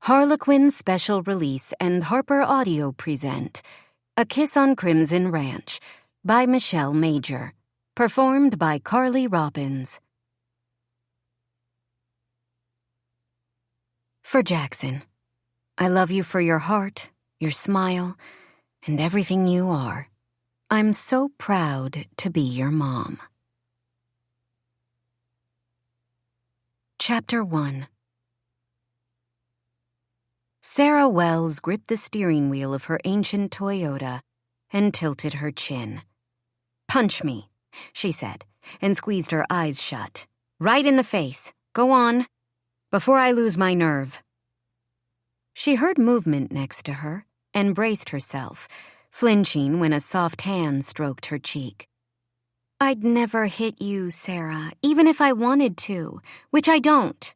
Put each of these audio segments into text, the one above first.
Harlequin Special Release and Harper Audio present A Kiss on Crimson Ranch by Michelle Major, performed by Carly Robbins. For Jackson, I love you for your heart, your smile, and everything you are. I'm so proud to be your mom. Chapter 1. Sarah Wells gripped the steering wheel of her ancient Toyota and tilted her chin. "Punch me," she said, and squeezed her eyes shut. "Right in the face. Go on. Before I lose my nerve." She heard movement next to her and braced herself, flinching when a soft hand stroked her cheek. "I'd never hit you, Sarah, even if I wanted to, which I don't."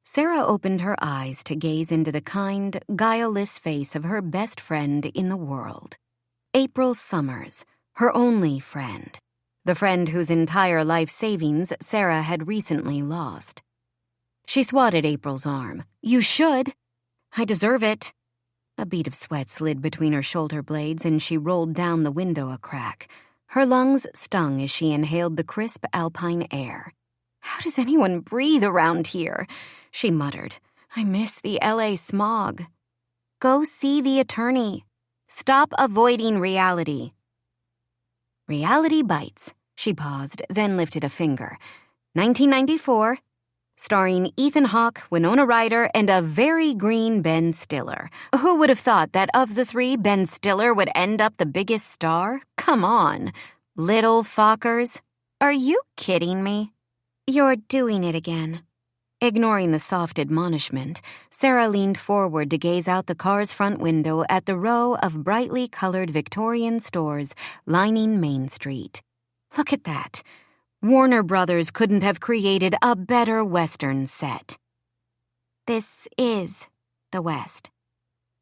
Sarah opened her eyes to gaze into the kind, guileless face of her best friend in the world. April Summers, her only friend. The friend whose entire life savings Sarah had recently lost. She swatted April's arm. "You should. I deserve it." A bead of sweat slid between her shoulder blades and she rolled down the window a crack. Her lungs stung as she inhaled the crisp alpine air. "How does anyone breathe around here?" she muttered. "I miss the LA smog." "Go see the attorney. Stop avoiding reality." Reality Bites. She paused, then lifted a finger. 1994, starring Ethan Hawke, Winona Ryder, and a very green Ben Stiller. Who would have thought that of the three, Ben Stiller would end up the biggest star? Come on. Little Fockers. Are you kidding me? "You're doing it again." Ignoring the soft admonishment, Sarah leaned forward to gaze out the car's front window at the row of brightly colored Victorian stores lining Main Street. Look at that. Warner Brothers couldn't have created a better Western set. This is the West.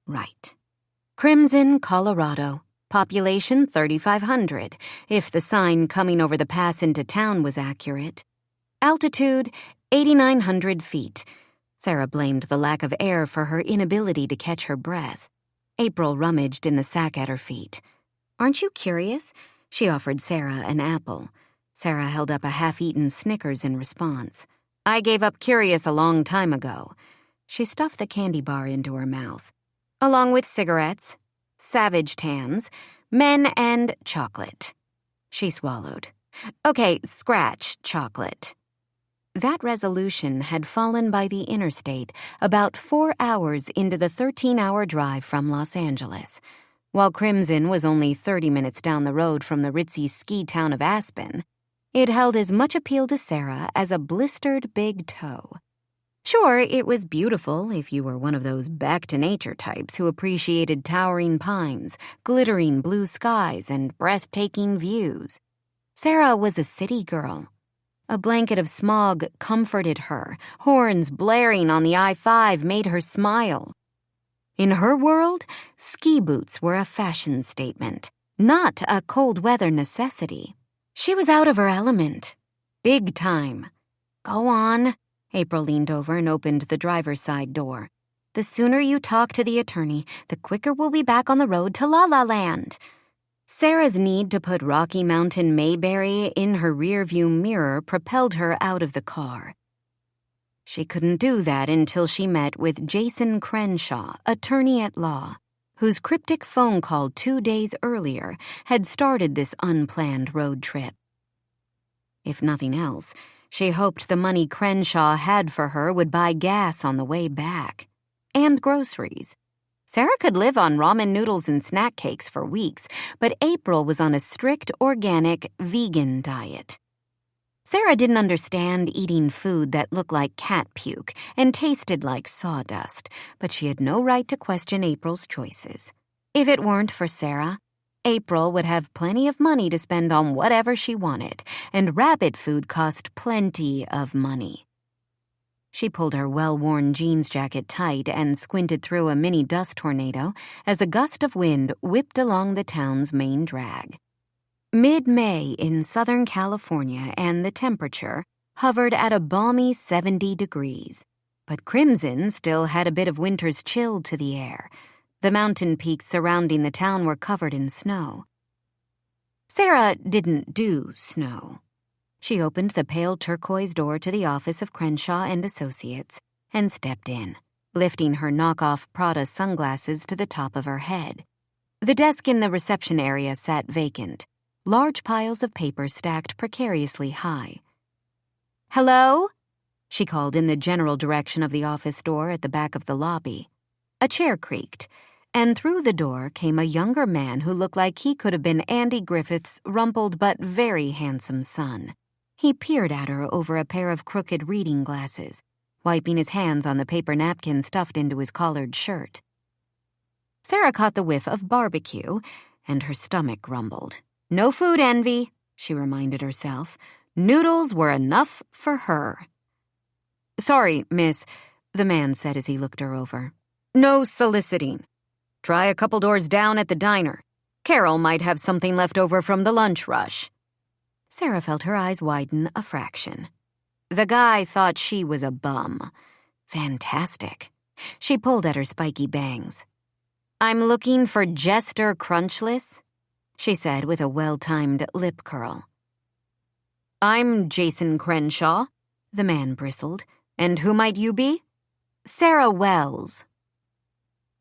Right. Crimson, Colorado. Population 3,500, if the sign coming over the pass into town was accurate. Altitude 8,900 feet. Sarah blamed the lack of air for her inability to catch her breath. April rummaged in the sack at her feet. "Aren't you curious?" She offered Sarah an apple. Sarah held up a half-eaten Snickers in response. "I gave up curious a long time ago." She stuffed the candy bar into her mouth. "Along with cigarettes, Savage Tans, men, and chocolate." She swallowed. "Okay, scratch chocolate." That resolution had fallen by the interstate about 4 hours into the 13-hour drive from Los Angeles. While Crimson was only 30 minutes down the road from the ritzy ski town of Aspen, it held as much appeal to Sarah as a blistered big toe. Sure, it was beautiful if you were one of those back-to-nature types who appreciated towering pines, glittering blue skies, and breathtaking views. Sarah was a city girl. A blanket of smog comforted her. Horns blaring on the I-5 made her smile. In her world, ski boots were a fashion statement, not a cold-weather necessity. She was out of her element. Big time. "Go on." April leaned over and opened the driver's side door. "The sooner you talk to the attorney, the quicker we'll be back on the road to La La Land." Sarah's need to put Rocky Mountain Mayberry in her rearview mirror propelled her out of the car. She couldn't do that until she met with Jason Crenshaw, attorney at law, whose cryptic phone call 2 days earlier had started this unplanned road trip. If nothing else, she hoped the money Crenshaw had for her would buy gas on the way back. And groceries. Sarah could live on ramen noodles and snack cakes for weeks, but April was on a strict, organic, vegan diet. Sarah didn't understand eating food that looked like cat puke and tasted like sawdust, but she had no right to question April's choices. If it weren't for Sarah, April would have plenty of money to spend on whatever she wanted, and rabbit food cost plenty of money. She pulled her well-worn jeans jacket tight and squinted through a mini dust tornado as a gust of wind whipped along the town's main drag. Mid-May in Southern California, and the temperature hovered at a balmy 70 degrees. But Crimson still had a bit of winter's chill to the air. The mountain peaks surrounding the town were covered in snow. Sarah didn't do snow. She opened the pale turquoise door to the office of Crenshaw and Associates and stepped in, lifting her knockoff Prada sunglasses to the top of her head. The desk in the reception area sat vacant, large piles of paper stacked precariously high. "Hello?" she called in the general direction of the office door at the back of the lobby. A chair creaked, and through the door came a younger man who looked like he could have been Andy Griffith's rumpled but very handsome son. He peered at her over a pair of crooked reading glasses, wiping his hands on the paper napkin stuffed into his collared shirt. Sarah caught the whiff of barbecue, and her stomach grumbled. No food envy, she reminded herself. Noodles were enough for her. "Sorry, miss," the man said as he looked her over. "No soliciting. Try a couple doors down at the diner. Carol might have something left over from the lunch rush." Sarah felt her eyes widen a fraction. The guy thought she was a bum. Fantastic. She pulled at her spiky bangs. "I'm looking for Jester Crunchless," she said with a well-timed lip curl. "I'm Jason Crenshaw," the man bristled. "And who might you be?" "Sarah Wells."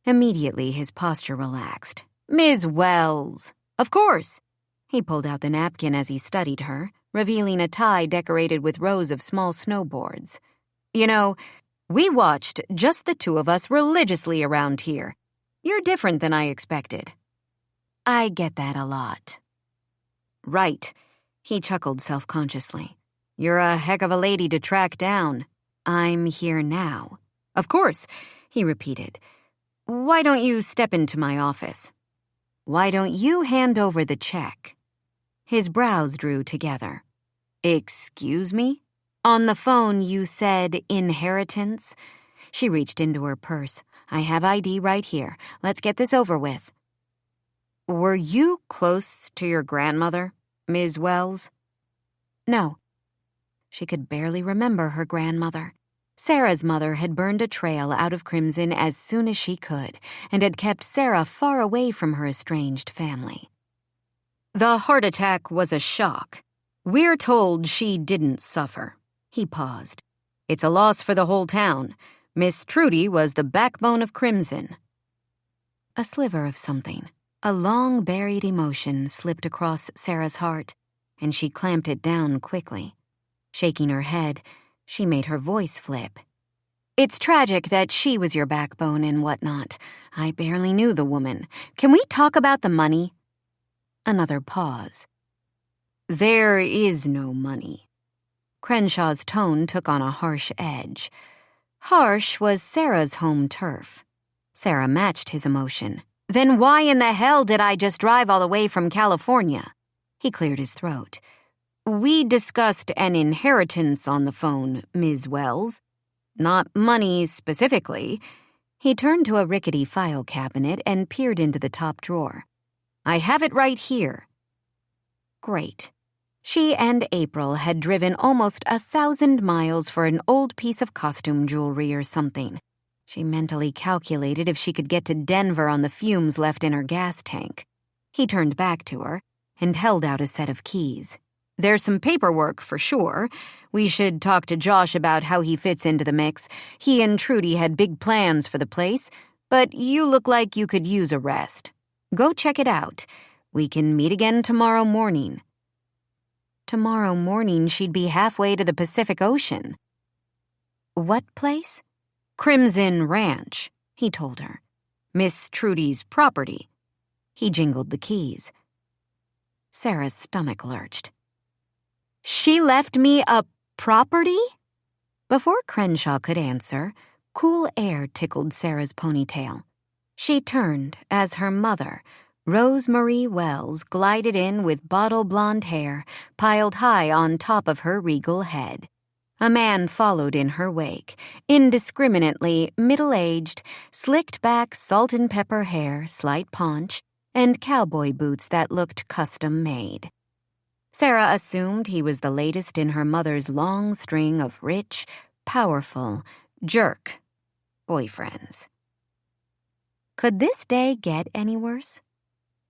Immediately his posture relaxed. "Ms. Wells. Of course." He pulled out the napkin as he studied her, revealing a tie decorated with rows of small snowboards. "You know, we watched just the two of us religiously around here. You're different than I expected." "I get that a lot." "Right," he chuckled self-consciously. "You're a heck of a lady to track down." "I'm here now." "Of course," he repeated. "Why don't you step into my office?" "Why don't you hand over the check?" His brows drew together. "Excuse me? On the phone you said inheritance?" She reached into her purse. "I have ID right here. Let's get this over with." "Were you close to your grandmother, Ms. Wells?" "No." She could barely remember her grandmother. Sarah's mother had burned a trail out of Crimson as soon as she could, and had kept Sarah far away from her estranged family. "The heart attack was a shock. We're told she didn't suffer." He paused. "It's a loss for the whole town. Miss Trudy was the backbone of Crimson." A sliver of something, a long-buried emotion slipped across Sarah's heart, and she clamped it down quickly. Shaking her head, she made her voice flip. "It's tragic that she was your backbone and whatnot. I barely knew the woman. Can we talk about the money?" Another pause. "There is no money." Crenshaw's tone took on a harsh edge. Harsh was Sarah's home turf. Sarah matched his emotion. "Then why in the hell did I just drive all the way from California?" He cleared his throat. "We discussed an inheritance on the phone, Ms. Wells. Not money specifically." He turned to a rickety file cabinet and peered into the top drawer. "I have it right here." Great. She and April had driven almost 1,000 miles for an old piece of costume jewelry or something. She mentally calculated if she could get to Denver on the fumes left in her gas tank. He turned back to her and held out a set of keys. "There's some paperwork, for sure. We should talk to Josh about how he fits into the mix. He and Trudy had big plans for the place, but you look like you could use a rest. Go check it out. We can meet again tomorrow morning." Tomorrow morning she'd be halfway to the Pacific Ocean. "What place?" "Crimson Ranch," he told her. "Miss Trudy's property." He jingled the keys. Sarah's stomach lurched. "She left me a property?" Before Crenshaw could answer, cool air tickled Sarah's ponytail. She turned as her mother, Rosemarie Wells, glided in with bottle blonde hair piled high on top of her regal head. A man followed in her wake, indiscriminately middle-aged, slicked-back salt-and-pepper hair, slight paunch, and cowboy boots that looked custom-made. Sarah assumed he was the latest in her mother's long string of rich, powerful, Jerk. Boyfriends. Could this day get any worse?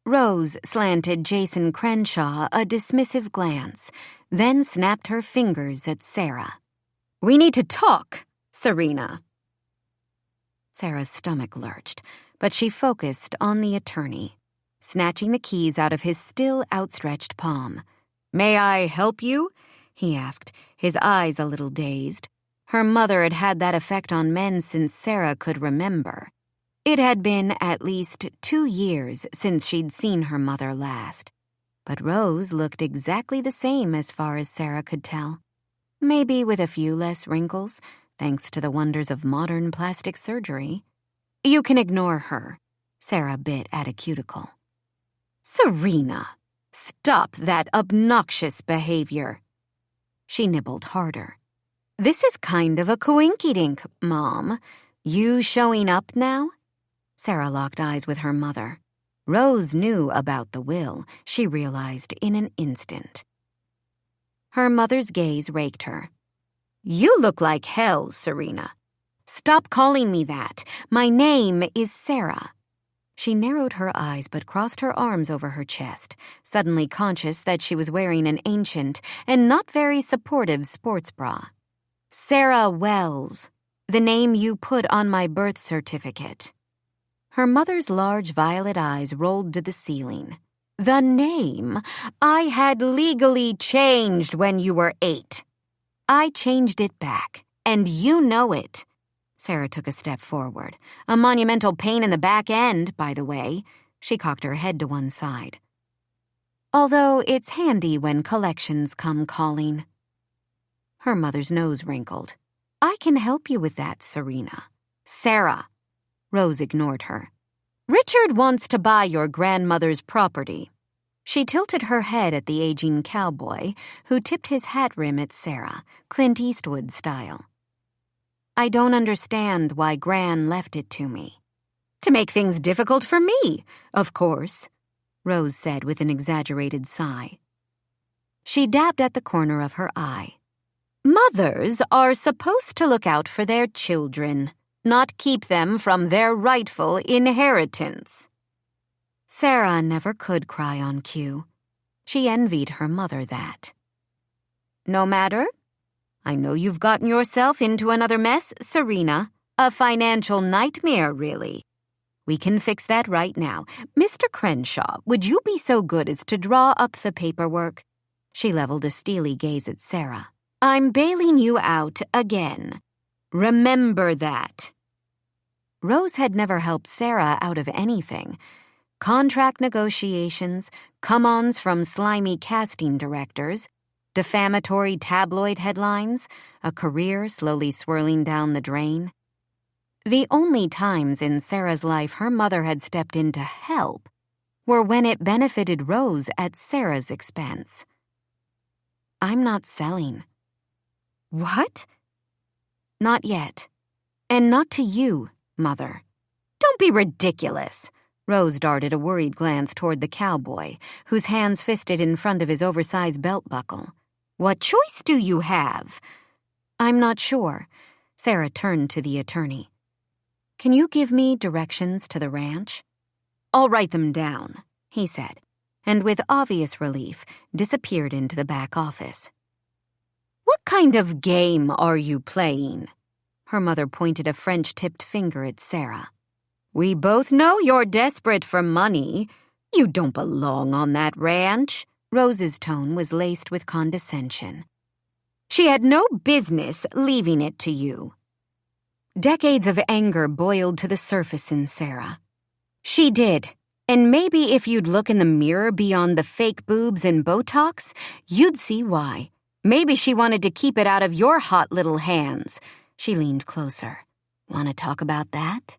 Rose slanted Jason Crenshaw a dismissive glance, then snapped her fingers at Sarah. "We need to talk, Serena." Sarah's stomach lurched, but she focused on the attorney, snatching the keys out of his still outstretched palm. "May I help you?" he asked, his eyes a little dazed. Her mother had had that effect on men since Sarah could remember. It had been at least 2 years since she'd seen her mother last. But Rose looked exactly the same as far as Sarah could tell. Maybe with a few less wrinkles, thanks to the wonders of modern plastic surgery. "You can ignore her," Sarah bit at a cuticle. "Serena, stop that obnoxious behavior." She nibbled harder. "This is kind of a coinkydink, Mom. You showing up now?" Sarah locked eyes with her mother. Rose knew about the will, she realized in an instant. Her mother's gaze raked her. "You look like hell, Serena. Stop calling me that. My name is Sarah." She narrowed her eyes but crossed her arms over her chest, suddenly conscious that she was wearing an ancient and not very supportive sports bra. "Sarah Wells, the name you put on my birth certificate." Her mother's large violet eyes rolled to the ceiling. "The name I had legally changed when you were 8. I changed it back, and you know it." Sarah took a step forward. "A monumental pain in the back end, by the way." She cocked her head to one side. "Although it's handy when collections come calling." Her mother's nose wrinkled. "I can help you with that, Serena." "Sarah." Rose ignored her. "Richard wants to buy your grandmother's property." She tilted her head at the aging cowboy, who tipped his hat rim at Sarah, Clint Eastwood style. "I don't understand why Gran left it to me." "To make things difficult for me, of course," Rose said with an exaggerated sigh. She dabbed at the corner of her eye. "Mothers are supposed to look out for their children, not keep them from their rightful inheritance." Sarah never could cry on cue. She envied her mother that. "No matter. I know you've gotten yourself into another mess, Serena. A financial nightmare, really. We can fix that right now. Mr. Crenshaw, would you be so good as to draw up the paperwork?" She leveled a steely gaze at Sarah. "I'm bailing you out again. Remember that." Rose had never helped Sarah out of anything. Contract negotiations, come-ons from slimy casting directors, defamatory tabloid headlines, a career slowly swirling down the drain. The only times in Sarah's life her mother had stepped in to help were when it benefited Rose at Sarah's expense. "I'm not selling." "What?" "Not yet. And not to you, Mother." "Don't be ridiculous." Rose darted a worried glance toward the cowboy, whose hands fisted in front of his oversized belt buckle. "What choice do you have?" "I'm not sure." Sarah turned to the attorney. "Can you give me directions to the ranch?" "I'll write them down," he said, and with obvious relief, disappeared into the back office. "What kind of game are you playing?" Her mother pointed a French-tipped finger at Sarah. "We both know you're desperate for money. You don't belong on that ranch." Rose's tone was laced with condescension. "She had no business leaving it to you." Decades of anger boiled to the surface in Sarah. "She did, and maybe if you'd look in the mirror beyond the fake boobs and Botox, you'd see why. Maybe she wanted to keep it out of your hot little hands." She leaned closer. "Want to talk about that?"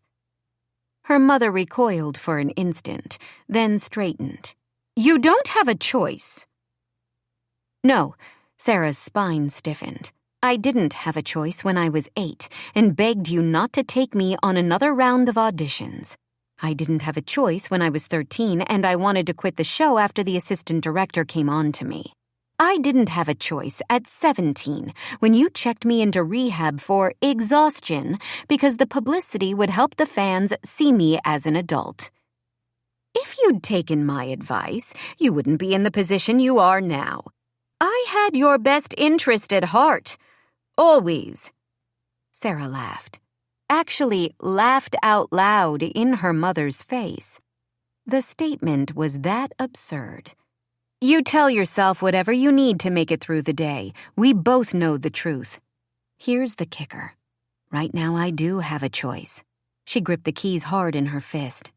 Her mother recoiled for an instant, then straightened. "You don't have a choice." "No," Sarah's spine stiffened. "I didn't have a choice when I was 8 and begged you not to take me on another round of auditions. I didn't have a choice when I was 13 and I wanted to quit the show after the assistant director came on to me. I didn't have a choice at 17 when you checked me into rehab for exhaustion because the publicity would help the fans see me as an adult. If you'd taken my advice, you wouldn't be in the position you are now. I had your best interest at heart. Always. Sarah laughed. Actually laughed out loud in her mother's face. The statement was that absurd. You tell yourself whatever you need to make it through the day. We both know the truth. Here's the kicker. Right now I do have a choice. She gripped the keys hard in her fist.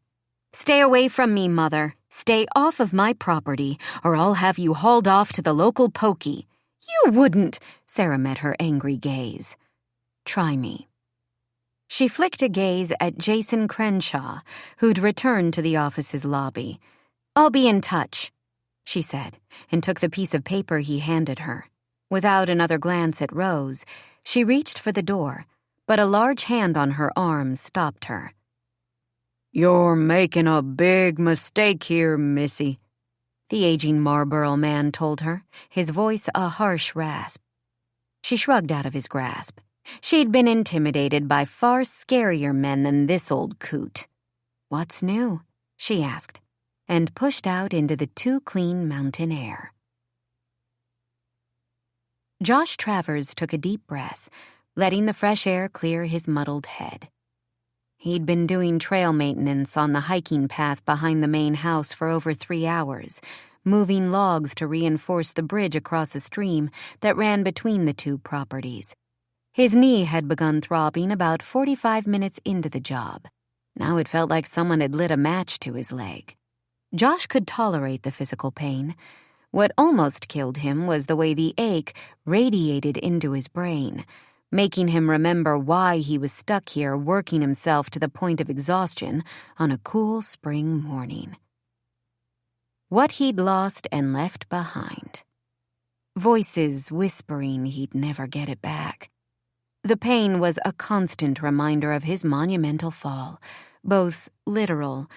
Stay away from me, Mother. Stay off of my property, or I'll have you hauled off to the local pokey. You wouldn't. Sarah met her angry gaze. Try me. She flicked a gaze at Jason Crenshaw, who'd returned to the office's lobby. I'll be in touch, she said, and took the piece of paper he handed her. Without another glance at Rose, she reached for the door, but a large hand on her arm stopped her. You're making a big mistake here, Missy, the aging Marlborough man told her, his voice a harsh rasp. She shrugged out of his grasp. She'd been intimidated by far scarier men than this old coot. What's new? She asked, and pushed out into the too clean mountain air. Josh Travers took a deep breath, letting the fresh air clear his muddled head. He'd been doing trail maintenance on the hiking path behind the main house for over 3 hours, moving logs to reinforce the bridge across a stream that ran between the two properties. His knee had begun throbbing about 45 minutes into the job. Now it felt like someone had lit a match to his leg. Josh could tolerate the physical pain. What almost killed him was the way the ache radiated into his brain, making him remember why he was stuck here working himself to the point of exhaustion on a cool spring morning. What he'd lost and left behind. Voices whispering he'd never get it back. The pain was a constant reminder of his monumental fall, both literal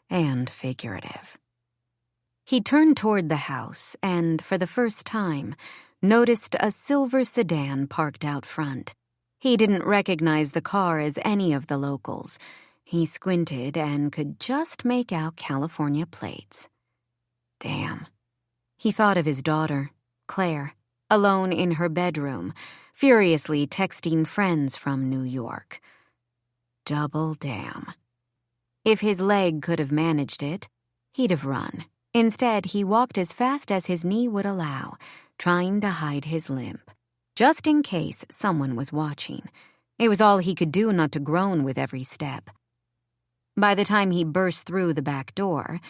and figurative. He turned toward the house and, for the first time, noticed a silver sedan parked out front. He didn't recognize the car as any of the locals. He squinted and could just make out California plates. Damn. He thought of his daughter, Claire, alone in her bedroom, furiously texting friends from New York. Double damn. If his leg could have managed it, he'd have run. Instead, he walked as fast as his knee would allow, trying to hide his limp, just in case someone was watching. It was all he could do not to groan with every step. By the time he burst through the back door,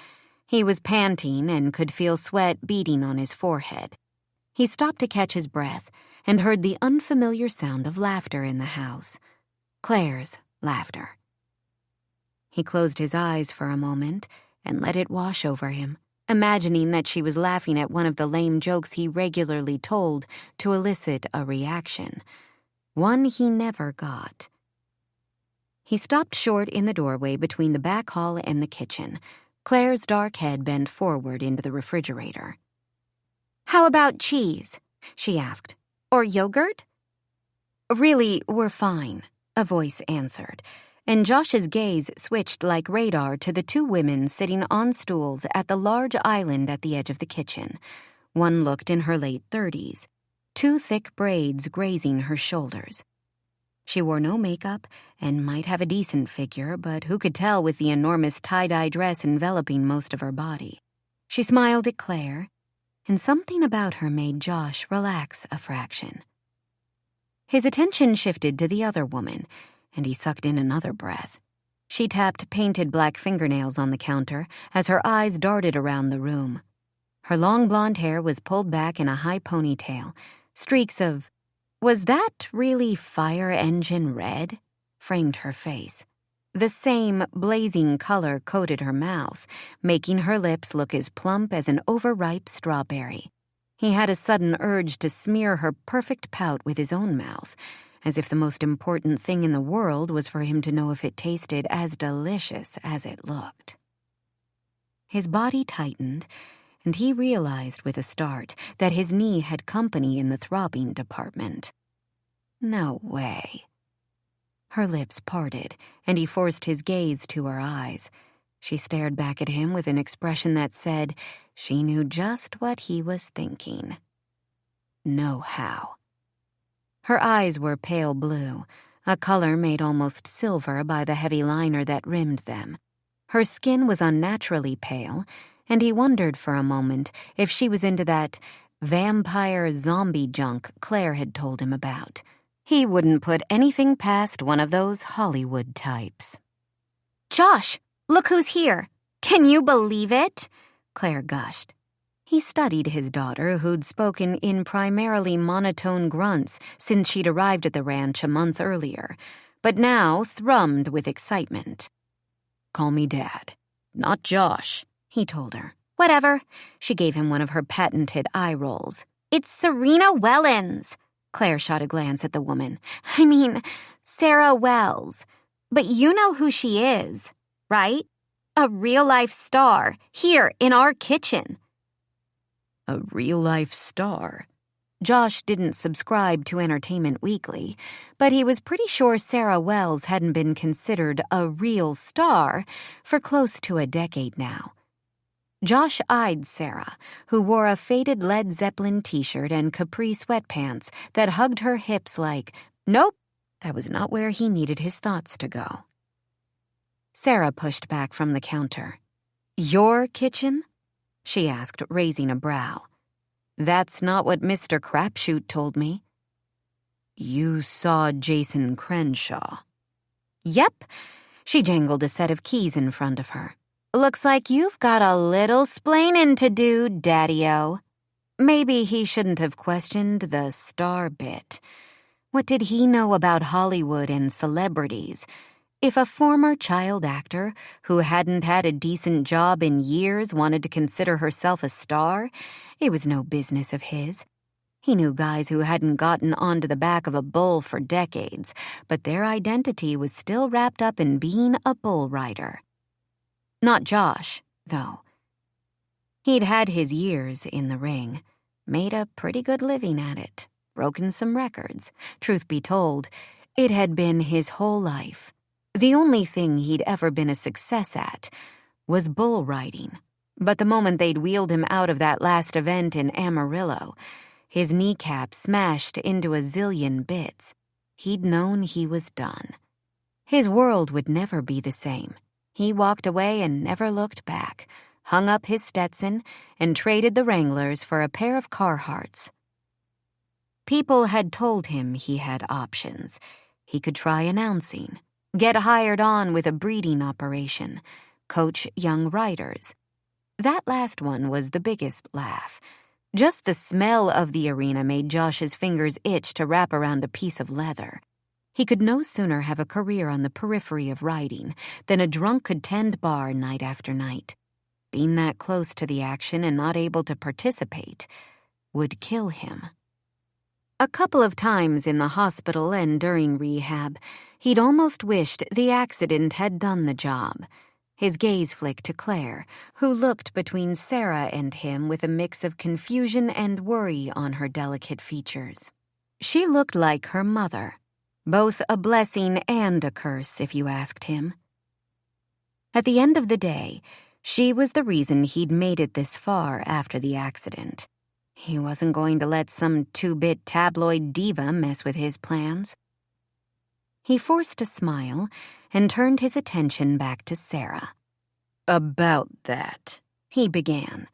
he was panting and could feel sweat beading on his forehead. He stopped to catch his breath and heard the unfamiliar sound of laughter in the house. Claire's laughter. He closed his eyes for a moment and let it wash over him, imagining that she was laughing at one of the lame jokes he regularly told to elicit a reaction, one he never got. He stopped short in the doorway between the back hall and the kitchen, Claire's dark head bent forward into the refrigerator. "How about cheese?" she asked. "Or yogurt?" "Really, we're fine," a voice answered, and Josh's gaze switched like radar to the two women sitting on stools at the large island at the edge of the kitchen. One looked in her late 30s, two thick braids grazing her shoulders. She wore no makeup and might have a decent figure, but who could tell with the enormous tie-dye dress enveloping most of her body? She smiled at Claire, and something about her made Josh relax a fraction. His attention shifted to the other woman, and he sucked in another breath. She tapped painted black fingernails on the counter as her eyes darted around the room. Her long blonde hair was pulled back in a high ponytail. Streaks of, "Was that really fire engine red?" framed her face. The same blazing color coated her mouth, making her lips look as plump as an overripe strawberry. He had a sudden urge to smear her perfect pout with his own mouth, as if the most important thing in the world was for him to know if it tasted as delicious as it looked. His body tightened, and he realized with a start that his knee had company in the throbbing department. No way. Her lips parted, and he forced his gaze to her eyes. She stared back at him with an expression that said she knew just what he was thinking. No how. Her eyes were pale blue, a color made almost silver by the heavy liner that rimmed them. Her skin was unnaturally pale, and he wondered for a moment if she was into that vampire zombie junk Claire had told him about. He wouldn't put anything past one of those Hollywood types. "Josh, look who's here. Can you believe it?" Claire gushed. He studied his daughter, who'd spoken in primarily monotone grunts since she'd arrived at the ranch a month earlier, but now thrummed with excitement. "Call me Dad, not Josh," he told her. "Whatever." She gave him one of her patented eye rolls. "It's Serena Wellens." Claire shot a glance at the woman. "I mean, Sarah Wells. But you know who she is, right? A real-life star, here in our kitchen." A real-life star? Josh didn't subscribe to Entertainment Weekly, but he was pretty sure Sarah Wells hadn't been considered a real star for close to a decade now. Josh eyed Sarah, who wore a faded Led Zeppelin t-shirt and capri sweatpants that hugged her hips like, nope, that was not where he needed his thoughts to go. Sarah pushed back from the counter. "Your kitchen?" she asked, raising a brow. "That's not what Mr. Crapshoot told me." "You saw Jason Crenshaw?" "Yep." She jangled a set of keys in front of her. "Looks like you've got a little splainin' to do, Daddy-O." Maybe he shouldn't have questioned the star bit. What did he know about Hollywood and celebrities? If a former child actor who hadn't had a decent job in years wanted to consider herself a star, it was no business of his. He knew guys who hadn't gotten onto the back of a bull for decades, but their identity was still wrapped up in being a bull rider. Not Josh, though. He'd had his years in the ring, made a pretty good living at it, broken some records. Truth be told, it had been his whole life. The only thing he'd ever been a success at was bull riding. But the moment they'd wheeled him out of that last event in Amarillo, his kneecap smashed into a zillion bits, he'd known he was done. His world would never be the same. He walked away and never looked back, hung up his Stetson, and traded the Wranglers for a pair of Carhartts. People had told him he had options. He could try announcing, get hired on with a breeding operation, coach young writers. That last one was the biggest laugh. Just the smell of the arena made Josh's fingers itch to wrap around a piece of leather. He could no sooner have a career on the periphery of writing than a drunk could tend bar night after night. Being that close to the action and not able to participate would kill him. A couple of times in the hospital and during rehab, he'd almost wished the accident had done the job. His gaze flicked to Claire, who looked between Sarah and him with a mix of confusion and worry on her delicate features. She looked like her mother, both a blessing and a curse, if you asked him. At the end of the day, she was the reason he'd made it this far after the accident. He wasn't going to let some two-bit tabloid diva mess with his plans. He forced a smile and turned his attention back to Sarah. "About that," he began.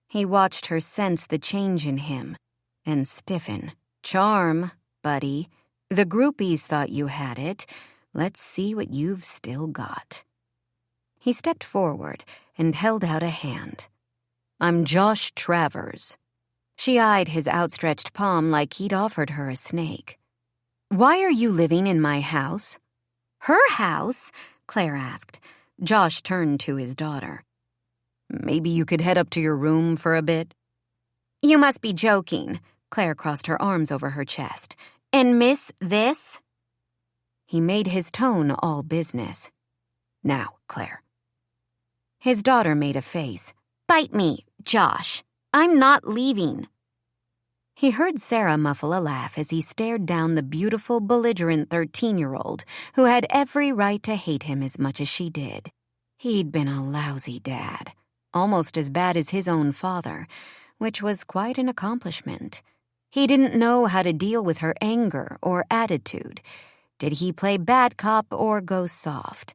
He watched her sense the change in him and stiffen. "Charm, buddy. The groupies thought you had it. Let's see what you've still got." He stepped forward and held out a hand. "I'm Josh Travers." She eyed his outstretched palm like he'd offered her a snake. "Why are you living in my house?" "Her house?" Claire asked. Josh turned to his daughter. "Maybe you could head up to your room for a bit?" "You must be joking." Claire crossed her arms over her chest. "And miss this?" He made his tone all business. "Now, Claire." His daughter made a face. "Bite me, Josh, I'm not leaving. He heard Sarah muffle a laugh as he stared down the beautiful, belligerent 13-year-old who had every right to hate him as much as she did. He'd been a lousy dad, almost as bad as his own father, which was quite an accomplishment. He didn't know how to deal with her anger or attitude. Did he play bad cop or go soft?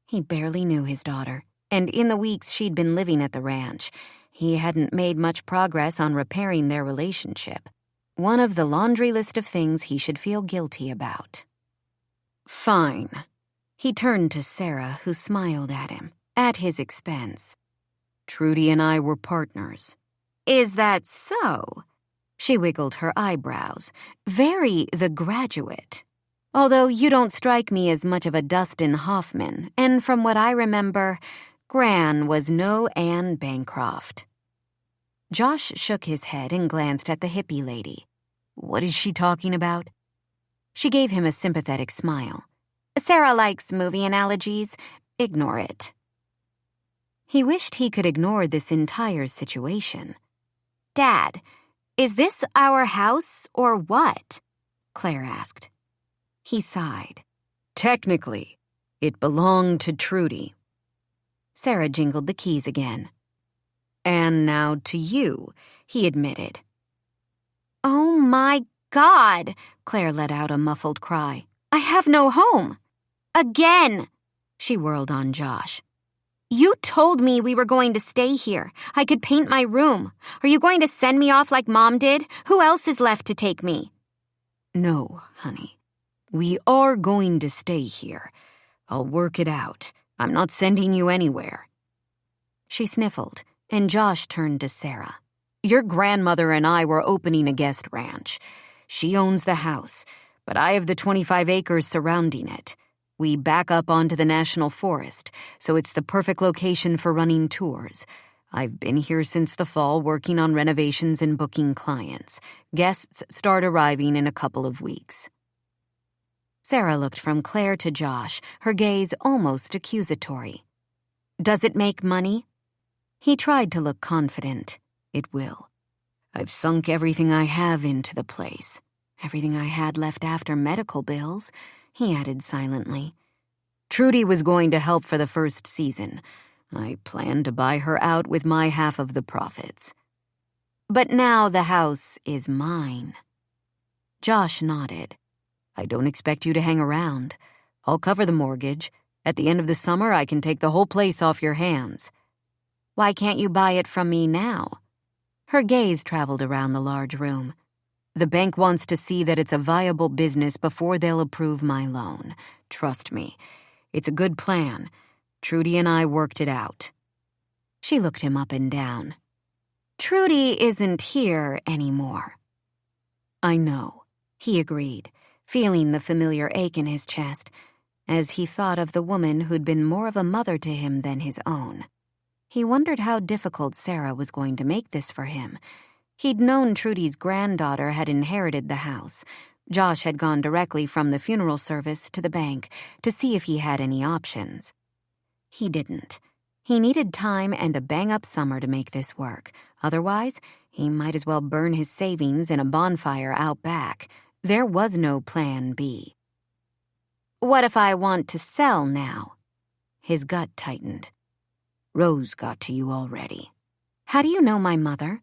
He barely knew his daughter, and in the weeks she'd been living at the ranch, he hadn't made much progress on repairing their relationship. One of the laundry list of things he should feel guilty about. Fine. He turned to Sarah, who smiled at him, at his expense. Trudy and I were partners. Is that so? She wiggled her eyebrows. Very The Graduate. Although you don't strike me as much of a Dustin Hoffman, and from what I remember, Gran was no Anne Bancroft. Josh shook his head and glanced at the hippie lady. What is she talking about? She gave him a sympathetic smile. Sarah likes movie analogies. Ignore it. He wished he could ignore this entire situation. Dad, is this our house or what? Claire asked. He sighed. Technically, it belonged to Trudy. Sarah jingled the keys again. And now to you, he admitted. Oh my God, Claire let out a muffled cry. I have no home. Again, she whirled on Josh. You told me we were going to stay here. I could paint my room. Are you going to send me off like Mom did? Who else is left to take me? No, honey. We are going to stay here. I'll work it out. I'm not sending you anywhere. She sniffled, and Josh turned to Sarah. Your grandmother and I were opening a guest ranch. She owns the house, but I have the 25 acres surrounding it. We back up onto the national forest, so it's the perfect location for running tours. I've been here since the fall working on renovations and booking clients. Guests start arriving in a couple of weeks. Sarah looked from Claire to Josh, her gaze almost accusatory. Does it make money? He tried to look confident. It will. I've sunk everything I have into the place. Everything I had left after medical bills, he added silently. Trudy was going to help for the first season. I planned to buy her out with my half of the profits. But now the house is mine. Josh nodded. I don't expect you to hang around. I'll cover the mortgage. At the end of the summer, I can take the whole place off your hands. Why can't you buy it from me now? Her gaze traveled around the large room. The bank wants to see that it's a viable business before they'll approve my loan. Trust me. It's a good plan. Trudy and I worked it out. She looked him up and down. Trudy isn't here anymore. I know, he agreed, feeling the familiar ache in his chest, as he thought of the woman who'd been more of a mother to him than his own. He wondered how difficult Sarah was going to make this for him. He'd known Trudy's granddaughter had inherited the house. Josh had gone directly from the funeral service to the bank to see if he had any options. He didn't. He needed time and a bang-up summer to make this work. Otherwise, he might as well burn his savings in a bonfire out back. There was no plan B. What if I want to sell now? His gut tightened. Rose got to you already. How do you know my mother?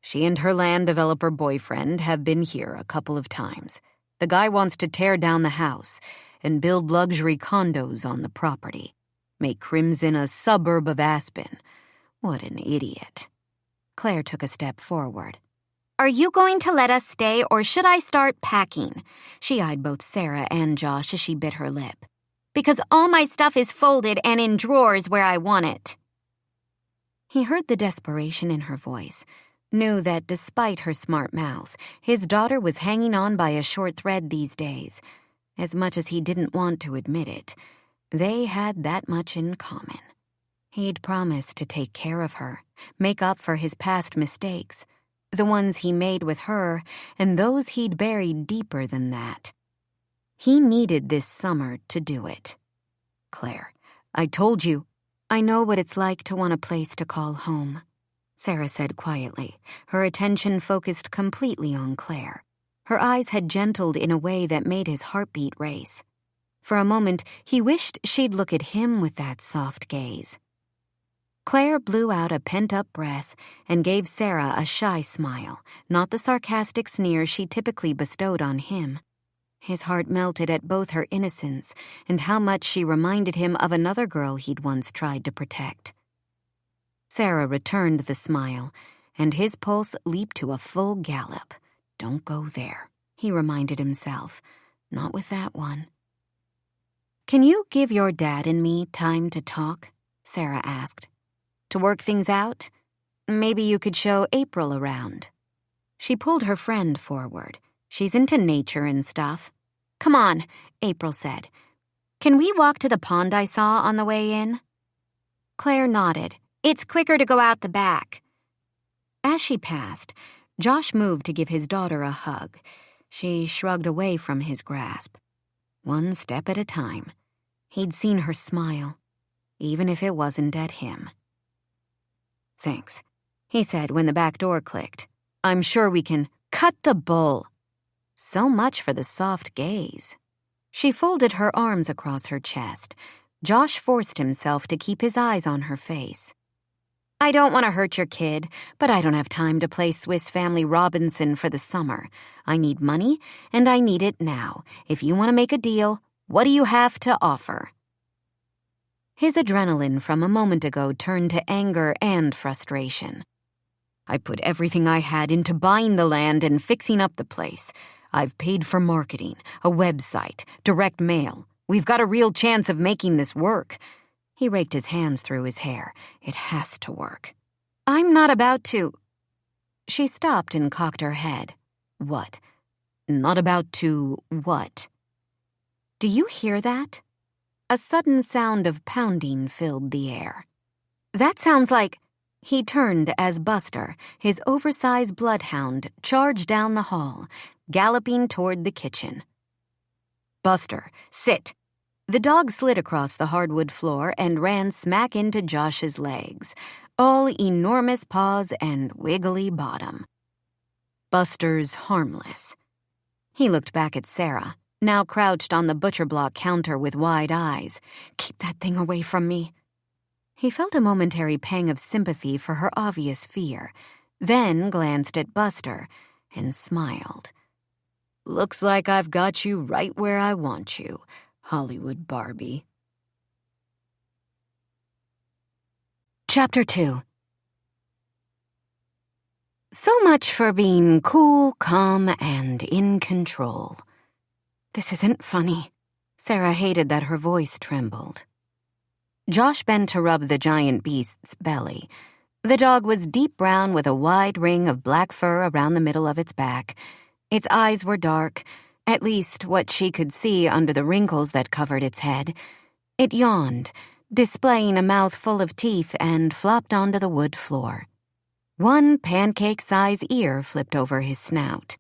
She and her land developer boyfriend have been here a couple of times. The guy wants to tear down the house and build luxury condos on the property. Make Crimson a suburb of Aspen. What an idiot. Claire took a step forward. Are you going to let us stay, or should I start packing? She eyed both Sarah and Josh as she bit her lip. Because all my stuff is folded and in drawers where I want it. He heard the desperation in her voice, knew that despite her smart mouth, his daughter was hanging on by a short thread these days. As much as he didn't want to admit it, they had that much in common. He'd promised to take care of her, make up for his past mistakes, the ones he made with her and those he'd buried deeper than that. He needed this summer to do it. Claire, I told you, I know what it's like to want a place to call home. Sarah said quietly, her attention focused completely on Claire. Her eyes had gentled in a way that made his heartbeat race. For a moment, he wished she'd look at him with that soft gaze. Claire blew out a pent-up breath and gave Sarah a shy smile, not the sarcastic sneer she typically bestowed on him. His heart melted at both her innocence and how much she reminded him of another girl he'd once tried to protect. Sarah returned the smile, and his pulse leaped to a full gallop. Don't go there, he reminded himself. Not with that one. Can you give your dad and me time to talk? Sarah asked. To work things out? Maybe you could show April around. She pulled her friend forward. She's into nature and stuff. Come on, April said. Can we walk to the pond I saw on the way in? Claire nodded. It's quicker to go out the back. As she passed, Josh moved to give his daughter a hug. She shrugged away from his grasp. One step at a time. He'd seen her smile, even if it wasn't at him. Thanks, he said when the back door clicked. I'm sure we can cut the bull. So much for the soft gaze. She folded her arms across her chest. Josh forced himself to keep his eyes on her face. I don't want to hurt your kid, but I don't have time to play Swiss Family Robinson for the summer. I need money, and I need it now. If you want to make a deal, what do you have to offer? His adrenaline from a moment ago turned to anger and frustration. I put everything I had into buying the land and fixing up the place. I've paid for marketing, a website, direct mail. We've got a real chance of making this work. He raked his hands through his hair. It has to work. I'm not about to. She stopped and cocked her head. What? Not about to what? Do you hear that? A sudden sound of pounding filled the air. That sounds like... He turned as Buster, his oversized bloodhound, charged down the hall, galloping toward the kitchen. Buster, sit. The dog slid across the hardwood floor and ran smack into Josh's legs, all enormous paws and wiggly bottom. Buster's harmless. He looked back at Sarah, now crouched on the butcher block counter with wide eyes. Keep that thing away from me. He felt a momentary pang of sympathy for her obvious fear, then glanced at Buster and smiled. Looks like I've got you right where I want you, Hollywood Barbie. Chapter 2. So much for being cool, calm, and in control. This isn't funny. Sarah hated that her voice trembled. Josh bent to rub the giant beast's belly. The dog was deep brown with a wide ring of black fur around the middle of its back. Its eyes were dark, at least what she could see under the wrinkles that covered its head. It yawned, displaying a mouth full of teeth, and flopped onto the wood floor. One pancake-sized ear flipped over his snout.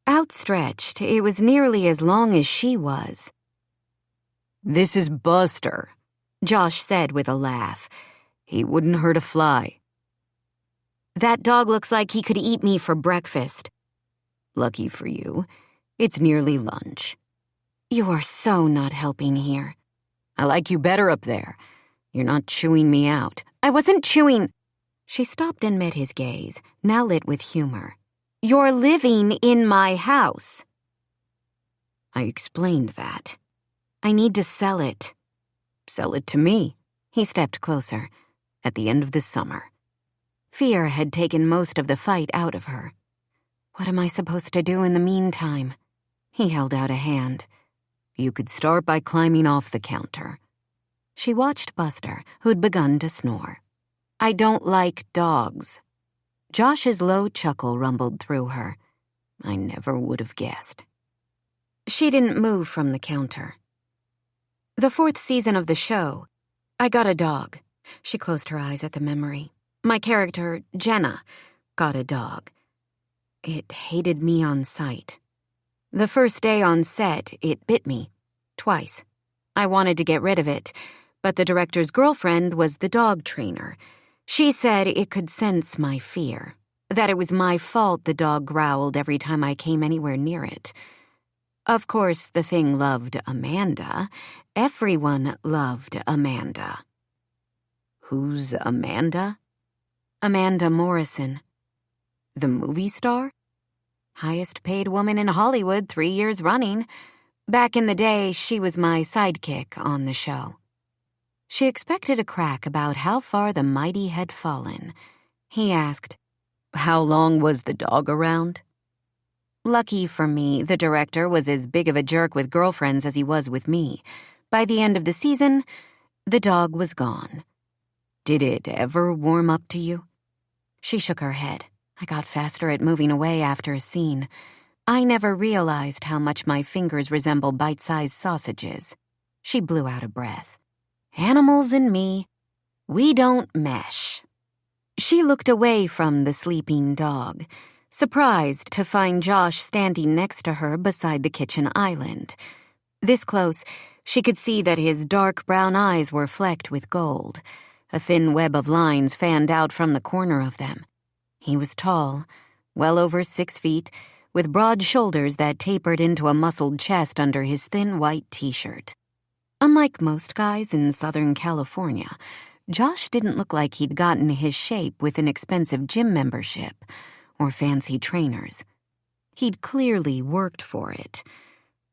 Outstretched, it was nearly as long as she was. This is Buster, Josh said with a laugh. He wouldn't hurt a fly. That dog looks like he could eat me for breakfast. Lucky for you, it's nearly lunch. You are so not helping here. I like you better up there. You're not chewing me out. I wasn't chewing. She stopped and met his gaze, now lit with humor. You're living in my house. I explained that. I need to sell it. Sell it to me. He stepped closer. At the end of the summer. Fear had taken most of the fight out of her. What am I supposed to do in the meantime? He held out a hand. You could start by climbing off the counter. She watched Buster, who'd begun to snore. I don't like dogs. Josh's low chuckle rumbled through her. I never would have guessed. She didn't move from the counter. The 4th season of the show, I got a dog. She closed her eyes at the memory. My character, Jenna, got a dog. It hated me on sight. The first day on set, it bit me. Twice. I wanted to get rid of it, but the director's girlfriend was the dog trainer. She said it could sense my fear, that it was my fault the dog growled every time I came anywhere near it. Of course, the thing loved Amanda. Everyone loved Amanda. Who's Amanda? Amanda Morrison. The movie star? Highest paid woman in Hollywood 3 years running. Back in the day, she was my sidekick on the show. She expected a crack about how far the mighty had fallen. He asked, "How long was the dog around?" Lucky for me, the director was as big of a jerk with girlfriends as he was with me. By the end of the season, the dog was gone. Did it ever warm up to you? She shook her head. I got faster at moving away after a scene. I never realized how much my fingers resemble bite-sized sausages. She blew out a breath. Animals and me, we don't mesh. She looked away from the sleeping dog, surprised to find Josh standing next to her beside the kitchen island. This close, she could see that his dark brown eyes were flecked with gold. A thin web of lines fanned out from the corner of them. He was tall, well over 6 feet, with broad shoulders that tapered into a muscled chest under his thin white t-shirt. Unlike most guys in Southern California, Josh didn't look like he'd gotten his shape with an expensive gym membership or fancy trainers. He'd clearly worked for it.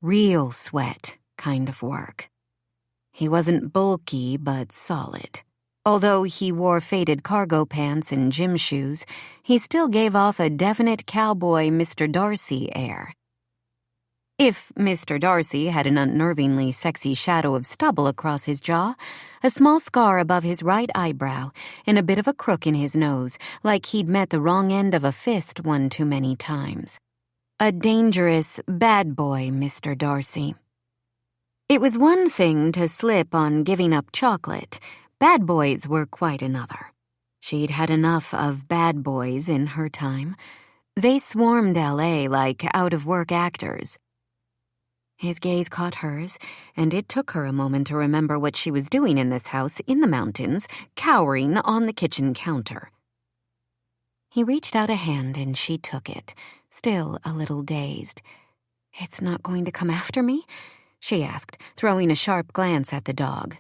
Real sweat kind of work. He wasn't bulky, but solid. Although he wore faded cargo pants and gym shoes, he still gave off a definite cowboy Mr. Darcy air. If Mr. Darcy had an unnervingly sexy shadow of stubble across his jaw, a small scar above his right eyebrow, and a bit of a crook in his nose, like he'd met the wrong end of a fist one too many times. A dangerous, bad boy Mr. Darcy. It was one thing to slip on giving up chocolate. Bad boys were quite another. She'd had enough of bad boys in her time. They swarmed L.A. like out-of-work actors. His gaze caught hers, and it took her a moment to remember what she was doing in this house in the mountains, cowering on the kitchen counter. He reached out a hand and she took it, still a little dazed. "It's not going to come after me?" she asked, throwing a sharp glance at the dog.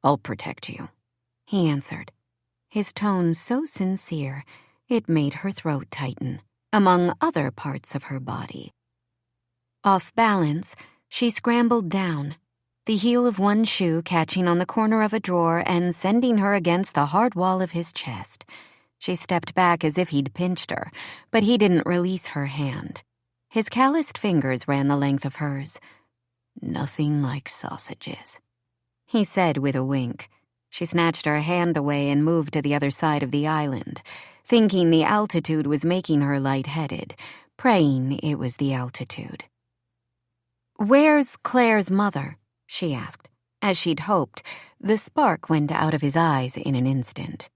"I'll protect you," he answered, his tone so sincere it made her throat tighten, among other parts of her body. Off balance, she scrambled down, the heel of one shoe catching on the corner of a drawer and sending her against the hard wall of his chest. She stepped back as if he'd pinched her, but he didn't release her hand. His calloused fingers ran the length of hers. "Nothing like sausages," he said with a wink. She snatched her hand away and moved to the other side of the island, thinking the altitude was making her lightheaded, praying it was the altitude. "Where's Claire's mother?" she asked. As she'd hoped, the spark went out of his eyes in an instant.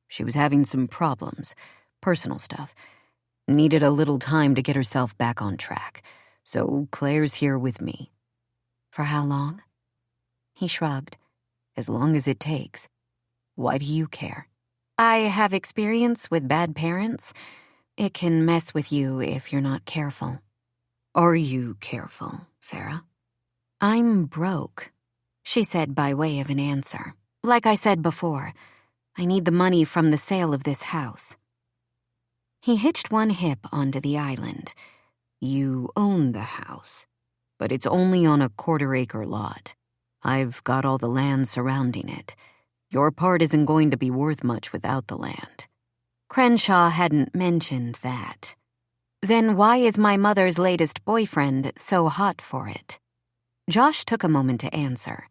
She was having some problems, personal stuff. Needed a little time to get herself back on track, so Claire's here with me. "For how long?" He shrugged. "As long as it takes. Why do you care?" "I have experience with bad parents. It can mess with you if you're not careful." "Are you careful, Sarah?" "I'm broke," she said by way of an answer. "Like I said before, I need the money from the sale of this house." He hitched one hip onto the island. "You own the house, but it's only on a 1/4-acre lot. I've got all the land surrounding it. Your part isn't going to be worth much without the land." Crenshaw hadn't mentioned that. Then why is my mother's latest boyfriend so hot for it? Josh took a moment to answer.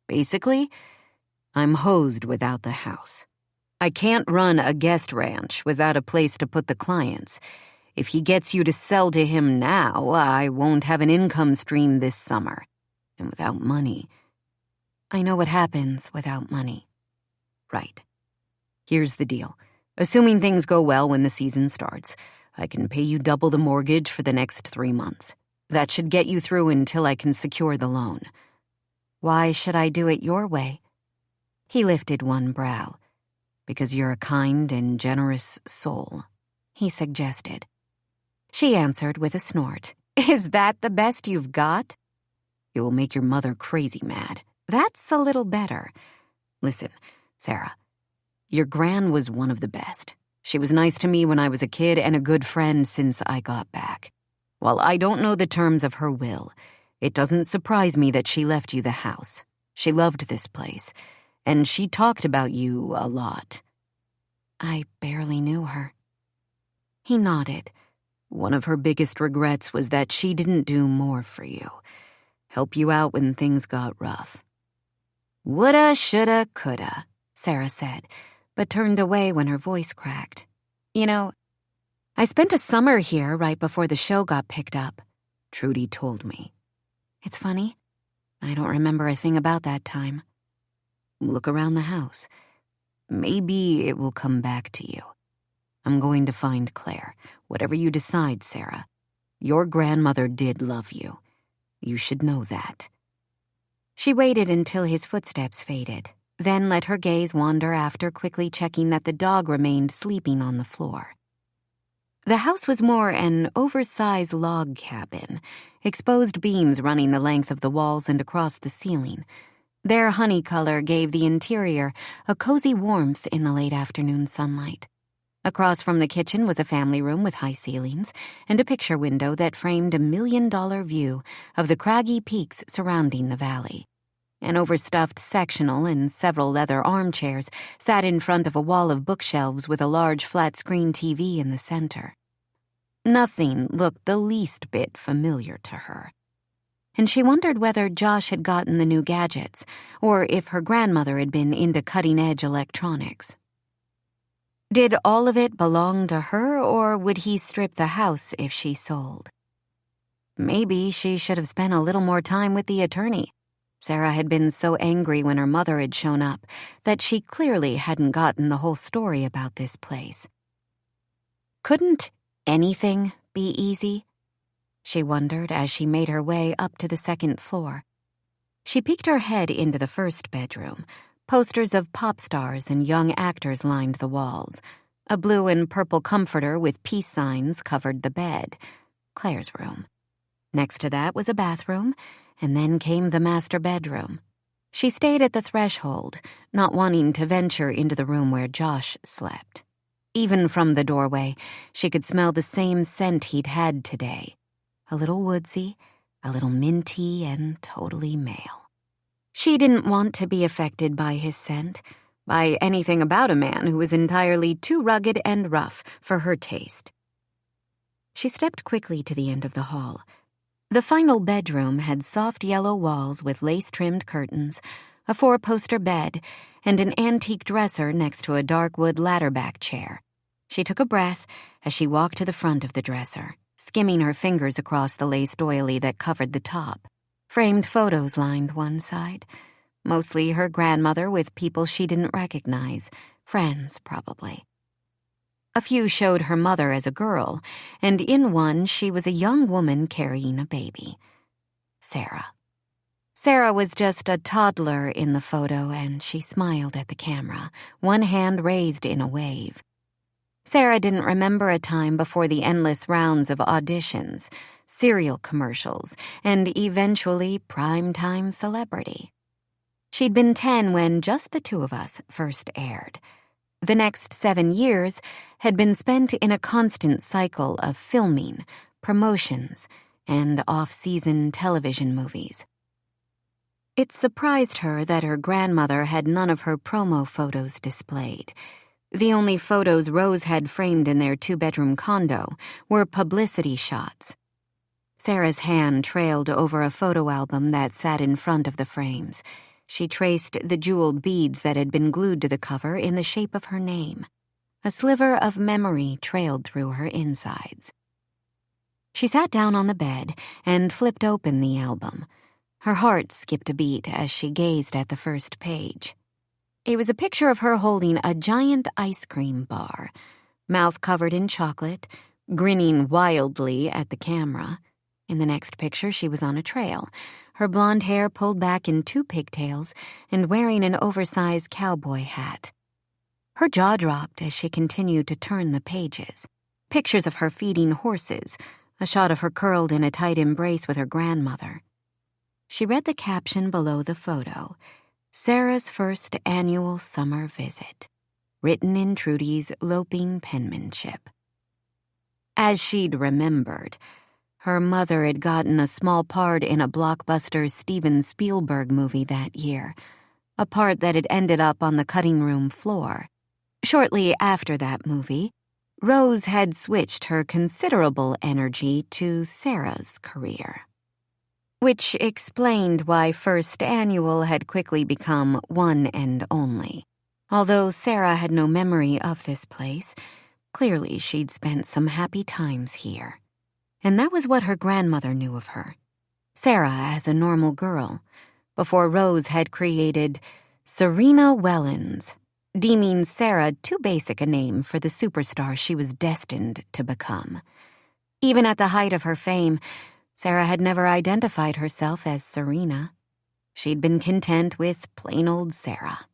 "Basically, I'm hosed without the house. I can't run a guest ranch without a place to put the clients. If he gets you to sell to him now, I won't have an income stream this summer. And without money..." "I know what happens without money." "Right. Here's the deal. Assuming things go well when the season starts, I can pay you double the mortgage for the next 3 months. That should get you through until I can secure the loan." "Why should I do it your way?" He lifted one brow. Because you're a kind and generous soul, he suggested. She answered with a snort. Is that the best you've got? It will make your mother crazy mad. That's a little better. Listen, Sarah, your gran was one of the best. She was nice to me when I was a kid and a good friend since I got back. While I don't know the terms of her will, it doesn't surprise me that she left you the house. She loved this place, and she talked about you a lot. I barely knew her. He nodded. One of her biggest regrets was that she didn't do more for you. Help you out when things got rough. Woulda, shoulda, coulda, Sarah said, but turned away when her voice cracked. You know, I spent a summer here right before the show got picked up, Trudy told me. It's funny. I don't remember a thing about that time. Look around the house. Maybe it will come back to you. I'm going to find Claire. Whatever you decide, Sarah. Your grandmother did love you. You should know that. She waited until his footsteps faded, then let her gaze wander after quickly checking that the dog remained sleeping on the floor. The house was more an oversized log cabin, exposed beams running the length of the walls and across the ceiling. Their honey color gave the interior a cozy warmth in the late afternoon sunlight. Across from the kitchen was a family room with high ceilings and a picture window that framed a $1 million view of the craggy peaks surrounding the valley. An overstuffed sectional and several leather armchairs sat in front of a wall of bookshelves with a large flat-screen TV in the center. Nothing looked the least bit familiar to her. And she wondered whether Josh had gotten the new gadgets, or if her grandmother had been into cutting-edge electronics. Did all of it belong to her, or would he strip the house if she sold? Maybe she should have spent a little more time with the attorney. Sarah had been so angry when her mother had shown up that she clearly hadn't gotten the whole story about this place. Couldn't anything be easy? She wondered as she made her way up to the second floor. She peeked her head into the first bedroom. Posters of pop stars and young actors lined the walls. A blue and purple comforter with peace signs covered the bed. Claire's room. Next to that was a bathroom, and then came the master bedroom. She stayed at the threshold, not wanting to venture into the room where Josh slept. Even from the doorway, she could smell the same scent he'd had today. A little woodsy, a little minty, and totally male. She didn't want to be affected by his scent, by anything about a man who was entirely too rugged and rough for her taste. She stepped quickly to the end of the hall. The final bedroom had soft yellow walls with lace-trimmed curtains, a 4-poster bed, and an antique dresser next to a dark wood ladder-back chair. She took a breath as she walked to the front of the dresser, skimming her fingers across the lace doily that covered the top. Framed photos lined one side, mostly her grandmother with people she didn't recognize, friends probably. A few showed her mother as a girl, and in one she was a young woman carrying a baby. Sarah. Sarah was just a toddler in the photo, and she smiled at the camera, one hand raised in a wave. Sarah didn't remember a time before the endless rounds of auditions, cereal commercials, and eventually primetime celebrity. She'd been 10 when Just the Two of Us first aired. The next 7 years had been spent in a constant cycle of filming, promotions, and off-season television movies. It surprised her that her grandmother had none of her promo photos displayed. The only photos Rose had framed in their 2-bedroom condo were publicity shots. Sarah's hand trailed over a photo album that sat in front of the frames. She traced the jeweled beads that had been glued to the cover in the shape of her name. A sliver of memory trailed through her insides. She sat down on the bed and flipped open the album. Her heart skipped a beat as she gazed at the first page. It was a picture of her holding a giant ice cream bar, mouth covered in chocolate, grinning wildly at the camera. In the next picture, she was on a trail, her blonde hair pulled back in 2 pigtails and wearing an oversized cowboy hat. Her jaw dropped as she continued to turn the pages. Pictures of her feeding horses, a shot of her curled in a tight embrace with her grandmother. She read the caption below the photo, Sarah's first annual summer visit, written in Trudy's loping penmanship. As she'd remembered, her mother had gotten a small part in a blockbuster Steven Spielberg movie that year, a part that had ended up on the cutting room floor. Shortly after that movie, Rose had switched her considerable energy to Sarah's career, which explained why First Annual had quickly become One and Only. Although Sarah had no memory of this place, clearly she'd spent some happy times here. And that was what her grandmother knew of her. Sarah as a normal girl, before Rose had created Serena Wellens, deeming Sarah too basic a name for the superstar she was destined to become. Even at the height of her fame, Sarah had never identified herself as Serena. She'd been content with plain old Sarah.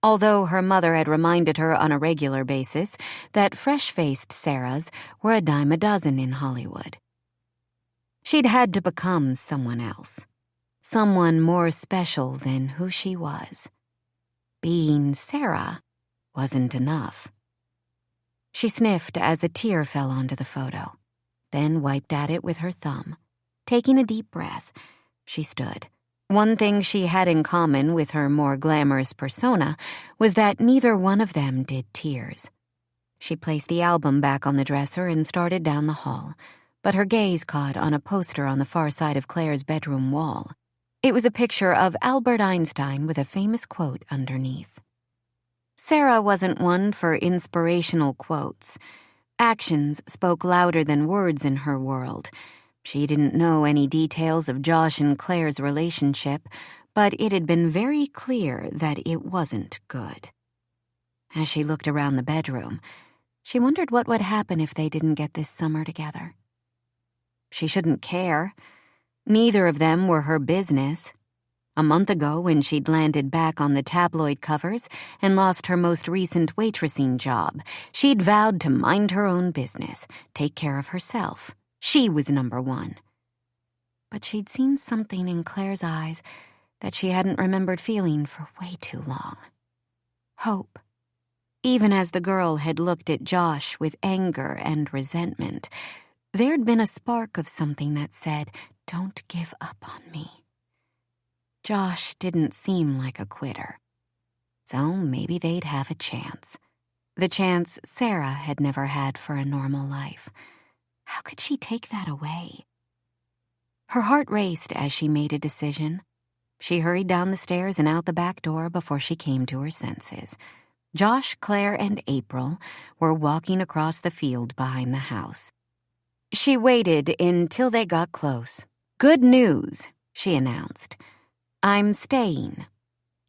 Although her mother had reminded her on a regular basis that fresh-faced Sarahs were a dime a dozen in Hollywood. She'd had to become someone else, someone more special than who she was. Being Sarah wasn't enough. She sniffed as a tear fell onto the photo, then wiped at it with her thumb. Taking a deep breath, she stood. One thing she had in common with her more glamorous persona was that neither one of them did tears. She placed the album back on the dresser and started down the hall, but her gaze caught on a poster on the far side of Claire's bedroom wall. It was a picture of Albert Einstein with a famous quote underneath. Sarah wasn't one for inspirational quotes. Actions spoke louder than words in her world. She didn't know any details of Josh and Claire's relationship, but it had been very clear that it wasn't good. As she looked around the bedroom, she wondered what would happen if they didn't get this summer together. She shouldn't care. Neither of them were her business. A month ago, when she'd landed back on the tabloid covers and lost her most recent waitressing job, she'd vowed to mind her own business, take care of herself. She was number one. But she'd seen something in Claire's eyes that she hadn't remembered feeling for way too long. Hope. Even as the girl had looked at Josh with anger and resentment, there'd been a spark of something that said, "Don't give up on me." Josh didn't seem like a quitter. So maybe they'd have a chance. The chance Sarah had never had for a normal life. How could she take that away? Her heart raced as she made a decision. She hurried down the stairs and out the back door before she came to her senses. Josh, Claire, and April were walking across the field behind the house. She waited until they got close. "Good news," she announced. "I'm staying."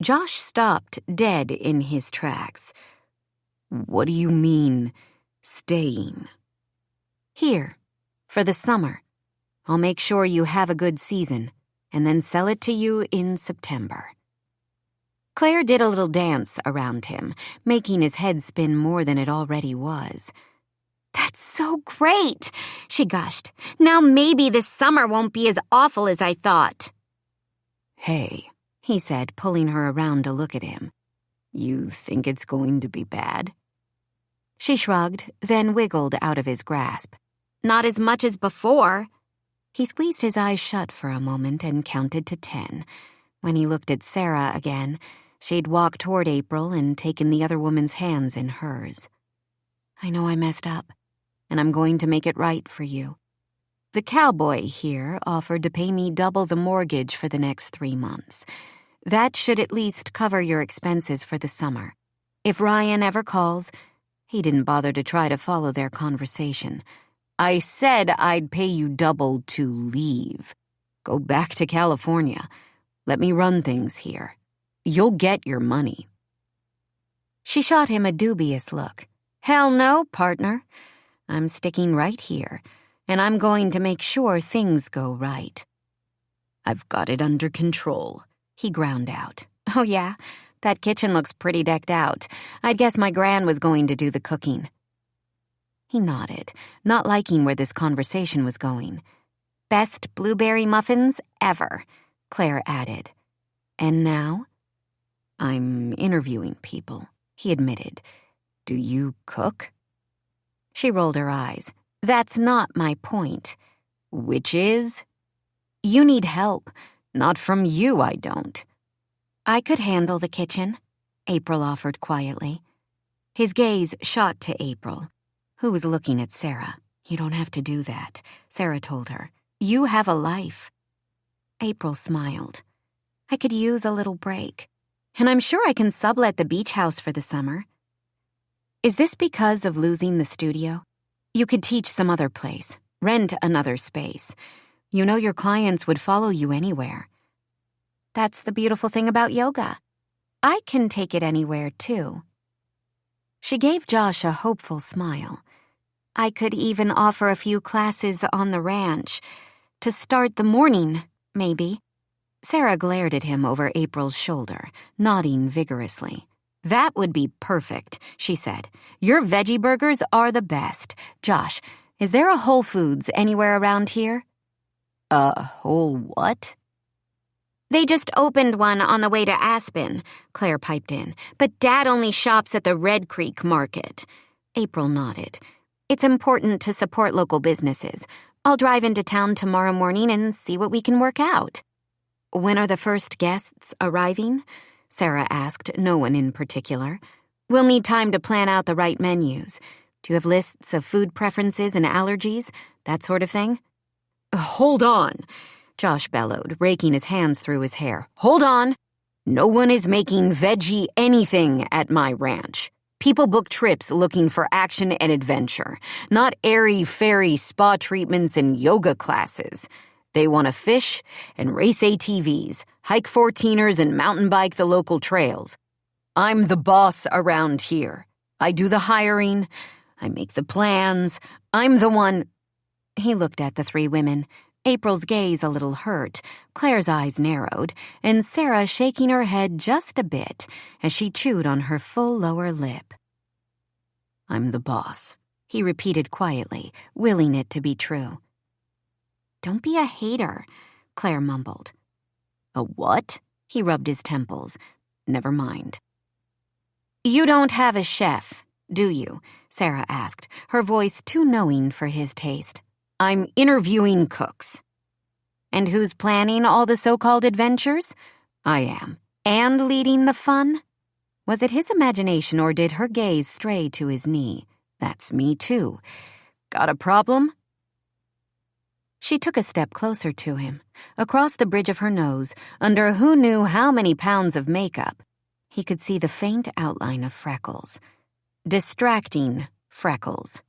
Josh stopped dead in his tracks. "What do you mean, staying?" "Here, for the summer. I'll make sure you have a good season, and then sell it to you in September." Claire did a little dance around him, making his head spin more than it already was. "That's so great," she gushed. "Now maybe this summer won't be as awful as I thought." "Hey," he said, pulling her around to look at him. "You think it's going to be bad?" She shrugged, then wiggled out of his grasp. "Not as much as before." He squeezed his eyes shut for a moment and counted to 10. When he looked at Sarah again, she'd walked toward April and taken the other woman's hands in hers. "I know I messed up, and I'm going to make it right for you. The cowboy here offered to pay me double the mortgage for the next 3 months. That should at least cover your expenses for the summer. If Ryan ever calls," he didn't bother to try to follow their conversation. "I said I'd pay you double to leave. Go back to California. Let me run things here. You'll get your money." She shot him a dubious look. "Hell no, partner. I'm sticking right here, and I'm going to make sure things go right." "I've got it under control," he ground out. "Oh yeah? That kitchen looks pretty decked out. I'd guess my gran was going to do the cooking. He nodded, not liking where this conversation was going. Best blueberry muffins ever, Claire added. And now? I'm interviewing people, he admitted. Do you cook? She rolled her eyes. That's not my point. Which is? You need help. Not from you, I don't. I could handle the kitchen, April offered quietly. His gaze shot to April, who was looking at Sarah. You don't have to do that, Sarah told her. You have a life. April smiled. I could use a little break. And I'm sure I can sublet the beach house for the summer. Is this because of losing the studio? You could teach some other place, rent another space. You know your clients would follow you anywhere. That's the beautiful thing about yoga. I can take it anywhere, too. She gave Josh a hopeful smile. I could even offer a few classes on the ranch. To start the morning, maybe. Sarah glared at him over April's shoulder, nodding vigorously. That would be perfect, she said. Your veggie burgers are the best. Josh, is there a Whole Foods anywhere around here? A whole what? They just opened one on the way to Aspen, Claire piped in. But Dad only shops at the Red Creek Market. April nodded. It's important to support local businesses. I'll drive into town tomorrow morning and see what we can work out. When are the first guests arriving? Sarah asked, no one in particular. We'll need time to plan out the right menus. Do you have lists of food preferences and allergies? That sort of thing? Hold on, Josh bellowed, raking his hands through his hair. Hold on. No one is making veggie anything at my ranch. People book trips looking for action and adventure, not airy-fairy spa treatments and yoga classes. They want to fish and race ATVs, hike 14ers and mountain bike the local trails. I'm the boss around here. I do the hiring. I make the plans. I'm the one. He looked at the three women, April's gaze a little hurt, Claire's eyes narrowed, and Sarah shaking her head just a bit as she chewed on her full lower lip. I'm the boss, he repeated quietly, willing it to be true. Don't be a hater, Claire mumbled. A what? He rubbed his temples. Never mind. You don't have a chef, do you? Sarah asked, her voice too knowing for his taste. I'm interviewing cooks. And who's planning all the so-called adventures? I am. And leading the fun? Was it his imagination or did her gaze stray to his knee? That's me too. Got a problem? She took a step closer to him, across the bridge of her nose, under who knew how many pounds of makeup. He could see the faint outline of freckles. Distracting freckles.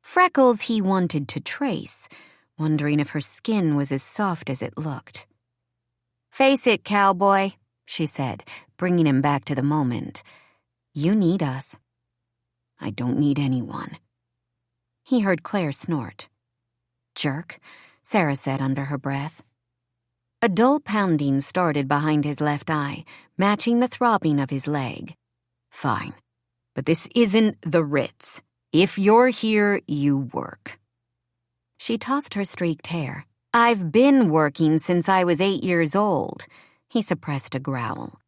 Freckles he wanted to trace, wondering if her skin was as soft as it looked. Face it, cowboy, she said, bringing him back to the moment. You need us. I don't need anyone. He heard Claire snort. Jerk, Sarah said under her breath. A dull pounding started behind his left eye, matching the throbbing of his leg. Fine, but this isn't the Ritz. If you're here, you work. She tossed her streaked hair. I've been working since I was 8 years old. He suppressed a growl.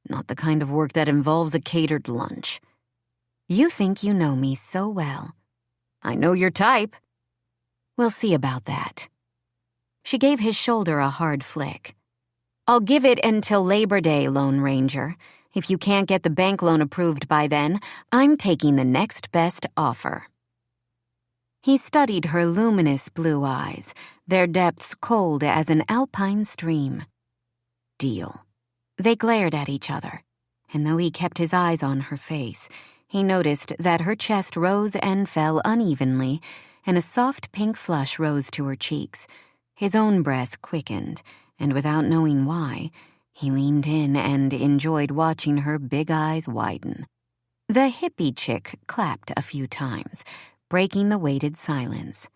Not the kind of work that involves a catered lunch. You think you know me so well. I know your type. We'll see about that. She gave his shoulder a hard flick. I'll give it until Labor Day, Lone Ranger. If you can't get the bank loan approved by then, I'm taking the next best offer. He studied her luminous blue eyes, their depths cold as an alpine stream. Deal. They glared at each other, and though he kept his eyes on her face, he noticed that her chest rose and fell unevenly, and a soft pink flush rose to her cheeks. His own breath quickened, and without knowing why, he leaned in and enjoyed watching her big eyes widen. The hippie chick clapped a few times, breaking the weighted silence.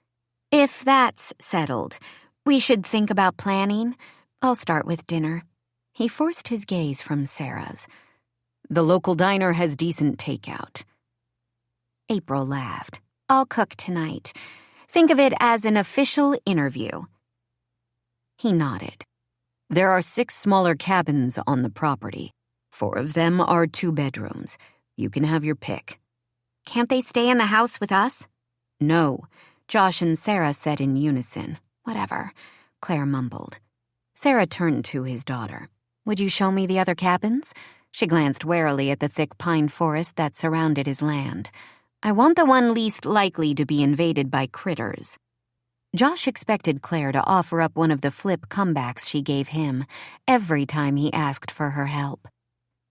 If that's settled, we should think about planning. I'll start with dinner. He forced his gaze from Sarah's. The local diner has decent takeout. April laughed. I'll cook tonight. Think of it as an official interview. He nodded. There are 6 smaller cabins on the property. 4 of them are 2 bedrooms. You can have your pick. Can't they stay in the house with us? No, Josh and Sarah said in unison. Whatever, Claire mumbled. Sarah turned to his daughter. Would you show me the other cabins? She glanced warily at the thick pine forest that surrounded his land. I want the one least likely to be invaded by critters. Josh expected Claire to offer up one of the flip comebacks she gave him every time he asked for her help.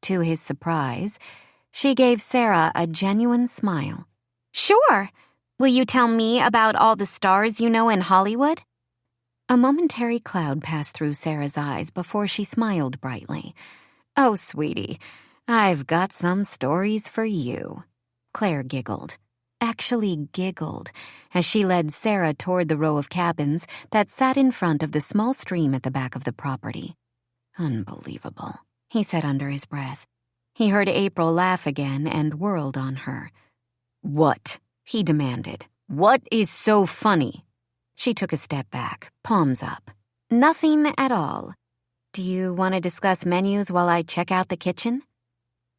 To his surprise, she gave Sarah a genuine smile. Sure. Will you tell me about all the stars you know in Hollywood? A momentary cloud passed through Sarah's eyes before she smiled brightly. Oh, sweetie, I've got some stories for you. Claire giggled. Actually giggled, as she led Sarah toward the row of cabins that sat in front of the small stream at the back of the property. Unbelievable, he said under his breath. He heard April laugh again and whirled on her. What? He demanded. What is so funny? She took a step back, palms up. Nothing at all. Do you want to discuss menus while I check out the kitchen?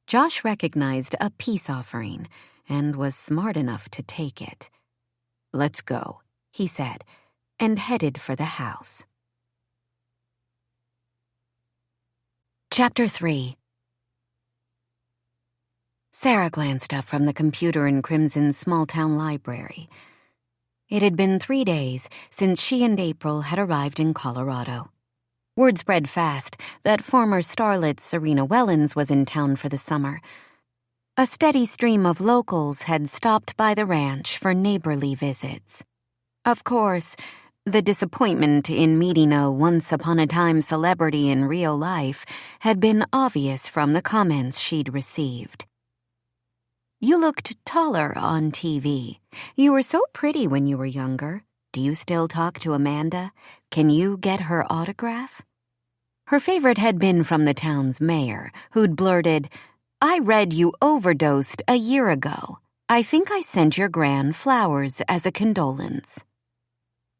Josh recognized a peace offering and was smart enough to take it. Let's go, he said, and headed for the house. Chapter 3. Sarah glanced up from the computer in Crimson's small-town library. It had been 3 days since she and April had arrived in Colorado. Word spread fast that former starlet Serena Wellens was in town for the summer. A steady stream of locals had stopped by the ranch for neighborly visits. Of course, the disappointment in meeting a once-upon-a-time celebrity in real life had been obvious from the comments she'd received. You looked taller on TV. You were so pretty when you were younger. Do you still talk to Amanda? Can you get her autograph? Her favorite had been from the town's mayor, who'd blurted, I read you overdosed a year ago. I think I sent your gran flowers as a condolence.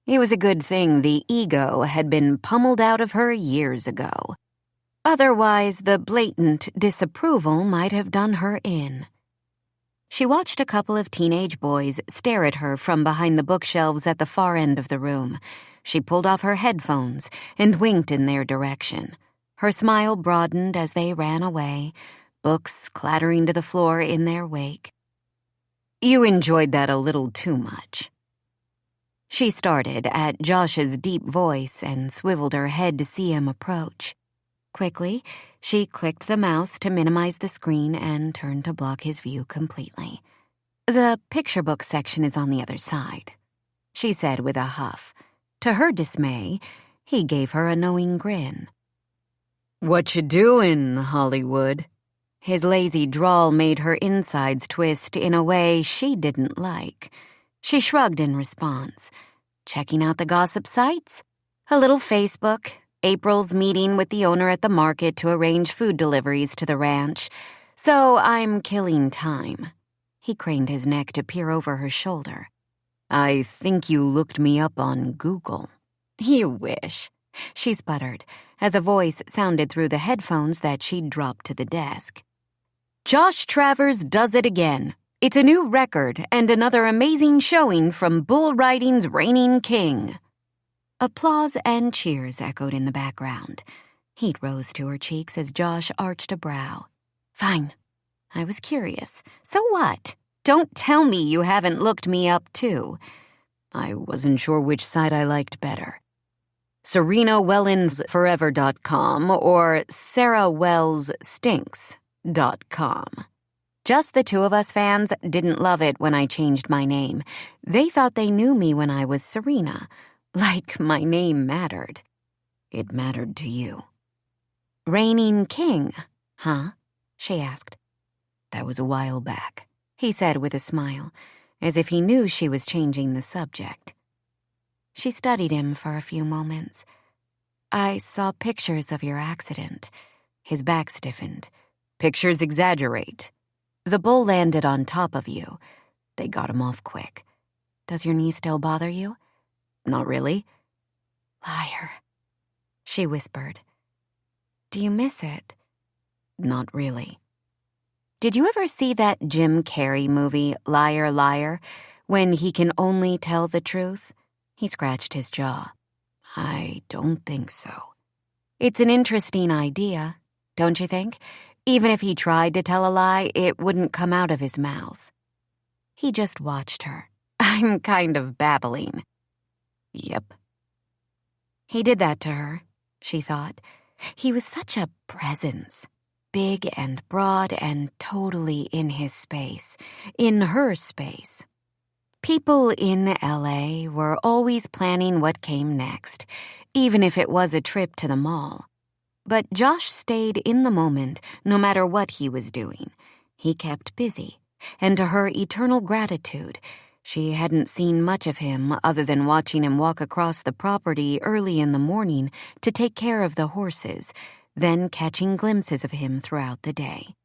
It was a good thing the ego had been pummeled out of her years ago. Otherwise, the blatant disapproval might have done her in. She watched a couple of teenage boys stare at her from behind the bookshelves at the far end of the room. She pulled off her headphones and winked in their direction. Her smile broadened as they ran away, books clattering to the floor in their wake. You enjoyed that a little too much. She started at Josh's deep voice and swiveled her head to see him approach. Quickly, she clicked the mouse to minimize the screen and turned to block his view completely. The picture book section is on the other side, she said with a huff. To her dismay, he gave her a knowing grin. What you doin', Hollywood? His lazy drawl made her insides twist in a way she didn't like. She shrugged in response. Checking out the gossip sites? A little Facebook, April's meeting with the owner at the market to arrange food deliveries to the ranch. So I'm killing time. He craned his neck to peer over her shoulder. I think you looked me up on Google. You wish, she sputtered, as a voice sounded through the headphones that she'd dropped to the desk. Josh Travers does it again. It's a new record and another amazing showing from bull riding's reigning king. Applause and cheers echoed in the background. Heat rose to her cheeks as Josh arched a brow. Fine. I was curious. So what? Don't tell me you haven't looked me up, too. I wasn't sure which side I liked better. SerenaWellensForever.com or SarahWellsStinks.com. Just the two of us fans didn't love it when I changed my name. They thought they knew me when I was Serena. Like my name mattered. It mattered to you. Reigning king, huh? She asked. That was a while back, he said with a smile, as if he knew she was changing the subject. She studied him for a few moments. I saw pictures of your accident. His back stiffened. Pictures exaggerate. The bull landed on top of you. They got him off quick. Does your knee still bother you? Not really. Liar, she whispered. Do you miss it? Not really. Did you ever see that Jim Carrey movie, Liar, Liar, when he can only tell the truth? He scratched his jaw. I don't think so. It's an interesting idea, don't you think? Even if he tried to tell a lie, it wouldn't come out of his mouth. He just watched her. I'm kind of babbling. Yep. He did that to her, she thought. He was such a presence. Big and broad and totally in his space. In her space. People in L.A. were always planning what came next, even if it was a trip to the mall. But Josh stayed in the moment no matter what he was doing. He kept busy, and to her eternal gratitude, she hadn't seen much of him other than watching him walk across the property early in the morning to take care of the horses, then catching glimpses of him throughout the day.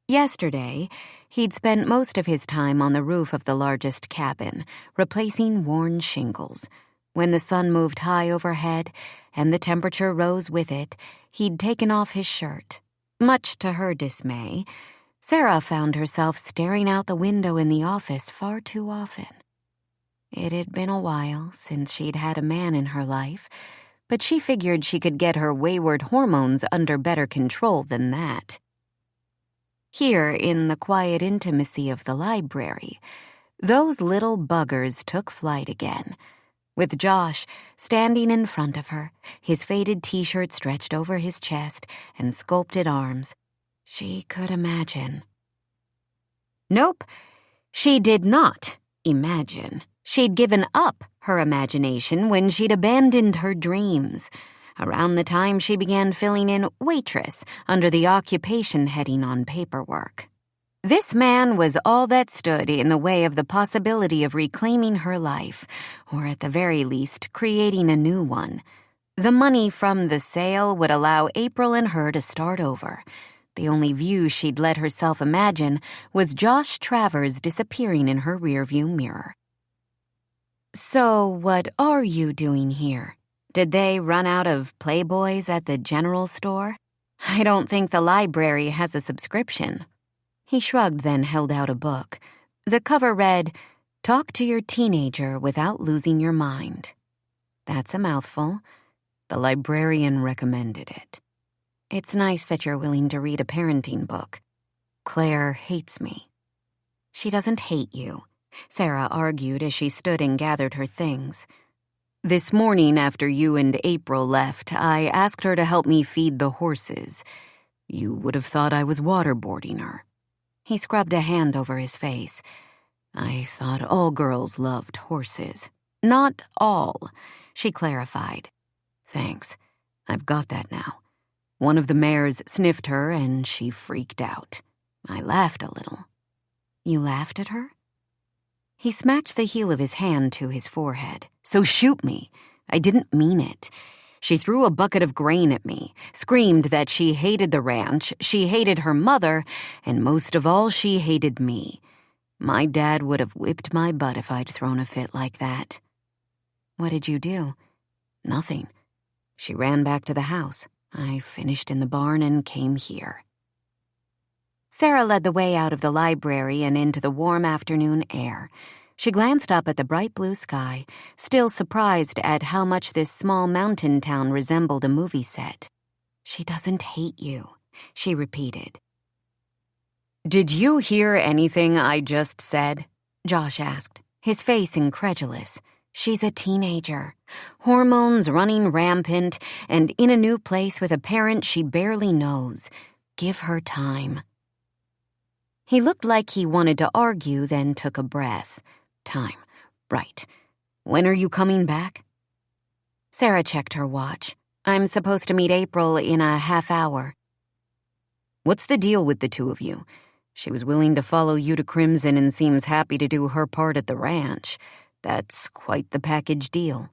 Yesterday, he'd spent most of his time on the roof of the largest cabin, replacing worn shingles. When the sun moved high overhead and the temperature rose with it, he'd taken off his shirt. Much to her dismay, Sarah found herself staring out the window in the office far too often. It had been a while since she'd had a man in her life, but she figured she could get her wayward hormones under better control than that. Here, in the quiet intimacy of the library, those little buggers took flight again, with Josh standing in front of her, his faded t-shirt stretched over his chest and sculpted arms. She could imagine. Nope, she did not imagine. She'd given up her imagination when she'd abandoned her dreams, around the time she began filling in waitress under the occupation heading on paperwork. This man was all that stood in the way of the possibility of reclaiming her life, or at the very least, creating a new one. The money from the sale would allow April and her to start over. The only view she'd let herself imagine was Josh Travers disappearing in her rearview mirror. So what are you doing here? Did they run out of Playboys at the general store? I don't think the library has a subscription. He shrugged, then held out a book. The cover read, Talk to Your Teenager Without Losing Your Mind. That's a mouthful. The librarian recommended it. It's nice that you're willing to read a parenting book. Claire hates me. She doesn't hate you, Sarah argued as she stood and gathered her things. This morning after you and April left, I asked her to help me feed the horses. You would have thought I was waterboarding her. He scrubbed a hand over his face. I thought all girls loved horses. Not all, she clarified. Thanks. I've got that now. One of the mares sniffed her and she freaked out. I laughed a little. You laughed at her? He smacked the heel of his hand to his forehead. So shoot me. I didn't mean it. She threw a bucket of grain at me, screamed that she hated the ranch, she hated her mother, and most of all, she hated me. My dad would have whipped my butt if I'd thrown a fit like that. What did you do? Nothing. She ran back to the house. I finished in the barn and came here. Sarah led the way out of the library and into the warm afternoon air. She glanced up at the bright blue sky, still surprised at how much this small mountain town resembled a movie set. She doesn't hate you, she repeated. Did you hear anything I just said? Josh asked, his face incredulous. She's a teenager, hormones running rampant, and in a new place with a parent she barely knows. Give her time. He looked like he wanted to argue, then took a breath. Time. Right. When are you coming back? Sarah checked her watch. I'm supposed to meet April in a half hour. What's the deal with the two of you? She was willing to follow you to Crimson and seems happy to do her part at the ranch. That's quite the package deal.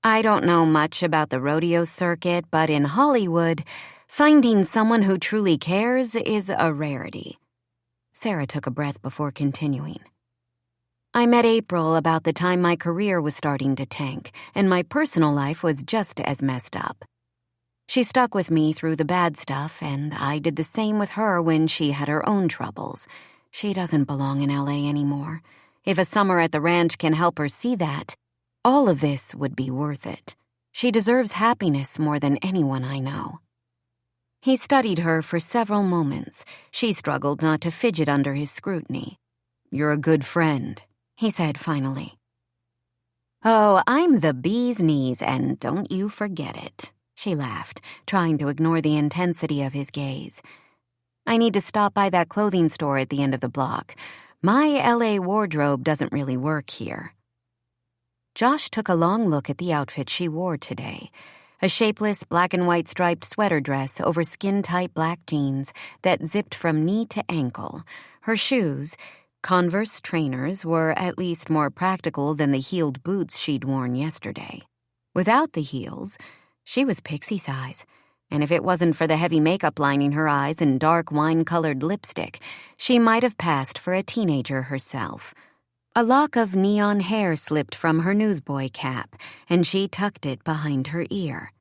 I don't know much about the rodeo circuit, but in Hollywood, Finding someone who truly cares is a rarity. Sarah took a breath before continuing. I met April about the time my career was starting to tank, and my personal life was just as messed up. She stuck with me through the bad stuff, and I did the same with her when she had her own troubles. She doesn't belong in LA anymore. If a summer at the ranch can help her see that, all of this would be worth it. She deserves happiness more than anyone I know. He studied her for several moments. She struggled not to fidget under his scrutiny. You're a good friend, he said finally. Oh, I'm the bee's knees, and don't you forget it, she laughed, trying to ignore the intensity of his gaze. I need to stop by that clothing store at the end of the block. My LA wardrobe doesn't really work here. Josh took a long look at the outfit she wore today. A shapeless black and white striped sweater dress over skin-tight black jeans that zipped from knee to ankle. Her shoes, Converse trainers, were at least more practical than the heeled boots she'd worn yesterday. Without the heels, she was pixie size, and if it wasn't for the heavy makeup lining her eyes and dark wine-colored lipstick, she might have passed for a teenager herself. A lock of neon hair slipped from her newsboy cap, and she tucked it behind her ear.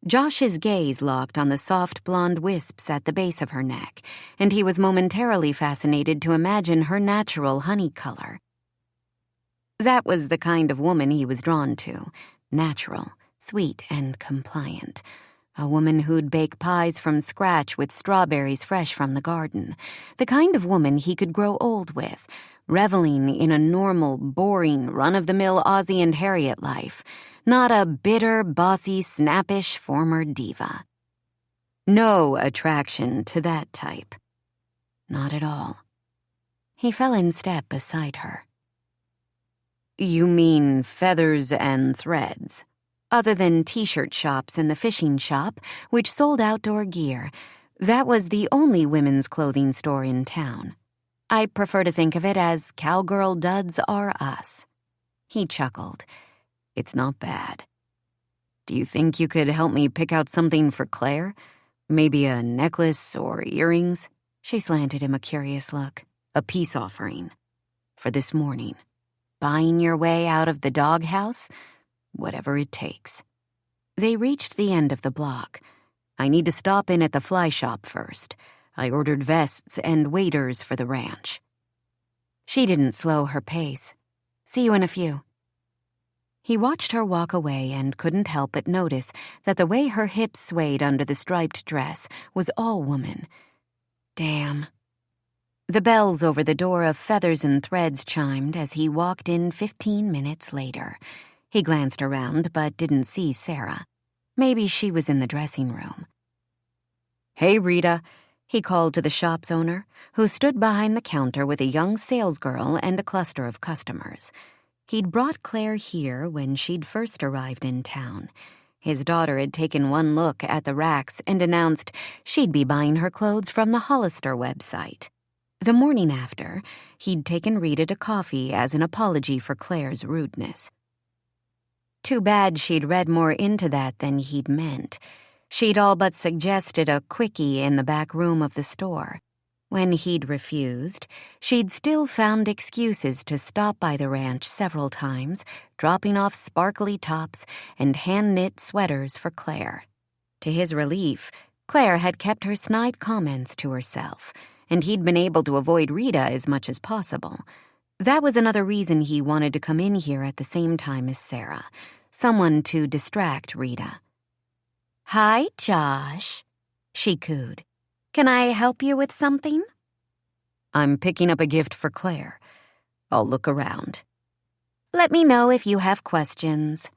Josh's gaze locked on the soft blonde wisps at the base of her neck, and he was momentarily fascinated to imagine her natural honey color. That was the kind of woman he was drawn to, natural, sweet, and compliant. A woman who'd bake pies from scratch with strawberries fresh from the garden. The kind of woman he could grow old with, reveling in a normal, boring, run-of-the-mill Ozzie and Harriet life, not a bitter, bossy, snappish former diva. No attraction to that type. Not at all. He fell in step beside her. You mean feathers and threads? Other than t-shirt shops and the fishing shop, which sold outdoor gear, that was the only women's clothing store in town. I prefer to think of it as Cowgirl Duds Are Us. He chuckled. It's not bad. Do you think you could help me pick out something for Claire? Maybe a necklace or earrings? She slanted him a curious look. A peace offering. For this morning. Buying your way out of the doghouse? Whatever it takes. They reached the end of the block. I need to stop in at the fly shop first. I ordered vests and waders for the ranch. She didn't slow her pace. See you in a few. He watched her walk away and couldn't help but notice that the way her hips swayed under the striped dress was all woman. Damn. The bells over the door of Feathers and Threads chimed as he walked in 15 minutes later. He glanced around but didn't see Sarah. Maybe she was in the dressing room. Hey, Rita, he called to the shop's owner, who stood behind the counter with a young salesgirl and a cluster of customers. He'd brought Claire here when she'd first arrived in town. His daughter had taken one look at the racks and announced she'd be buying her clothes from the Hollister website. The morning after, he'd taken Rita to coffee as an apology for Claire's rudeness. Too bad she'd read more into that than he'd meant. She'd all but suggested a quickie in the back room of the store. When he'd refused, she'd still found excuses to stop by the ranch several times, dropping off sparkly tops and hand-knit sweaters for Claire. To his relief, Claire had kept her snide comments to herself, and he'd been able to avoid Rita as much as possible. That was another reason he wanted to come in here at the same time as Sarah, someone to distract Rita. Hi, Josh, she cooed. Can I help you with something? I'm picking up a gift for Claire. I'll look around. Let me know if you have questions.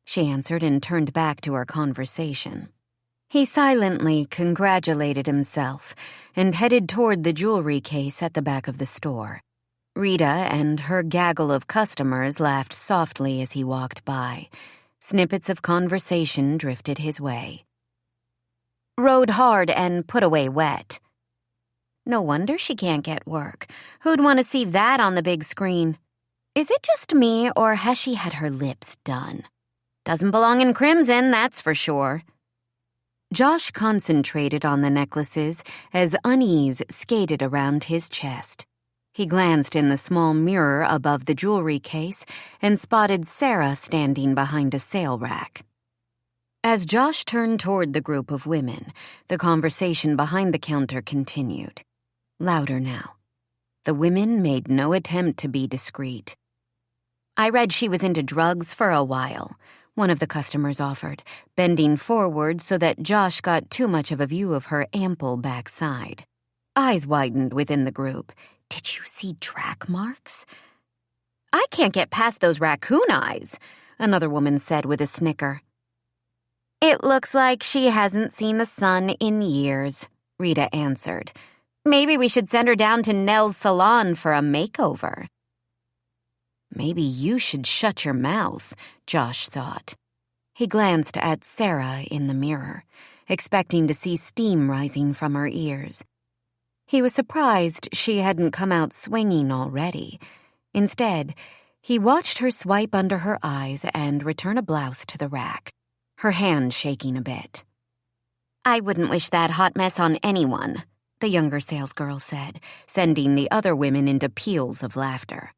She answered and turned back to her conversation. He silently congratulated himself and headed toward the jewelry case at the back of the store. Rita and her gaggle of customers laughed softly as he walked by. Snippets of conversation drifted his way. Rode hard and put away wet. No wonder she can't get work. Who'd want to see that on the big screen? Is it just me, or has she had her lips done? Doesn't belong in crimson, that's for sure. Josh concentrated on the necklaces as unease skated around his chest. He glanced in the small mirror above the jewelry case and spotted Sarah standing behind a sale rack. As Josh turned toward the group of women, the conversation behind the counter continued. Louder now. The women made no attempt to be discreet. "I read she was into drugs for a while," one of the customers offered, bending forward so that Josh got too much of a view of her ample backside. Eyes widened within the group. "Did you see track marks?" "I can't get past those raccoon eyes," another woman said with a snicker. "It looks like she hasn't seen the sun in years," Rita answered. "Maybe we should send her down to Nell's salon for a makeover." "Maybe you should shut your mouth," Josh thought. He glanced at Sarah in the mirror, expecting to see steam rising from her ears. He was surprised she hadn't come out swinging already. Instead, he watched her swipe under her eyes and return a blouse to the rack, her hand shaking a bit. "I wouldn't wish that hot mess on anyone," the younger salesgirl said, sending the other women into peals of laughter.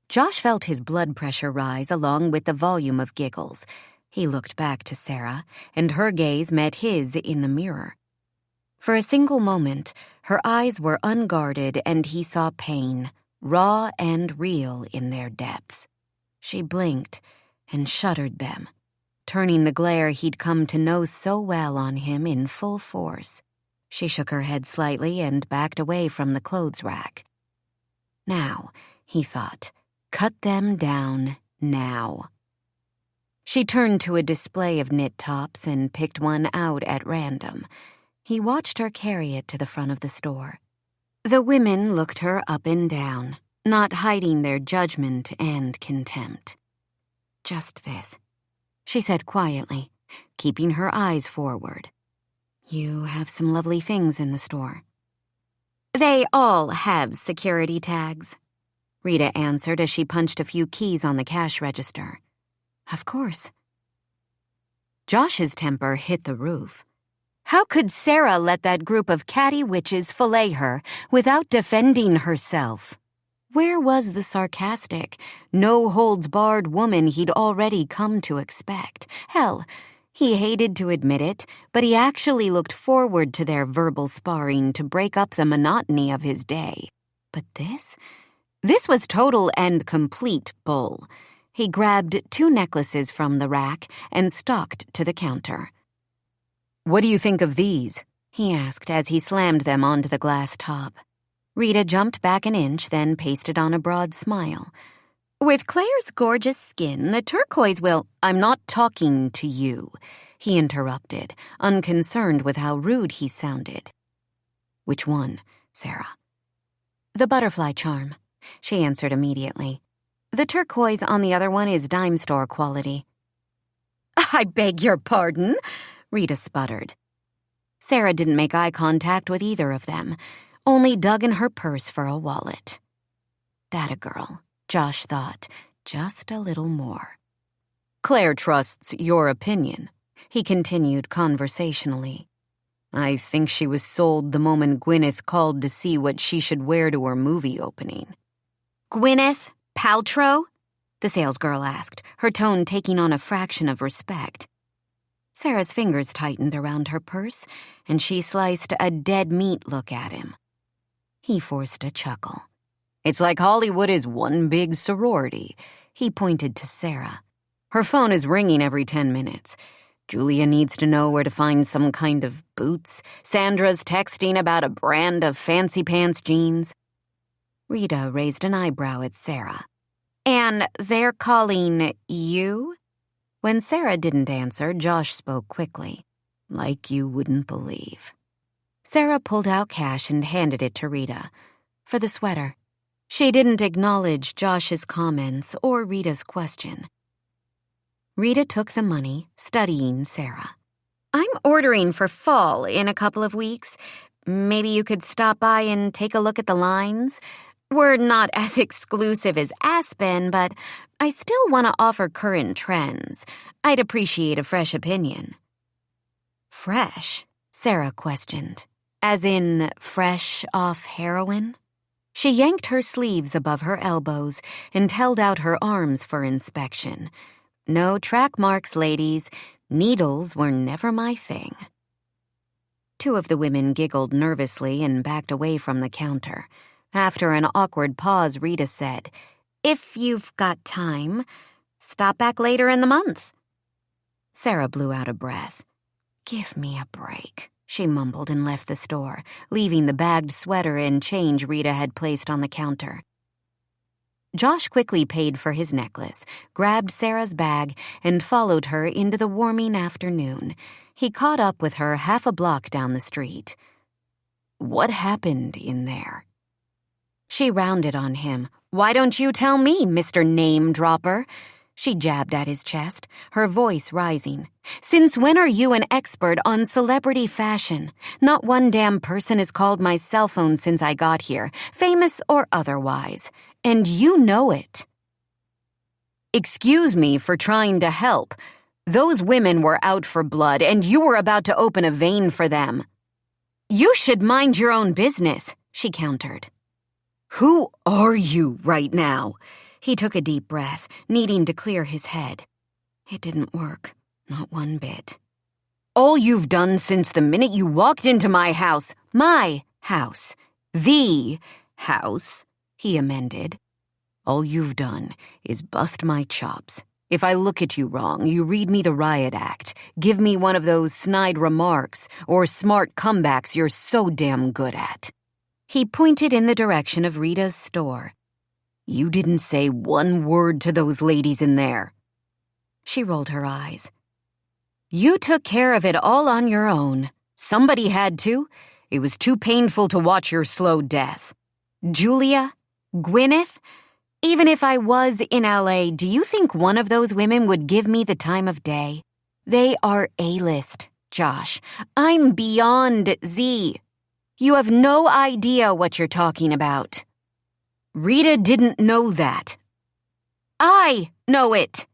Josh felt his blood pressure rise along with the volume of giggles. He looked back to Sarah, and her gaze met his in the mirror. For a single moment, her eyes were unguarded and he saw pain, raw and real in their depths. She blinked and shuttered them, turning the glare he'd come to know so well on him in full force. She shook her head slightly and backed away from the clothes rack. Now, he thought, cut them down now. She turned to a display of knit tops and picked one out at random. He watched her carry it to the front of the store. The women looked her up and down, not hiding their judgment and contempt. "Just this," she said quietly, keeping her eyes forward. "You have some lovely things in the store." "They all have security tags," Rita answered as she punched a few keys on the cash register. "Of course." Josh's temper hit the roof. How could Sarah let that group of catty witches fillet her without defending herself? Where was the sarcastic, no-holds-barred woman he'd already come to expect? Hell, he hated to admit it, but he actually looked forward to their verbal sparring to break up the monotony of his day. But this was total and complete bull. He grabbed 2 necklaces from the rack and stalked to the counter. "What do you think of these?" he asked as he slammed them onto the glass top. Rita jumped back an inch, then pasted on a broad smile. "With Claire's gorgeous skin, the turquoise will—" "I'm not talking to you," he interrupted, unconcerned with how rude he sounded. "Which one, Sarah?" "The butterfly charm," she answered immediately. "The turquoise on the other one is dime store quality." "I beg your pardon," Rita sputtered. Sarah didn't make eye contact with either of them, only dug in her purse for a wallet. That a girl, Josh thought, just a little more. "Claire trusts your opinion," he continued conversationally. "I think she was sold the moment Gwyneth called to see what she should wear to her movie opening." "Gwyneth Paltrow?" the salesgirl asked, her tone taking on a fraction of respect. Sarah's fingers tightened around her purse, and she sliced a dead meat look at him. He forced a chuckle. "It's like Hollywood is one big sorority," he pointed to Sarah. "Her phone is ringing every 10 minutes. Julia needs to know where to find some kind of boots. Sandra's texting about a brand of fancy pants jeans." Rita raised an eyebrow at Sarah. "And they're calling you?" When Sarah didn't answer, Josh spoke quickly. "Like you wouldn't believe." Sarah pulled out cash and handed it to Rita. For the sweater. She didn't acknowledge Josh's comments or Rita's question. Rita took the money, studying Sarah. "I'm ordering for fall in a couple of weeks. Maybe you could stop by and take a look at the lines. We're not as exclusive as Aspen, but I still want to offer current trends. I'd appreciate a fresh opinion." Fresh? Sarah questioned. As in, fresh off heroin? She yanked her sleeves above her elbows and held out her arms for inspection. No track marks, ladies. Needles were never my thing. Two of the women giggled nervously and backed away from the counter. After an awkward pause, Rita said, "If you've got time, stop back later in the month." Sarah blew out a breath. "Give me a break," she mumbled and left the store, leaving the bagged sweater and change Rita had placed on the counter. Josh quickly paid for his necklace, grabbed Sarah's bag, and followed her into the warming afternoon. He caught up with her half a block down the street. "What happened in there?" She rounded on him. "Why don't you tell me, Mr. Name Dropper?" She jabbed at his chest, her voice rising. "Since when are you an expert on celebrity fashion? Not one damn person has called my cell phone since I got here, famous or otherwise. And you know it." "Excuse me for trying to help. Those women were out for blood, and you were about to open a vein for them." "You should mind your own business," she countered. "Who are you right now?" He took a deep breath, needing to clear his head. It didn't work, not one bit. "All you've done since the minute you walked into my house, the house," he amended. "All you've done is bust my chops. If I look at you wrong, you read me the riot act, give me one of those snide remarks or smart comebacks you're so damn good at." He pointed in the direction of Rita's store. "You didn't say one word to those ladies in there." She rolled her eyes. "You took care of it all on your own. Somebody had to. It was too painful to watch your slow death. Julia? Gwyneth? Even if I was in LA, do you think one of those women would give me the time of day? They are A-list, Josh. I'm beyond Z. You have no idea what you're talking about." "Rita didn't know that." "I know it."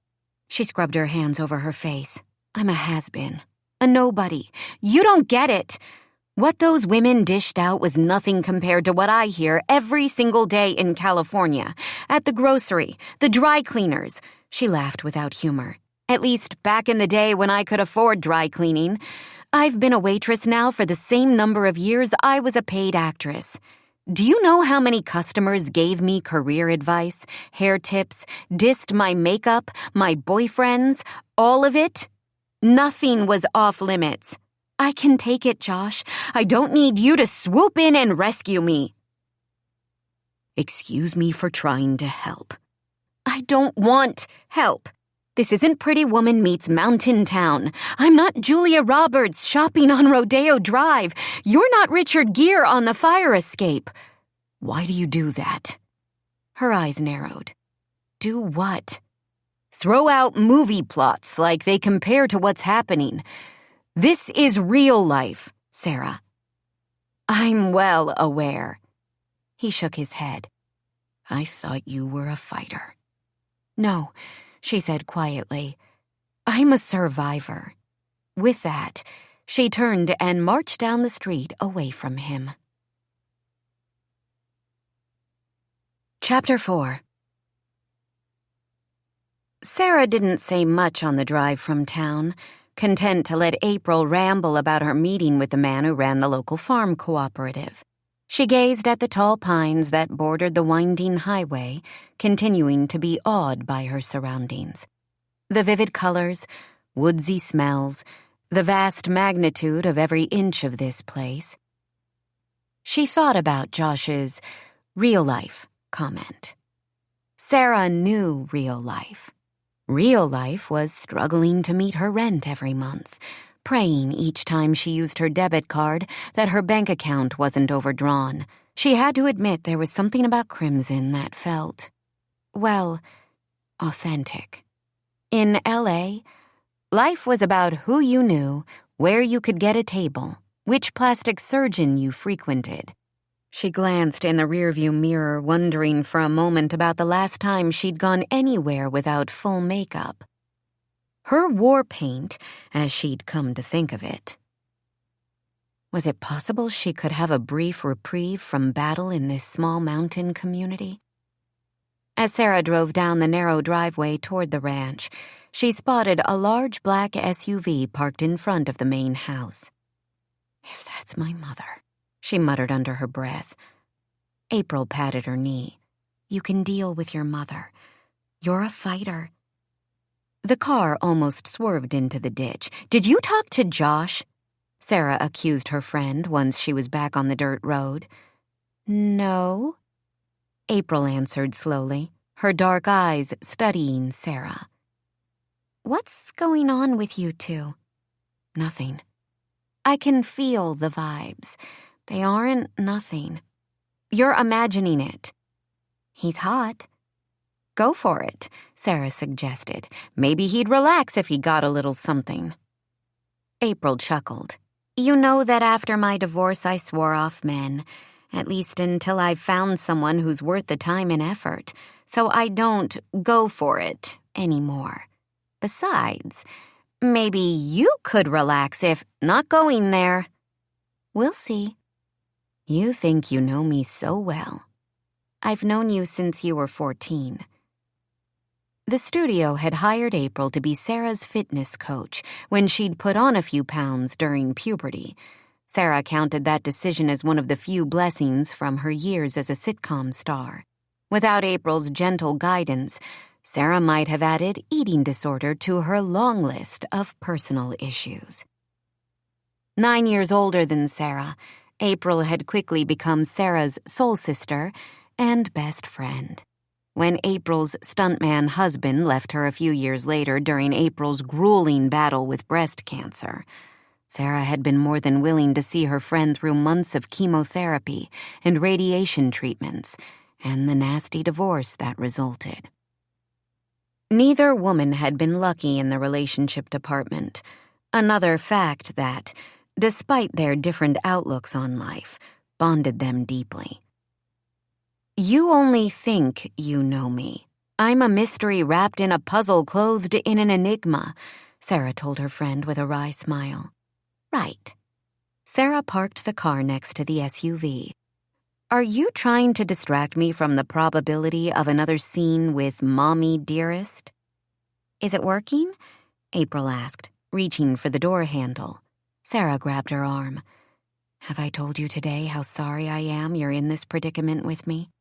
She scrubbed her hands over her face. "I'm a has-been, a nobody. You don't get it. What those women dished out was nothing compared to what I hear every single day in California. At the grocery, the dry cleaners." She laughed without humor. "At least back in the day when I could afford dry cleaning. I've been a waitress now for the same number of years I was a paid actress. Do you know how many customers gave me career advice, hair tips, dissed my makeup, my boyfriends, all of it? Nothing was off limits. I can take it, Josh. I don't need you to swoop in and rescue me." "Excuse me for trying to help." "I don't want help. This isn't Pretty Woman meets Mountain Town. I'm not Julia Roberts shopping on Rodeo Drive. You're not Richard Gere on the fire escape." "Why do you do that?" Her eyes narrowed. "Do what?" "Throw out movie plots like they compare to what's happening. This is real life, Sarah." "I'm well aware." He shook his head. "I thought you were a fighter." "No," she said quietly. "I'm a survivor." With that, she turned and marched down the street away from him. Chapter 4. Sarah didn't say much on the drive from town, content to let April ramble about her meeting with the man who ran the local farm cooperative. She gazed at the tall pines that bordered the winding highway, continuing to be awed by her surroundings. The vivid colors, woodsy smells, the vast magnitude of every inch of this place. She thought about Josh's real life comment. Sarah knew real life. Real life was struggling to meet her rent every month, praying each time she used her debit card that her bank account wasn't overdrawn. She had to admit there was something about Crimson that felt, well, authentic. In LA, life was about who you knew, where you could get a table, which plastic surgeon you frequented. She glanced in the rearview mirror, wondering for a moment about the last time she'd gone anywhere without full makeup. Her war paint, as she'd come to think of it, Was it possible she could have a brief reprieve from battle in this small mountain community? As Sarah drove down the narrow driveway toward the ranch, she spotted a large black SUV parked in front of the main house. "If that's my mother," she muttered under her breath. April patted her knee. "You can deal with your mother. You're a fighter." The car almost swerved into the ditch. "Did you talk to Josh?" Sarah accused her friend once she was back on the dirt road. "No," April answered slowly, her dark eyes studying Sarah. "What's going on with you two?" "Nothing." "I can feel the vibes. They aren't nothing." "You're imagining it." "He's hot." "Go for it," Sarah suggested. "Maybe he'd relax if he got a little something." April chuckled. "You know that after my divorce I swore off men, at least until I've found someone who's worth the time and effort, so I don't go for it anymore. Besides, maybe you could relax if not going there." "We'll see." "You think you know me so well." "I've known you since you were 14. The studio had hired April to be Sarah's fitness coach when she'd put on a few pounds during puberty. Sarah counted that decision as one of the few blessings from her years as a sitcom star. Without April's gentle guidance, Sarah might have added eating disorder to her long list of personal issues. 9 years older than Sarah, April had quickly become Sarah's soul sister and best friend. When April's stuntman husband left her a few years later during April's grueling battle with breast cancer, Sarah had been more than willing to see her friend through months of chemotherapy and radiation treatments, and the nasty divorce that resulted. Neither woman had been lucky in the relationship department, another fact that, despite their different outlooks on life, bonded them deeply. "You only think you know me. I'm a mystery wrapped in a puzzle clothed in an enigma," Sarah told her friend with a wry smile. "Right." Sarah parked the car next to the SUV. "Are you trying to distract me from the probability of another scene with Mommy Dearest?" "Is it working?" April asked, reaching for the door handle. Sarah grabbed her arm. "Have I told you today how sorry I am you're in this predicament with me?"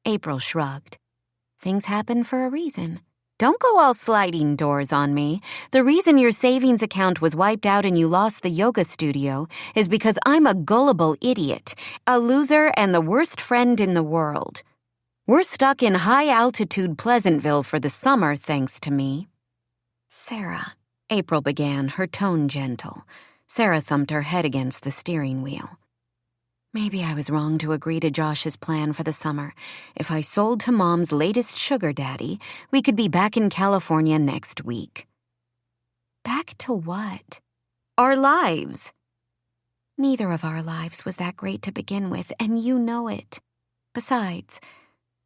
April shrugged. "Things happen for a reason. Don't go all sliding doors on me. The reason your savings account was wiped out and you lost the yoga studio is because I'm a gullible idiot, a loser, and the worst friend in the world. We're stuck in high-altitude Pleasantville for the summer thanks to me." "Sarah," April began, her tone gentle. Sarah thumped her head against the steering wheel. "Maybe I was wrong to agree to Josh's plan for the summer. If I sold to Mom's latest sugar daddy, we could be back in California next week." "Back to what?" "Our lives." "Neither of our lives was that great to begin with, and you know it. Besides,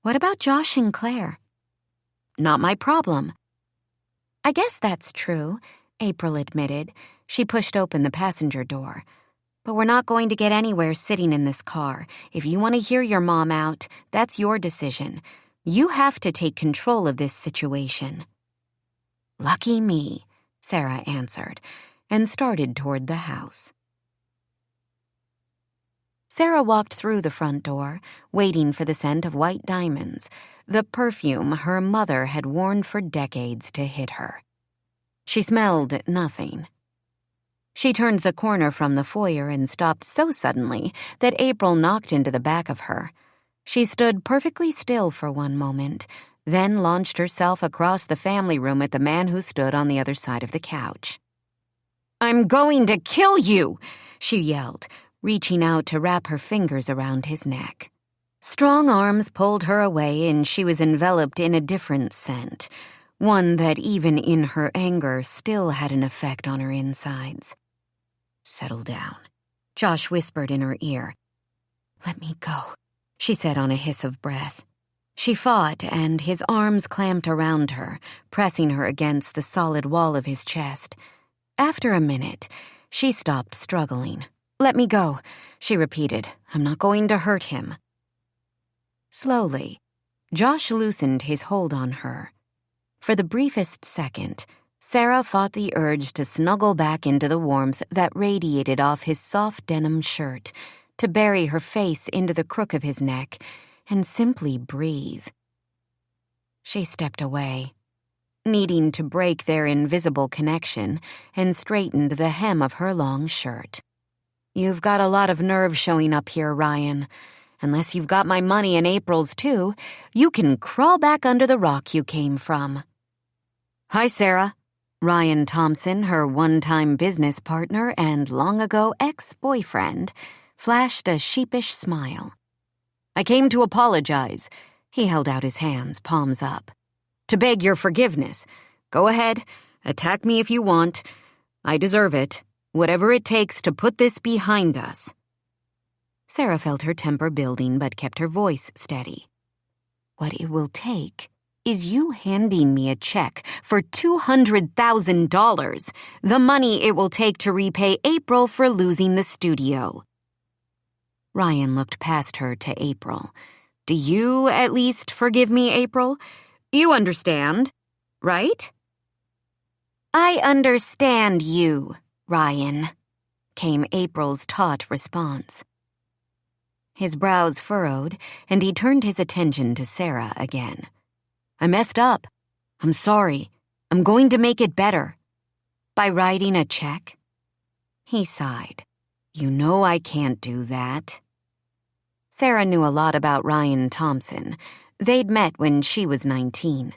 what about Josh and Claire?" "Not my problem." "I guess that's true," April admitted. She pushed open the passenger door. "But we're not going to get anywhere sitting in this car. If you want to hear your mom out, that's your decision. You have to take control of this situation." "Lucky me," Sarah answered, and started toward the house. Sarah walked through the front door, waiting for the scent of white diamonds, the perfume her mother had worn for decades, to hit her. She smelled nothing. She turned the corner from the foyer and stopped so suddenly that April knocked into the back of her. She stood perfectly still for one moment, then launched herself across the family room at the man who stood on the other side of the couch. "I'm going to kill you!" she yelled, reaching out to wrap her fingers around his neck. Strong arms pulled her away, and she was enveloped in a different scent, one that even in her anger still had an effect on her insides. "Settle down," Josh whispered in her ear. "Let me go," she said on a hiss of breath. She fought, and his arms clamped around her, pressing her against the solid wall of his chest. After a minute, she stopped struggling. "Let me go," she repeated. "I'm not going to hurt him." Slowly, Josh loosened his hold on her. For the briefest second, Sarah fought the urge to snuggle back into the warmth that radiated off his soft denim shirt, to bury her face into the crook of his neck, and simply breathe. She stepped away, needing to break their invisible connection, and straightened the hem of her long shirt. "You've got a lot of nerve showing up here, Ryan. Unless you've got my money and April's too, you can crawl back under the rock you came from." "Hi, Sarah." Ryan Thompson, her one-time business partner and long-ago ex-boyfriend, flashed a sheepish smile. "I came to apologize." He held out his hands, palms up. "To beg your forgiveness. Go ahead, attack me if you want. I deserve it. Whatever it takes to put this behind us." Sarah felt her temper building but kept her voice steady. "What it will take is you handing me a check for $200,000, the money it will take to repay April for losing the studio." Ryan looked past her to April. "Do you at least forgive me, April? You understand, right?" "I understand you, Ryan," came April's taut response. His brows furrowed, and he turned his attention to Sarah again. "I messed up. I'm sorry. I'm going to make it better." "By writing a check?" He sighed. "You know I can't do that." Sarah knew a lot about Ryan Thompson. They'd met when she was 19.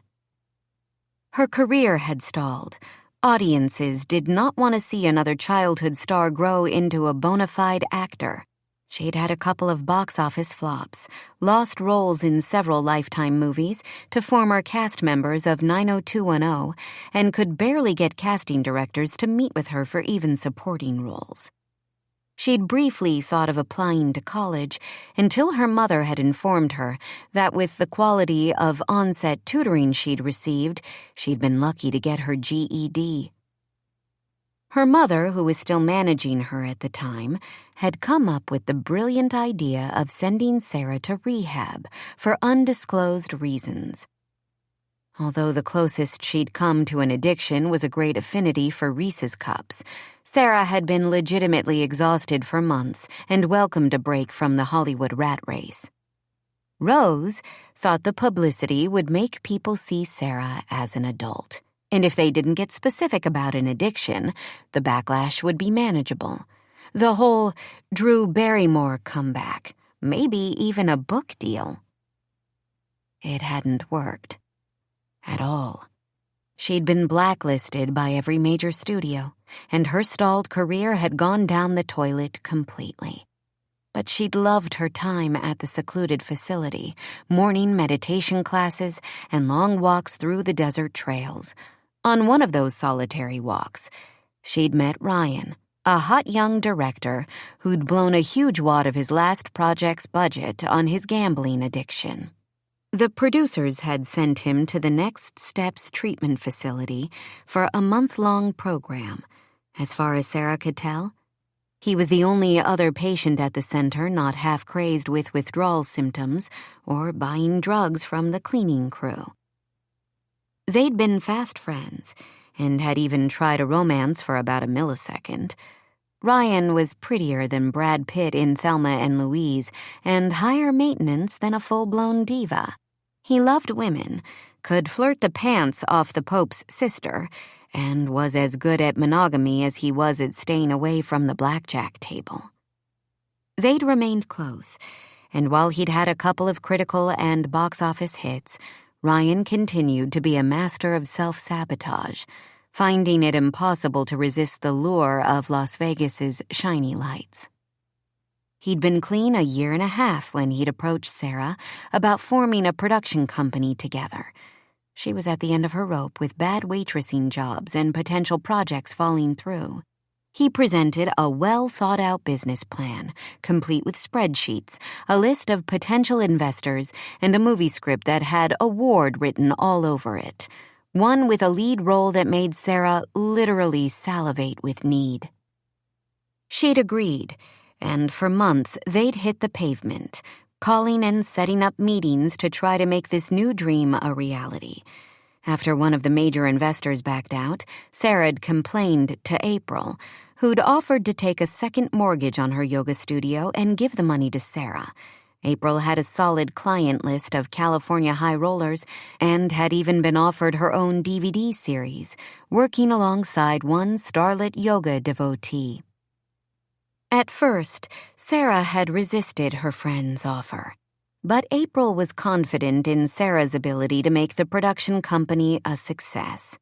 Her career had stalled. Audiences did not want to see another childhood star grow into a bona fide actor. She'd had a couple of box office flops, lost roles in several Lifetime movies to former cast members of 90210, and could barely get casting directors to meet with her for even supporting roles. She'd briefly thought of applying to college until her mother had informed her that with the quality of on-set tutoring she'd received, she'd been lucky to get her GED. Her mother, who was still managing her at the time, had come up with the brilliant idea of sending Sarah to rehab for undisclosed reasons. Although the closest she'd come to an addiction was a great affinity for Reese's Cups, Sarah had been legitimately exhausted for months and welcomed a break from the Hollywood rat race. Rose thought the publicity would make people see Sarah as an adult, and if they didn't get specific about an addiction, the backlash would be manageable. The whole Drew Barrymore comeback, maybe even a book deal. It hadn't worked. At all. She'd been blacklisted by every major studio, and her stalled career had gone down the toilet completely. But she'd loved her time at the secluded facility, morning meditation classes, and long walks through the desert trails. On one of those solitary walks, she'd met Ryan, a hot young director who'd blown a huge wad of his last project's budget on his gambling addiction. The producers had sent him to the Next Steps treatment facility for a month-long program. As far as Sarah could tell, he was the only other patient at the center not half-crazed with withdrawal symptoms or buying drugs from the cleaning crew. They'd been fast friends and had even tried a romance for about a millisecond. Ryan was prettier than Brad Pitt in Thelma and Louise and higher maintenance than a full-blown diva. He loved women, could flirt the pants off the Pope's sister, and was as good at monogamy as he was at staying away from the blackjack table. They'd remained close, and while he'd had a couple of critical and box office hits, Ryan continued to be a master of self-sabotage, finding it impossible to resist the lure of Las Vegas's shiny lights. He'd been clean a year and a half when he'd approached Sarah about forming a production company together. She was at the end of her rope with bad waitressing jobs and potential projects falling through. He presented a well-thought-out business plan, complete with spreadsheets, a list of potential investors, and a movie script that had award written all over it, one with a lead role that made Sarah literally salivate with need. She'd agreed, and for months they'd hit the pavement, calling and setting up meetings to try to make this new dream a reality. After one of the major investors backed out, Sarah'd complained to April, who'd offered to take a second mortgage on her yoga studio and give the money to Sarah. April had a solid client list of California high rollers and had even been offered her own DVD series, working alongside one starlit yoga devotee. At first, Sarah had resisted her friend's offer, but April was confident in Sarah's ability to make the production company a success.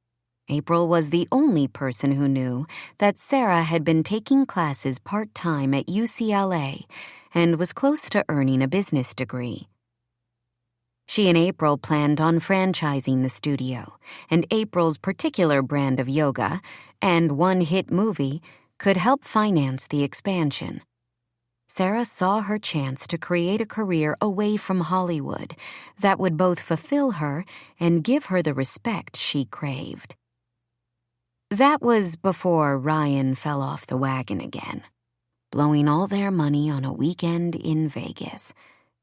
April was the only person who knew that Sarah had been taking classes part-time at UCLA and was close to earning a business degree. She and April planned on franchising the studio, and April's particular brand of yoga and one hit movie could help finance the expansion. Sarah saw her chance to create a career away from Hollywood that would both fulfill her and give her the respect she craved. That was before Ryan fell off the wagon again, blowing all their money on a weekend in Vegas.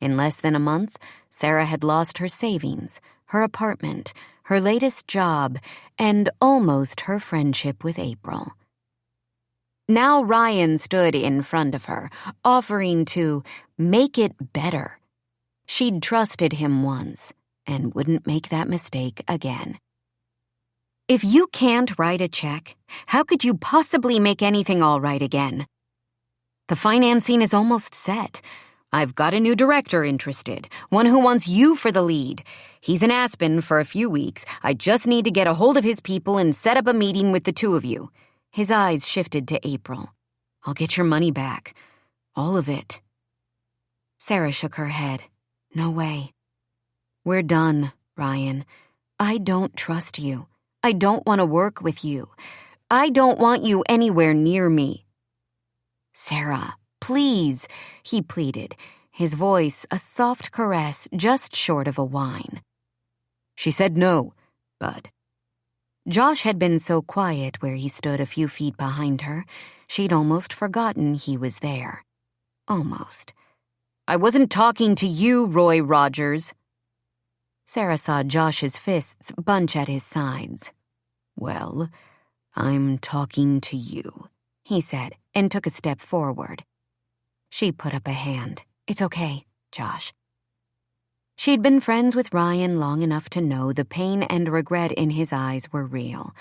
In less than a month, Sarah had lost her savings, her apartment, her latest job, and almost her friendship with April. Now Ryan stood in front of her, offering to make it better. She'd trusted him once and wouldn't make that mistake again. If you can't write a check, how could you possibly make anything all right again? The financing is almost set. I've got a new director interested, one who wants you for the lead. He's in Aspen for a few weeks. I just need to get a hold of his people and set up a meeting with the two of you. His eyes shifted to April. I'll get your money back. All of it. Sarah shook her head. No way. We're done, Ryan. I don't trust you. I don't want to work with you. I don't want you anywhere near me. Sarah, please, he pleaded, his voice a soft caress just short of a whine. She said no, Bud. Josh had been so quiet where he stood a few feet behind her, she'd almost forgotten he was there. Almost. I wasn't talking to you, Roy Rogers. Sarah saw Josh's fists bunch at his sides. Well, I'm talking to you, he said, and took a step forward. She put up a hand. It's okay, Josh. She'd been friends with Ryan long enough to know the pain and regret in his eyes were real.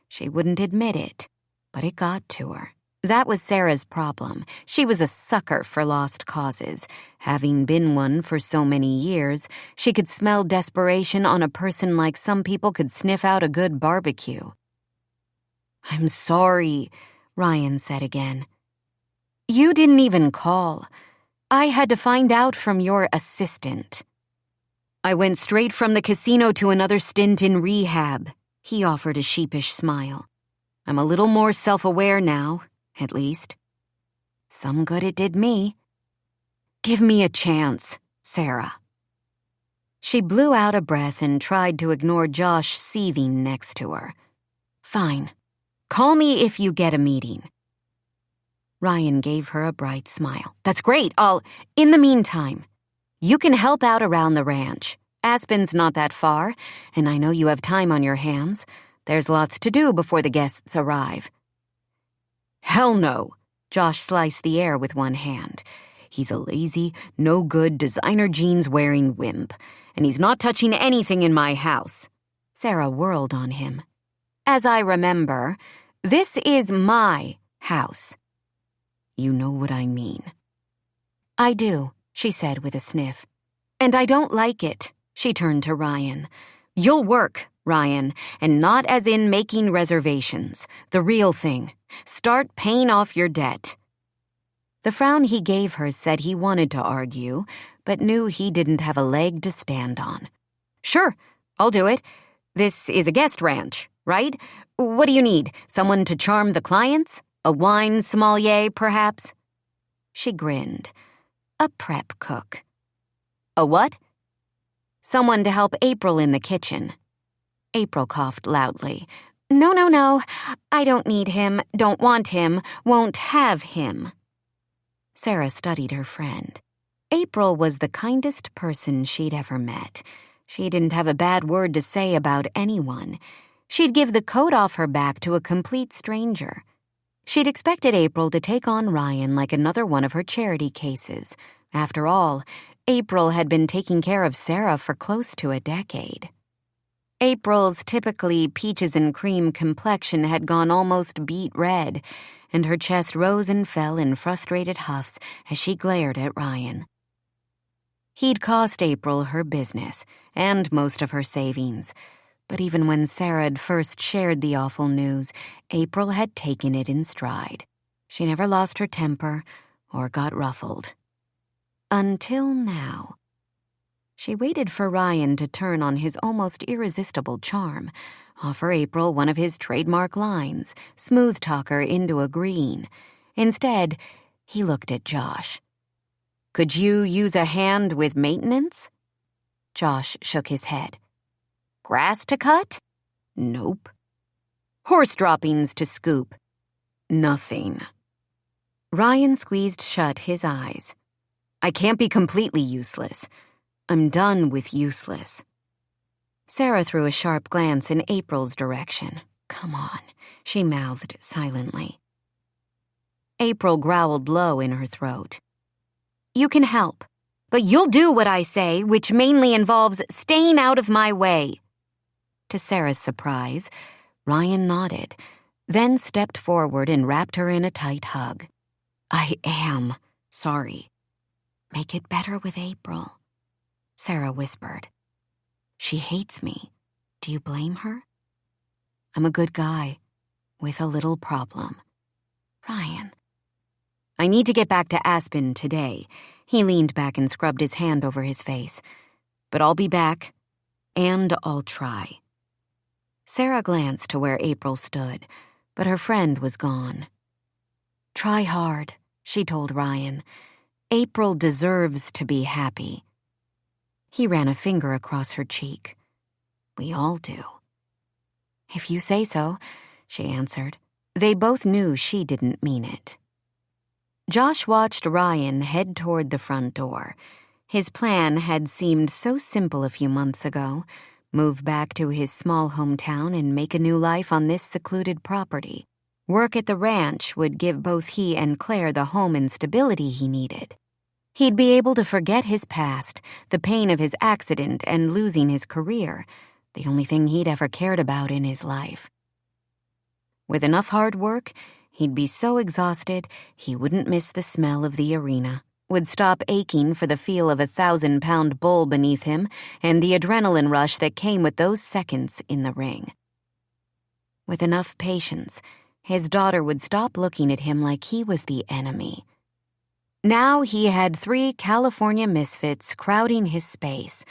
She wouldn't admit it, but it got to her. That was Sarah's problem. She was a sucker for lost causes. Having been one for so many years, she could smell desperation on a person like some people could sniff out a good barbecue. I'm sorry, Ryan said again. You didn't even call. I had to find out from your assistant. I went straight from the casino to another stint in rehab. He offered a sheepish smile. I'm a little more self-aware now, at least. Some good it did me. Give me a chance, Sarah. She blew out a breath and tried to ignore Josh seething next to her. Fine. Call me if you get a meeting. Ryan gave her a bright smile. That's great. In the meantime, you can help out around the ranch. Aspen's not that far, and I know you have time on your hands. There's lots to do before the guests arrive. Hell no. Josh sliced the air with one hand. He's a lazy, no-good, designer jeans-wearing wimp, and he's not touching anything in my house. Sarah whirled on him. As I remember, this is my house. You know what I mean. I do, she said with a sniff. And I don't like it, she turned to Ryan. You'll work, Ryan, and not as in making reservations. The real thing. Start paying off your debt. The frown he gave her said he wanted to argue, but knew he didn't have a leg to stand on. Sure, I'll do it. This is a guest ranch, right? What do you need? Someone to charm the clients? A wine sommelier, perhaps? She grinned. A prep cook. A what? Someone to help April in the kitchen. April coughed loudly. No, no, no. I don't need him, don't want him, won't have him. Sarah studied her friend. April was the kindest person she'd ever met. She didn't have a bad word to say about anyone. She'd give the coat off her back to a complete stranger. She'd expected April to take on Ryan like another one of her charity cases. After all, April had been taking care of Sarah for close to a decade. April's typically peaches and cream complexion had gone almost beet red, and her chest rose and fell in frustrated huffs as she glared at Ryan. He'd cost April her business and most of her savings, but even when Sarah had first shared the awful news, April had taken it in stride. She never lost her temper or got ruffled. Until now. She waited for Ryan to turn on his almost irresistible charm, offer April one of his trademark lines, smooth talk her into agreeing. Instead, he looked at Josh. "Could you use a hand with maintenance?" Josh shook his head. "Grass to cut?" "Nope." "Horse droppings to scoop?" "Nothing." Ryan squeezed shut his eyes. "I can't be completely useless. I'm done with useless." Sarah threw a sharp glance in April's direction. "Come on," she mouthed silently. April growled low in her throat. "You can help, but you'll do what I say, which mainly involves staying out of my way." To Sarah's surprise, Ryan nodded, then stepped forward and wrapped her in a tight hug. "I am sorry." "Make it better with April," Sarah whispered. "She hates me. Do you blame her?" "I'm a good guy, with a little problem." "Ryan." "I need to get back to Aspen today." He leaned back and scrubbed his hand over his face. "But I'll be back, and I'll try." Sarah glanced to where April stood, but her friend was gone. "Try hard," she told Ryan. "April deserves to be happy." He ran a finger across her cheek. "We all do." "If you say so," she answered. They both knew she didn't mean it. Josh watched Ryan head toward the front door. His plan had seemed so simple a few months ago. Move back to his small hometown and make a new life on this secluded property. Work at the ranch would give both he and Claire the home and stability he needed. He'd be able to forget his past, the pain of his accident and losing his career, the only thing he'd ever cared about in his life. With enough hard work, he'd be so exhausted he wouldn't miss the smell of the arena, would stop aching for the feel of a 1,000-pound bull beneath him and the adrenaline rush that came with those seconds in the ring. With enough patience, his daughter would stop looking at him like he was the enemy. Now he had 3 California misfits crowding his space.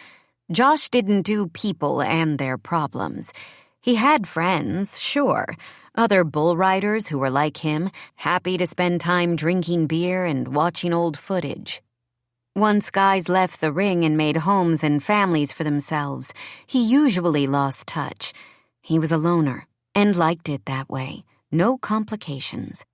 Josh didn't do people and their problems. He had friends, sure, other bull riders who were like him, happy to spend time drinking beer and watching old footage. Once guys left the ring and made homes and families for themselves, he usually lost touch. He was a loner and liked it that way. No complications.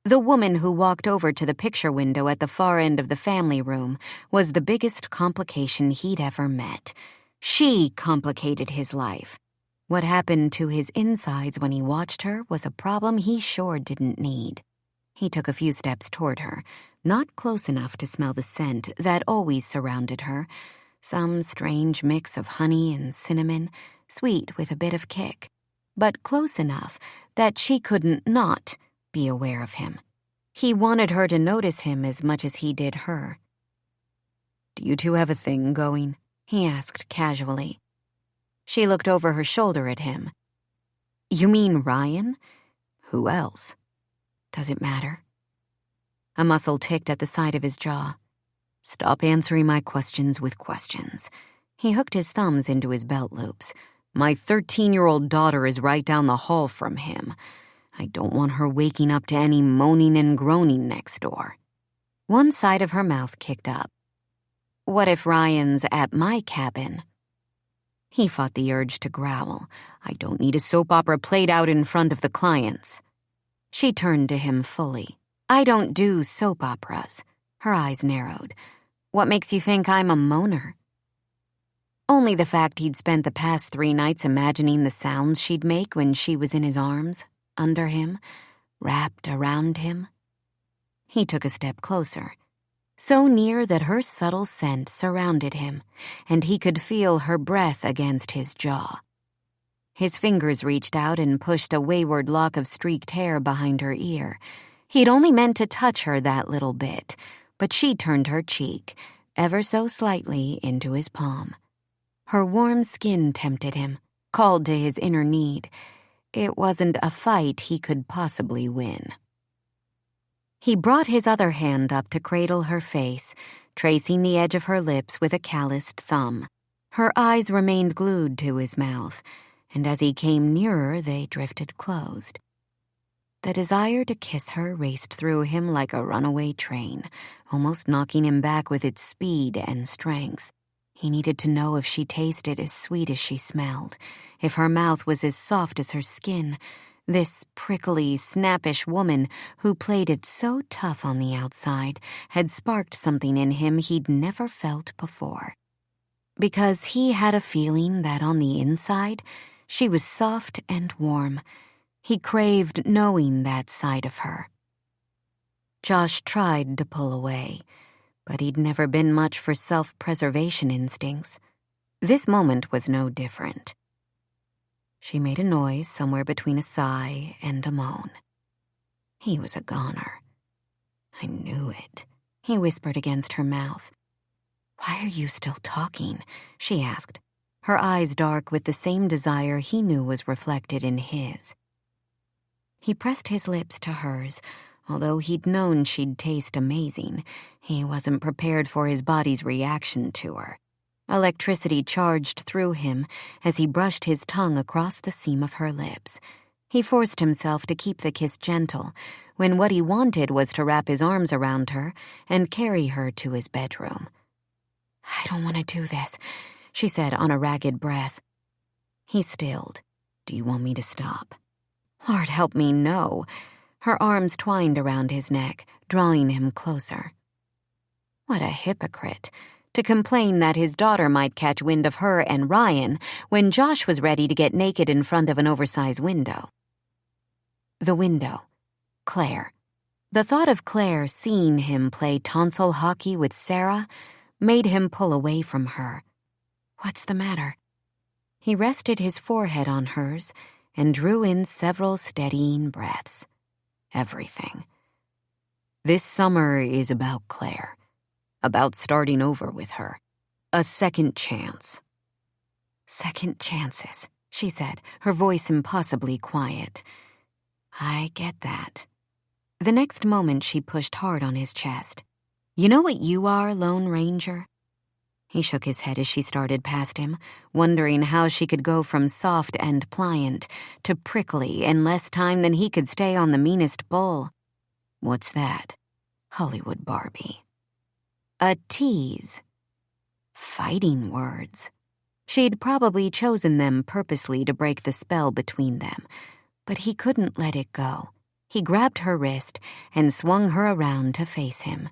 The woman who walked over to the picture window at the far end of the family room was the biggest complication he'd ever met. She complicated his life. What happened to his insides when he watched her was a problem he sure didn't need. He took a few steps toward her, not close enough to smell the scent that always surrounded her, some strange mix of honey and cinnamon, sweet with a bit of kick, but close enough that she couldn't not be aware of him. He wanted her to notice him as much as he did her. "Do you two have a thing going?" he asked casually. She looked over her shoulder at him. "You mean Ryan? Who else?" "Does it matter?" A muscle ticked at the side of his jaw. "Stop answering my questions with questions." He hooked his thumbs into his belt loops. "My 13-year-old daughter is right down the hall from him. I don't want her waking up to any moaning and groaning next door." One side of her mouth kicked up. "What if Ryan's at my cabin?" He fought the urge to growl. "I don't need a soap opera played out in front of the clients." She turned to him fully. "I don't do soap operas." Her eyes narrowed. "What makes you think I'm a moaner?" Only the fact he'd spent the past 3 nights imagining the sounds she'd make when she was in his arms, under him, wrapped around him. He took a step closer, so near that her subtle scent surrounded him, and he could feel her breath against his jaw. His fingers reached out and pushed a wayward lock of streaked hair behind her ear. He'd only meant to touch her that little bit, but she turned her cheek, ever so slightly, into his palm. Her warm skin tempted him, called to his inner need. It wasn't a fight he could possibly win. He brought his other hand up to cradle her face, tracing the edge of her lips with a calloused thumb. Her eyes remained glued to his mouth, and as he came nearer, they drifted closed. The desire to kiss her raced through him like a runaway train, almost knocking him back with its speed and strength. He needed to know if she tasted as sweet as she smelled, if her mouth was as soft as her skin. This prickly, snappish woman who played it so tough on the outside had sparked something in him he'd never felt before. Because he had a feeling that on the inside, she was soft and warm. He craved knowing that side of her. Josh tried to pull away, but he'd never been much for self-preservation instincts. This moment was no different. She made a noise somewhere between a sigh and a moan. He was a goner. "I knew it," he whispered against her mouth. "Why are you still talking?" she asked, her eyes dark with the same desire he knew was reflected in his. He pressed his lips to hers. Although he'd known she'd taste amazing, he wasn't prepared for his body's reaction to her. Electricity charged through him as he brushed his tongue across the seam of her lips. He forced himself to keep the kiss gentle, when what he wanted was to wrap his arms around her and carry her to his bedroom. "I don't want to do this," she said on a ragged breath. He stilled. "Do you want me to stop?" "Lord help me, no." Her arms twined around his neck, drawing him closer. What a hypocrite, to complain that his daughter might catch wind of her and Ryan when Josh was ready to get naked in front of an oversized window. The window. Claire. The thought of Claire seeing him play tonsil hockey with Sarah made him pull away from her. "What's the matter?" He rested his forehead on hers and drew in several steadying breaths. Everything. This summer is about Claire, about starting over with her, a second chance. "Second chances," she said, her voice impossibly quiet. "I get that." The next moment she pushed hard on his chest. "You know what you are, Lone Ranger?" He shook his head as she started past him, wondering how she could go from soft and pliant to prickly in less time than he could stay on the meanest bull. "What's that?" "Hollywood Barbie." A tease. Fighting words. She'd probably chosen them purposely to break the spell between them, but he couldn't let it go. He grabbed her wrist and swung her around to face him.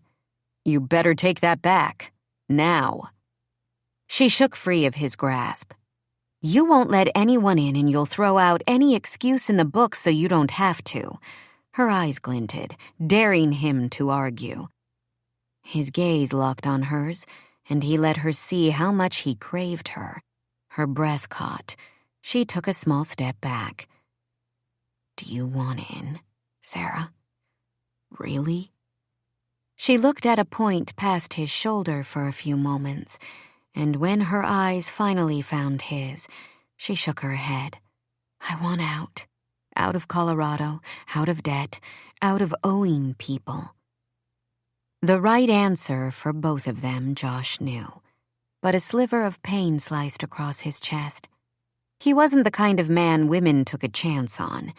"You better take that back. Now." She shook free of his grasp. "You won't let anyone in and you'll throw out any excuse in the book so you don't have to." Her eyes glinted, daring him to argue. His gaze locked on hers, and he let her see how much he craved her. Her breath caught. She took a small step back. "Do you want in, Sarah? Really?" She looked at a point past his shoulder for a few moments, and when her eyes finally found his, she shook her head. "I want out. Out of Colorado, out of debt, out of owing people." The right answer for both of them, Josh knew, but a sliver of pain sliced across his chest. He wasn't the kind of man women took a chance on.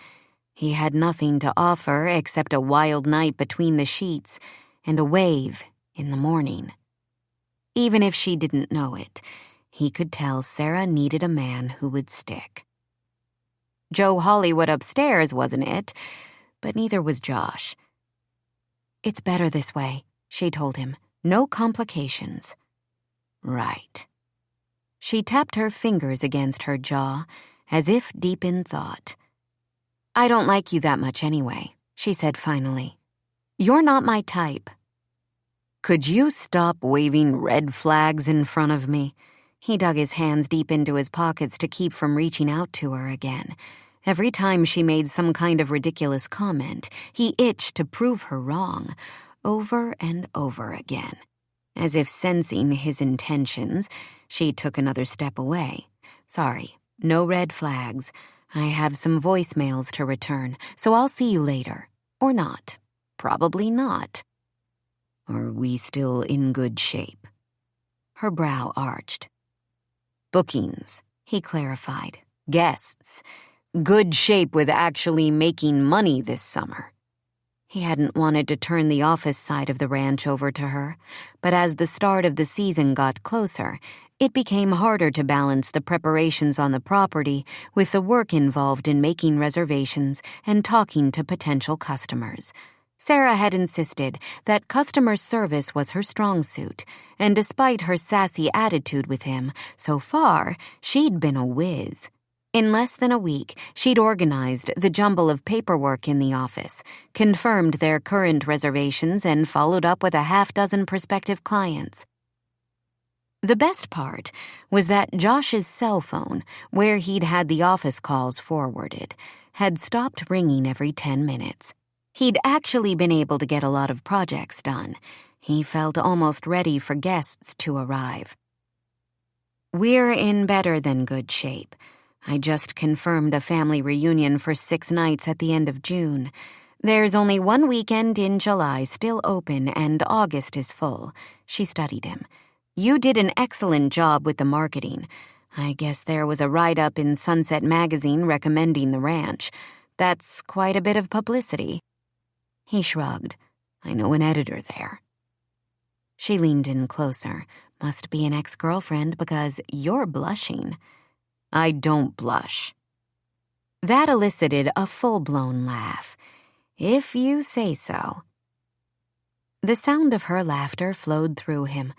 He had nothing to offer except a wild night between the sheets and a wave in the morning. Even if she didn't know it, He could tell Sarah needed a man who would stick. Joe Hollywood upstairs wasn't it, but neither was Josh. "It's better this way," she told him. "No complications." Right. She tapped her fingers against her jaw, as if deep in thought. "I don't like you that much anyway," she said finally. "You're not my type." "Could you stop waving red flags in front of me?" He dug his hands deep into his pockets to keep from reaching out to her again. Every time she made some kind of ridiculous comment, he itched to prove her wrong, over and over again. As if sensing his intentions, she took another step away. "Sorry, no red flags. I have some voicemails to return, so I'll see you later. Or not. Probably not." "Are we still in good shape?" Her brow arched. "Bookings," he clarified. "Guests. Good shape with actually making money this summer." He hadn't wanted to turn the office side of the ranch over to her, but as the start of the season got closer, it became harder to balance the preparations on the property with the work involved in making reservations and talking to potential customers. Sarah had insisted that customer service was her strong suit, and despite her sassy attitude with him, so far, she'd been a whiz. In less than a week, she'd organized the jumble of paperwork in the office, confirmed their current reservations, and followed up with a half-dozen prospective clients. The best part was that Josh's cell phone, where he'd had the office calls forwarded, had stopped ringing every 10 minutes. He'd actually been able to get a lot of projects done. He felt almost ready for guests to arrive. "We're in better than good shape. I just confirmed a family reunion for 6 nights at the end of June. There's only one weekend in July still open, and August is full." She studied him. "You did an excellent job with the marketing. I guess there was a write-up in Sunset Magazine recommending the ranch. That's quite a bit of publicity." He shrugged. "I know an editor there." She leaned in closer. "Must be an ex-girlfriend because you're blushing." "I don't blush." That elicited a full-blown laugh. "If you say so." The sound of her laughter flowed through him.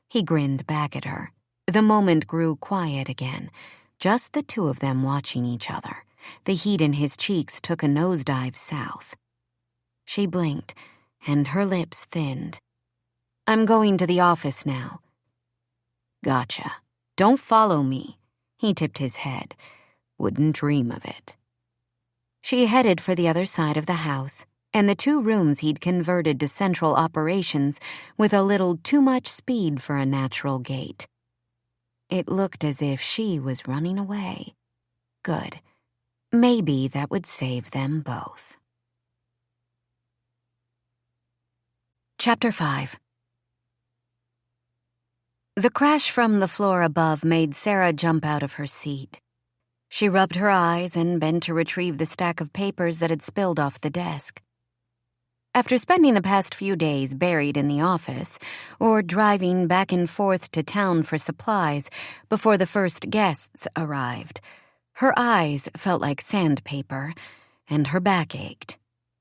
He grinned back at her. The moment grew quiet again, just the two of them watching each other. The heat in his cheeks took a nosedive south. She blinked, and her lips thinned. "I'm going to the office now." "Gotcha. Don't follow me." He tipped his head. "Wouldn't dream of it." She headed for the other side of the house, and the 2 rooms he'd converted to central operations with a little too much speed for a natural gait. It looked as if she was running away. Good. Maybe that would save them both. Chapter 5. The crash from the floor above made Sarah jump out of her seat. She rubbed her eyes and bent to retrieve the stack of papers that had spilled off the desk. After spending the past few days buried in the office, or driving back and forth to town for supplies before the first guests arrived, her eyes felt like sandpaper, and her back ached.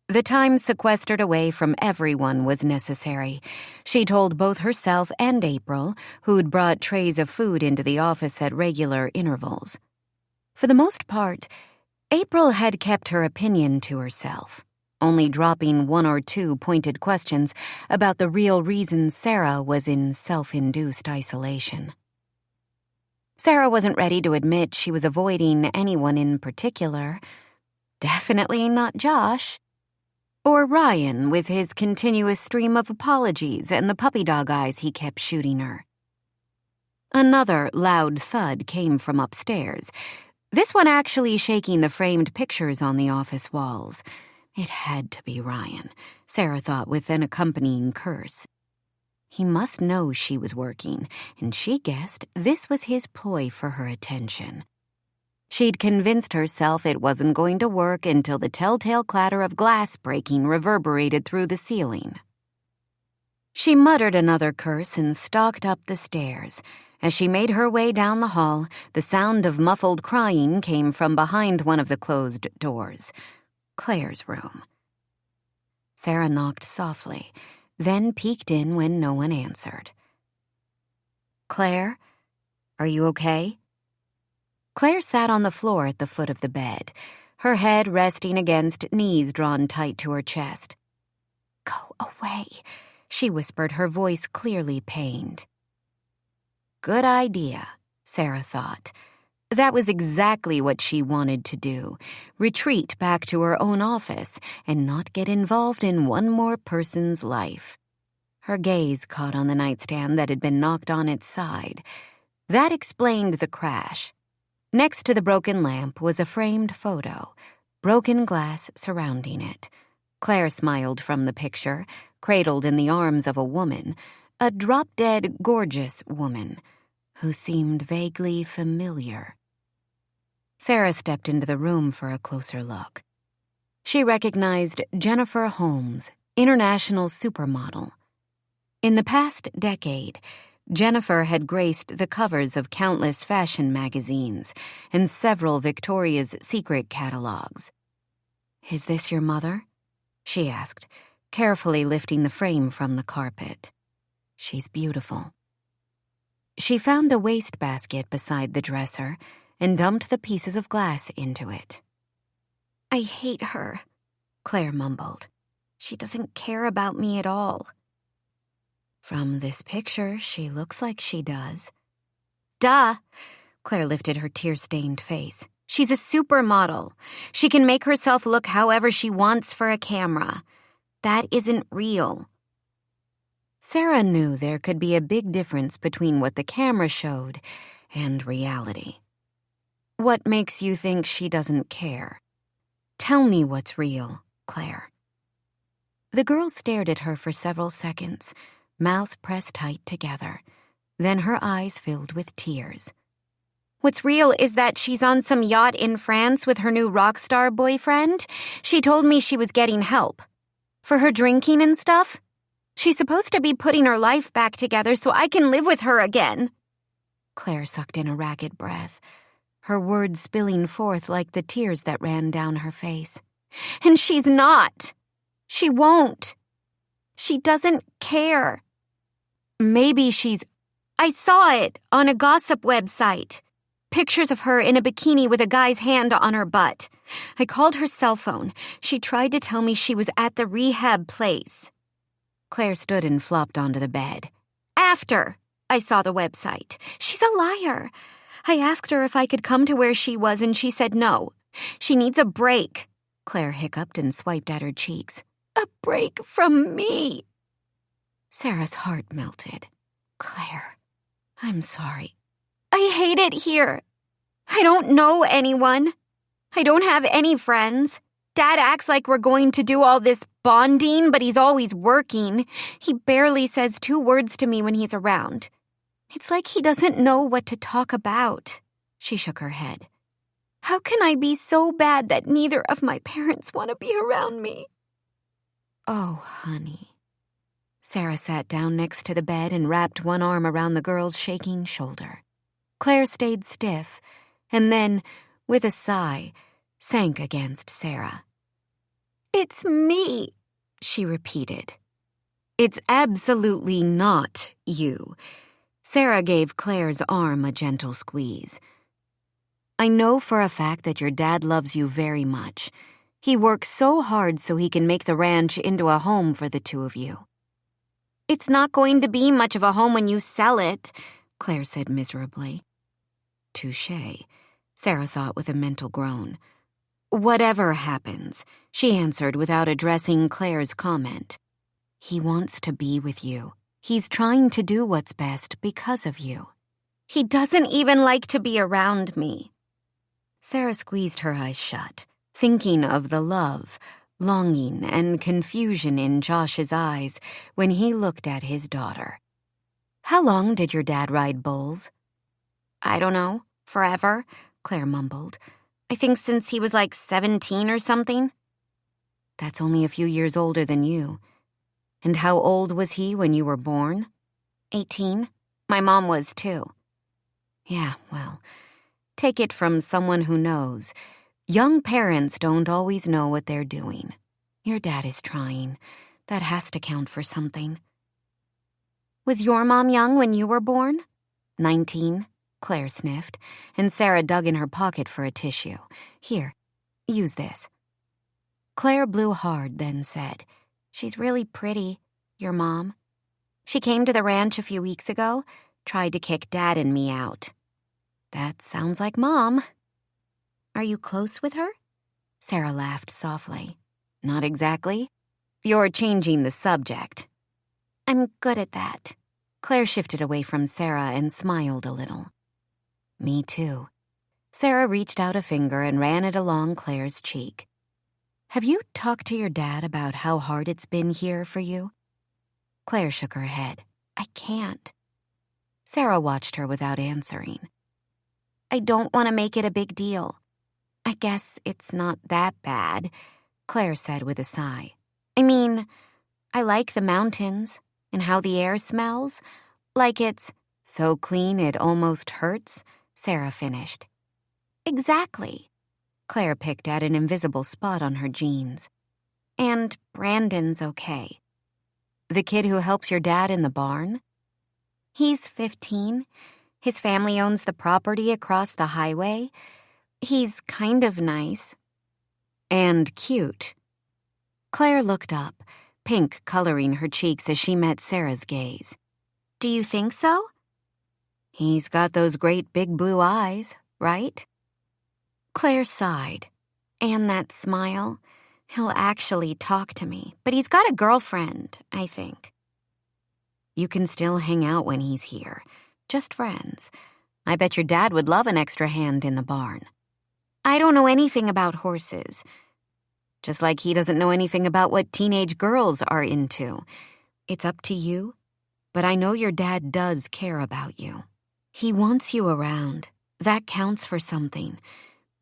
The time sequestered away from everyone was necessary. She told both herself and April, who'd brought trays of food into the office at regular intervals. For the most part, April had kept her opinion to herself, only dropping 1 or 2 pointed questions about the real reason Sarah was in self-induced isolation. Sarah wasn't ready to admit she was avoiding anyone in particular. Definitely not Josh. Or Ryan, with his continuous stream of apologies and the puppy dog eyes he kept shooting her. Another loud thud came from upstairs, this one actually shaking the framed pictures on the office walls. It had to be Ryan, Sarah thought with an accompanying curse. He must know she was working, and she guessed this was his ploy for her attention. She'd convinced herself it wasn't going to work until the telltale clatter of glass breaking reverberated through the ceiling. She muttered another curse and stalked up the stairs. As she made her way down the hall, the sound of muffled crying came from behind one of the closed doors. Claire's room. Sarah knocked softly, then peeked in when no one answered. "Claire, are you okay?" Claire sat on the floor at the foot of the bed, her head resting against knees drawn tight to her chest. "Go away," she whispered, her voice clearly pained. Good idea, Sarah thought. That was exactly what she wanted to do, retreat back to her own office and not get involved in one more person's life. Her gaze caught on the nightstand that had been knocked on its side. That explained the crash. Next to the broken lamp was a framed photo, broken glass surrounding it. Claire smiled from the picture, cradled in the arms of a woman, a drop-dead, gorgeous woman who seemed vaguely familiar. Sarah stepped into the room for a closer look. She recognized Jennifer Holmes, international supermodel. In the past decade, Jennifer had graced the covers of countless fashion magazines and several Victoria's Secret catalogs. "Is this your mother?" she asked, carefully lifting the frame from the carpet. "She's beautiful." She found a wastebasket beside the dresser and dumped the pieces of glass into it. "I hate her," Claire mumbled. "She doesn't care about me at all." "From this picture, she looks like she does." "Duh!" Claire lifted her tear-stained face. "She's a supermodel. She can make herself look however she wants for a camera. That isn't real." Sarah knew there could be a big difference between what the camera showed and reality. "What makes you think she doesn't care? Tell me what's real, Claire." The girl stared at her for several seconds, mouth pressed tight together. Then her eyes filled with tears. "What's real is that she's on some yacht in France with her new rock star boyfriend. She told me she was getting help. For her drinking and stuff. She's supposed to be putting her life back together so I can live with her again." Claire sucked in a ragged breath, her words spilling forth like the tears that ran down her face. "And she's not. She won't. She doesn't care. Maybe she's... I saw it on a gossip website. Pictures of her in a bikini with a guy's hand on her butt. I called her cell phone. She tried to tell me she was at the rehab place." Claire stood and flopped onto the bed. "After I saw the website. She's a liar. I asked her if I could come to where she was and she said no. She needs a break." Claire hiccuped and swiped at her cheeks. "A break from me." Sarah's heart melted. "Claire, I'm sorry. I hate it here. I don't know anyone. I don't have any friends. Dad acts like we're going to do all this bonding, but he's always working. He barely says 2 words to me when he's around. It's like he doesn't know what to talk about." She shook her head. "How can I be so bad that neither of my parents want to be around me?" "Oh, honey." Sarah sat down next to the bed and wrapped one arm around the girl's shaking shoulder. Claire stayed stiff, and then, with a sigh, sank against Sarah. "It's me," she repeated. "It's absolutely not you." Sarah gave Claire's arm a gentle squeeze. "I know for a fact that your dad loves you very much. He works so hard so he can make the ranch into a home for the two of you." "It's not going to be much of a home when you sell it," Claire said miserably. Touché, Sarah thought with a mental groan. "Whatever happens," she answered without addressing Claire's comment. "He wants to be with you. He's trying to do what's best because of you." "He doesn't even like to be around me." Sarah squeezed her eyes shut, thinking of the love, longing, and confusion in Josh's eyes when he looked at his daughter. "How long did your dad ride bulls?" "I don't know. Forever," Claire mumbled. "I think since he was like 17 or something." "That's only a few years older than you. And how old was he when you were born?" 18. My mom was too. Yeah, well, take it from someone who knows. Young parents don't always know what they're doing. Your dad is trying. That has to count for something. Was your mom young when you were born? 19, Claire sniffed, and Sarah dug in her pocket for a tissue. Here, use this. Claire blew hard, then said, She's really pretty, your mom. She came to the ranch a few weeks ago, tried to kick Dad and me out. That sounds like Mom. Are you close with her? Sarah laughed softly. Not exactly. You're changing the subject. I'm good at that. Claire shifted away from Sarah and smiled a little. Me too. Sarah reached out a finger and ran it along Claire's cheek. Have you talked to your dad about how hard it's been here for you? Claire shook her head. I can't. Sarah watched her without answering. I don't want to make it a big deal. I guess it's not that bad, Claire said with a sigh. I mean, I like the mountains and how the air smells, like it's so clean it almost hurts, Sarah finished. Exactly. Claire picked at an invisible spot on her jeans. And Brandon's okay. The kid who helps your dad in the barn? He's 15. His family owns the property across the highway. He's kind of nice. And cute. Claire looked up, pink coloring her cheeks as she met Sarah's gaze. Do you think so? He's got those great big blue eyes, right? Claire sighed. And that smile. He'll actually talk to me, but he's got a girlfriend, I think. You can still hang out when he's here. Just friends. I bet your dad would love an extra hand in the barn. I don't know anything about horses. Just like he doesn't know anything about what teenage girls are into. It's up to you, but I know your dad does care about you. He wants you around. That counts for something.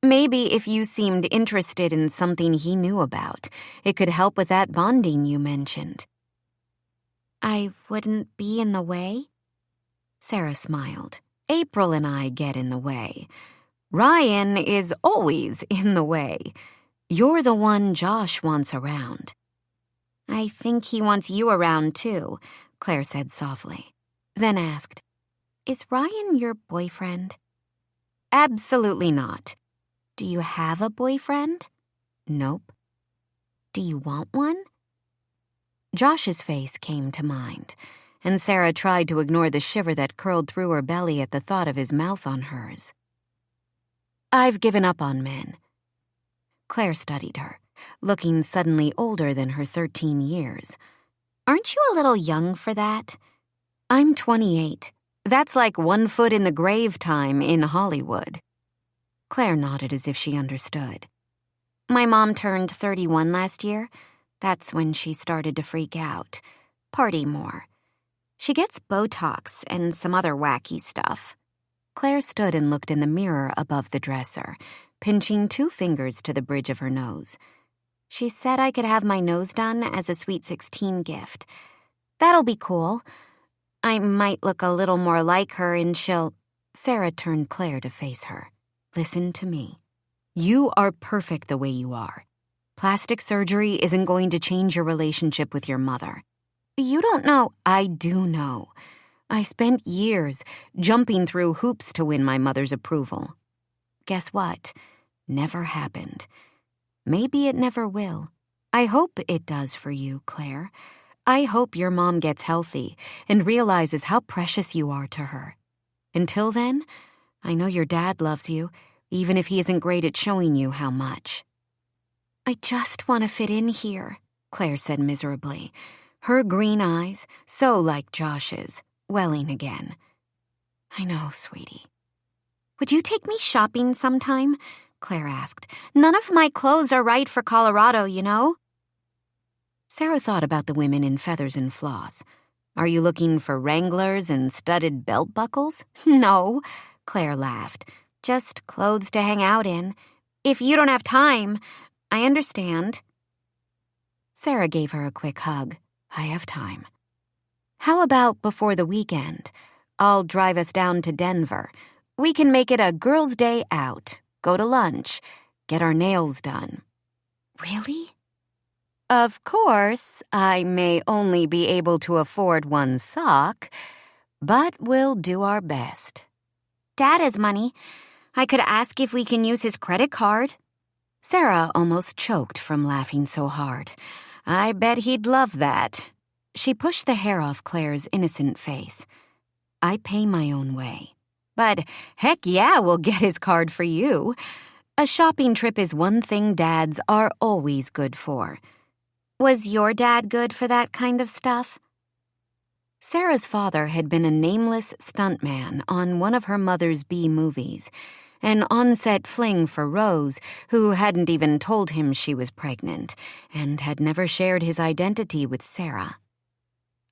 Maybe if you seemed interested in something he knew about, it could help with that bonding you mentioned. I wouldn't be in the way? Sarah smiled. April and I get in the way. Ryan is always in the way. You're the one Josh wants around. I think he wants you around, too, Claire said softly. Then asked, Is Ryan your boyfriend? Absolutely not. Do you have a boyfriend? Nope. Do you want one? Josh's face came to mind, and Sarah tried to ignore the shiver that curled through her belly at the thought of his mouth on hers. I've given up on men. Claire studied her, looking suddenly older than her 13 years. Aren't you a little young for that? I'm 28. That's like 1 foot in the grave time in Hollywood. Claire nodded as if she understood. My mom turned 31 last year. That's when she started to freak out. Party more. She gets Botox and some other wacky stuff. Claire stood and looked in the mirror above the dresser, pinching 2 fingers to the bridge of her nose. She said I could have my nose done as a Sweet 16 gift. That'll be cool. I might look a little more like her and she'll... Sarah turned Claire to face her. Listen to me. You are perfect the way you are. Plastic surgery isn't going to change your relationship with your mother. You don't know. I do know. I spent years jumping through hoops to win my mother's approval. Guess what? Never happened. Maybe it never will. I hope it does for you, Claire. I hope your mom gets healthy and realizes how precious you are to her. Until then, I know your dad loves you, even if he isn't great at showing you how much. I just want to fit in here, Claire said miserably, her green eyes, so like Josh's, welling again. I know, sweetie. Would you take me shopping sometime? Claire asked. None of my clothes are right for Colorado, you know? Sarah thought about the women in feathers and floss. Are you looking for Wranglers and studded belt buckles? No, Claire laughed. Just clothes to hang out in. If you don't have time, I understand. Sarah gave her a quick hug. I have time. How about before the weekend? I'll drive us down to Denver. We can make it a girls' day out, go to lunch, get our nails done. Really? Of course, I may only be able to afford one sock, but we'll do our best. Dad has money. I could ask if we can use his credit card. Sarah almost choked from laughing so hard. I bet he'd love that. She pushed the hair off Claire's innocent face. I pay my own way. But heck yeah, we'll get his card for you. A shopping trip is one thing dads are always good for. Was your dad good for that kind of stuff? Sarah's father had been a nameless stuntman on one of her mother's B movies, an on-set fling for Rose, who hadn't even told him she was pregnant and had never shared his identity with Sarah.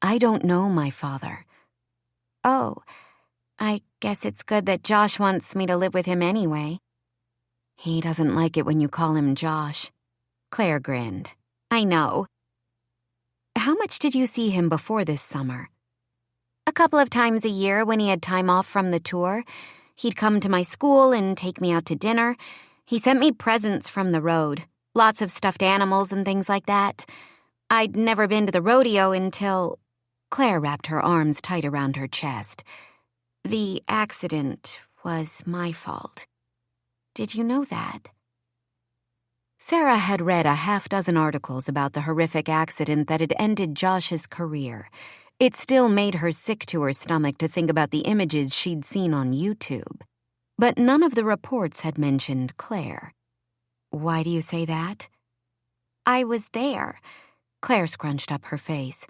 I don't know my father. Oh, I guess it's good that Josh wants me to live with him anyway. He doesn't like it when you call him Josh. Claire grinned. I know. How much did you see him before this summer? A couple of times a year when he had time off from the tour. He'd come to my school and take me out to dinner. He sent me presents from the road, lots of stuffed animals and things like that. I'd never been to the rodeo until... Claire wrapped her arms tight around her chest. The accident was my fault. Did you know that? Sarah had read a half-dozen articles about the horrific accident that had ended Josh's career. It still made her sick to her stomach to think about the images she'd seen on YouTube. But none of the reports had mentioned Claire. Why do you say that? I was there. Claire scrunched up her face.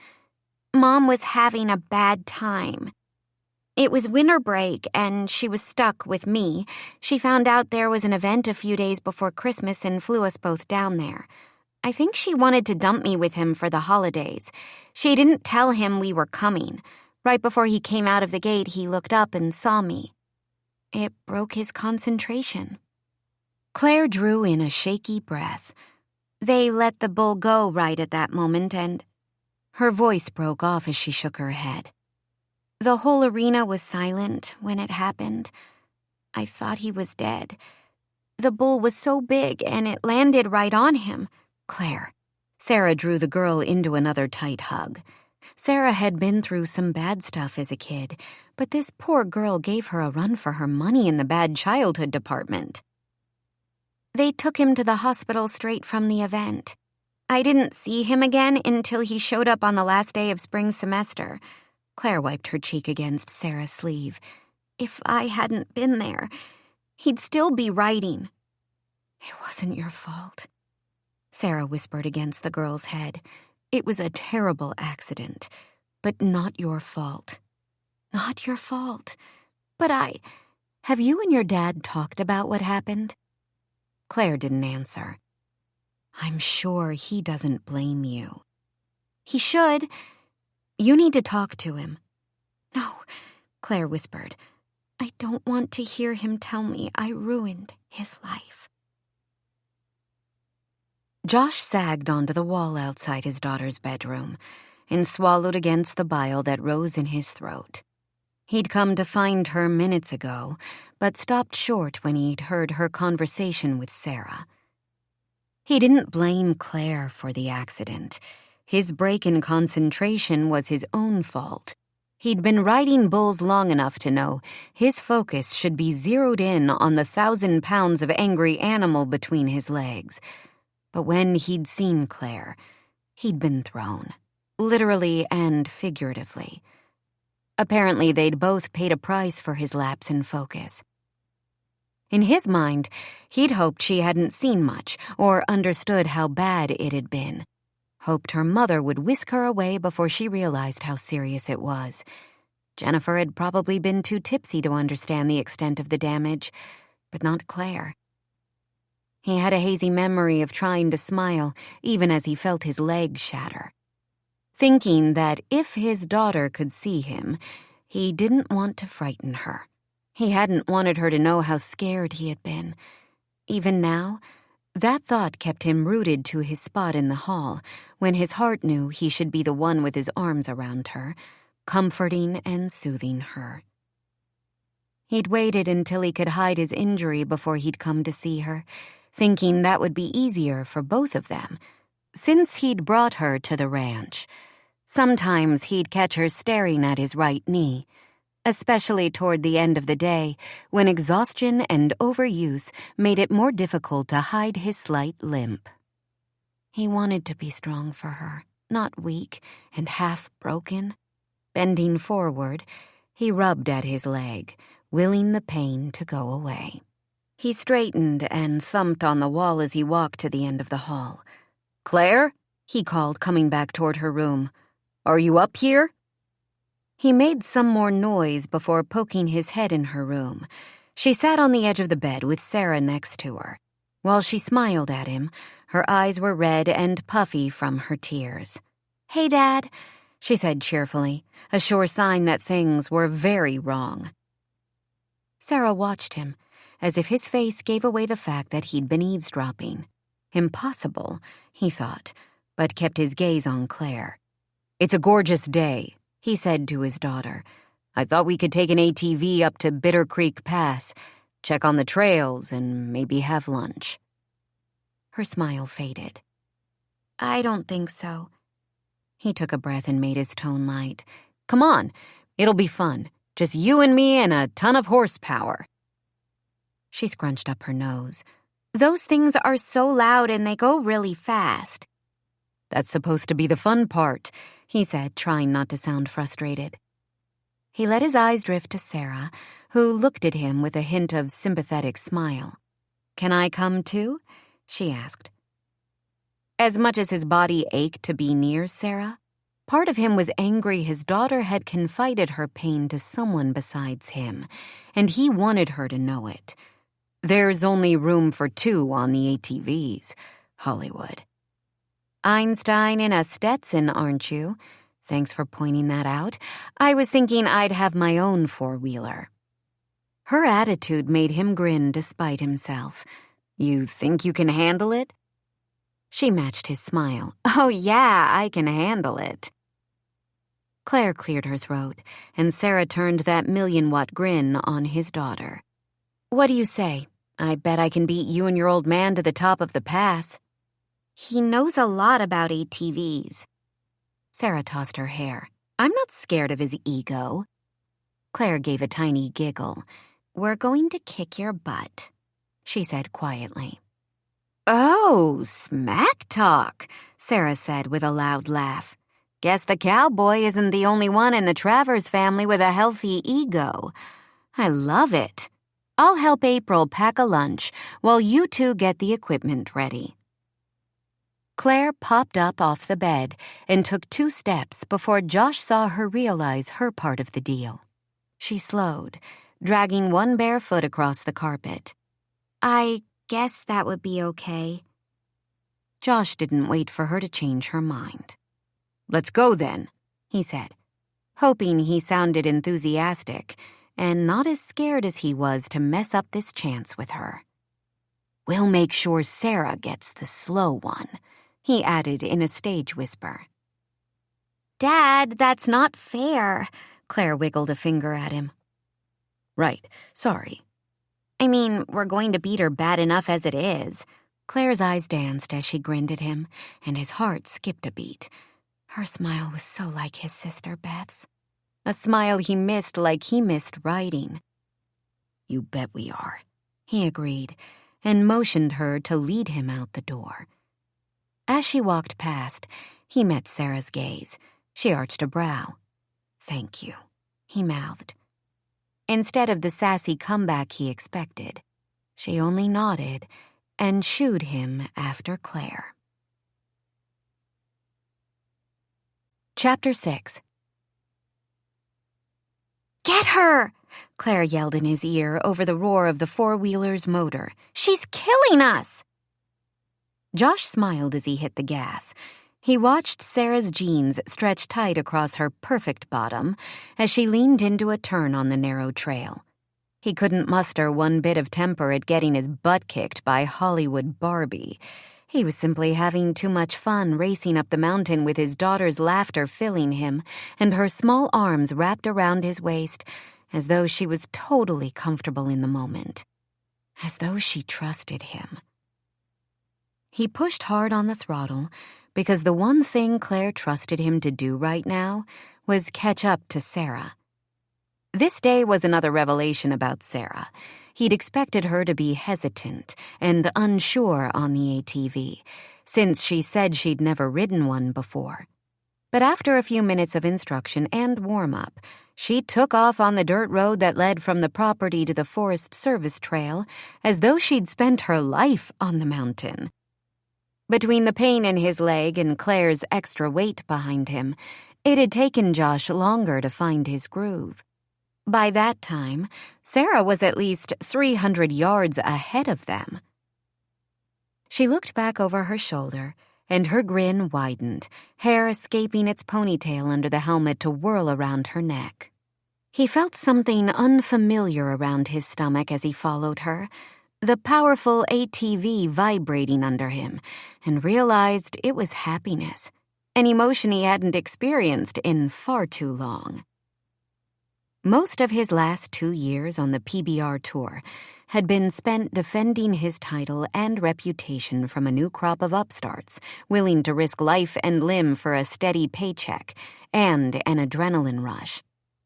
Mom was having a bad time. It was winter break, and she was stuck with me. She found out there was an event a few days before Christmas and flew us both down there. I think she wanted to dump me with him for the holidays. She didn't tell him we were coming. Right before he came out of the gate, he looked up and saw me. It broke his concentration. Claire drew in a shaky breath. They let the bull go right at that moment, and... Her voice broke off as she shook her head. The whole arena was silent when it happened. I thought he was dead. The bull was so big, and it landed right on him. Claire. Sarah drew the girl into another tight hug. Sarah had been through some bad stuff as a kid, but this poor girl gave her a run for her money in the bad childhood department. They took him to the hospital straight from the event. I didn't see him again until he showed up on the last day of spring semester. Claire wiped her cheek against Sarah's sleeve. If I hadn't been there, he'd still be writing. It wasn't your fault. Sarah whispered against the girl's head. It was a terrible accident, but not your fault. Not your fault. But Have you and your dad talked about what happened? Claire didn't answer. I'm sure he doesn't blame you. He should. You need to talk to him. No, Claire whispered. I don't want to hear him tell me I ruined his life. Josh sagged onto the wall outside his daughter's bedroom and swallowed against the bile that rose in his throat. He'd come to find her minutes ago, but stopped short when he'd heard her conversation with Sarah. He didn't blame Claire for the accident. His break in concentration was his own fault. He'd been riding bulls long enough to know his focus should be zeroed in on the 1,000 pounds of angry animal between his legs. But when he'd seen Claire, he'd been thrown, literally and figuratively. Apparently, they'd both paid a price for his lapse in focus. In his mind, he'd hoped she hadn't seen much or understood how bad it had been. Hoped her mother would whisk her away before she realized how serious it was. Jennifer had probably been too tipsy to understand the extent of the damage, but not Claire. He had a hazy memory of trying to smile, even as he felt his legs shatter. Thinking that if his daughter could see him, he didn't want to frighten her. He hadn't wanted her to know how scared he had been. Even now, that thought kept him rooted to his spot in the hall, when his heart knew he should be the one with his arms around her, comforting and soothing her. He'd waited until he could hide his injury before he'd come to see her, thinking that would be easier for both of them, since he'd brought her to the ranch. Sometimes he'd catch her staring at his right knee, especially toward the end of the day when exhaustion and overuse made it more difficult to hide his slight limp. He wanted to be strong for her, not weak and half broken. Bending forward, he rubbed at his leg, willing the pain to go away. He straightened and thumped on the wall as he walked to the end of the hall. "Claire?" he called, coming back toward her room. "Are you up here?" He made some more noise before poking his head in her room. She sat on the edge of the bed with Sarah next to her. While she smiled at him, her eyes were red and puffy from her tears. "Hey, Dad," she said cheerfully, a sure sign that things were very wrong. Sarah watched him, as if his face gave away the fact that he'd been eavesdropping. Impossible, he thought, but kept his gaze on Claire. "It's a gorgeous day," he said to his daughter. "I thought we could take an ATV up to Bitter Creek Pass, check on the trails, and maybe have lunch." Her smile faded. "I don't think so." He took a breath and made his tone light. "Come on, it'll be fun. Just you and me and a ton of horsepower." She scrunched up her nose. "Those things are so loud and they go really fast." "That's supposed to be the fun part," he said, trying not to sound frustrated. He let his eyes drift to Sarah, who looked at him with a hint of sympathetic smile. "Can I come too?" she asked. As much as his body ached to be near Sarah, part of him was angry his daughter had confided her pain to someone besides him, and he wanted her to know it. There's only room for two on the ATVs, Hollywood. Einstein in a Stetson, aren't you? Thanks for pointing that out. I was thinking I'd have my own four-wheeler. Her attitude made him grin despite himself. "You think you can handle it?" She matched his smile. "Oh yeah, I can handle it." Claire cleared her throat, and Sarah turned that million-watt grin on his daughter. "What do you say? I bet I can beat you and your old man to the top of the pass." "He knows a lot about ATVs." Sarah tossed her hair. "I'm not scared of his ego." Claire gave a tiny giggle. "We're going to kick your butt," she said quietly. "Oh, smack talk," Sarah said with a loud laugh. "Guess the cowboy isn't the only one in the Travers family with a healthy ego. I love it. I'll help April pack a lunch while you two get the equipment ready." Claire popped up off the bed and took 2 steps before Josh saw her realize her part of the deal. She slowed, dragging one bare foot across the carpet. "I guess that would be okay." Josh didn't wait for her to change her mind. "Let's go then," he said, hoping he sounded enthusiastic and not as scared as he was to mess up this chance with her. "We'll make sure Sarah gets the slow one," he added in a stage whisper. "Dad, that's not fair." Claire wiggled a finger at him. "Right, sorry." "I mean, we're going to beat her bad enough as it is." Claire's eyes danced as she grinned at him, and his heart skipped a beat. Her smile was so like his sister Beth's. A smile he missed like he missed writing. "You bet we are," he agreed, and motioned her to lead him out the door. As she walked past, he met Sarah's gaze. She arched a brow. "Thank you," he mouthed. Instead of the sassy comeback he expected, she only nodded and shooed him after Claire. Chapter 6. "Get her!" Claire yelled in his ear over the roar of the four-wheeler's motor. "She's killing us!" Josh smiled as he hit the gas. He watched Sarah's jeans stretch tight across her perfect bottom as she leaned into a turn on the narrow trail. He couldn't muster one bit of temper at getting his butt kicked by Hollywood Barbie. He was simply having too much fun racing up the mountain with his daughter's laughter filling him and her small arms wrapped around his waist as though she was totally comfortable in the moment, as though she trusted him. He pushed hard on the throttle because the one thing Claire trusted him to do right now was catch up to Sarah. This day was another revelation about Sarah. He'd expected her to be hesitant and unsure on the ATV, since she said she'd never ridden one before. But after a few minutes of instruction and warm-up, she took off on the dirt road that led from the property to the Forest Service trail as though she'd spent her life on the mountain. Between the pain in his leg and Claire's extra weight behind him, it had taken Josh longer to find his groove. By that time, Sarah was at least 300 yards ahead of them. She looked back over her shoulder, and her grin widened, hair escaping its ponytail under the helmet to whirl around her neck. He felt something unfamiliar around his stomach as he followed her, the powerful ATV vibrating under him, and realized it was happiness, an emotion he hadn't experienced in far too long. Most of his last 2 years on the PBR tour had been spent defending his title and reputation from a new crop of upstarts willing to risk life and limb for a steady paycheck and an adrenaline rush.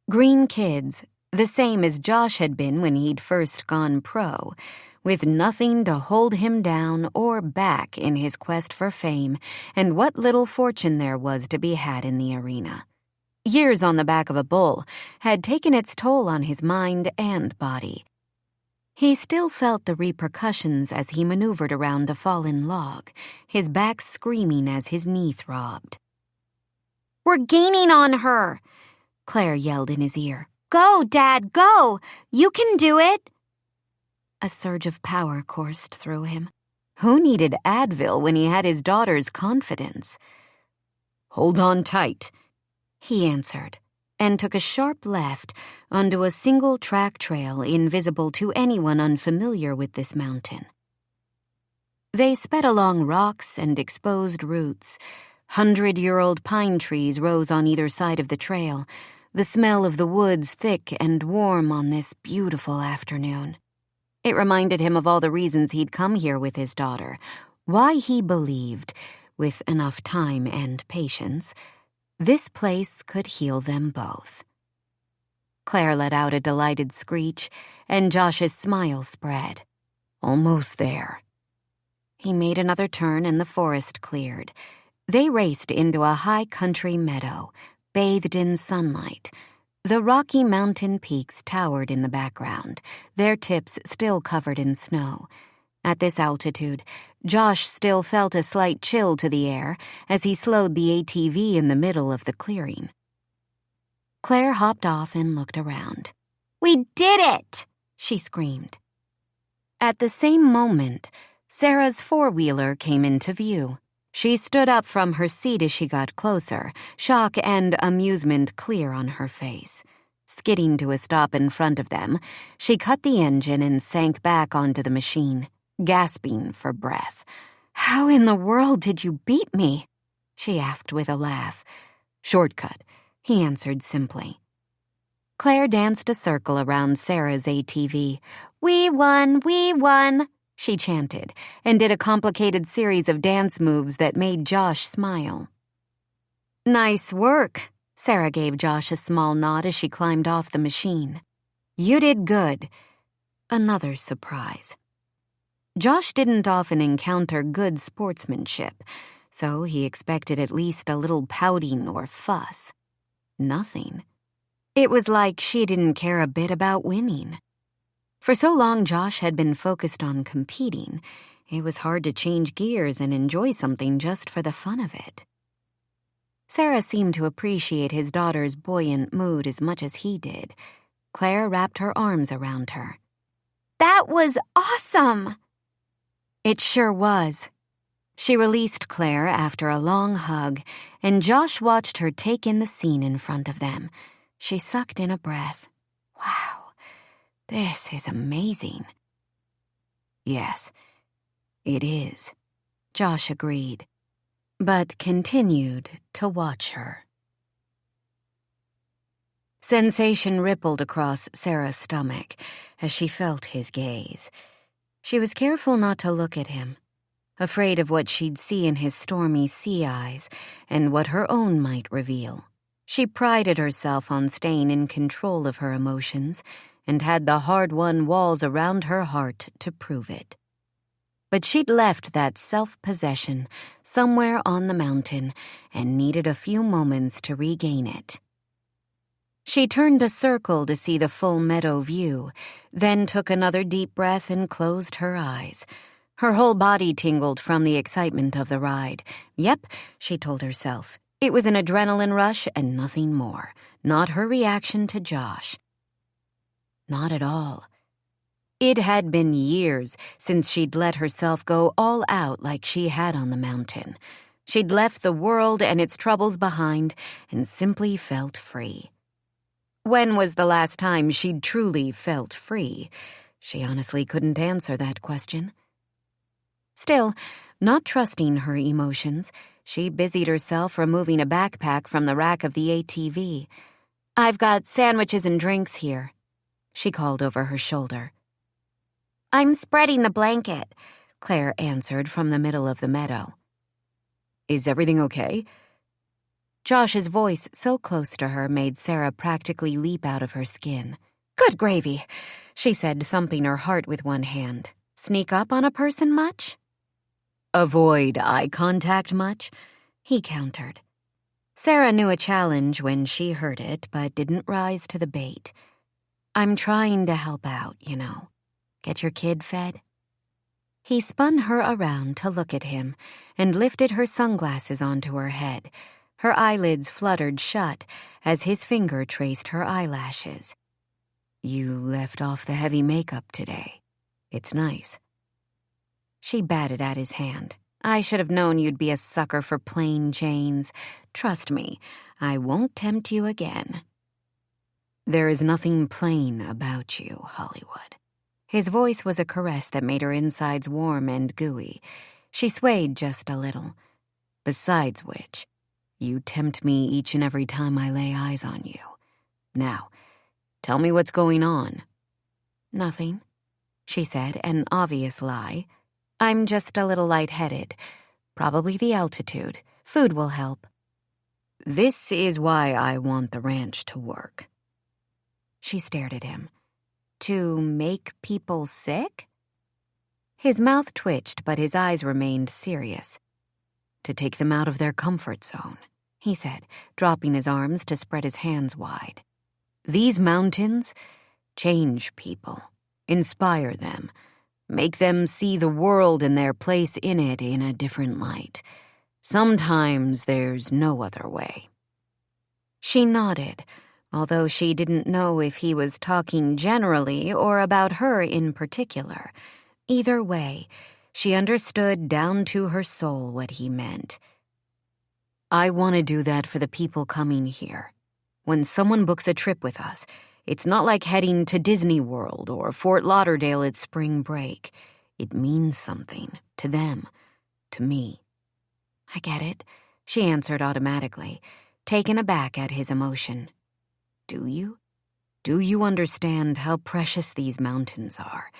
Green kids, the same as Josh had been when he'd first gone pro, with nothing to hold him down or back in his quest for fame and what little fortune there was to be had in the arena. Years on the back of a bull had taken its toll on his mind and body. He still felt the repercussions as he maneuvered around a fallen log, his back screaming as his knee throbbed. "We're gaining on her!" Claire yelled in his ear. "Go, Dad, go! You can do it!" A surge of power coursed through him. Who needed Advil when he had his daughter's confidence? "Hold on tight," he answered, and took a sharp left onto a single-track trail invisible to anyone unfamiliar with this mountain. They sped along rocks and exposed roots. 100-year-old pine trees rose on either side of the trail, the smell of the woods thick and warm on this beautiful afternoon. It reminded him of all the reasons he'd come here with his daughter, why he believed, with enough time and patience, this place could heal them both. Claire let out a delighted screech, and Josh's smile spread. Almost there. He made another turn and the forest cleared. They raced into a high country meadow, bathed in sunlight. The Rocky Mountain peaks towered in the background, their tips still covered in snow. At this altitude, Josh still felt a slight chill to the air as he slowed the ATV in the middle of the clearing. Claire hopped off and looked around. "We did it!" she screamed. At the same moment, Sarah's four-wheeler came into view. She stood up from her seat as she got closer, shock and amusement clear on her face. Skidding to a stop in front of them, she cut the engine and sank back onto the machine, gasping for breath. "How in the world did you beat me?" she asked with a laugh. "Shortcut," he answered simply. Claire danced a circle around Sarah's ATV. We won, she chanted, and did a complicated series of dance moves that made Josh smile. "Nice work," Sarah gave Josh a small nod as she climbed off the machine. "You did good." Another surprise. Josh didn't often encounter good sportsmanship, so he expected at least a little pouting or fuss. Nothing. It was like she didn't care a bit about winning. For so long Josh had been focused on competing, it was hard to change gears and enjoy something just for the fun of it. Sarah seemed to appreciate his daughter's buoyant mood as much as he did. Claire wrapped her arms around her. "That was awesome!" It sure was. She released Claire after a long hug, and Josh watched her take in the scene in front of them. She sucked in a breath. Wow. This is amazing. Yes, it is, Josh agreed, but continued to watch her. Sensation rippled across Sarah's stomach as she felt his gaze. She was careful not to look at him, afraid of what she'd see in his stormy sea eyes and what her own might reveal. She prided herself on staying in control of her emotions and had the hard-won walls around her heart to prove it. But she'd left that self-possession somewhere on the mountain and needed a few moments to regain it. She turned a circle to see the full meadow view, then took another deep breath and closed her eyes. Her whole body tingled from the excitement of the ride. Yep, she told herself. It was an adrenaline rush and nothing more. Not her reaction to Josh. Not at all. It had been years since she'd let herself go all out like she had on the mountain. She'd left the world and its troubles behind and simply felt free. When was the last time she'd truly felt free? She honestly couldn't answer that question. Still, not trusting her emotions, she busied herself removing a backpack from the rack of the ATV. "I've got sandwiches and drinks here," she called over her shoulder. "I'm spreading the blanket," Claire answered from the middle of the meadow. "Is everything okay?" Josh's voice so close to her made Sarah practically leap out of her skin. "Good gravy," she said, thumping her heart with one hand. "Sneak up on a person much?" "Avoid eye contact much?" he countered. Sarah knew a challenge when she heard it, but didn't rise to the bait. "I'm trying to help out, you know. Get your kid fed?" He spun her around to look at him and lifted her sunglasses onto her head. Her eyelids fluttered shut as his finger traced her eyelashes. "You left off the heavy makeup today. It's nice." She batted at his hand. "I should have known you'd be a sucker for plain Janes. Trust me, I won't tempt you again." "There is nothing plain about you, Hollywood." His voice was a caress that made her insides warm and gooey. She swayed just a little. "Besides which, you tempt me each and every time I lay eyes on you. Now, tell me what's going on." "Nothing," she said, an obvious lie. "I'm just a little lightheaded. Probably the altitude. Food will help." "This is why I want the ranch to work." She stared at him. "To make people sick?" His mouth twitched, but his eyes remained serious. "To take them out of their comfort zone," he said, dropping his arms to spread his hands wide. "These mountains change people, inspire them, make them see the world and their place in it in a different light. Sometimes there's no other way." She nodded, although she didn't know if he was talking generally or about her in particular. Either way, she understood down to her soul what he meant. "I want to do that for the people coming here. When someone books a trip with us, it's not like heading to Disney World or Fort Lauderdale at spring break. It means something to them, to me." "I get it," she answered automatically, taken aback at his emotion. "Do you? Do you understand how precious these mountains are?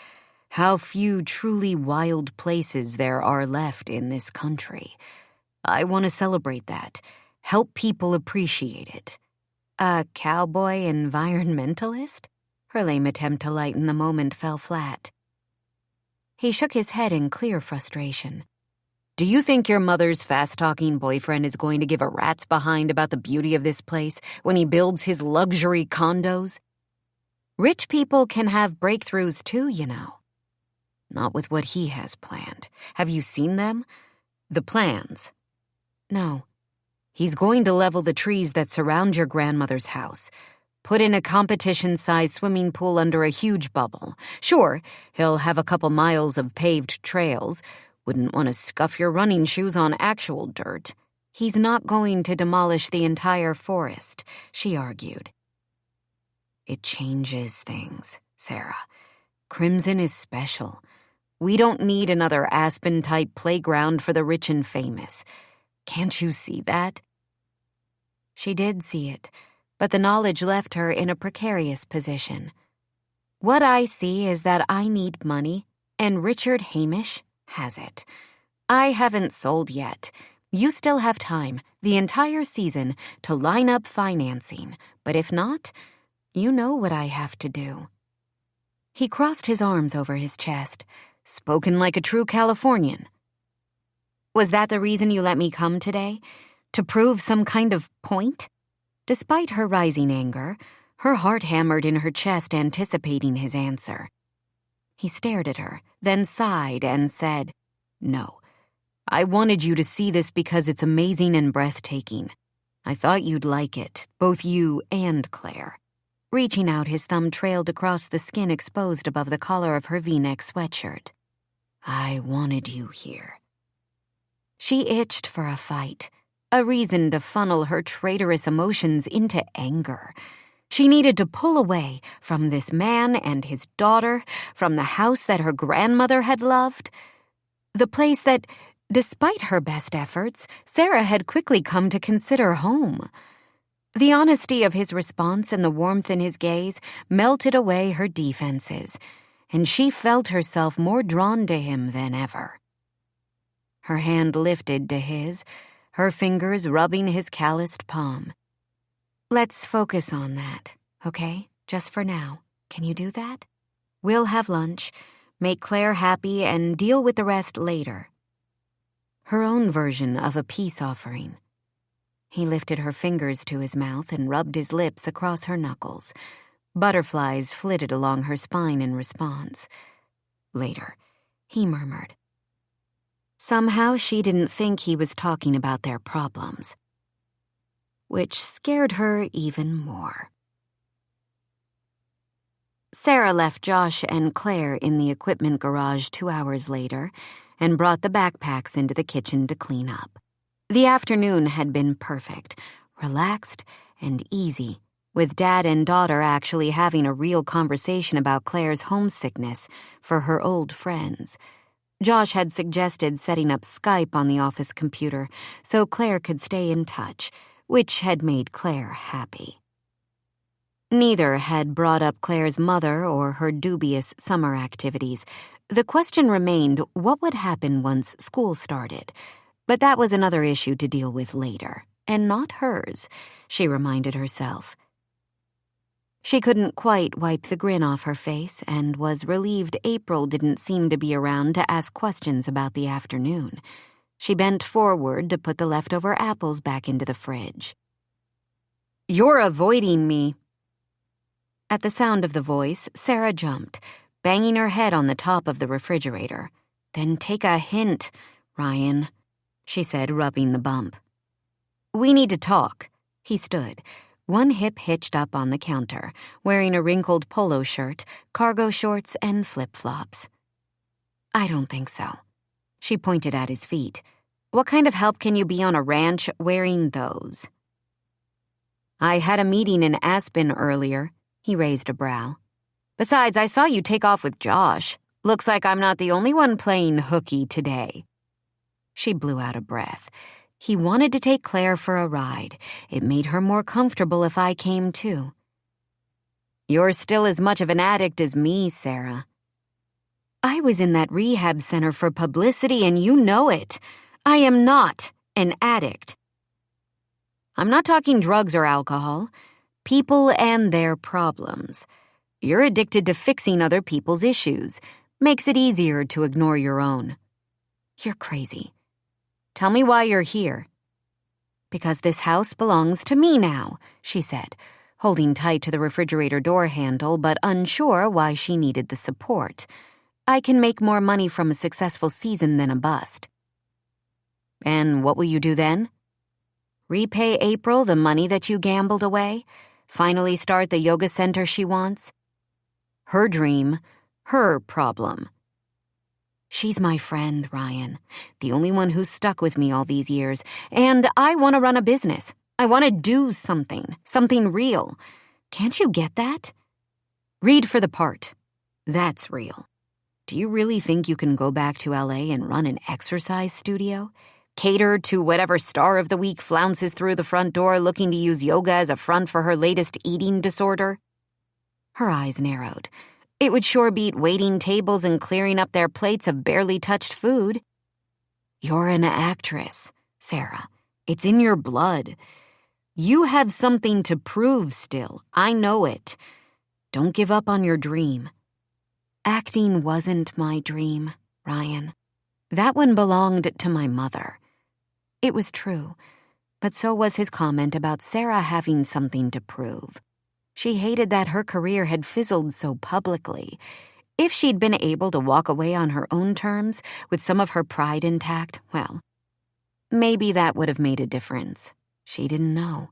How few truly wild places there are left in this country? I want to celebrate that, help people appreciate it." "A cowboy environmentalist?" Her lame attempt to lighten the moment fell flat. He shook his head in clear frustration. "Do you think your mother's fast-talking boyfriend is going to give a rat's behind about the beauty of this place when he builds his luxury condos? Rich people can have breakthroughs too, you know. Not with what he has planned. Have you seen them? The plans?" "No." "He's going to level the trees that surround your grandmother's house. Put in a competition-sized swimming pool under a huge bubble. Sure, he'll have a couple miles of paved trails. Wouldn't want to scuff your running shoes on actual dirt. He's not going to demolish the entire forest," she argued. "It changes things, Sarah. Crimson is special. We don't need another Aspen-type playground for the rich and famous. Can't you see that?" She did see it, but the knowledge left her in a precarious position. What I see is that I need money, and Richard Hamish has it. I haven't sold yet. You still have time, the entire season, to line up financing, but if not, you know what I have to do." He crossed his arms over his chest, spoken like a true Californian. "Was that the reason you let me come today? To prove some kind of point?" Despite her rising anger, her heart hammered in her chest, anticipating his answer. He stared at her, then sighed and said, "No. I wanted you to see this because it's amazing and breathtaking. I thought you'd like it, both you and Claire." Reaching out, his thumb trailed across the skin exposed above the collar of her V-neck sweatshirt. "I wanted you here." She itched for a fight, a reason to funnel her traitorous emotions into anger. She needed to pull away from this man and his daughter, from the house that her grandmother had loved, the place that, despite her best efforts, Sarah had quickly come to consider home. The honesty of his response and the warmth in his gaze melted away her defenses, and she felt herself more drawn to him than ever. Her hand lifted to his, her fingers rubbing his calloused palm. "Let's focus on that, okay? Just for now. Can you do that? We'll have lunch, make Claire happy, and deal with the rest later." Her own version of a peace offering. He lifted her fingers to his mouth and rubbed his lips across her knuckles. Butterflies flitted along her spine in response. Later, he murmured. Somehow she didn't think he was talking about their problems, which scared her even more. Sarah left Josh and Claire in the equipment garage 2 hours later and brought the backpacks into the kitchen to clean up. The afternoon had been perfect, relaxed, and easy, with Dad and daughter actually having a real conversation about Claire's homesickness for her old friends. Josh had suggested setting up Skype on the office computer so Claire could stay in touch, which had made Claire happy. Neither had brought up Claire's mother or her dubious summer activities. The question remained what would happen once school started. But that was another issue to deal with later, and not hers, she reminded herself. She couldn't quite wipe the grin off her face and was relieved April didn't seem to be around to ask questions about the afternoon. She bent forward to put the leftover apples back into the fridge. "You're avoiding me." At the sound of the voice, Sarah jumped, banging her head on the top of the refrigerator. "Then take a hint, Ryan," she said, rubbing the bump. "We need to talk." He stood, one hip hitched up on the counter, wearing a wrinkled polo shirt, cargo shorts, and flip-flops. "I don't think so." She pointed at his feet. "What kind of help can you be on a ranch wearing those?" "I had a meeting in Aspen earlier." He raised a brow. "Besides, I saw you take off with Josh. Looks like I'm not the only one playing hooky today." She blew out a breath. He wanted to take Claire for a ride. It made her more comfortable if I came too. "You're still as much of an addict as me, Sarah." "I was in that rehab center for publicity and you know it. I am not an addict." "I'm not talking drugs or alcohol. People and their problems. You're addicted to fixing other people's issues. Makes it easier to ignore your own." "You're crazy." "Tell me why you're here." "Because this house belongs to me now," she said, holding tight to the refrigerator door handle but unsure why she needed the support. "I can make more money from a successful season than a bust." "And what will you do then?" "Repay April the money that you gambled away? Finally start the yoga center she wants? Her dream, her problem." "She's my friend, Ryan, the only one who's stuck with me all these years, and I want to run a business. I want to do something real. Can't you get that? Read for the part. That's real. Do you really think you can go back to LA and run an exercise studio? cater to whatever star of the week flounces through the front door looking to use yoga as a front for her latest eating disorder? Her eyes narrowed. It would sure beat waiting tables and clearing up their plates of barely touched food. You're an actress, Sarah. It's in your blood. You have something to prove still. I know it. Don't give up on your dream. Acting wasn't my dream, Ryan. That one belonged to my mother. It was true, but so was his comment about Sarah having something to prove. She hated that her career had fizzled so publicly. If she'd been able to walk away on her own terms, with some of her pride intact, well, maybe that would have made a difference. She didn't know.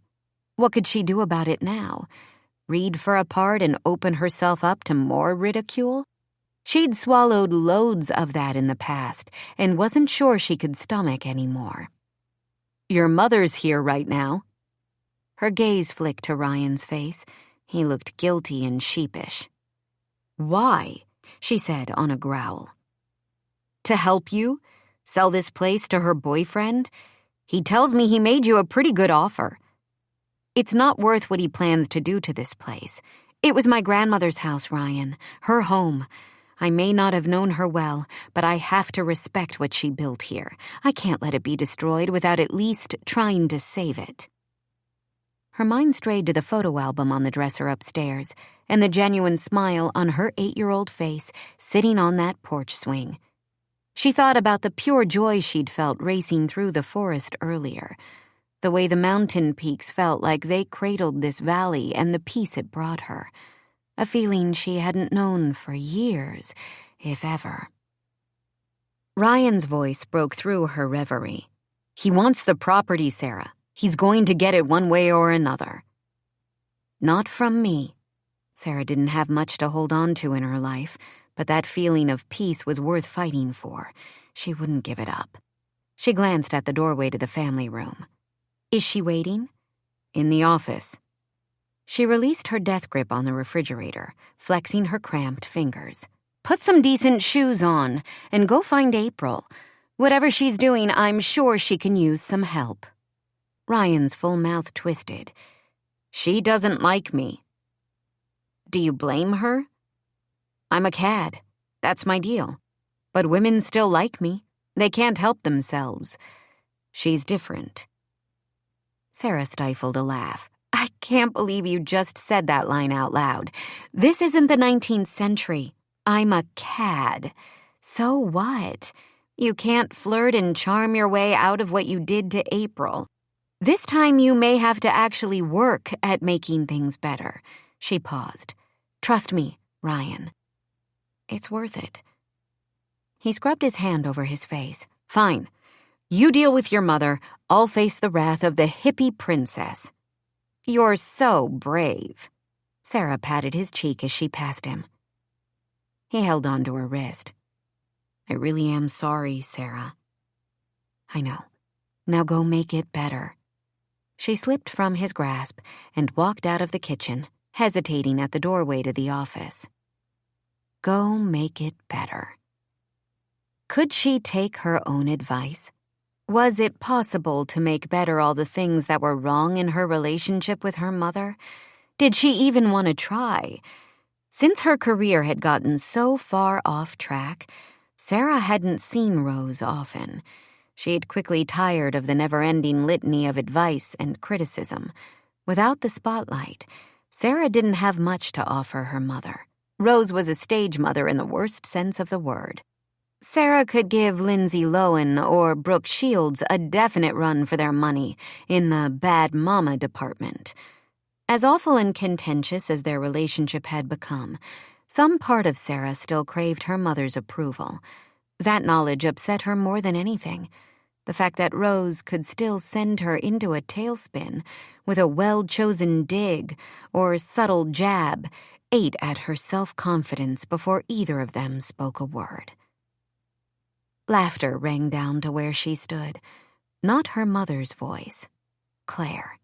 What could she do about it now? Read for a part and open herself up to more ridicule? She'd swallowed loads of that in the past and wasn't sure she could stomach anymore. Your mother's here right now. Her gaze flicked to Ryan's face. He looked guilty and sheepish. Why? She said on a growl. To help you? Sell this place to her boyfriend? He tells me he made you a pretty good offer. It's not worth what he plans to do to this place. It was my grandmother's house, Ryan, her home. I may not have known her well, but I have to respect what she built here. I can't let it be destroyed without at least trying to save it. Her mind strayed to the photo album on the dresser upstairs and the genuine smile on her 8-year-old face sitting on that porch swing. She thought about the pure joy she'd felt racing through the forest earlier, the way the mountain peaks felt like they cradled this valley and the peace it brought her. A feeling she hadn't known for years, if ever. Ryan's voice broke through her reverie. He wants the property, Sarah. He's going to get it one way or another. Not from me. Sarah didn't have much to hold on to in her life, but that feeling of peace was worth fighting for. She wouldn't give it up. She glanced at the doorway to the family room. Is she waiting? In the office. She released her death grip on the refrigerator, flexing her cramped fingers. Put some decent shoes on and go find April. Whatever she's doing, I'm sure she can use some help. Ryan's full mouth twisted. She doesn't like me. Do you blame her? I'm a cad. That's my deal. But women still like me. They can't help themselves. She's different. Sarah stifled a laugh. I can't believe you just said that line out loud. This isn't the 19th century. I'm a cad. So what? You can't flirt and charm your way out of what you did to April. This time you may have to actually work at making things better. She paused. Trust me, Ryan. It's worth it. He scrubbed his hand over his face. Fine. You deal with your mother. I'll face the wrath of the hippie princess. You're so brave. Sarah patted his cheek as she passed him. He held onto her wrist. I really am sorry, Sarah. I know. Now go make it better. She slipped from his grasp and walked out of the kitchen, hesitating at the doorway to the office. Go make it better. Could she take her own advice? Was it possible to make better all the things that were wrong in her relationship with her mother? Did she even want to try? Since her career had gotten so far off track, Sarah hadn't seen Rose often. She'd quickly tired of the never-ending litany of advice and criticism. Without the spotlight, Sarah didn't have much to offer her mother. Rose was a stage mother in the worst sense of the word. Sarah could give Lindsay Lohan or Brooke Shields a definite run for their money in the bad mama department. As awful and contentious as their relationship had become, some part of Sarah still craved her mother's approval. That knowledge upset her more than anything. The fact that Rose could still send her into a tailspin with a well-chosen dig or subtle jab ate at her self-confidence before either of them spoke a word. Laughter rang down to where she stood. Not her mother's voice. Claire.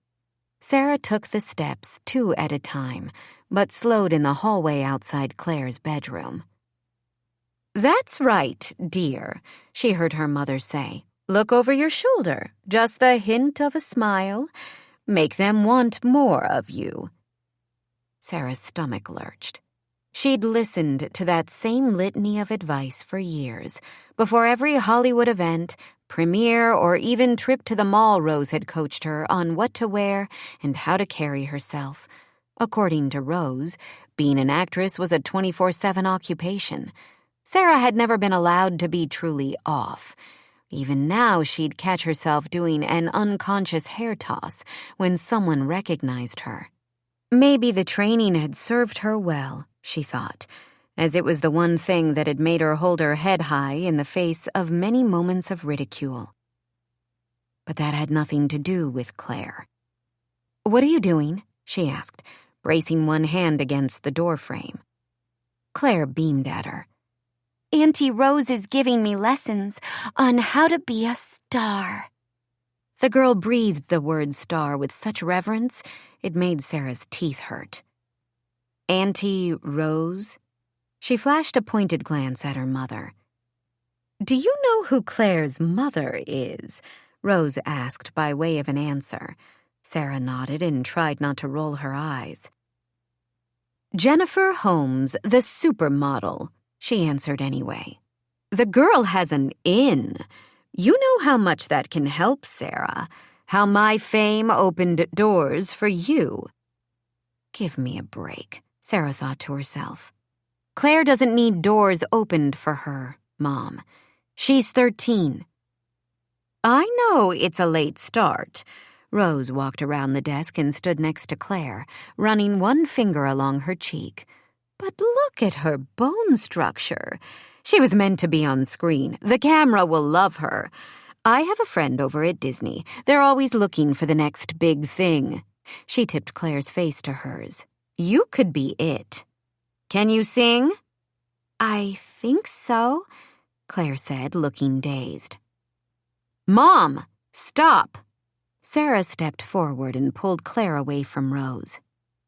Sarah took the steps 2 at a time, but slowed in the hallway outside Claire's bedroom. That's right, dear, she heard her mother say. Look over your shoulder, just the hint of a smile. Make them want more of you. Sarah's stomach lurched. She'd listened to that same litany of advice for years. Before every Hollywood event, premiere, or even trip to the mall, Rose had coached her on what to wear and how to carry herself. According to Rose, being an actress was a 24/7 occupation. Sarah had never been allowed to be truly off. Even now, she'd catch herself doing an unconscious hair toss when someone recognized her. Maybe the training had served her well, she thought, as it was the one thing that had made her hold her head high in the face of many moments of ridicule. But that had nothing to do with Claire. "What are you doing?" she asked, bracing one hand against the doorframe. Claire beamed at her. "Auntie Rose is giving me lessons on how to be a star." The girl breathed the word star with such reverence, it made Sarah's teeth hurt. "Auntie Rose?" She flashed a pointed glance at her mother. "Do you know who Claire's mother is?" Rose asked by way of an answer. Sarah nodded and tried not to roll her eyes. "Jennifer Holmes, the supermodel," she answered anyway. "The girl has an inn. You know how much that can help, Sarah. How my fame opened doors for you." Give me a break, Sarah thought to herself. Claire doesn't need doors opened for her, Mom. She's 13. I know it's a late start. Rose walked around the desk and stood next to Claire, running one finger along her cheek. But look at her bone structure. She was meant to be on screen. The camera will love her. I have a friend over at Disney. They're always looking for the next big thing. She tipped Claire's face to hers. You could be it. Can you sing? I think so, Claire said, looking dazed. Mom, stop. Sarah stepped forward and pulled Claire away from Rose.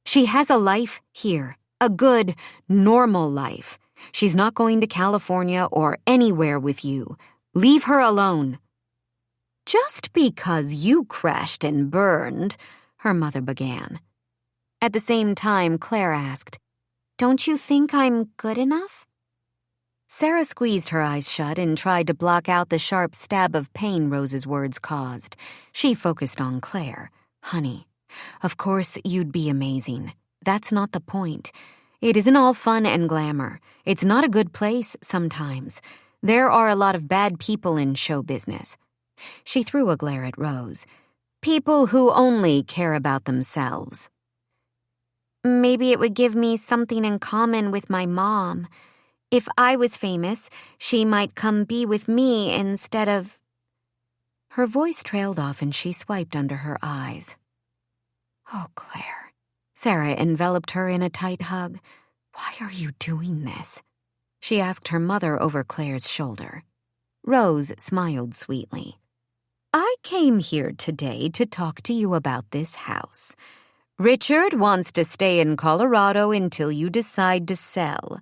She has a life here, a good, normal life. She's not going to California or anywhere with you. Leave her alone. Just because you crashed and burned, her mother began. At the same time, Claire asked, Don't you think I'm good enough? Sarah squeezed her eyes shut and tried to block out the sharp stab of pain Rose's words caused. She focused on Claire. Honey, of course you'd be amazing. That's not the point. It isn't all fun and glamour. It's not a good place sometimes. There are a lot of bad people in show business. She threw a glare at Rose. People who only care about themselves. Maybe it would give me something in common with my mom. If I was famous, she might come be with me instead of... Her voice trailed off and she swiped under her eyes. Oh, Claire. Sarah enveloped her in a tight hug. Why are you doing this? She asked her mother over Claire's shoulder. Rose smiled sweetly. I came here today to talk to you about this house. Richard wants to stay in Colorado until you decide to sell.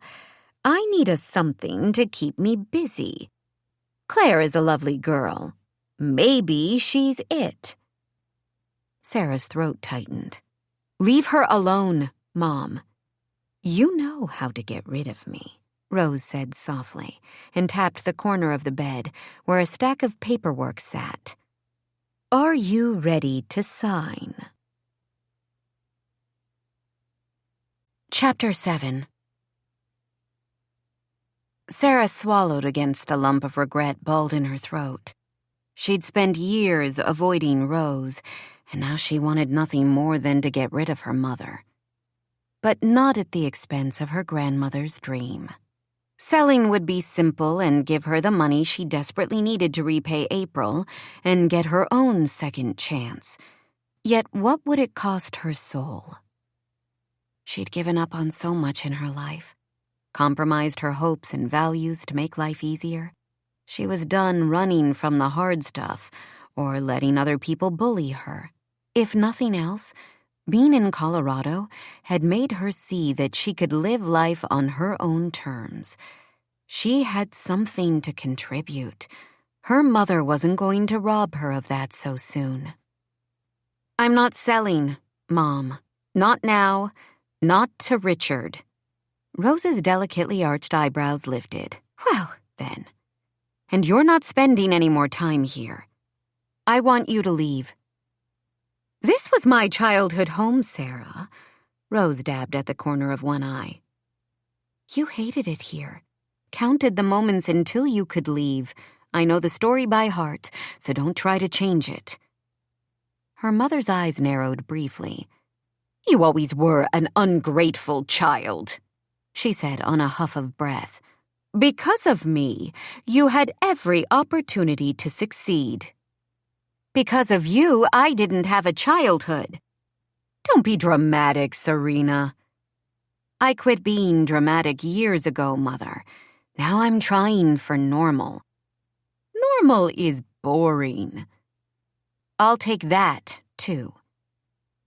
I need a something to keep me busy. Claire is a lovely girl. Maybe she's it. Sarah's throat tightened. Leave her alone, Mom. You know how to get rid of me, Rose said softly, and tapped the corner of the bed where a stack of paperwork sat. Are you ready to sign? Chapter 7. Sarah swallowed against the lump of regret balled in her throat. She'd spent years avoiding Rose, and now she wanted nothing more than to get rid of her mother. But not at the expense of her grandmother's dream. Selling would be simple and give her the money she desperately needed to repay April and get her own second chance. Yet what would it cost her soul? She'd given up on so much in her life, compromised her hopes and values to make life easier. She was done running from the hard stuff or letting other people bully her. If nothing else, being in Colorado had made her see that she could live life on her own terms. She had something to contribute, Her mother wasn't going to rob her of that so soon. "I'm not selling, Mom. Not now. Not to Richard." Rose's delicately arched eyebrows lifted. "Well, then. And you're not spending any more time here. I want you to leave." "This was my childhood home, Sarah." Rose dabbed at the corner of one eye. "You hated it here. Counted the moments until you could leave. I know the story by heart, so don't try to change it." Her mother's eyes narrowed briefly. "You always were an ungrateful child," she said on a huff of breath. "Because of me, you had every opportunity to succeed. Because of you, I didn't have a childhood." "Don't be dramatic, Serena." "I quit being dramatic years ago, Mother. Now I'm trying for normal." "Normal is boring." "I'll take that, too."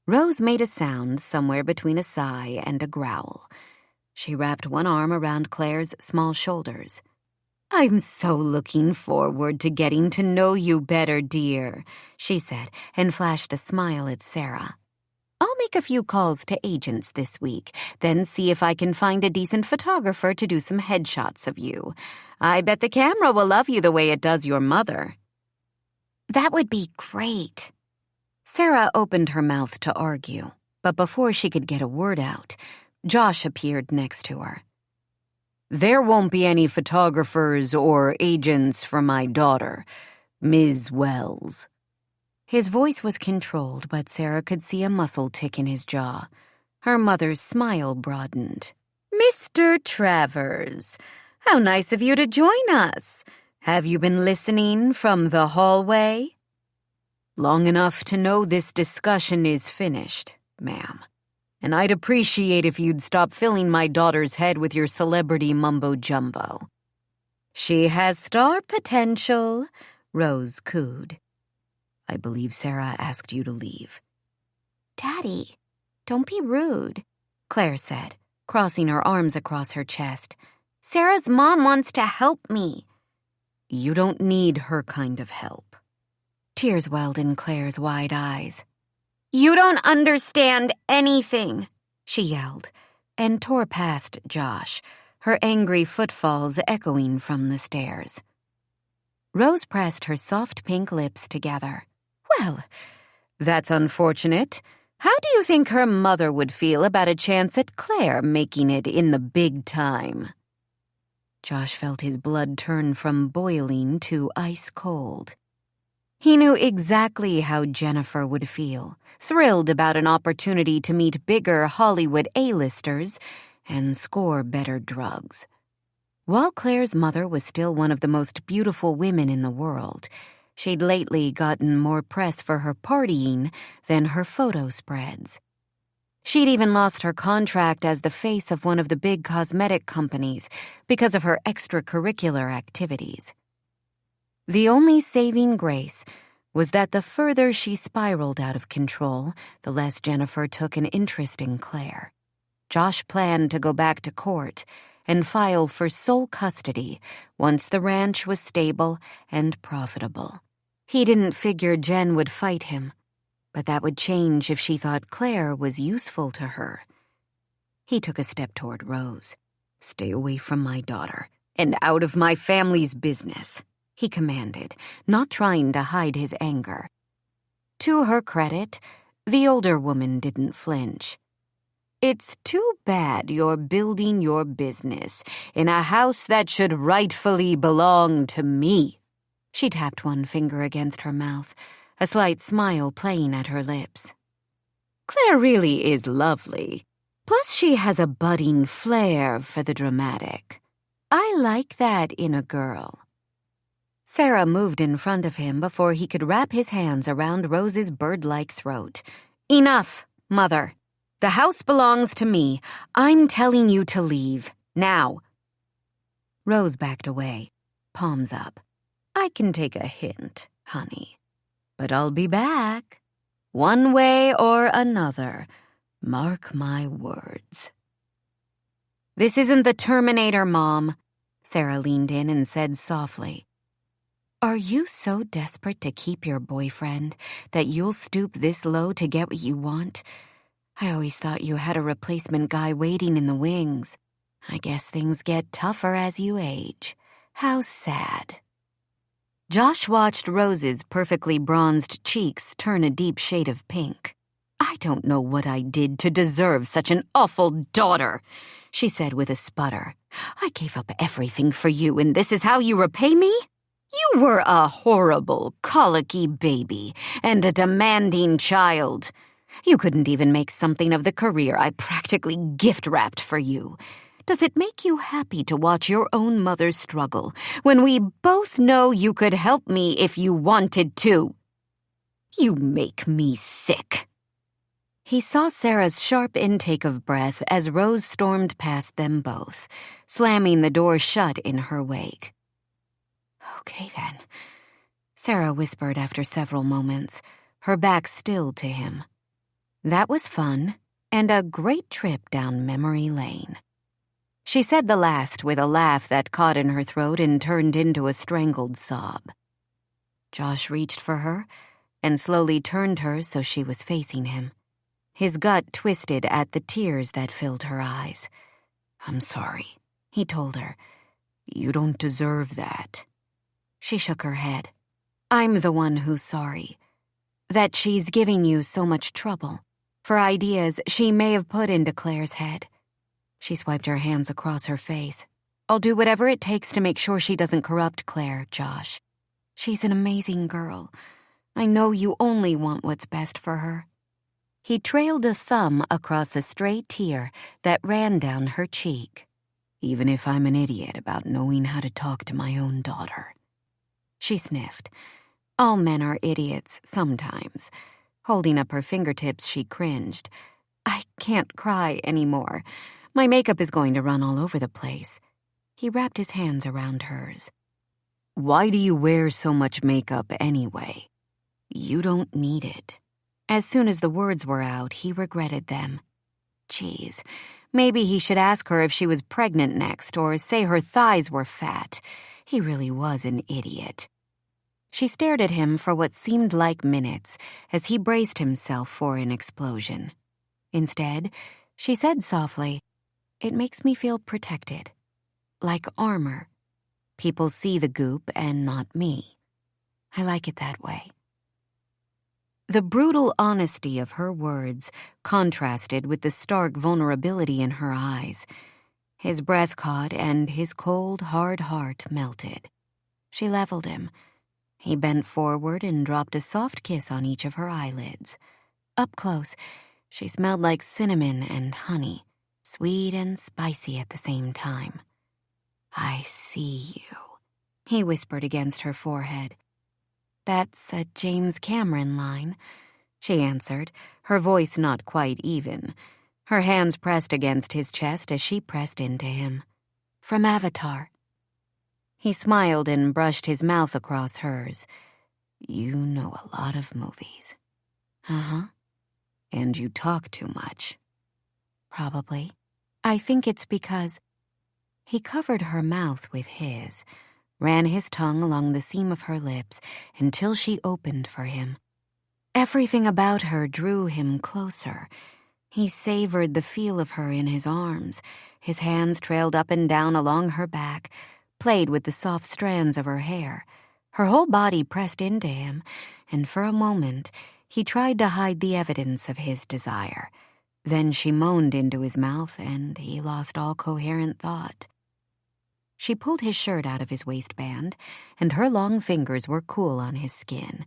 Rose made a sound somewhere between a sigh and a growl. She wrapped one arm around Claire's small shoulders. "I'm so looking forward to getting to know you better, dear," she said, and flashed a smile at Sarah. "I'll make a few calls to agents this week, then see if I can find a decent photographer to do some headshots of you. I bet the camera will love you the way it does your mother." "That would be great." Sarah opened her mouth to argue, but before she could get a word out, Josh appeared next to her. "There won't be any photographers or agents for my daughter, Ms. Wells." His voice was controlled, but Sarah could see a muscle tick in his jaw. Her mother's smile broadened. "Mr. Travers, how nice of you to join us. Have you been listening from the hallway?" "Long enough to know this discussion is finished, ma'am. And I'd appreciate if you'd stop filling my daughter's head with your celebrity mumbo-jumbo." "She has star potential," Rose cooed. "I believe Sarah asked you to leave." "Daddy, don't be rude," Claire said, crossing her arms across her chest. "Sarah's mom wants to help me." "You don't need her kind of help." Tears welled in Claire's wide eyes. "You don't understand anything," she yelled, and tore past Josh, her angry footfalls echoing from the stairs. Rose pressed her soft pink lips together. "Well, that's unfortunate. How do you think her mother would feel about a chance at Claire making it in the big time?" Josh felt his blood turn from boiling to ice cold. He knew exactly how Jennifer would feel, thrilled about an opportunity to meet bigger Hollywood A-listers and score better drugs. While Claire's mother was still one of the most beautiful women in the world, she'd lately gotten more press for her partying than her photo spreads. She'd even lost her contract as the face of one of the big cosmetic companies because of her extracurricular activities. The only saving grace was that the further she spiraled out of control, the less Jennifer took an interest in Claire. Josh planned to go back to court and file for sole custody once the ranch was stable and profitable. He didn't figure Jen would fight him, but that would change if she thought Claire was useful to her. He took a step toward Rose. "Stay away from my daughter and out of my family's business," he commanded, not trying to hide his anger. To her credit, the older woman didn't flinch. "It's too bad you're building your business in a house that should rightfully belong to me." She tapped one finger against her mouth, a slight smile playing at her lips. "Claire really is lovely. Plus she has a budding flair for the dramatic. I like that in a girl." Sarah moved in front of him before he could wrap his hands around Rose's bird-like throat. "Enough, Mother. The house belongs to me. I'm telling you to leave. Now." Rose backed away, palms up. "I can take a hint, honey. But I'll be back. One way or another. Mark my words." "This isn't the Terminator, Mom," Sarah leaned in and said softly. Are you so desperate to keep your boyfriend that you'll stoop this low to get what you want? I always thought you had a replacement guy waiting in the wings. I guess things get tougher as you age. How sad." Josh watched Rose's perfectly bronzed cheeks turn a deep shade of pink. "I don't know what I did to deserve such an awful daughter," she said with a sputter. "I gave up everything for you, and this is how you repay me? You were a horrible, colicky baby and a demanding child. You couldn't even make something of the career I practically gift-wrapped for you. Does it make you happy to watch your own mother struggle when we both know you could help me if you wanted to? You make me sick." He saw Sarah's sharp intake of breath as Rose stormed past them both, slamming the door shut in her wake. "Okay, then," Sarah whispered after several moments, her back still to him. That was fun, and a great trip down memory lane. She said the last with a laugh that caught in her throat and turned into a strangled sob. Josh reached for her and slowly turned her so she was facing him. His gut twisted at the tears that filled her eyes. "I'm sorry," he told her. "You don't deserve that." She shook her head. "I'm the one who's sorry. That she's giving you so much trouble, for ideas she may have put into Claire's head." She swiped her hands across her face. "I'll do whatever it takes to make sure she doesn't corrupt Claire, Josh. She's an amazing girl. I know you only want what's best for her." He trailed a thumb across a stray tear that ran down her cheek. "Even if I'm an idiot about knowing how to talk to my own daughter." She sniffed. All men are idiots sometimes. Holding up her fingertips, she cringed. "I can't cry anymore. My makeup is going to run all over the place." He wrapped his hands around hers. "Why do you wear so much makeup anyway? You don't need it." As soon as the words were out, he regretted them. Geez, maybe he should ask her if she was pregnant next, or say her thighs were fat. He really was an idiot. She stared at him for what seemed like minutes as he braced himself for an explosion. Instead, she said softly, "It makes me feel protected. Like armor. People see the goop and not me. I like it that way." The brutal honesty of her words contrasted with the stark vulnerability in her eyes. His breath caught and his cold, hard heart melted. She leveled him. He bent forward and dropped a soft kiss on each of her eyelids. Up close, she smelled like cinnamon and honey, sweet and spicy at the same time. "I see you," he whispered against her forehead. "That's a James Cameron line," she answered, her voice not quite even. Her hands pressed against his chest as she pressed into him. "From Avatar." He smiled and brushed his mouth across hers. "You know a lot of movies." "Uh-huh." "And you talk too much." "Probably. I think it's because—" He covered her mouth with his, ran his tongue along the seam of her lips until she opened for him. Everything about her drew him closer. He savored the feel of her in his arms. His hands trailed up and down along her back, played with the soft strands of her hair. Her whole body pressed into him, and for a moment he tried to hide the evidence of his desire. Then she moaned into his mouth, and he lost all coherent thought. She pulled his shirt out of his waistband, and her long fingers were cool on his skin.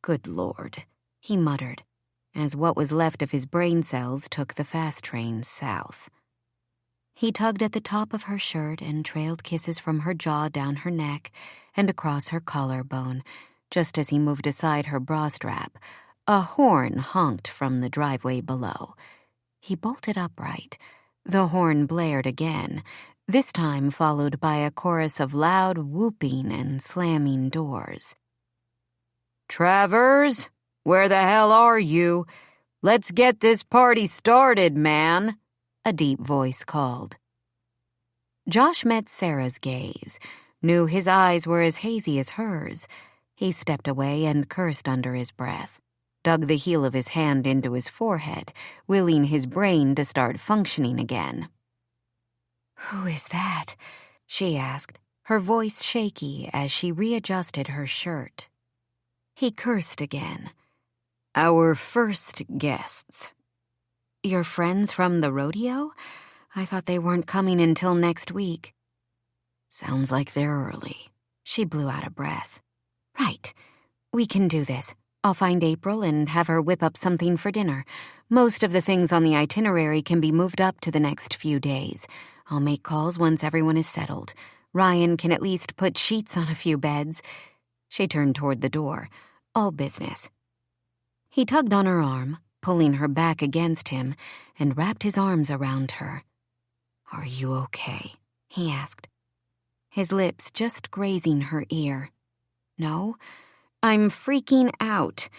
"Good Lord," he muttered, as what was left of his brain cells took the fast train south. He tugged at the top of her shirt and trailed kisses from her jaw down her neck and across her collarbone. Just as he moved aside her bra strap, a horn honked from the driveway below. He bolted upright. The horn blared again, this time followed by a chorus of loud whooping and slamming doors. "Travers, where the hell are you? Let's get this party started, man," a deep voice called. Josh met Sarah's gaze, knew his eyes were as hazy as hers. He stepped away and cursed under his breath, dug the heel of his hand into his forehead, willing his brain to start functioning again. "Who is that?" she asked, her voice shaky as she readjusted her shirt. He cursed again. "Our first guests." "Your friends from the rodeo? I thought they weren't coming until next week." "Sounds like they're early." She blew out a breath. "Right. We can do this. I'll find April and have her whip up something for dinner. Most of the things on the itinerary can be moved up to the next few days. I'll make calls once everyone is settled. Ryan can at least put sheets on a few beds." She turned toward the door. All business. He tugged on her arm, pulling her back against him, and wrapped his arms around her. "Are you okay?" he asked, his lips just grazing her ear. "No, I'm freaking out.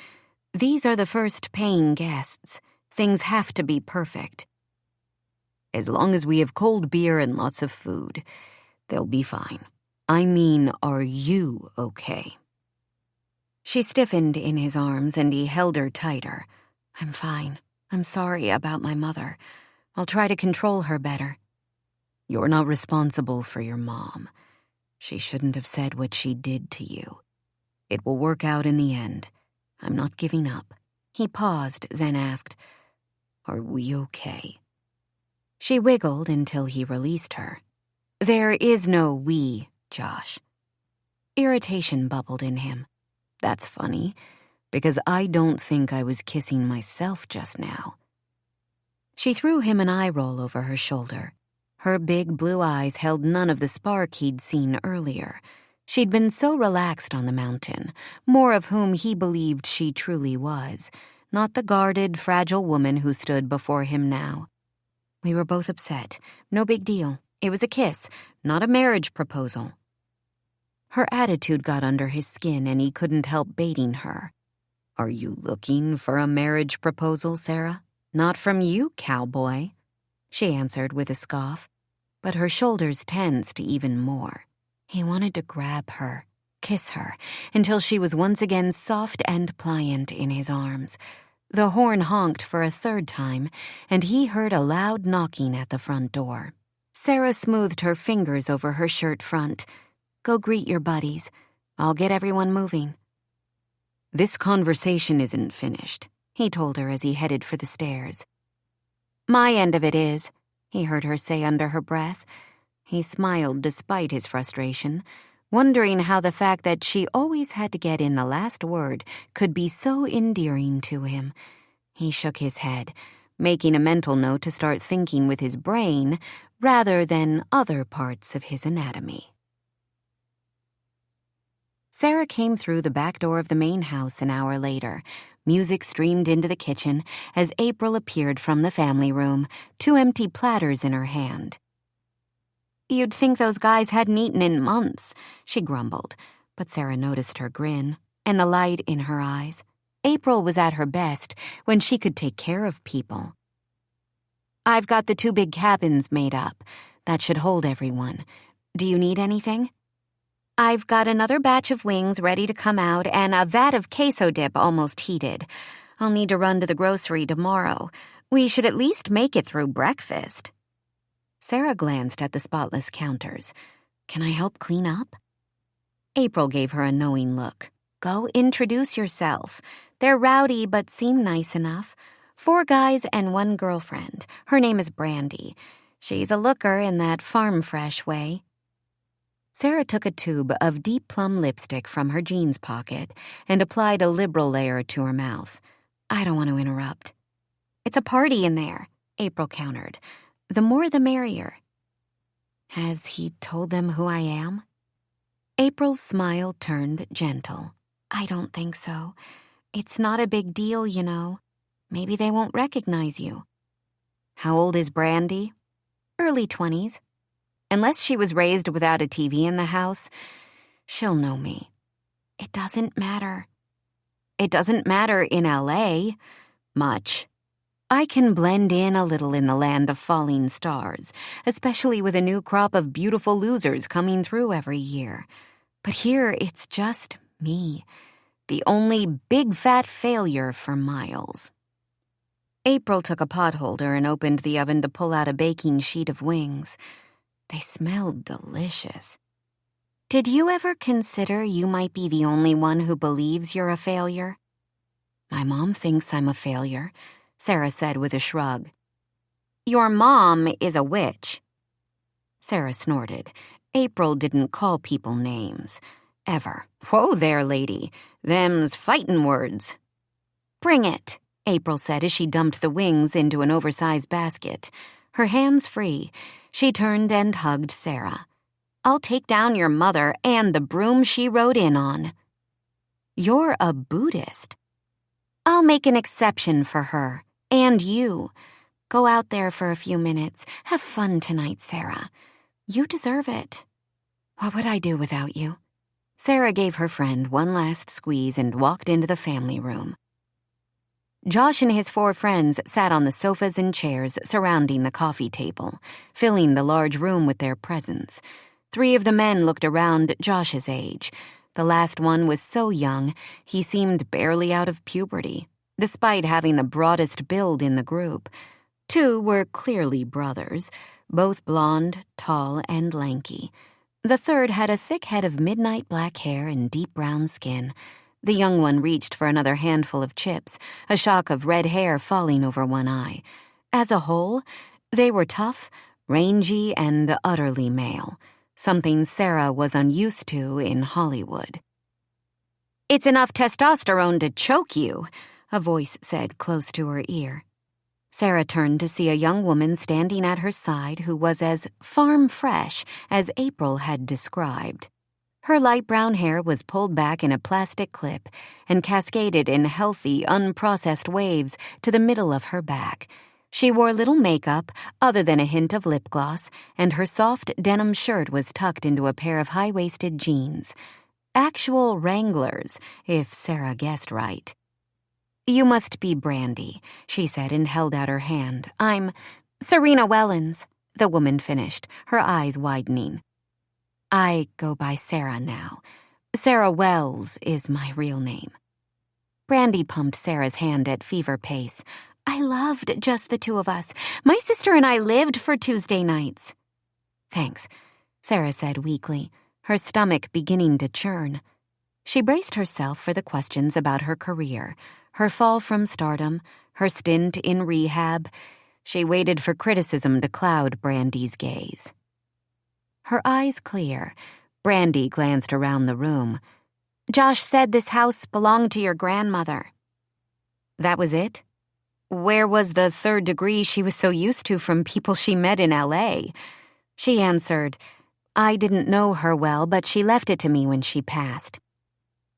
These are the first paying guests. Things have to be perfect." "As long as we have cold beer and lots of food, they'll be fine. I mean, are you okay?" She stiffened in his arms and he held her tighter. "I'm fine. I'm sorry about my mother. I'll try to control her better." "You're not responsible for your mom. She shouldn't have said what she did to you. It will work out in the end. I'm not giving up." He paused, then asked, "Are we okay?" She wiggled until he released her. "There is no we, Josh." Irritation bubbled in him. "That's funny, because I don't think I was kissing myself just now." She threw him an eye roll over her shoulder. Her big blue eyes held none of the spark he'd seen earlier. She'd been so relaxed on the mountain, more of whom he believed she truly was, not the guarded, fragile woman who stood before him now. "We were both upset. No big deal. It was a kiss, not a marriage proposal." Her attitude got under his skin and he couldn't help baiting her. "Are you looking for a marriage proposal, Sarah?" "Not from you, cowboy," she answered with a scoff, but her shoulders tensed even more. He wanted to grab her, kiss her, until she was once again soft and pliant in his arms. The horn honked for a third time, and he heard a loud knocking at the front door. Sarah smoothed her fingers over her shirt front. "Go greet your buddies. I'll get everyone moving." "This conversation isn't finished," he told her as he headed for the stairs. "My end of it is," he heard her say under her breath. He smiled despite his frustration, wondering how the fact that she always had to get in the last word could be so endearing to him. He shook his head, making a mental note to start thinking with his brain rather than other parts of his anatomy. Sarah came through the back door of the main house an hour later. Music streamed into the kitchen as April appeared from the family room, 2 empty platters in her hand. "You'd think those guys hadn't eaten in months," she grumbled, but Sarah noticed her grin and the light in her eyes. April was at her best when she could take care of people. "I've got the 2 big cabins made up. That should hold everyone. Do you need anything?" "I've got another batch of wings ready to come out and a vat of queso dip almost heated. I'll need to run to the grocery tomorrow. We should at least make it through breakfast." Sarah glanced at the spotless counters. "Can I help clean up?" April gave her a knowing look. "Go introduce yourself. They're rowdy but seem nice enough. 4 guys and 1 girlfriend. Her name is Brandy. She's a looker in that farm fresh way." Sarah took a tube of deep plum lipstick from her jeans pocket and applied a liberal layer to her mouth. "I don't want to interrupt." "It's a party in there," April countered. "The more the merrier." "Has he told them who I am?" April's smile turned gentle. "I don't think so. It's not a big deal, you know. Maybe they won't recognize you." "How old is Brandy?" "Early 20s. Unless she was raised without a TV in the house, she'll know me." "It doesn't matter." "It doesn't matter in LA. Much." I can blend in a little in the land of falling stars, especially with a new crop of beautiful losers coming through every year. But here it's just me, the only big fat failure for miles. April took a potholder and opened the oven to pull out a baking sheet of wings. They smelled delicious. Did you ever consider you might be the only one who believes you're a failure? My mom thinks I'm a failure, Sarah said with a shrug. Your mom is a witch. Sarah snorted. April didn't call people names. Ever. Whoa there, lady. Them's fightin' words. Bring it, April said as she dumped the wings into an oversized basket. Her hands free, she turned and hugged Sarah. I'll take down your mother and the broom she rode in on. You're a Buddhist. I'll make an exception for her. And you. Go out there for a few minutes. Have fun tonight, Sarah. You deserve it. What would I do without you? Sarah gave her friend one last squeeze and walked into the family room. Josh and his 4 friends sat on the sofas and chairs surrounding the coffee table, filling the large room with their presence. 3 of the men looked around Josh's age. The last one was so young, he seemed barely out of puberty, despite having the broadest build in the group. 2 were clearly brothers, both blonde, tall, and lanky. The third had a thick head of midnight black hair and deep brown skin. The young one reached for another handful of chips, a shock of red hair falling over one eye. As a whole, they were tough, rangy, and utterly male, something Sarah was unused to in Hollywood. It's enough testosterone to choke you, a voice said close to her ear. Sarah turned to see a young woman standing at her side who was as farm fresh as April had described. Her light brown hair was pulled back in a plastic clip and cascaded in healthy, unprocessed waves to the middle of her back. She wore little makeup other than a hint of lip gloss, and her soft denim shirt was tucked into a pair of high-waisted jeans. Actual Wranglers, if Sarah guessed right. You must be Brandy, she said and held out her hand. I'm Serena Wellens, the woman finished, her eyes widening. I go by Sarah now. Sarah Wells is my real name. Brandy pumped Sarah's hand at fever pace. I loved just the 2 of us. My sister and I lived for Tuesday nights. Thanks, Sarah said weakly, her stomach beginning to churn. She braced herself for the questions about her career, her fall from stardom, her stint in rehab. She waited for criticism to cloud Brandy's gaze. Her eyes clear, Brandy glanced around the room. Josh said this house belonged to your grandmother. That was it? Where was the 3rd degree she was so used to from people she met in L.A.? She answered, I didn't know her well, but she left it to me when she passed.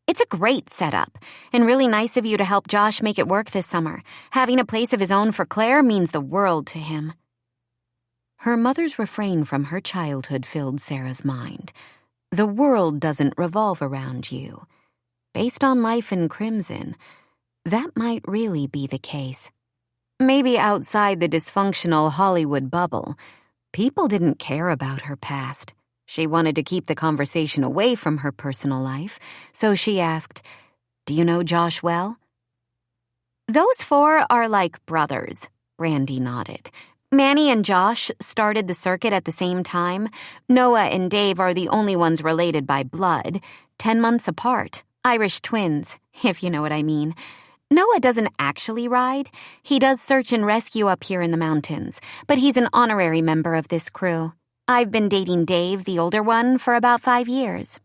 It's a great setup, and really nice of you to help Josh make it work this summer. Having a place of his own for Claire means the world to him. Her mother's refrain from her childhood filled Sarah's mind. The world doesn't revolve around you. Based on life in Crimson, that might really be the case. Maybe outside the dysfunctional Hollywood bubble, people didn't care about her past. She wanted to keep the conversation away from her personal life, so she asked, Do you know Josh well? Those 4 are like brothers, Brandy nodded. Manny and Josh started the circuit at the same time. Noah and Dave are the only ones related by blood, 10 months apart, Irish twins, if you know what I mean. Noah doesn't actually ride. He does search and rescue up here in the mountains, but he's an honorary member of this crew. I've been dating Dave, the older one, for about 5 years.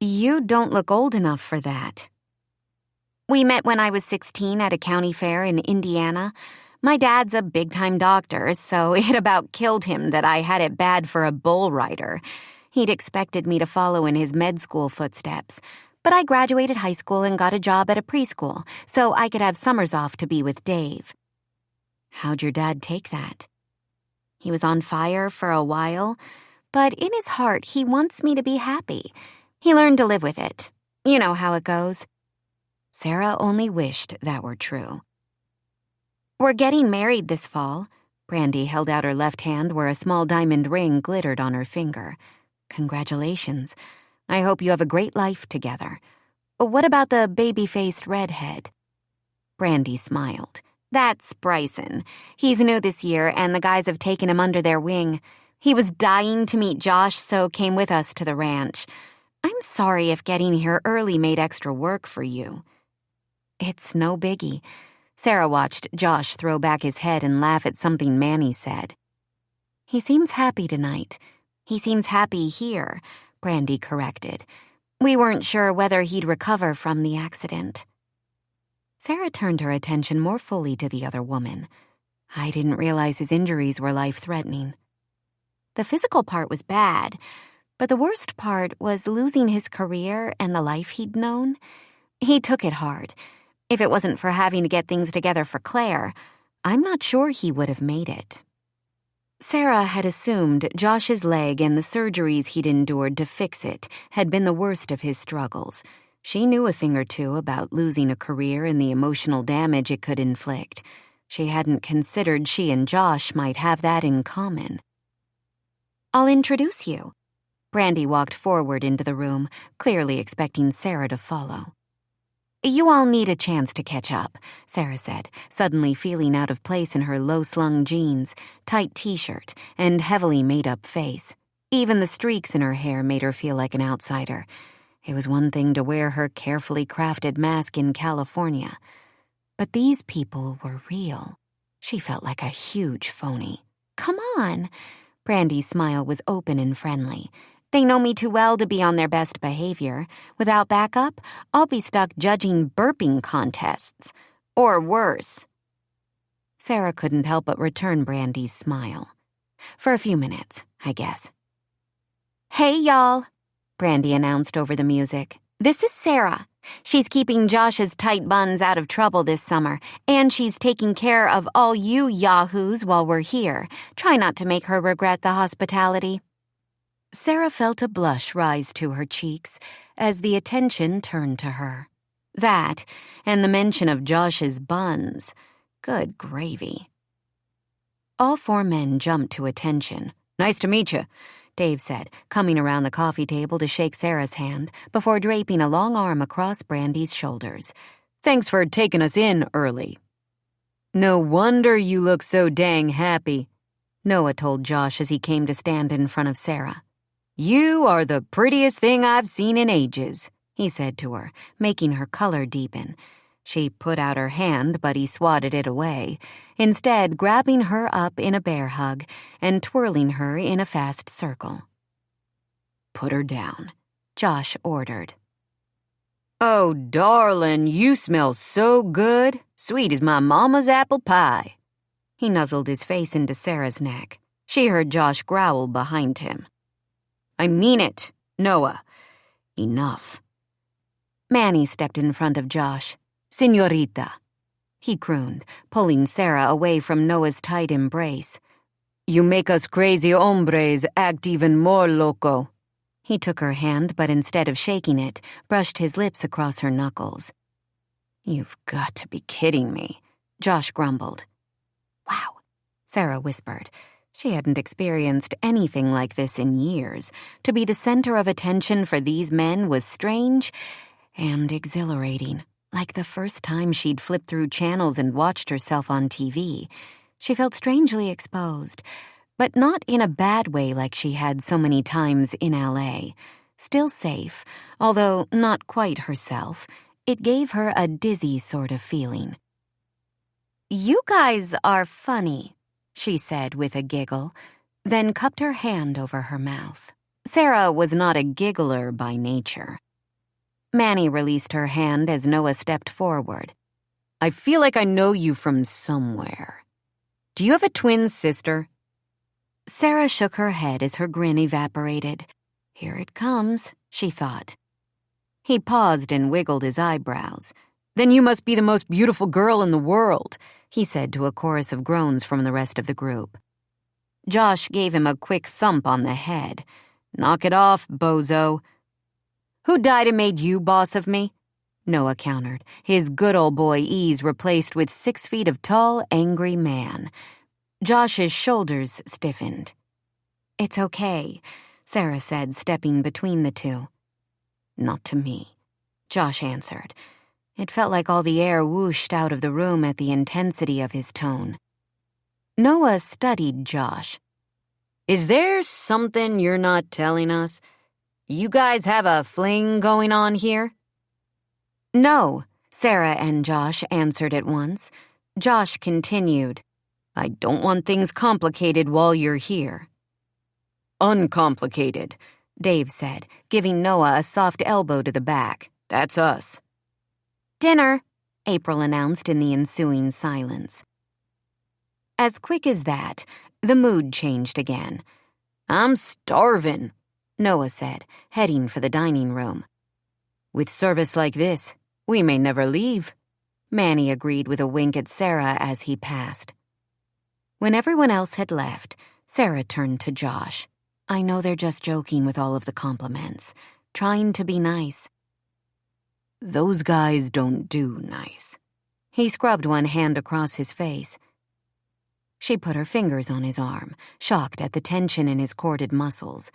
You don't look old enough for that. We met when I was 16 at a county fair in Indiana. My dad's a big-time doctor, so it about killed him that I had it bad for a bull rider. He'd expected me to follow in his med school footsteps, but I graduated high school and got a job at a preschool, so I could have summers off to be with Dave. How'd your dad take that? He was on fire for a while, but in his heart he wants me to be happy. He learned to live with it. You know how it goes. Sarah only wished that were true. We're getting married this fall. Brandy held out her left hand where a small diamond ring glittered on her finger. Congratulations. I hope you have a great life together. What about the baby-faced redhead? Brandy smiled. That's Bryson. He's new this year, and the guys have taken him under their wing. He was dying to meet Josh, so came with us to the ranch. I'm sorry if getting here early made extra work for you. It's no biggie. Sarah watched Josh throw back his head and laugh at something Manny said. He seems happy tonight. He seems happy here, Brandy corrected. We weren't sure whether he'd recover from the accident. Sarah turned her attention more fully to the other woman. I didn't realize his injuries were life-threatening. The physical part was bad, but the worst part was losing his career and the life he'd known. He took it hard. If it wasn't for having to get things together for Claire, I'm not sure he would have made it. Sarah had assumed Josh's leg and the surgeries he'd endured to fix it had been the worst of his struggles. She knew a thing or two about losing a career and the emotional damage it could inflict. She hadn't considered she and Josh might have that in common. I'll introduce you. Brandy walked forward into the room, clearly expecting Sarah to follow. You all need a chance to catch up, Sarah said, suddenly feeling out of place in her low-slung jeans, tight t-shirt, and heavily made-up face. Even the streaks in her hair made her feel like an outsider. It was one thing to wear her carefully crafted mask in California. But these people were real. She felt like a huge phony. Come on. Brandy's smile was open and friendly. They know me too well to be on their best behavior. Without backup, I'll be stuck judging burping contests. Or worse. Sarah couldn't help but return Brandy's smile. For a few minutes, I guess. Hey, y'all, Brandy announced over the music. This is Sarah. She's keeping Josh's tight buns out of trouble this summer, and she's taking care of all you yahoos while we're here. Try not to make her regret the hospitality. Sarah felt a blush rise to her cheeks as the attention turned to her. That, and the mention of Josh's buns. Good gravy. All four men jumped to attention. Nice to meet you, Dave said, coming around the coffee table to shake Sarah's hand before draping a long arm across Brandy's shoulders. Thanks for taking us in early. No wonder you look so dang happy, Noah told Josh as he came to stand in front of Sarah. You are the prettiest thing I've seen in ages, he said to her, making her color deepen. She put out her hand, but he swatted it away, instead grabbing her up in a bear hug and twirling her in a fast circle. Put her down, Josh ordered. Oh, darling, you smell so good, sweet as my mama's apple pie. He nuzzled his face into Sarah's neck. She heard Josh growl behind him. I mean it, Noah. Enough. Manny stepped in front of Josh. Señorita, he crooned, pulling Sarah away from Noah's tight embrace. You make us crazy hombres act even more loco. He took her hand, but instead of shaking it, brushed his lips across her knuckles. You've got to be kidding me, Josh grumbled. Wow, Sarah whispered. She hadn't experienced anything like this in years. To be the center of attention for these men was strange and exhilarating. Like the first time she'd flipped through channels and watched herself on TV. She felt strangely exposed, but not in a bad way like she had so many times in L.A. Still safe, although not quite herself. It gave her a dizzy sort of feeling. You guys are funny, she said with a giggle, then cupped her hand over her mouth. Sarah was not a giggler by nature. Manny released her hand as Noah stepped forward. I feel like I know you from somewhere. Do you have a twin sister? Sarah shook her head as her grin evaporated. Here it comes, she thought. He paused and wiggled his eyebrows. Then you must be the most beautiful girl in the world, he said to a chorus of groans from the rest of the group. Josh gave him a quick thump on the head. Knock it off, bozo. Who died and made you boss of me? Noah countered, his good old boy ease replaced with 6 feet of tall, angry man. Josh's shoulders stiffened. "It's okay," Sarah said, stepping between the two. "Not to me," Josh answered. It felt like all the air whooshed out of the room at the intensity of his tone. Noah studied Josh. "Is there something you're not telling us? You guys have a fling going on here?" "No," Sarah and Josh answered at once. Josh continued, "I don't want things complicated while you're here." "Uncomplicated," Dave said, giving Noah a soft elbow to the back. "That's us." "Dinner," April announced in the ensuing silence. As quick as that, the mood changed again. "I'm starving," Noah said, heading for the dining room. "With service like this, we may never leave," Manny agreed with a wink at Sarah as he passed. When everyone else had left, Sarah turned to Josh. "I know they're just joking with all of the compliments, trying to be nice." "Those guys don't do nice." He scrubbed one hand across his face. She put her fingers on his arm, shocked at the tension in his corded muscles.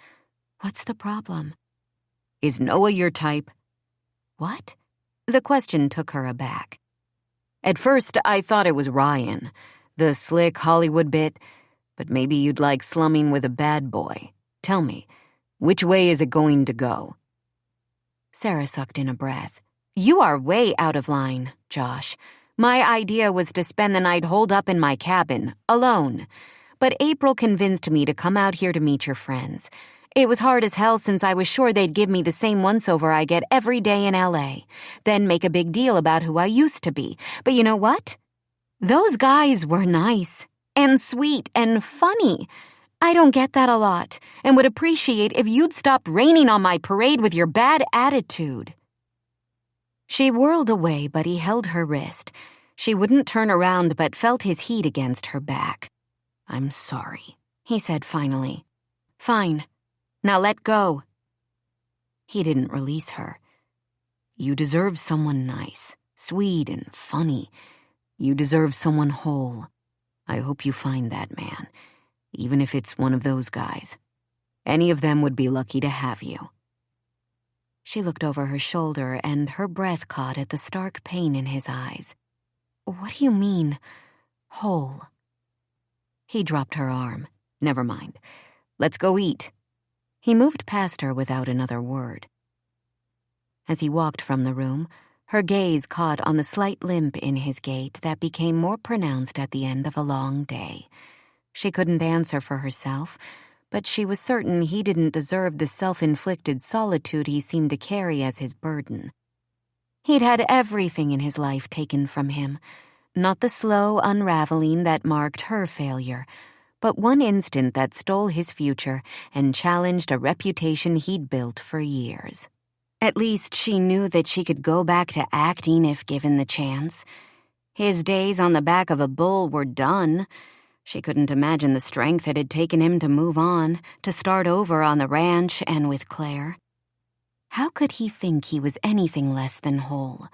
"What's the problem?" "Is Noah your type?" "What?" The question took her aback. "At first, I thought it was Ryan, the slick Hollywood bit, but maybe you'd like slumming with a bad boy. Tell me, which way is it going to go?" Sarah sucked in a breath. "You are way out of line, Josh. My idea was to spend the night holed up in my cabin, alone. But April convinced me to come out here to meet your friends. It was hard as hell since I was sure they'd give me the same once-over I get every day in L.A., then make a big deal about who I used to be. But you know what? Those guys were nice and sweet and funny. I don't get that a lot, and would appreciate if you'd stop raining on my parade with your bad attitude." She whirled away, but he held her wrist. She wouldn't turn around but felt his heat against her back. "I'm sorry," he said finally. "Fine. Now let go." He didn't release her. "You deserve someone nice, sweet, and funny. You deserve someone whole. I hope you find that man, even if it's one of those guys. Any of them would be lucky to have you." She looked over her shoulder, and her breath caught at the stark pain in his eyes. "What do you mean, whole?" He dropped her arm. "Never mind. Let's go eat." He moved past her without another word. As he walked from the room, her gaze caught on the slight limp in his gait that became more pronounced at the end of a long day. She couldn't answer for herself, but she was certain he didn't deserve the self-inflicted solitude he seemed to carry as his burden. He'd had everything in his life taken from him, not the slow unraveling that marked her failure, but one instant that stole his future and challenged a reputation he'd built for years. At least she knew that she could go back to acting if given the chance. His days on the back of a bull were done. She couldn't imagine the strength it had taken him to move on, to start over on the ranch and with Claire. How could he think he was anything less than whole?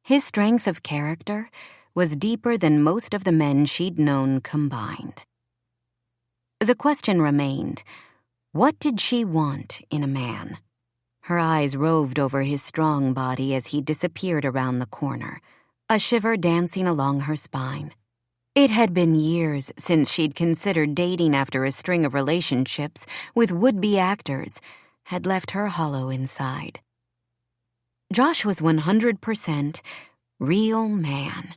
His strength of character was deeper than most of the men she'd known combined. The question remained, what did she want in a man? Her eyes roved over his strong body as he disappeared around the corner, a shiver dancing along her spine. It had been years since she'd considered dating after a string of relationships with would-be actors had left her hollow inside. Josh was 100% real man.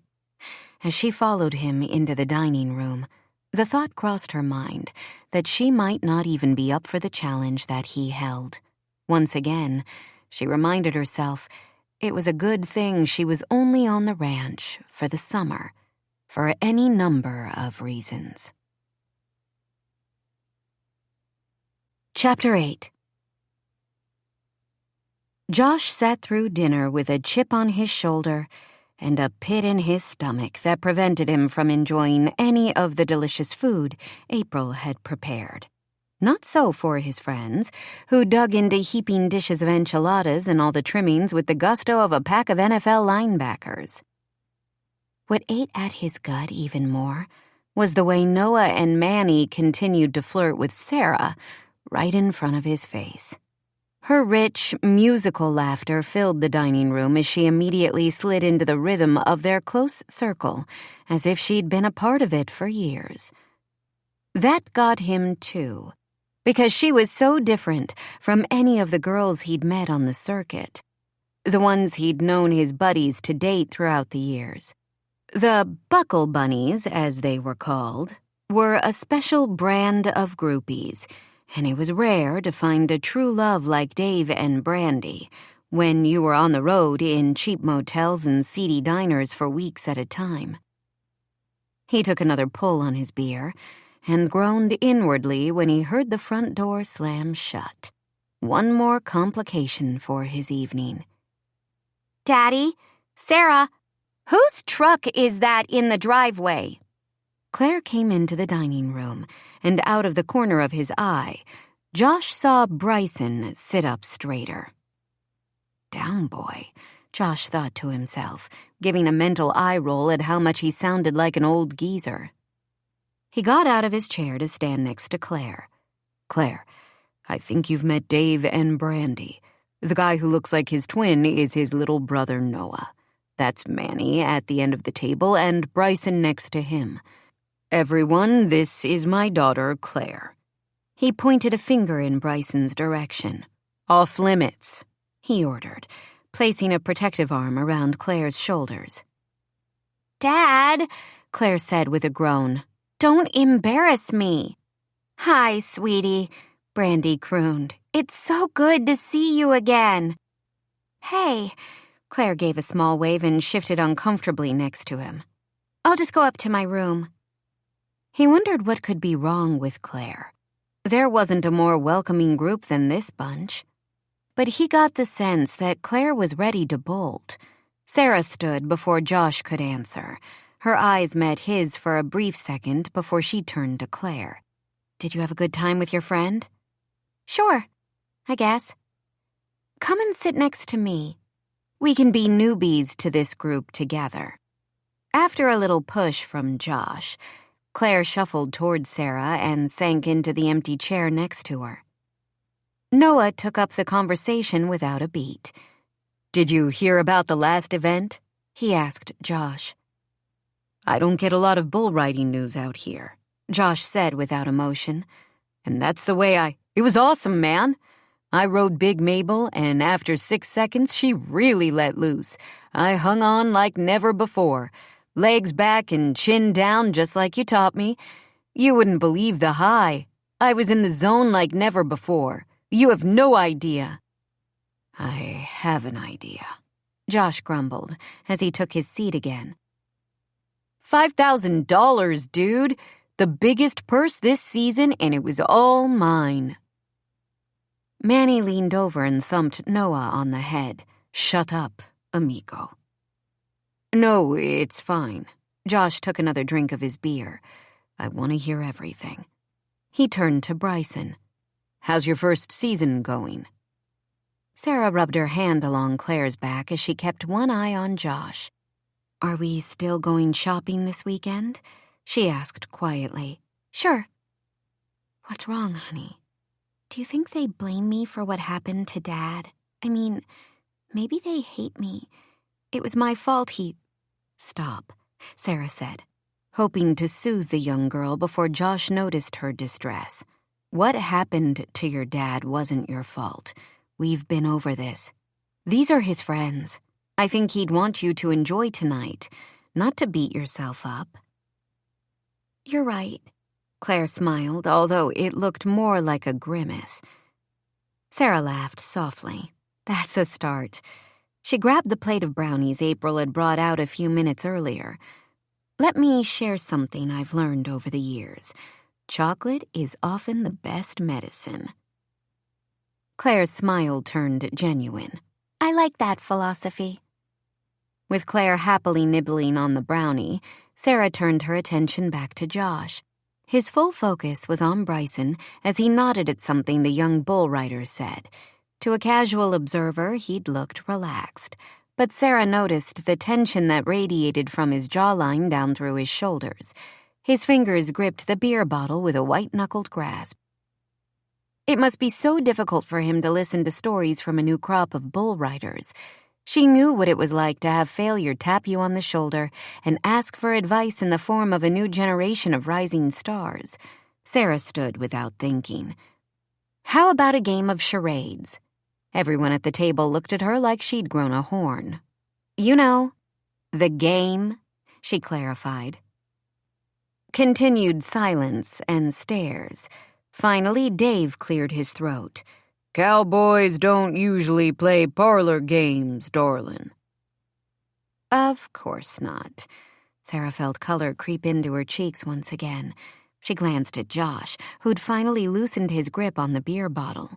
As she followed him into the dining room, the thought crossed her mind that she might not even be up for the challenge that he held. Once again, she reminded herself it was a good thing she was only on the ranch for the summer, for any number of reasons. Chapter 8. Josh sat through dinner with a chip on his shoulder and a pit in his stomach that prevented him from enjoying any of the delicious food April had prepared. Not so for his friends, who dug into heaping dishes of enchiladas and all the trimmings with the gusto of a pack of NFL linebackers. What ate at his gut even more was the way Noah and Manny continued to flirt with Sarah right in front of his face. Her rich, musical laughter filled the dining room as she immediately slid into the rhythm of their close circle, as if she'd been a part of it for years. That got him, too, because she was so different from any of the girls he'd met on the circuit, the ones he'd known his buddies to date throughout the years. The Buckle Bunnies, as they were called, were a special brand of groupies, and it was rare to find a true love like Dave and Brandy when you were on the road in cheap motels and seedy diners for weeks at a time. He took another pull on his beer and groaned inwardly when he heard the front door slam shut. One more complication for his evening. Daddy, Sarah, whose truck is that in the driveway? Claire came into the dining room, and out of the corner of his eye, Josh saw Bryson sit up straighter. Down boy, Josh thought to himself, giving a mental eye roll at how much he sounded like an old geezer. He got out of his chair to stand next to Claire. Claire, I think you've met Dave and Brandy. The guy who looks like his twin is his little brother Noah. That's Manny at the end of the table and Bryson next to him. Everyone, this is my daughter, Claire. He pointed a finger in Bryson's direction. Off limits, he ordered, placing a protective arm around Claire's shoulders. Dad, Claire said with a groan. Don't embarrass me. Hi, sweetie, Brandy crooned. It's so good to see you again. Hey, Claire gave a small wave and shifted uncomfortably next to him. I'll just go up to my room. He wondered what could be wrong with Claire. There wasn't a more welcoming group than this bunch. But he got the sense that Claire was ready to bolt. Sarah stood before Josh could answer. Her eyes met his for a brief second before she turned to Claire. Did you have a good time with your friend? Sure, I guess. Come and sit next to me. We can be newbies to this group together. After a little push from Josh, Claire shuffled toward Sarah and sank into the empty chair next to her. Noah took up the conversation without a beat. Did you hear about the last event? He asked Josh. I don't get a lot of bull riding news out here, Josh said without emotion. And that's the way It was awesome, man. I rode Big Mabel, and after 6 seconds, she really let loose. I hung on like never before. Legs back and chin down just like you taught me. You wouldn't believe the high. I was in the zone like never before. You have no idea. I have an idea, Josh grumbled as he took his seat again. $5,000, dude. The biggest purse this season, and it was all mine. Manny leaned over and thumped Noah on the head. Shut up, amigo. No, it's fine. Josh took another drink of his beer. I want to hear everything. He turned to Bryson. How's your first season going? Sarah rubbed her hand along Claire's back as she kept one eye on Josh. Are we still going shopping this weekend? She asked quietly. Sure. What's wrong, honey? Do you think they blame me for what happened to Dad? I mean, maybe they hate me. It was my fault Stop, Sarah said, hoping to soothe the young girl before Josh noticed her distress. What happened to your dad wasn't your fault. We've been over this. These are his friends. I think he'd want you to enjoy tonight, not to beat yourself up. You're right. Claire smiled, although it looked more like a grimace. Sarah laughed softly. That's a start. She grabbed the plate of brownies April had brought out a few minutes earlier. Let me share something I've learned over the years. Chocolate is often the best medicine. Claire's smile turned genuine. I like that philosophy. With Claire happily nibbling on the brownie, Sarah turned her attention back to Josh. His full focus was on Bryson as he nodded at something the young bull rider said. To a casual observer, he'd looked relaxed, but Sarah noticed the tension that radiated from his jawline down through his shoulders. His fingers gripped the beer bottle with a white-knuckled grasp. It must be so difficult for him to listen to stories from a new crop of bull riders. She knew what it was like to have failure tap you on the shoulder and ask for advice in the form of a new generation of rising stars. Sarah stood without thinking. How about a game of charades? Everyone at the table looked at her like she'd grown a horn. You know, the game, she clarified. Continued silence and stares. Finally, Dave cleared his throat. Cowboys don't usually play parlor games, darlin'. Of course not. Sarah felt color creep into her cheeks once again. She glanced at Josh, who'd finally loosened his grip on the beer bottle.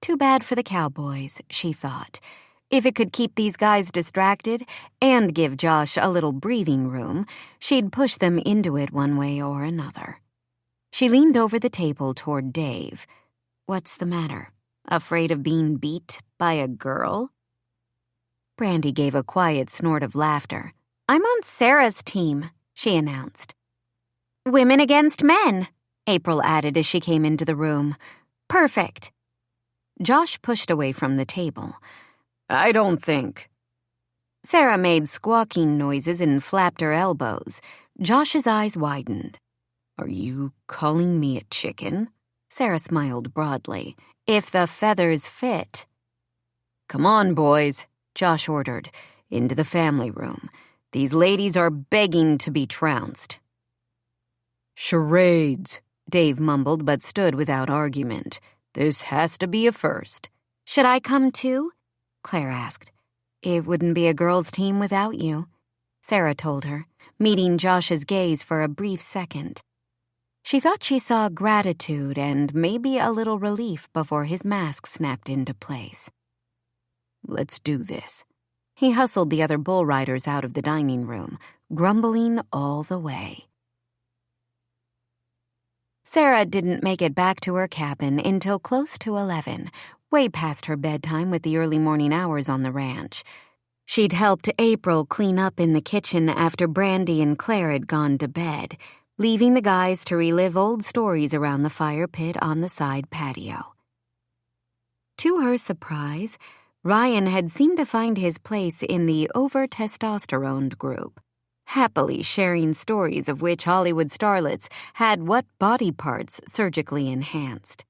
Too bad for the Cowboys, she thought. If it could keep these guys distracted and give Josh a little breathing room, she'd push them into it one way or another. She leaned over the table toward Dave. What's the matter? Afraid of being beat by a girl? Brandy gave a quiet snort of laughter. I'm on Sarah's team, she announced. Women against men, April added as she came into the room. Perfect. Josh pushed away from the table. I don't think. Sarah made squawking noises and flapped her elbows. Josh's eyes widened. Are you calling me a chicken? Sarah smiled broadly. If the feathers fit. Come on, boys, Josh ordered. Into the family room. These ladies are begging to be trounced. Charades, Dave mumbled but stood without argument. This has to be a first. Should I come too? Claire asked. It wouldn't be a girls' team without you, Sarah told her, meeting Josh's gaze for a brief second. She thought she saw gratitude and maybe a little relief before his mask snapped into place. Let's do this. He hustled the other bull riders out of the dining room, grumbling all the way. Sarah didn't make it back to her cabin until close to 11, way past her bedtime with the early morning hours on the ranch. She'd helped April clean up in the kitchen after Brandy and Claire had gone to bed, leaving the guys to relive old stories around the fire pit on the side patio. To her surprise, Ryan had seemed to find his place in the over-testosteroned group, happily sharing stories of which Hollywood starlets had what body parts surgically enhanced.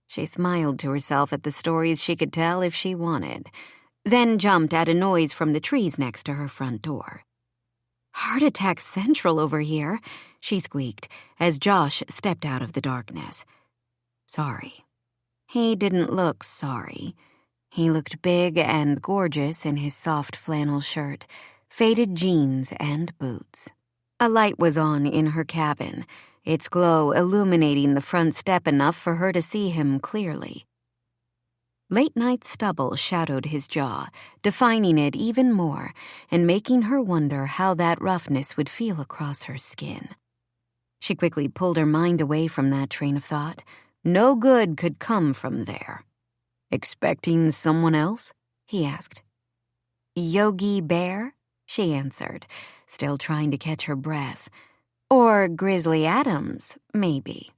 She smiled to herself at the stories she could tell if she wanted, then jumped at a noise from the trees next to her front door. Heart attack central over here, she squeaked as Josh stepped out of the darkness. Sorry. He didn't look sorry. He looked big and gorgeous in his soft flannel shirt, faded jeans, and boots. A light was on in her cabin, its glow illuminating the front step enough for her to see him clearly. Late-night stubble shadowed his jaw, defining it even more and making her wonder how that roughness would feel across her skin. She quickly pulled her mind away from that train of thought. No good could come from there. Expecting someone else? He asked. Yogi Bear? She answered, still trying to catch her breath. Or Grizzly Adams, maybe.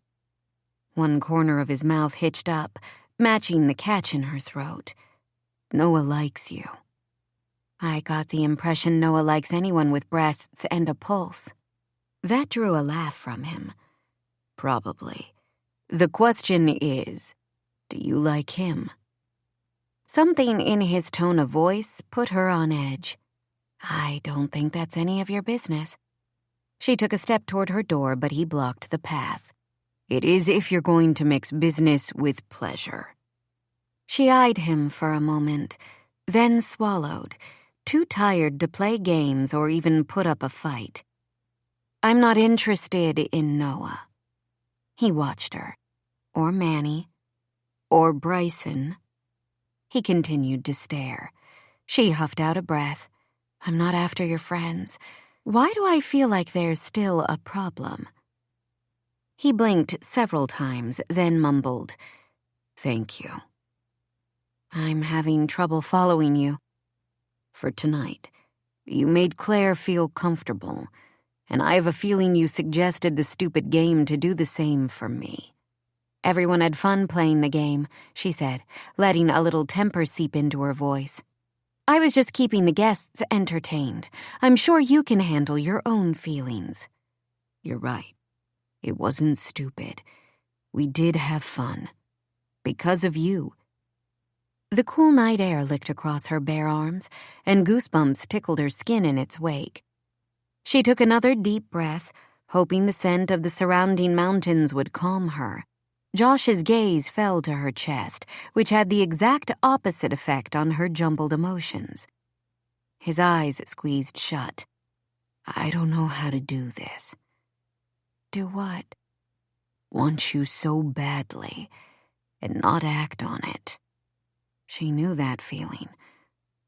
One corner of his mouth hitched up, matching the catch in her throat. Noah likes you. I got the impression Noah likes anyone with breasts and a pulse. That drew a laugh from him. Probably. The question is, do you like him? Something in his tone of voice put her on edge. I don't think that's any of your business. She took a step toward her door, but he blocked the path. It is if you're going to mix business with pleasure. She eyed him for a moment, then swallowed, too tired to play games or even put up a fight. I'm not interested in Noah. He watched her. Or Manny. Or Bryson. He continued to stare. She huffed out a breath. I'm not after your friends. Why do I feel like there's still a problem? He blinked several times, then mumbled, "Thank you." "I'm having trouble following you." "For tonight, you made Claire feel comfortable, and I have a feeling you suggested the stupid game to do the same for me." "Everyone had fun playing the game," she said, letting a little temper seep into her voice. "I was just keeping the guests entertained. I'm sure you can handle your own feelings." "You're right. It wasn't stupid. We did have fun. Because of you." The cool night air licked across her bare arms, and goosebumps tickled her skin in its wake. She took another deep breath, hoping the scent of the surrounding mountains would calm her. Josh's gaze fell to her chest, which had the exact opposite effect on her jumbled emotions. His eyes squeezed shut. "I don't know how to do this." "Do what?" "Want you so badly, and not act on it." She knew that feeling.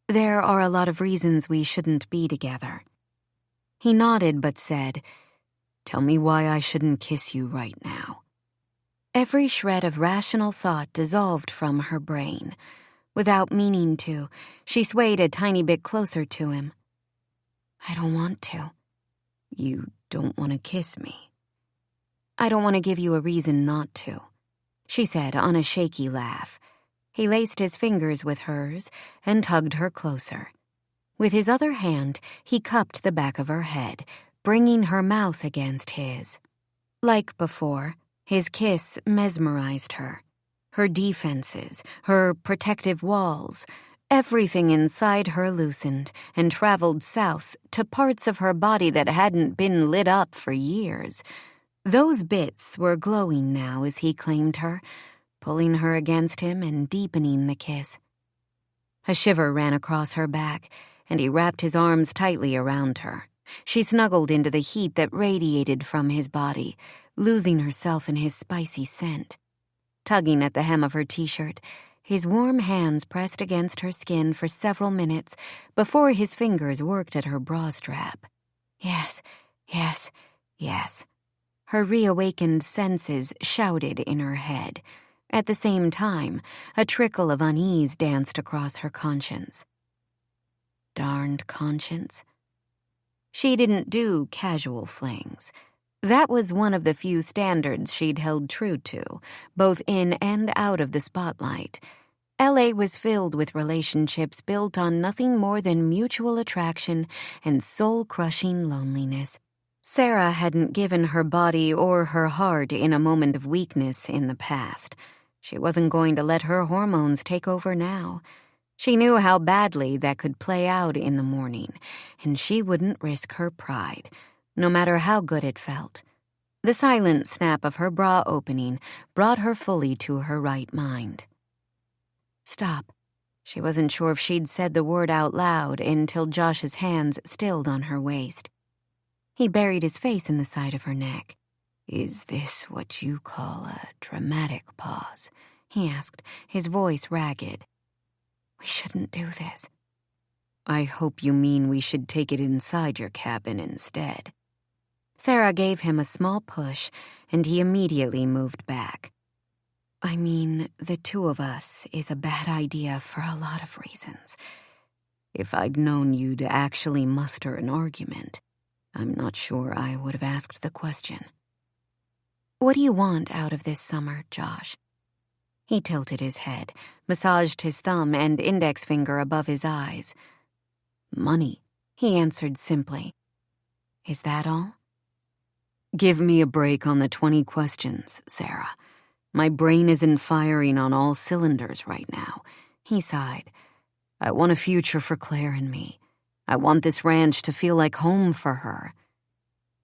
"There are a lot of reasons we shouldn't be together." He nodded but said, "Tell me why I shouldn't kiss you right now." Every shred of rational thought dissolved from her brain. Without meaning to, she swayed a tiny bit closer to him. "I don't want to." "You don't want to kiss me?" "I don't want to give you a reason not to," she said on a shaky laugh. He laced his fingers with hers and tugged her closer. With his other hand, he cupped the back of her head, bringing her mouth against his. Like before, his kiss mesmerized her. Her defenses, her protective walls, everything inside her loosened and traveled south to parts of her body that hadn't been lit up for years. Those bits were glowing now as he claimed her, pulling her against him and deepening the kiss. A shiver ran across her back, and he wrapped his arms tightly around her. She snuggled into the heat that radiated from his body, losing herself in his spicy scent. Tugging at the hem of her t-shirt, his warm hands pressed against her skin for several minutes before his fingers worked at her bra strap. Yes, yes, yes. Her reawakened senses shouted in her head. At the same time, a trickle of unease danced across her conscience. Darned conscience. She didn't do casual flings. That was one of the few standards she'd held true to, both in and out of the spotlight. LA was filled with relationships built on nothing more than mutual attraction and soul-crushing loneliness. Sarah hadn't given her body or her heart in a moment of weakness in the past. She wasn't going to let her hormones take over now. She knew how badly that could play out in the morning, and she wouldn't risk her pride, no matter how good it felt. The silent snap of her bra opening brought her fully to her right mind. Stop. She wasn't sure if she'd said the word out loud until Josh's hands stilled on her waist. He buried his face in the side of her neck. "Is this what you call a dramatic pause?" he asked, his voice ragged. "We shouldn't do this." "I hope you mean we should take it inside your cabin instead." Sarah gave him a small push, and he immediately moved back. "I mean, the two of us is a bad idea for a lot of reasons. If I'd known you'd actually muster an argument, I'm not sure I would have asked the question." "What do you want out of this summer, Josh?" He tilted his head, massaged his thumb and index finger above his eyes. "Money," he answered simply. "Is that all?" "Give me a break on the 20 questions, Sarah. My brain isn't firing on all cylinders right now," he sighed. "I want a future for Claire and me. I want this ranch to feel like home for her."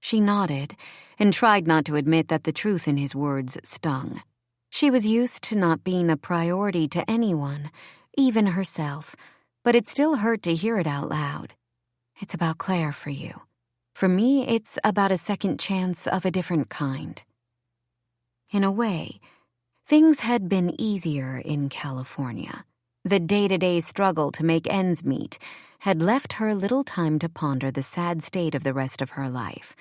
She nodded and tried not to admit that the truth in his words stung. She was used to not being a priority to anyone, even herself, but it still hurt to hear it out loud. "It's about Claire for you. For me, it's about a second chance of a different kind." In a way, things had been easier in California. The day-to-day struggle to make ends meet had left her little time to ponder the sad state of the rest of her life.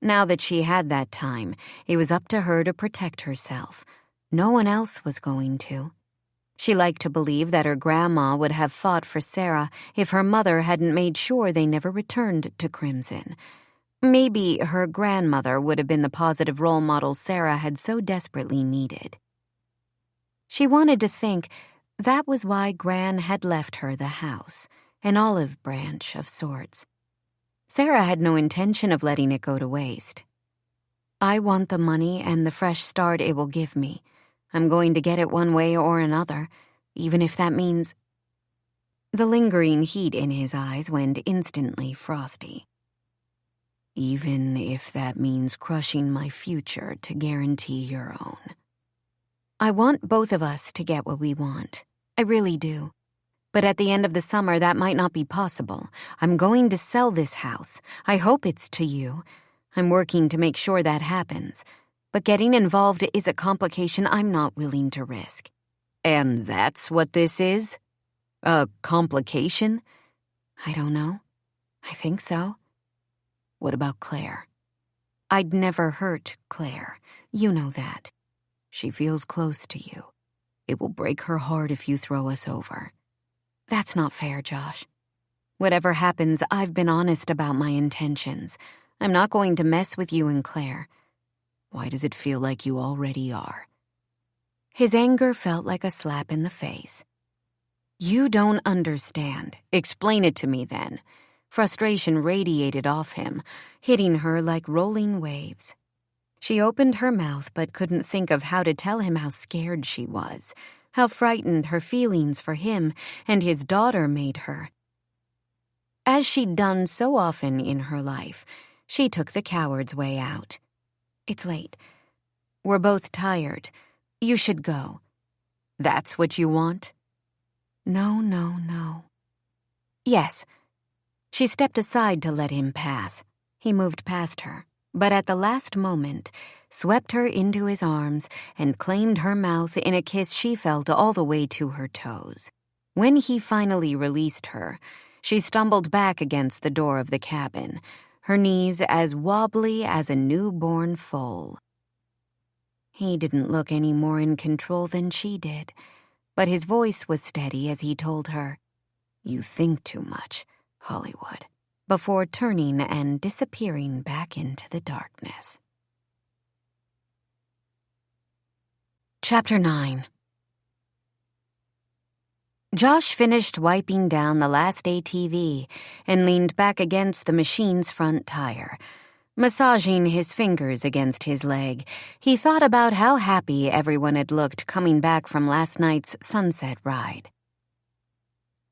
Now that she had that time, it was up to her to protect herself. No one else was going to. She liked to believe that her grandma would have fought for Sarah if her mother hadn't made sure they never returned to Crimson. Maybe her grandmother would have been the positive role model Sarah had so desperately needed. She wanted to think that was why Gran had left her the house, an olive branch of sorts. Sarah had no intention of letting it go to waste. I want the money and the fresh start it will give me. I'm going to get it one way or another, even if that means... The lingering heat in his eyes went instantly frosty. Even if that means crushing my future to guarantee your own. I want both of us to get what we want. I really do. But at the end of the summer, that might not be possible. I'm going to sell this house. I hope it's to you. I'm working to make sure that happens. But getting involved is a complication I'm not willing to risk. And that's what this is? A complication? I don't know. I think so. What about Claire? I'd never hurt Claire. You know that. She feels close to you. It will break her heart if you throw us over. That's not fair, Josh. Whatever happens, I've been honest about my intentions. I'm not going to mess with you and Claire. Why does it feel like you already are? His anger felt like a slap in the face. You don't understand. Explain it to me then. Frustration radiated off him, hitting her like rolling waves. She opened her mouth but couldn't think of how to tell him how scared she was, how frightened her feelings for him and his daughter made her. As she'd done so often in her life, she took the coward's way out. It's late. We're both tired. You should go. That's what you want? No. Yes. She stepped aside to let him pass. He moved past her, but at the last moment, swept her into his arms and claimed her mouth in a kiss she felt all the way to her toes. When he finally released her, she stumbled back against the door of the cabin, her knees as wobbly as a newborn foal. He didn't look any more in control than she did, but his voice was steady as he told her, "You think too much, Hollywood," before turning and disappearing back into the darkness. Chapter 9. Josh finished wiping down the last ATV and leaned back against the machine's front tire. Massaging his fingers against his leg, he thought about how happy everyone had looked coming back from last night's sunset ride.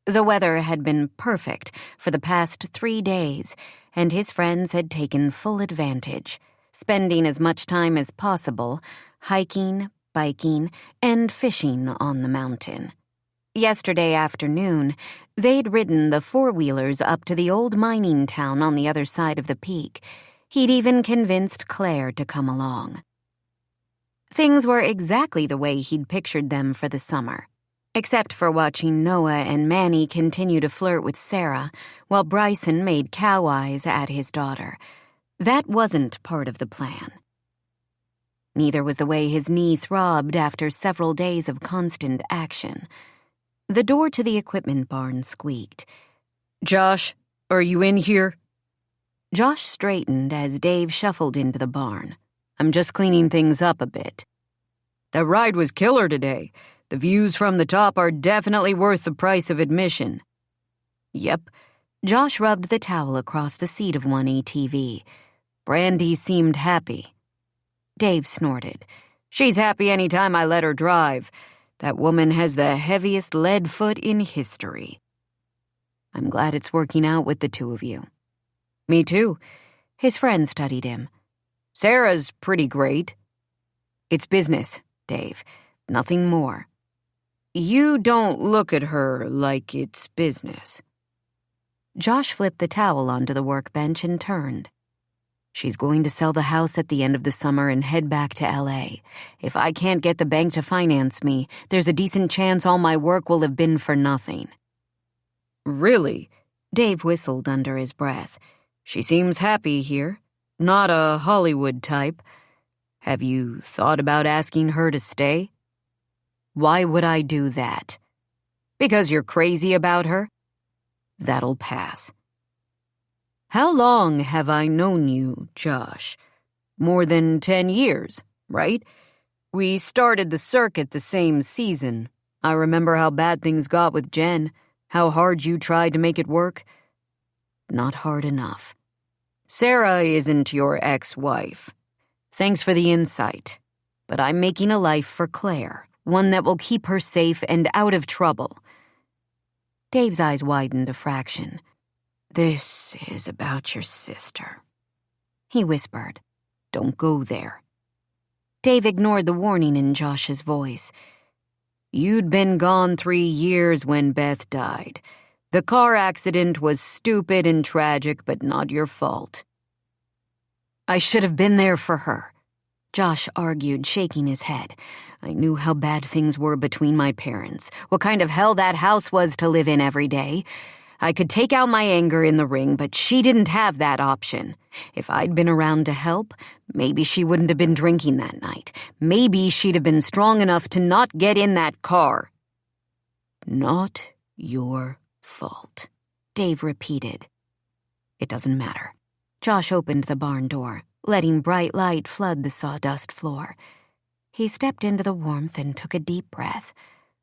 The weather had been perfect for the past 3 days, and his friends had taken full advantage, spending as much time as possible hiking, biking, and fishing on the mountain. Yesterday afternoon, they'd ridden the four-wheelers up to the old mining town on the other side of the peak. He'd even convinced Claire to come along. Things were exactly the way he'd pictured them for the summer, except for watching Noah and Manny continue to flirt with Sarah, while Bryson made cow eyes at his daughter. That wasn't part of the plan. Neither was the way his knee throbbed after several days of constant action. The door to the equipment barn squeaked. "Josh, are you in here?" Josh straightened as Dave shuffled into the barn. "I'm just cleaning things up a bit." "The ride was killer today. The views from the top are definitely worth the price of admission." "Yep." Josh rubbed the towel across the seat of one ATV. "Brandy seemed happy." Dave snorted. "She's happy any time I let her drive. That woman has the heaviest lead foot in history." "I'm glad it's working out with the two of you." "Me too." His friend studied him. "Sarah's pretty great." "It's business, Dave. Nothing more." "You don't look at her like it's business." Josh flipped the towel onto the workbench and turned. "She's going to sell the house at the end of the summer and head back to LA. If I can't get the bank to finance me, there's a decent chance all my work will have been for nothing." "Really?" Dave whistled under his breath. "She seems happy here." Not a Hollywood type. Have you thought about asking her to stay? Why would I do that? Because you're crazy about her? That'll pass. How long have I known you, Josh? More than 10 years, right? We started the circuit the same season. I remember how bad things got with Jen, how hard you tried to make it work. Not hard enough. Sarah isn't your ex-wife. Thanks for the insight, but I'm making a life for Claire, one that will keep her safe and out of trouble. Dave's eyes widened a fraction. This is about your sister. He whispered, Don't go there. Dave ignored the warning in Josh's voice. You'd been gone 3 years when Beth died. The car accident was stupid and tragic, but not your fault. I should have been there for her, Josh argued, shaking his head. I knew how bad things were between my parents, what kind of hell that house was to live in every day. I could take out my anger in the ring, but she didn't have that option. If I'd been around to help, maybe she wouldn't have been drinking that night. Maybe she'd have been strong enough to not get in that car. Not your fault, Dave repeated. It doesn't matter. Josh opened the barn door, letting bright light flood the sawdust floor. He stepped into the warmth and took a deep breath.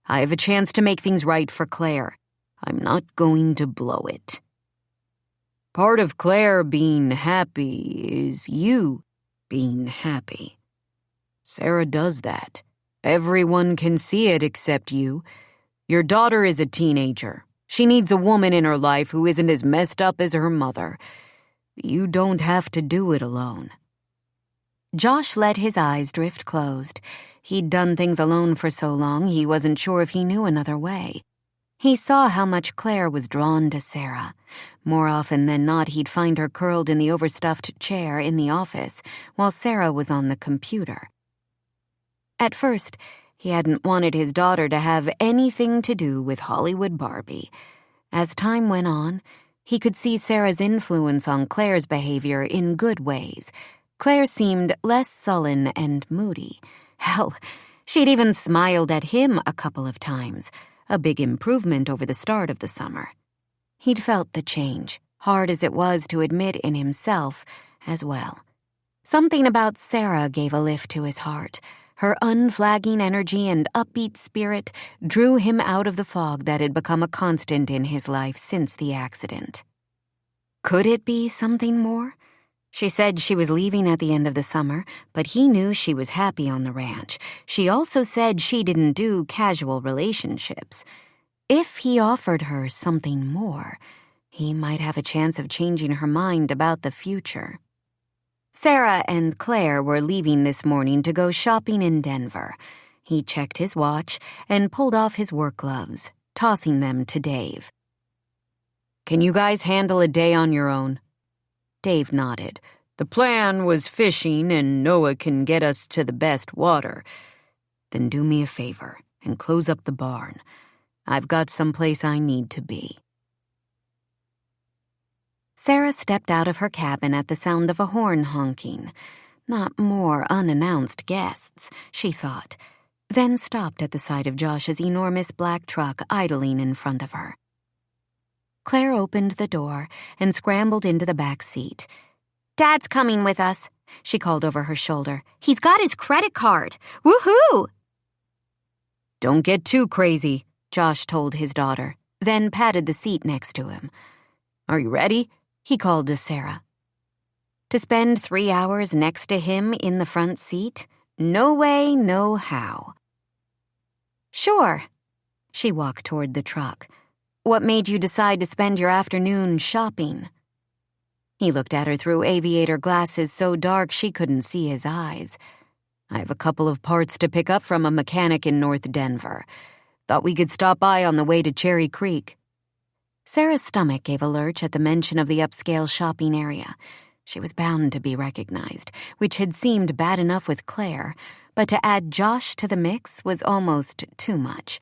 I have a chance to make things right for Claire. I'm not going to blow it. Part of Claire being happy is you being happy. Sarah does that. Everyone can see it except you. Your daughter is a teenager. She needs a woman in her life who isn't as messed up as her mother. You don't have to do it alone. Josh let his eyes drift closed. He'd done things alone for so long he wasn't sure if he knew another way. He saw how much Claire was drawn to Sarah. More often than not, he'd find her curled in the overstuffed chair in the office while Sarah was on the computer. At first, he hadn't wanted his daughter to have anything to do with Hollywood Barbie. As time went on, he could see Sarah's influence on Claire's behavior in good ways. Claire seemed less sullen and moody. Hell, she'd even smiled at him a couple of times, a big improvement over the start of the summer. He'd felt the change, hard as it was to admit in himself as well. Something about Sarah gave a lift to his heart. Her unflagging energy and upbeat spirit drew him out of the fog that had become a constant in his life since the accident. Could it be something more? She said she was leaving at the end of the summer, but he knew she was happy on the ranch. She also said she didn't do casual relationships. If he offered her something more, he might have a chance of changing her mind about the future. Sarah and Claire were leaving this morning to go shopping in Denver. He checked his watch and pulled off his work gloves, tossing them to Dave. Can you guys handle a day on your own? Dave nodded. The plan was fishing and Noah can get us to the best water. Then do me a favor and close up the barn. I've got someplace I need to be. Sarah stepped out of her cabin at the sound of a horn honking. Not more unannounced guests, she thought, then stopped at the sight of Josh's enormous black truck idling in front of her. Claire opened the door and scrambled into the back seat. Dad's coming with us, she called over her shoulder. He's got his credit card. Woohoo! Don't get too crazy, Josh told his daughter, then patted the seat next to him. Are you ready? He called to Sarah. To spend 3 hours next to him in the front seat? No way, no how. Sure. She walked toward the truck. What made you decide to spend your afternoon shopping? He looked at her through aviator glasses so dark she couldn't see his eyes. I have a couple of parts to pick up from a mechanic in North Denver. Thought we could stop by on the way to Cherry Creek. Sarah's stomach gave a lurch at the mention of the upscale shopping area. She was bound to be recognized, which had seemed bad enough with Claire, but to add Josh to the mix was almost too much.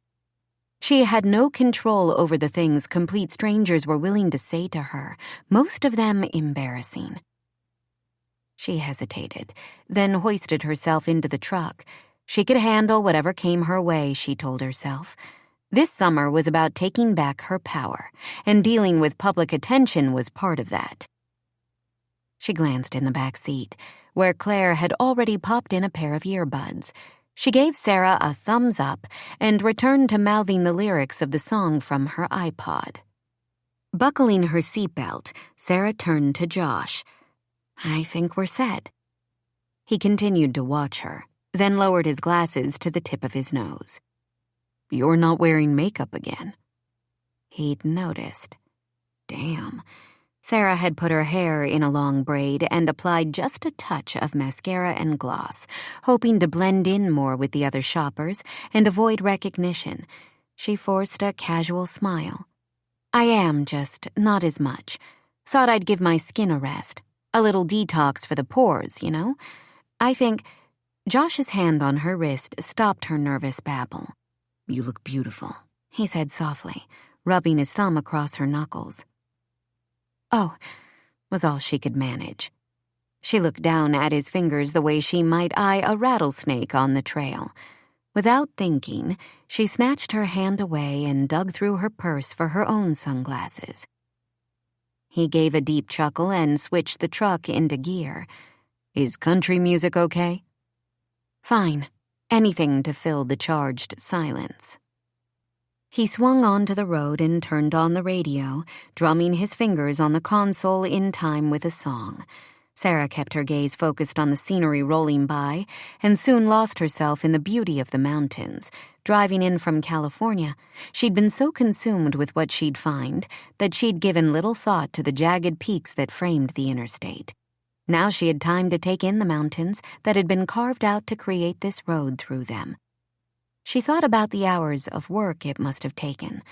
She had no control over the things complete strangers were willing to say to her, most of them embarrassing. She hesitated, then hoisted herself into the truck. She could handle whatever came her way, she told herself. This summer was about taking back her power, and dealing with public attention was part of that. She glanced in the back seat, where Claire had already popped in a pair of earbuds. She gave Sarah a thumbs up and returned to mouthing the lyrics of the song from her iPod. Buckling her seatbelt, Sarah turned to Josh. "I think we're set." He continued to watch her, then lowered his glasses to the tip of his nose. "You're not wearing makeup again." He'd noticed. Damn. Sarah had put her hair in a long braid and applied just a touch of mascara and gloss, hoping to blend in more with the other shoppers and avoid recognition. She forced a casual smile. "I am, just not as much. Thought I'd give my skin a rest. A little detox for the pores, you know? I think—" Josh's hand on her wrist stopped her nervous babble. "You look beautiful," he said softly, rubbing his thumb across her knuckles. "Oh," was all she could manage. She looked down at his fingers the way she might eye a rattlesnake on the trail. Without thinking, she snatched her hand away and dug through her purse for her own sunglasses. He gave a deep chuckle and switched the truck into gear. "Is country music okay?" "Fine. Anything to fill the charged silence." He swung onto the road and turned on the radio, drumming his fingers on the console in time with a song. Sarah kept her gaze focused on the scenery rolling by and soon lost herself in the beauty of the mountains. Driving in from California, she'd been so consumed with what she'd find that she'd given little thought to the jagged peaks that framed the interstate. Now she had time to take in the mountains that had been carved out to create this road through them. She thought about the hours of work it must have taken,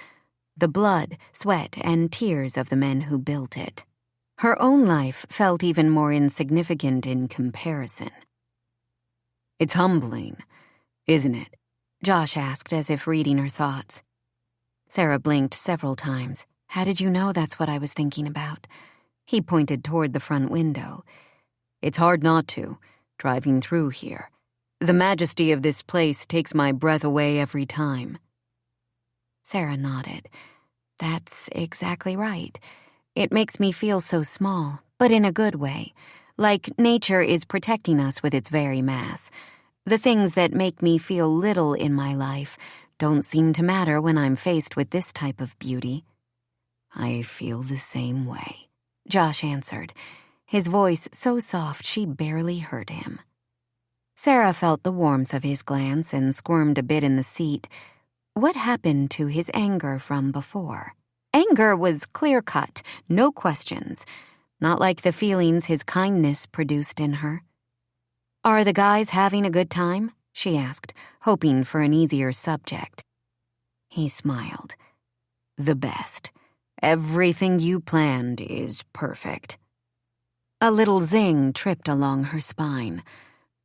the blood, sweat, and tears of the men who built it. Her own life felt even more insignificant in comparison. "It's humbling, isn't it?" Josh asked as if reading her thoughts. Sarah blinked several times. "How did you know that's what I was thinking about?" He pointed toward the front window. "It's hard not to, driving through here. The majesty of this place takes my breath away every time." Sarah nodded. "That's exactly right. It makes me feel so small, but in a good way, like nature is protecting us with its very mass. The things that make me feel little in my life don't seem to matter when I'm faced with this type of beauty." "I feel the same way," Josh answered, his voice so soft she barely heard him. Sarah felt the warmth of his glance and squirmed a bit in the seat. What happened to his anger from before? Anger was clear-cut, no questions, not like the feelings his kindness produced in her. "Are the guys having a good time?" she asked, hoping for an easier subject. He smiled. "The best. Everything you planned is perfect." A little zing tripped along her spine.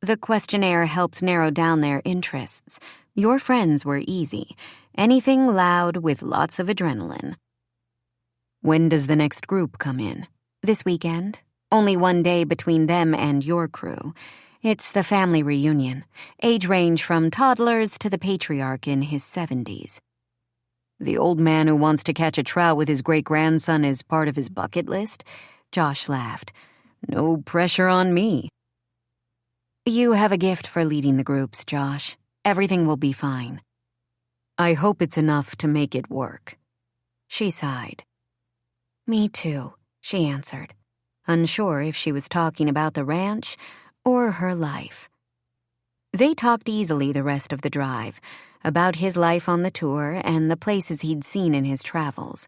The questionnaire helps narrow down their interests. Your friends were easy. Anything loud with lots of adrenaline. "When does the next group come in?" "This weekend. Only one day between them and your crew. It's the family reunion. Age range from toddlers to the patriarch in his 70s. "The old man who wants to catch a trout with his great-grandson is part of his bucket list?" Josh laughed. "No pressure on me." "You have a gift for leading the groups, Josh. Everything will be fine." "I hope it's enough to make it work." She sighed. "Me too," she answered, unsure if she was talking about the ranch or her life. They talked easily the rest of the drive, about his life on the tour and the places he'd seen in his travels,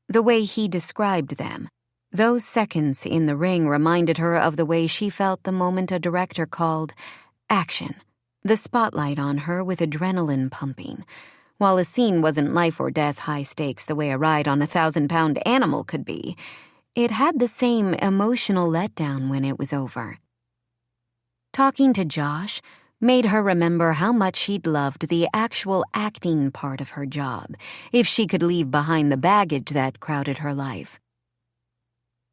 the way he described them. Those seconds in the ring reminded her of the way she felt the moment a director called action, the spotlight on her with adrenaline pumping. While a scene wasn't life or death high stakes the way a ride on a 1,000-pound animal could be, it had the same emotional letdown when it was over. Talking to Josh made her remember how much she'd loved the actual acting part of her job, if she could leave behind the baggage that crowded her life.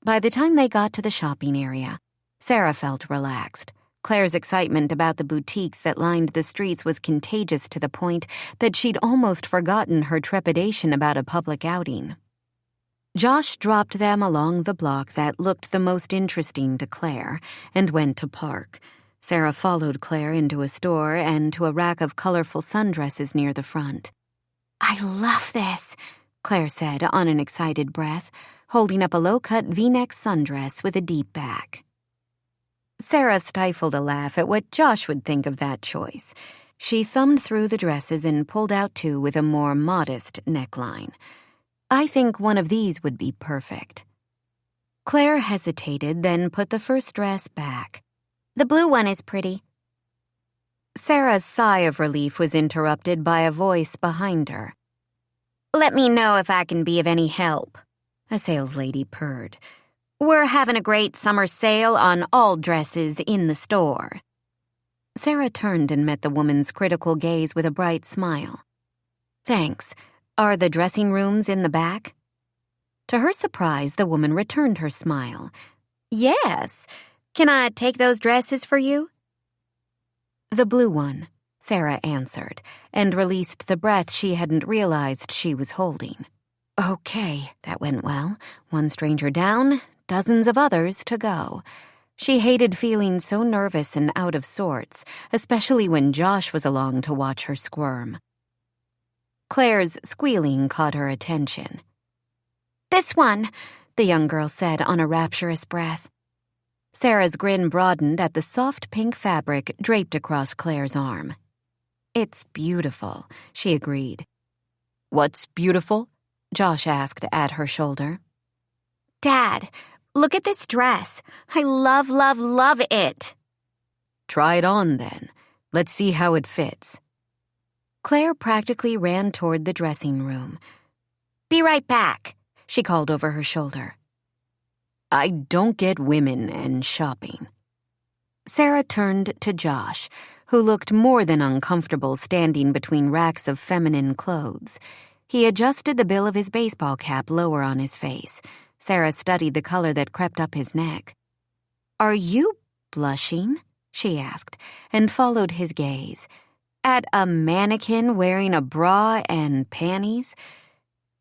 By the time they got to the shopping area, Sarah felt relaxed. Claire's excitement about the boutiques that lined the streets was contagious to the point that she'd almost forgotten her trepidation about a public outing. Josh dropped them along the block that looked the most interesting to Claire and went to park. Sarah followed Claire into a store and to a rack of colorful sundresses near the front. "I love this," Claire said on an excited breath, holding up a low-cut V-neck sundress with a deep back. Sarah stifled a laugh at what Josh would think of that choice. She thumbed through the dresses and pulled out two with a more modest neckline. "I think one of these would be perfect." Claire hesitated, then put the first dress back. "The blue one is pretty." Sarah's sigh of relief was interrupted by a voice behind her. "Let me know if I can be of any help," a saleslady purred. "We're having a great summer sale on all dresses in the store." Sarah turned and met the woman's critical gaze with a bright smile. "Thanks. Are the dressing rooms in the back?" To her surprise, the woman returned her smile. "Yes. Can I take those dresses for you?" "The blue one," Sarah answered, and released the breath she hadn't realized she was holding. Okay, that went well. One stranger down, dozens of others to go. She hated feeling so nervous and out of sorts, especially when Josh was along to watch her squirm. Claire's squealing caught her attention. "This one," the young girl said on a rapturous breath. Sarah's grin broadened at the soft pink fabric draped across Claire's arm. "It's beautiful," she agreed. "What's beautiful?" Josh asked at her shoulder. "Dad, look at this dress. I love, love, love it." "Try it on, then. Let's see how it fits." Claire practically ran toward the dressing room. "Be right back," she called over her shoulder. "I don't get women and shopping." Sarah turned to Josh, who looked more than uncomfortable standing between racks of feminine clothes. He adjusted the bill of his baseball cap lower on his face. Sarah studied the color that crept up his neck. "Are you blushing?" she asked, and followed his gaze. "At a mannequin wearing a bra and panties?"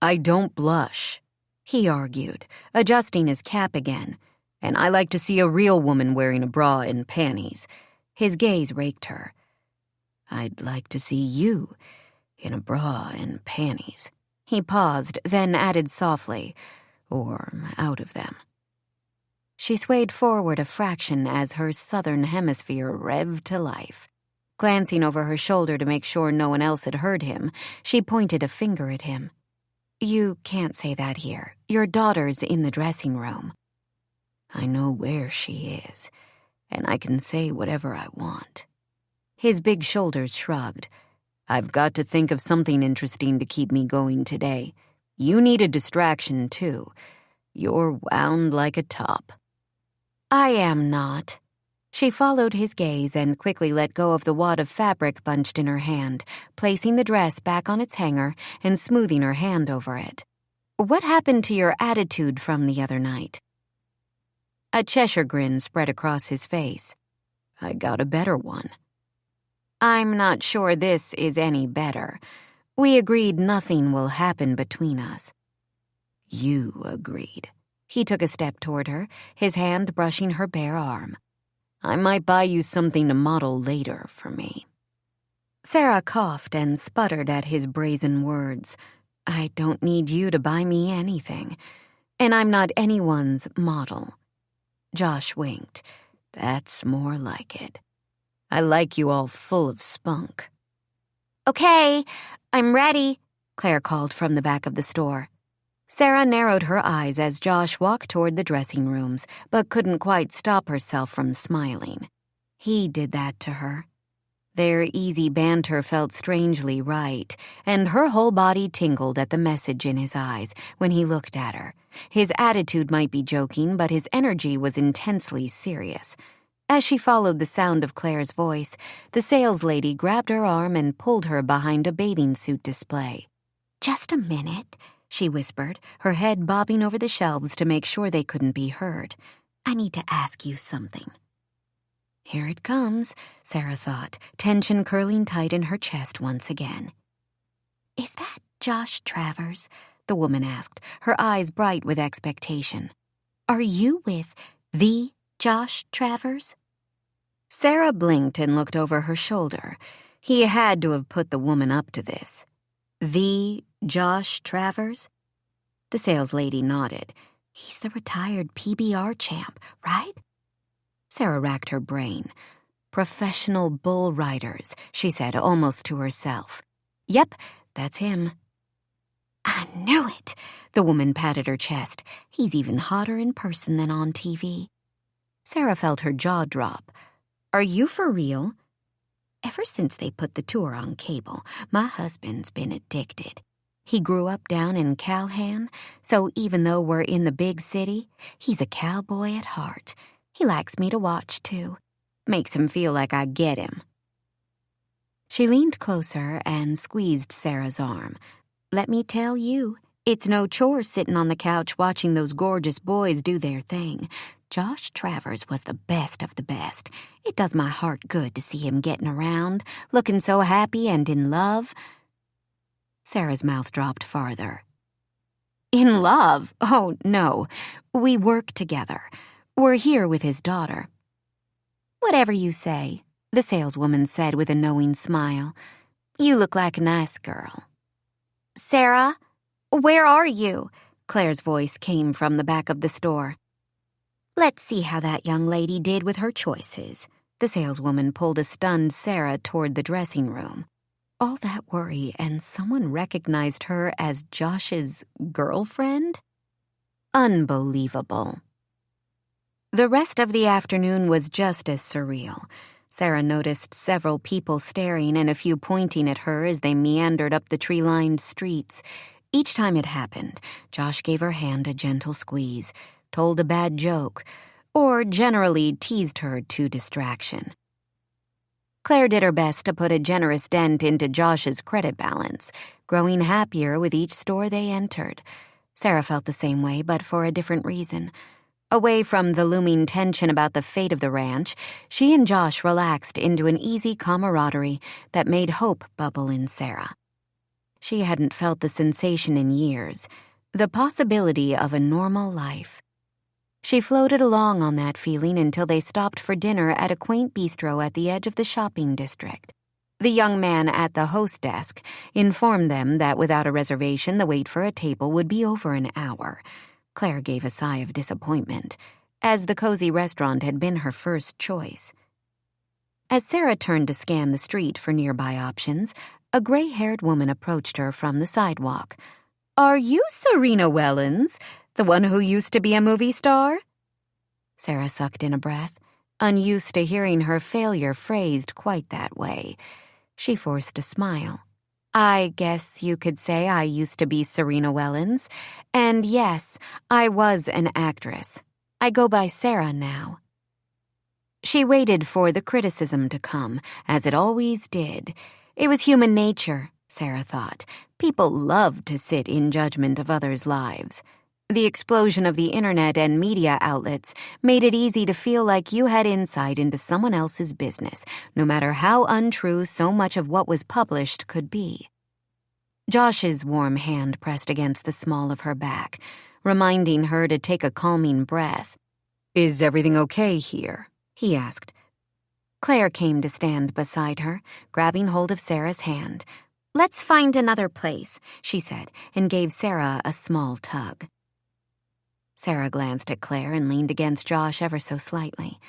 "I don't blush," he argued, adjusting his cap again. "And I like to see a real woman wearing a bra and panties." His gaze raked her. "I'd like to see you in a bra and panties." He paused, then added softly, "or out of them." She swayed forward a fraction as her southern hemisphere revved to life. Glancing over her shoulder to make sure no one else had heard him, she pointed a finger at him. "You can't say that here. Your daughter's in the dressing room." "I know where she is, and I can say whatever I want." His big shoulders shrugged. "I've got to think of something interesting to keep me going today. You need a distraction, too. You're wound like a top." "I am not." She followed his gaze and quickly let go of the wad of fabric bunched in her hand, placing the dress back on its hanger and smoothing her hand over it. "What happened to your attitude from the other night?" A Cheshire grin spread across his face. "I got a better one." "I'm not sure this is any better. We agreed nothing will happen between us." "You agreed." He took a step toward her, his hand brushing her bare arm. "I might buy you something to model later for me." Sarah coughed and sputtered at his brazen words. "I don't need you to buy me anything. And I'm not anyone's model." Josh winked. "That's more like it. I like you all full of spunk." "Okay, I'm ready," Claire called from the back of the store. Sarah narrowed her eyes as Josh walked toward the dressing rooms, but couldn't quite stop herself from smiling. He did that to her. Their easy banter felt strangely right, and her whole body tingled at the message in his eyes when he looked at her. His attitude might be joking, but his energy was intensely serious. As she followed the sound of Claire's voice, the saleslady grabbed her arm and pulled her behind a bathing suit display. "Just a minute," she whispered, her head bobbing over the shelves to make sure they couldn't be heard. I need to ask you something." Here it comes, Sarah thought, tension curling tight in her chest once again. "Is that Josh Travers?" the woman asked, her eyes bright with expectation. "Are you with the Josh Travers?" Sarah blinked and looked over her shoulder. He had to have put the woman up to this. "The Josh Travers?" The saleslady nodded. "He's the retired PBR champ, right?" Sarah racked her brain. "Professional bull riders," she said almost to herself. "Yep, that's him." "I knew it," the woman patted her chest. "He's even hotter in person than on TV." Sarah felt her jaw drop. "Are you for real?" "Ever since they put the tour on cable, my husband's been addicted. He grew up down in Calhan, so even though we're in the big city, he's a cowboy at heart. He likes me to watch, too. Makes him feel like I get him." She leaned closer and squeezed Sarah's arm. "Let me tell you, it's no chore sitting on the couch watching those gorgeous boys do their thing. Josh Travers was the best of the best. It does my heart good to see him getting around, looking so happy and in love." Sarah's mouth dropped farther. "In love? Oh, no. We work together. We're here with his daughter." "Whatever you say," the saleswoman said with a knowing smile. "You look like a nice girl." "Sarah, where are you?" Claire's voice came from the back of the store. "Let's see how that young lady did with her choices." The saleswoman pulled a stunned Sarah toward the dressing room. All that worry, and someone recognized her as Josh's girlfriend? Unbelievable. The rest of the afternoon was just as surreal. Sarah noticed several people staring and a few pointing at her as they meandered up the tree-lined streets. Each time it happened, Josh gave her hand a gentle squeeze, told a bad joke, or generally teased her to distraction. Claire did her best to put a generous dent into Josh's credit balance, growing happier with each store they entered. Sarah felt the same way, but for a different reason. Away from the looming tension about the fate of the ranch, she and Josh relaxed into an easy camaraderie that made hope bubble in Sarah. She hadn't felt the sensation in years, the possibility of a normal life. She floated along on that feeling until they stopped for dinner at a quaint bistro at the edge of the shopping district. The young man at the host desk informed them that without a reservation, the wait for a table would be over an hour. Claire gave a sigh of disappointment, as the cozy restaurant had been her first choice. As Sarah turned to scan the street for nearby options, a gray-haired woman approached her from the sidewalk. "Are you Serena Wellens, the one who used to be a movie star?" Sarah sucked in a breath, unused to hearing her failure phrased quite that way. She forced a smile. "I guess you could say I used to be Serena Wellens. And yes, I was an actress. I go by Sarah now." She waited for the criticism to come, as it always did. It was human nature, Sarah thought. People loved to sit in judgment of others' lives. The explosion of the internet and media outlets made it easy to feel like you had insight into someone else's business, no matter how untrue so much of what was published could be. Josh's warm hand pressed against the small of her back, reminding her to take a calming breath. "Is everything okay here?" he asked. Claire came to stand beside her, grabbing hold of Sarah's hand. "Let's find another place," she said, and gave Sarah a small tug. Sarah glanced at Claire and leaned against Josh ever so slightly.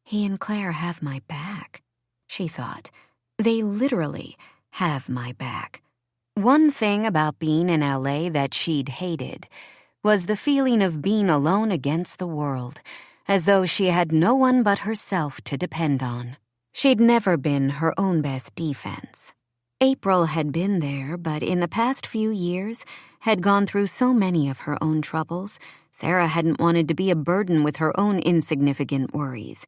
He and Claire have my back, she thought. They literally have my back. One thing about being in LA that she'd hated was the feeling of being alone against the world, as though she had no one but herself to depend on. She'd never been her own best defense. April had been there, but in the past few years had gone through so many of her own troubles, Sarah hadn't wanted to be a burden with her own insignificant worries.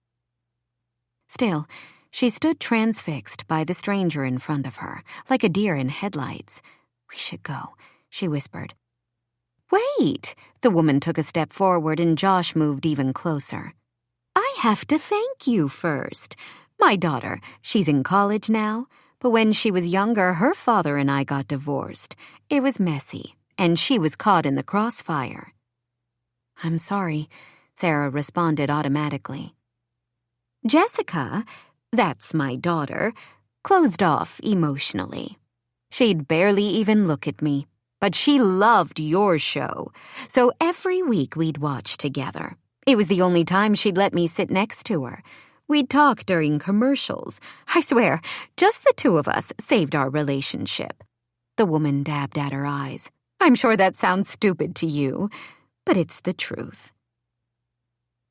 Still, she stood transfixed by the stranger in front of her, like a deer in headlights. "We should go," she whispered. Wait! The woman took a step forward and Josh moved even closer. I have to thank you first. My daughter, she's in college now, but when she was younger, her father and I got divorced. It was messy, and she was caught in the crossfire. I'm sorry, Sarah responded automatically. Jessica, that's my daughter, closed off emotionally. She'd barely even look at me, but she loved your show, so every week we'd watch together. It was the only time she'd let me sit next to her. We'd talk during commercials. I swear, just the two of us saved our relationship. The woman dabbed at her eyes. I'm sure that sounds stupid to you, but it's the truth.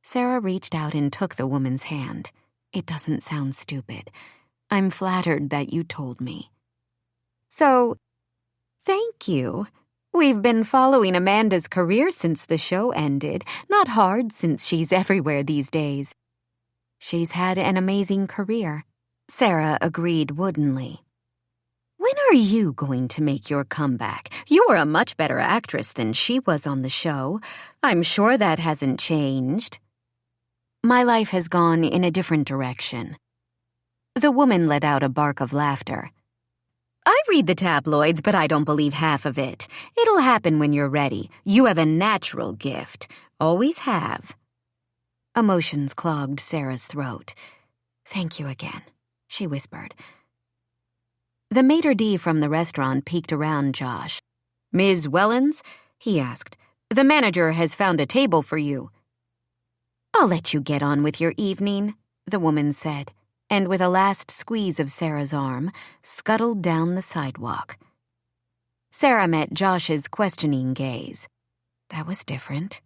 Sarah reached out and took the woman's hand. It doesn't sound stupid. I'm flattered that you told me. So, thank you. We've been following Amanda's career since the show ended. Not hard since she's everywhere these days. She's had an amazing career, Sarah agreed woodenly. When are you going to make your comeback? You were a much better actress than she was on the show. I'm sure that hasn't changed. My life has gone in a different direction. The woman let out a bark of laughter. I read the tabloids, but I don't believe half of it. It'll happen when you're ready. You have a natural gift. Always have. Emotions clogged Sarah's throat. Thank you again, she whispered. The maitre d' from the restaurant peeked around Josh. Ms. Wellens? He asked. The manager has found a table for you. I'll let you get on with your evening, the woman said, and with a last squeeze of Sarah's arm, scuttled down the sidewalk. Sarah met Josh's questioning gaze. That was different.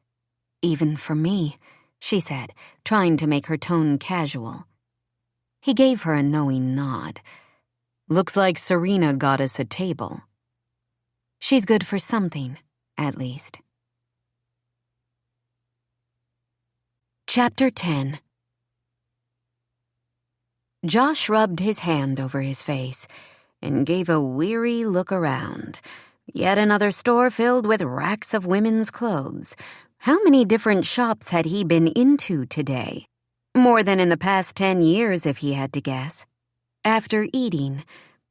Even for me, she said, trying to make her tone casual. He gave her a knowing nod. Looks like Serena got us a table. She's good for something, at least. Chapter 10. Josh rubbed his hand over his face and gave a weary look around. Yet another store filled with racks of women's clothes. How many different shops had he been into today? More than in the past 10 years, if he had to guess. After eating,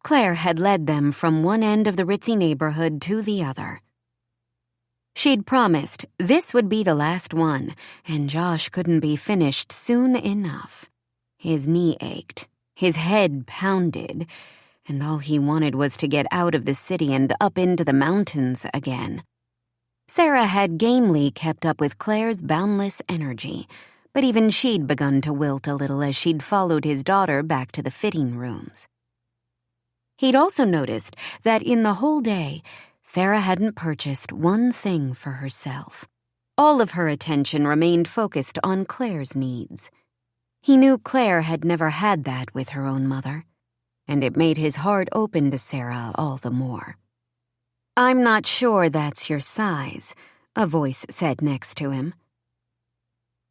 Claire had led them from one end of the ritzy neighborhood to the other. She'd promised this would be the last one, and Josh couldn't be finished soon enough. His knee ached, his head pounded, and all he wanted was to get out of the city and up into the mountains again. Sarah had gamely kept up with Claire's boundless energy, but even she'd begun to wilt a little as she'd followed his daughter back to the fitting rooms. He'd also noticed that in the whole day, Sarah hadn't purchased one thing for herself. All of her attention remained focused on Claire's needs. He knew Claire had never had that with her own mother, and it made his heart open to Sarah all the more. I'm not sure that's your size, a voice said next to him.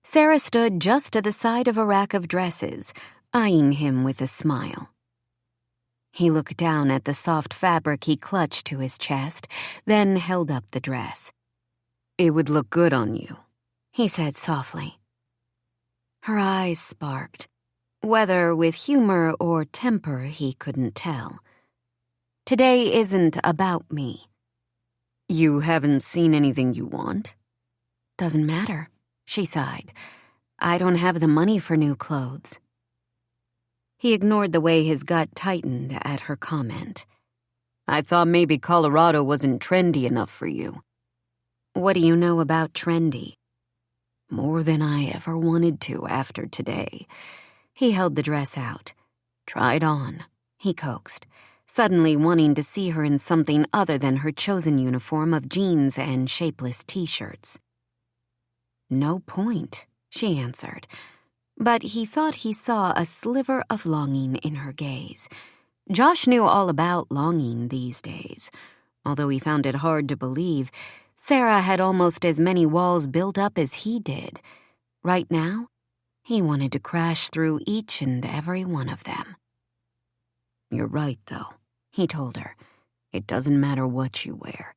Sarah stood just to the side of a rack of dresses, eyeing him with a smile. He looked down at the soft fabric he clutched to his chest, then held up the dress. It would look good on you, he said softly. Her eyes sparked, whether with humor or temper he couldn't tell. Today isn't about me. You haven't seen anything you want? Doesn't matter, she sighed. I don't have the money for new clothes. He ignored the way his gut tightened at her comment. I thought maybe Colorado wasn't trendy enough for you. What do you know about trendy? More than I ever wanted to after today. He held the dress out. Try it on, he coaxed, suddenly wanting to see her in something other than her chosen uniform of jeans and shapeless t-shirts. No point, she answered. But he thought he saw a sliver of longing in her gaze. Josh knew all about longing these days. Although he found it hard to believe, Sarah had almost as many walls built up as he did. Right now, he wanted to crash through each and every one of them. You're right, though, he told her. It doesn't matter what you wear.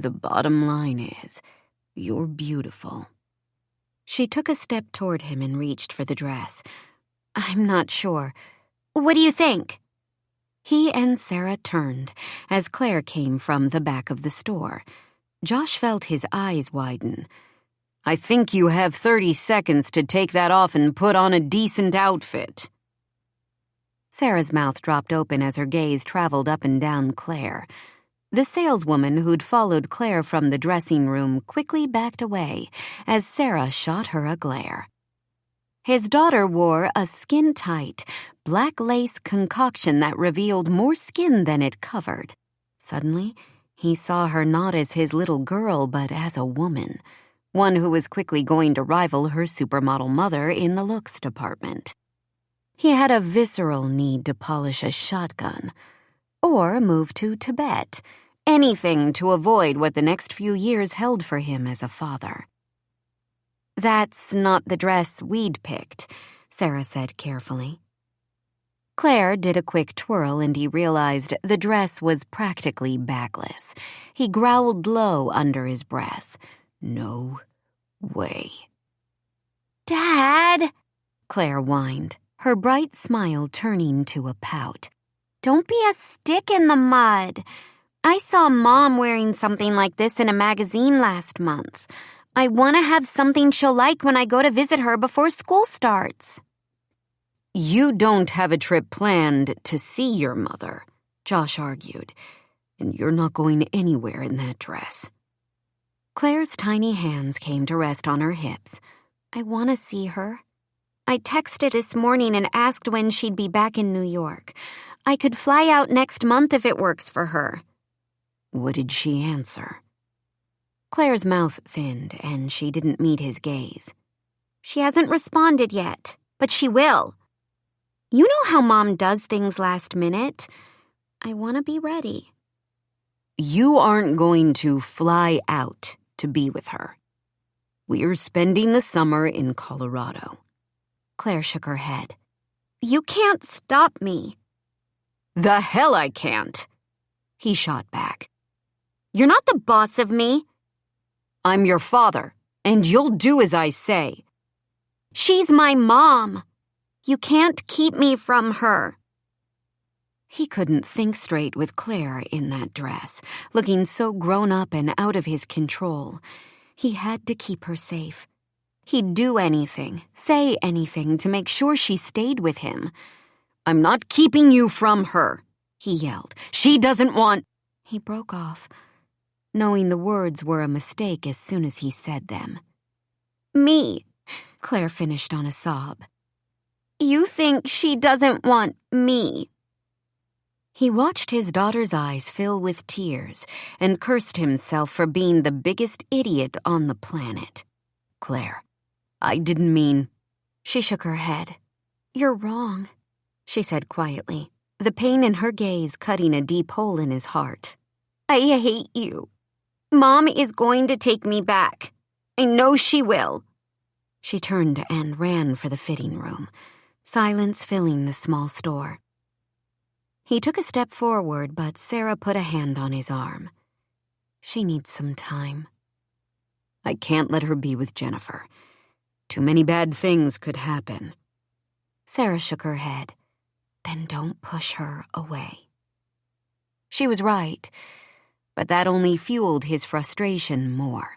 The bottom line is, you're beautiful." She took a step toward him and reached for the dress. "I'm not sure. What do you think?" He and Sarah turned as Claire came from the back of the store. Josh felt his eyes widen. "I think you have 30 seconds to take that off and put on a decent outfit." Sarah's mouth dropped open as her gaze traveled up and down Claire. The saleswoman who'd followed Claire from the dressing room quickly backed away as Sarah shot her a glare. His daughter wore a skin-tight, black lace concoction that revealed more skin than it covered. Suddenly, he saw her not as his little girl, but as a woman, one who was quickly going to rival her supermodel mother in the looks department. He had a visceral need to polish a shotgun, or move to Tibet, anything to avoid what the next few years held for him as a father. "That's not the dress we'd picked," Sarah said carefully. Claire did a quick twirl and he realized the dress was practically backless. He growled low under his breath. "No way." "Dad," Claire whined, her bright smile turning to a pout. "Don't be a stick in the mud. I saw Mom wearing something like this in a magazine last month. I want to have something she'll like when I go to visit her before school starts." "You don't have a trip planned to see your mother," Josh argued, "and you're not going anywhere in that dress." Claire's tiny hands came to rest on her hips. "I want to see her. I texted this morning and asked when she'd be back in New York. I could fly out next month if it works for her." "What did she answer?" Claire's mouth thinned, and she didn't meet his gaze. "She hasn't responded yet, but she will. You know how Mom does things last minute. I want to be ready." "You aren't going to fly out to be with her. We're spending the summer in Colorado." Claire shook her head. "You can't stop me." "The hell I can't," he shot back. "You're not the boss of me." "I'm your father, and you'll do as I say." "She's my mom. You can't keep me from her." He couldn't think straight with Claire in that dress, looking so grown up and out of his control. He had to keep her safe. He'd do anything, say anything to make sure she stayed with him. "I'm not keeping you from her," he yelled. "She doesn't want—" He broke off, knowing the words were a mistake as soon as he said them. "Me," Claire finished on a sob. "You think she doesn't want me." He watched his daughter's eyes fill with tears and cursed himself for being the biggest idiot on the planet. "Claire, I didn't mean—" She shook her head. "You're wrong," she said quietly, the pain in her gaze cutting a deep hole in his heart. "I hate you. Mom is going to take me back. I know she will." She turned and ran for the fitting room, silence filling the small store. He took a step forward, but Sarah put a hand on his arm. "She needs some time." "I can't let her be with Jennifer. Too many bad things could happen." Sarah shook her head. "Then don't push her away." She was right, but that only fueled his frustration more.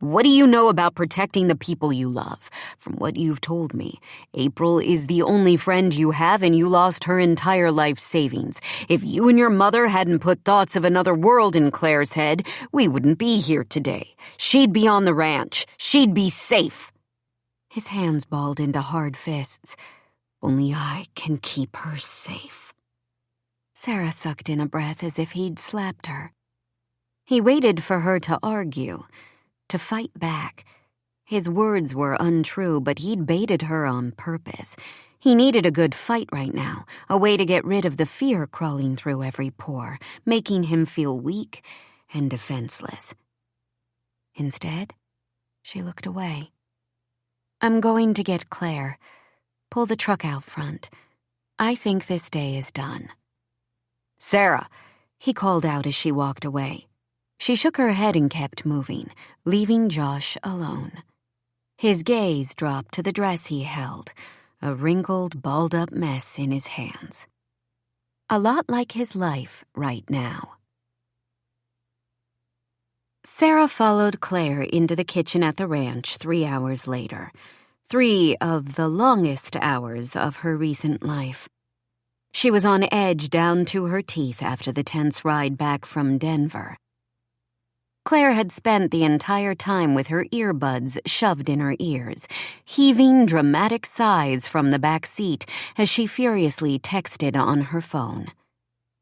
"What do you know about protecting the people you love? From what you've told me, April is the only friend you have and you lost her entire life savings. If you and your mother hadn't put thoughts of another world in Claire's head, we wouldn't be here today. She'd be on the ranch. She'd be safe." His hands balled into hard fists. "Only I can keep her safe." Sarah sucked in a breath as if he'd slapped her. He waited for her to argue, to fight back. His words were untrue, but he'd baited her on purpose. He needed a good fight right now, a way to get rid of the fear crawling through every pore, making him feel weak and defenseless. Instead, she looked away. "I'm going to get Claire. Pull the truck out front. I think this day is done." "Sarah," he called out as she walked away. She shook her head and kept moving, leaving Josh alone. His gaze dropped to the dress he held, a wrinkled, balled-up mess in his hands. A lot like his life right now. Sarah followed Claire into the kitchen at the ranch 3 hours later, 3 of the longest hours of her recent life. She was on edge down to her teeth after the tense ride back from Denver. Claire had spent the entire time with her earbuds shoved in her ears, heaving dramatic sighs from the back seat as she furiously texted on her phone.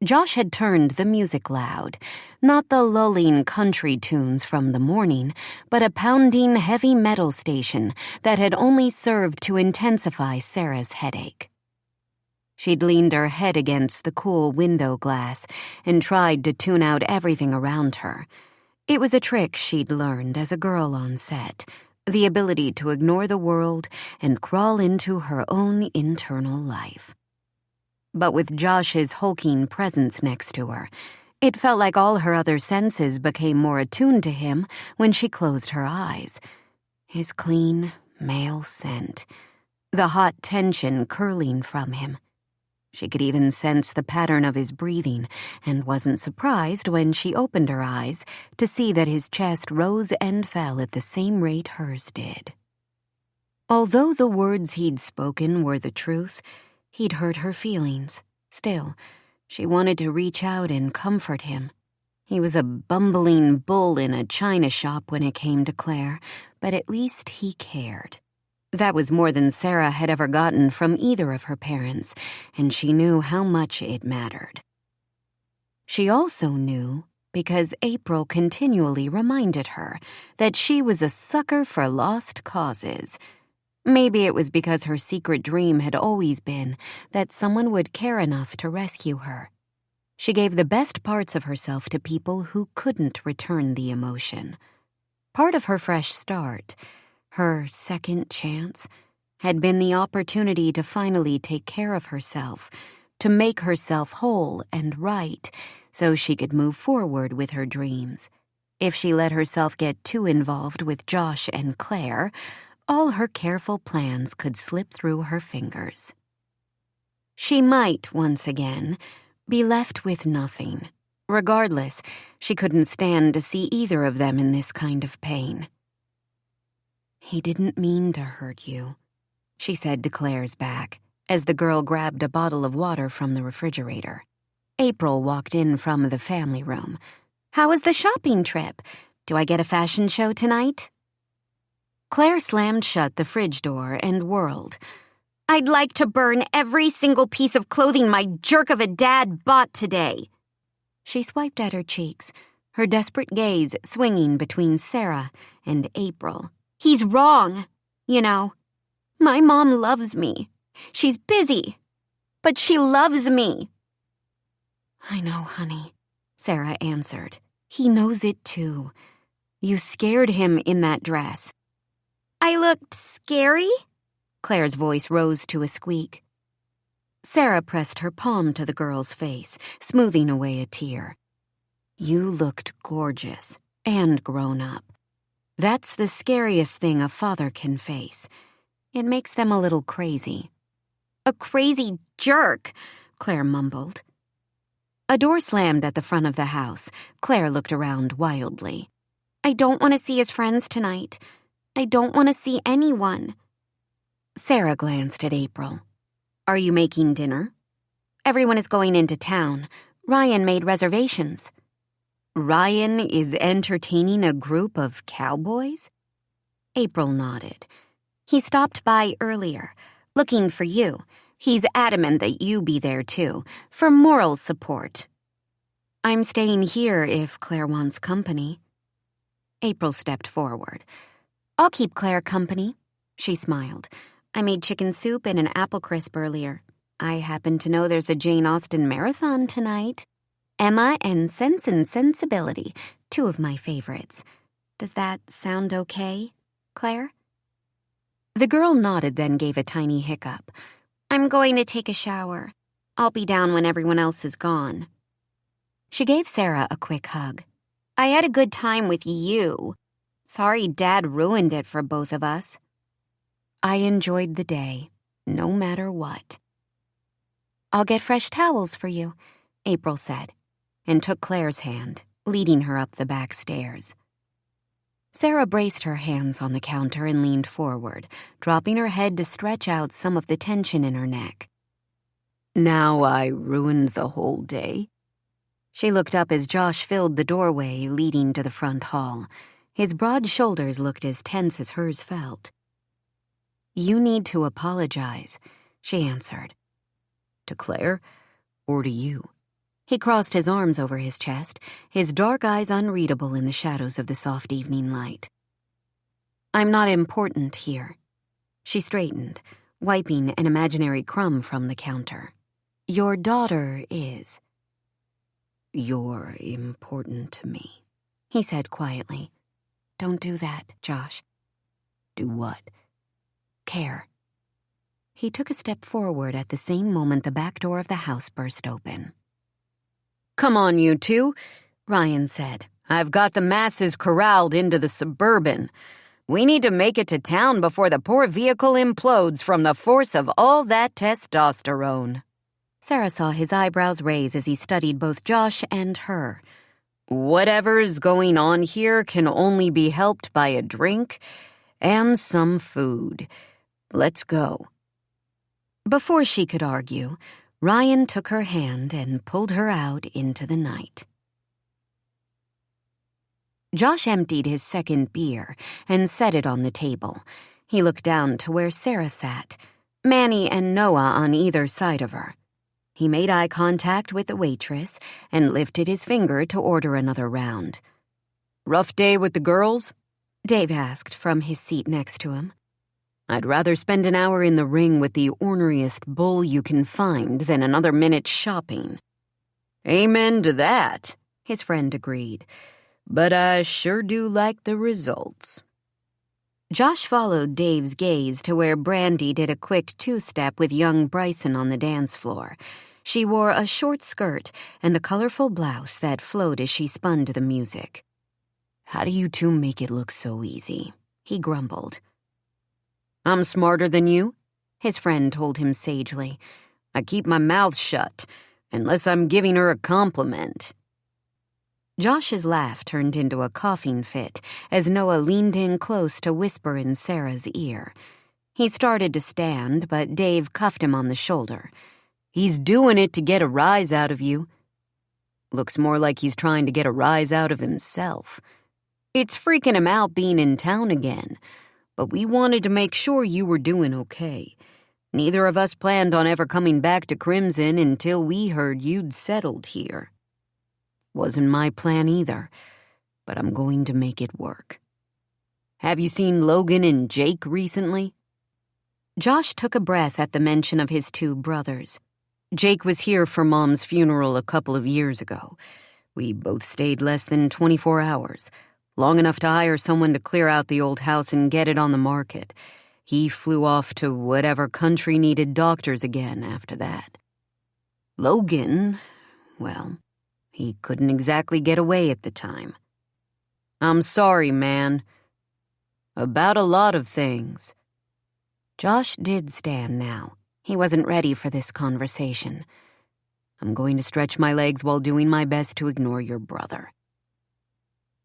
Josh had turned the music loud, not the lulling country tunes from the morning, but a pounding heavy metal station that had only served to intensify Sarah's headache. She'd leaned her head against the cool window glass and tried to tune out everything around her. It was a trick she'd learned as a girl on set, the ability to ignore the world and crawl into her own internal life. But with Josh's hulking presence next to her, it felt like all her other senses became more attuned to him when she closed her eyes. His clean, male scent, the hot tension curling from him. She could even sense the pattern of his breathing and wasn't surprised when she opened her eyes to see that his chest rose and fell at the same rate hers did. Although the words he'd spoken were the truth, he'd hurt her feelings. Still, she wanted to reach out and comfort him. He was a bumbling bull in a china shop when it came to Claire, but at least he cared. That was more than Sarah had ever gotten from either of her parents, and she knew how much it mattered. She also knew, because April continually reminded her, that she was a sucker for lost causes. Maybe it was because her secret dream had always been that someone would care enough to rescue her. She gave the best parts of herself to people who couldn't return the emotion. Part of her fresh start, her second chance, had been the opportunity to finally take care of herself, to make herself whole and right so she could move forward with her dreams. If she let herself get too involved with Josh and Claire, all her careful plans could slip through her fingers. She might, once again, be left with nothing. Regardless, she couldn't stand to see either of them in this kind of pain. "He didn't mean to hurt you," she said to Claire's back, as the girl grabbed a bottle of water from the refrigerator. April walked in from the family room. "How was the shopping trip? Do I get a fashion show tonight?" Claire slammed shut the fridge door and whirled. "I'd like to burn every single piece of clothing my jerk of a dad bought today." She swiped at her cheeks, her desperate gaze swinging between Sarah and April. "He's wrong, you know. My mom loves me. She's busy, but she loves me." "I know, honey," Sarah answered. "He knows it too. You scared him in that dress." "I looked scary?" Claire's voice rose to a squeak. Sarah pressed her palm to the girl's face, smoothing away a tear. "You looked gorgeous and grown up. That's the scariest thing a father can face. It makes them a little crazy." "A crazy jerk," Claire mumbled. A door slammed at the front of the house. Claire looked around wildly. "I don't want to see his friends tonight. I don't want to see anyone." Sarah glanced at April. "Are you making dinner?" "Everyone is going into town. Ryan made reservations." "Ryan is entertaining a group of cowboys?" April nodded. "He stopped by earlier, looking for you. He's adamant that you be there too, for moral support." "I'm staying here if Claire wants company." April stepped forward. "I'll keep Claire company." She smiled. "I made chicken soup and an apple crisp earlier. I happen to know there's a Jane Austen marathon tonight. Emma and Sense and Sensibility, 2 of my favorites. Does that sound okay, Claire?" The girl nodded, then gave a tiny hiccup. "I'm going to take a shower. I'll be down when everyone else is gone." She gave Sarah a quick hug. I had a good time with you. Sorry Dad ruined it for both of us. I enjoyed the day, no matter what. I'll get fresh towels for you, April said, and took Claire's hand, leading her up the back stairs. Sarah braced her hands on the counter and leaned forward, dropping her head to stretch out some of the tension in her neck. Now I ruined the whole day? She looked up as Josh filled the doorway leading to the front hall. His broad shoulders looked as tense as hers felt. You need to apologize, she answered. To Claire, or to you? He crossed his arms over his chest, his dark eyes unreadable in the shadows of the soft evening light. I'm not important here. She straightened, wiping an imaginary crumb from the counter. Your daughter is. You're important to me, he said quietly. Don't do that, Josh. Do what? Care. He took a step forward at the same moment the back door of the house burst open. Come on, you two, Ryan said. I've got the masses corralled into the Suburban. We need to make it to town before the poor vehicle implodes from the force of all that testosterone. Sarah saw his eyebrows raise as he studied both Josh and her. Whatever's going on here can only be helped by a drink and some food. Let's go. Before she could argue, Ryan took her hand and pulled her out into the night. Josh emptied his second beer and set it on the table. He looked down to where Sarah sat, Manny and Noah on either side of her. He made eye contact with the waitress and lifted his finger to order another round. Rough day with the girls? Dave asked from his seat next to him. I'd rather spend an hour in the ring with the orneriest bull you can find than another minute shopping. Amen to that, his friend agreed. But I sure do like the results. Josh followed Dave's gaze to where Brandy did a quick two-step with young Bryson on the dance floor. She wore a short skirt and a colorful blouse that flowed as she spun to the music. How do you two make it look so easy? He grumbled. I'm smarter than you, his friend told him sagely. I keep my mouth shut, unless I'm giving her a compliment. Josh's laugh turned into a coughing fit as Noah leaned in close to whisper in Sarah's ear. He started to stand, but Dave cuffed him on the shoulder. He's doing it to get a rise out of you. Looks more like he's trying to get a rise out of himself. It's freaking him out being in town again. But we wanted to make sure you were doing okay. Neither of us planned on ever coming back to Crimson until we heard you'd settled here. Wasn't my plan either, but I'm going to make it work. Have you seen Logan and Jake recently? Josh took a breath at the mention of his two brothers. Jake was here for Mom's funeral a couple of years ago. We both stayed less than 24 hours. Long enough to hire someone to clear out the old house and get it on the market. He flew off to whatever country needed doctors again after that. Logan, well, he couldn't exactly get away at the time. I'm sorry, man. About a lot of things. Josh did stand now. He wasn't ready for this conversation. I'm going to stretch my legs while doing my best to ignore your brother.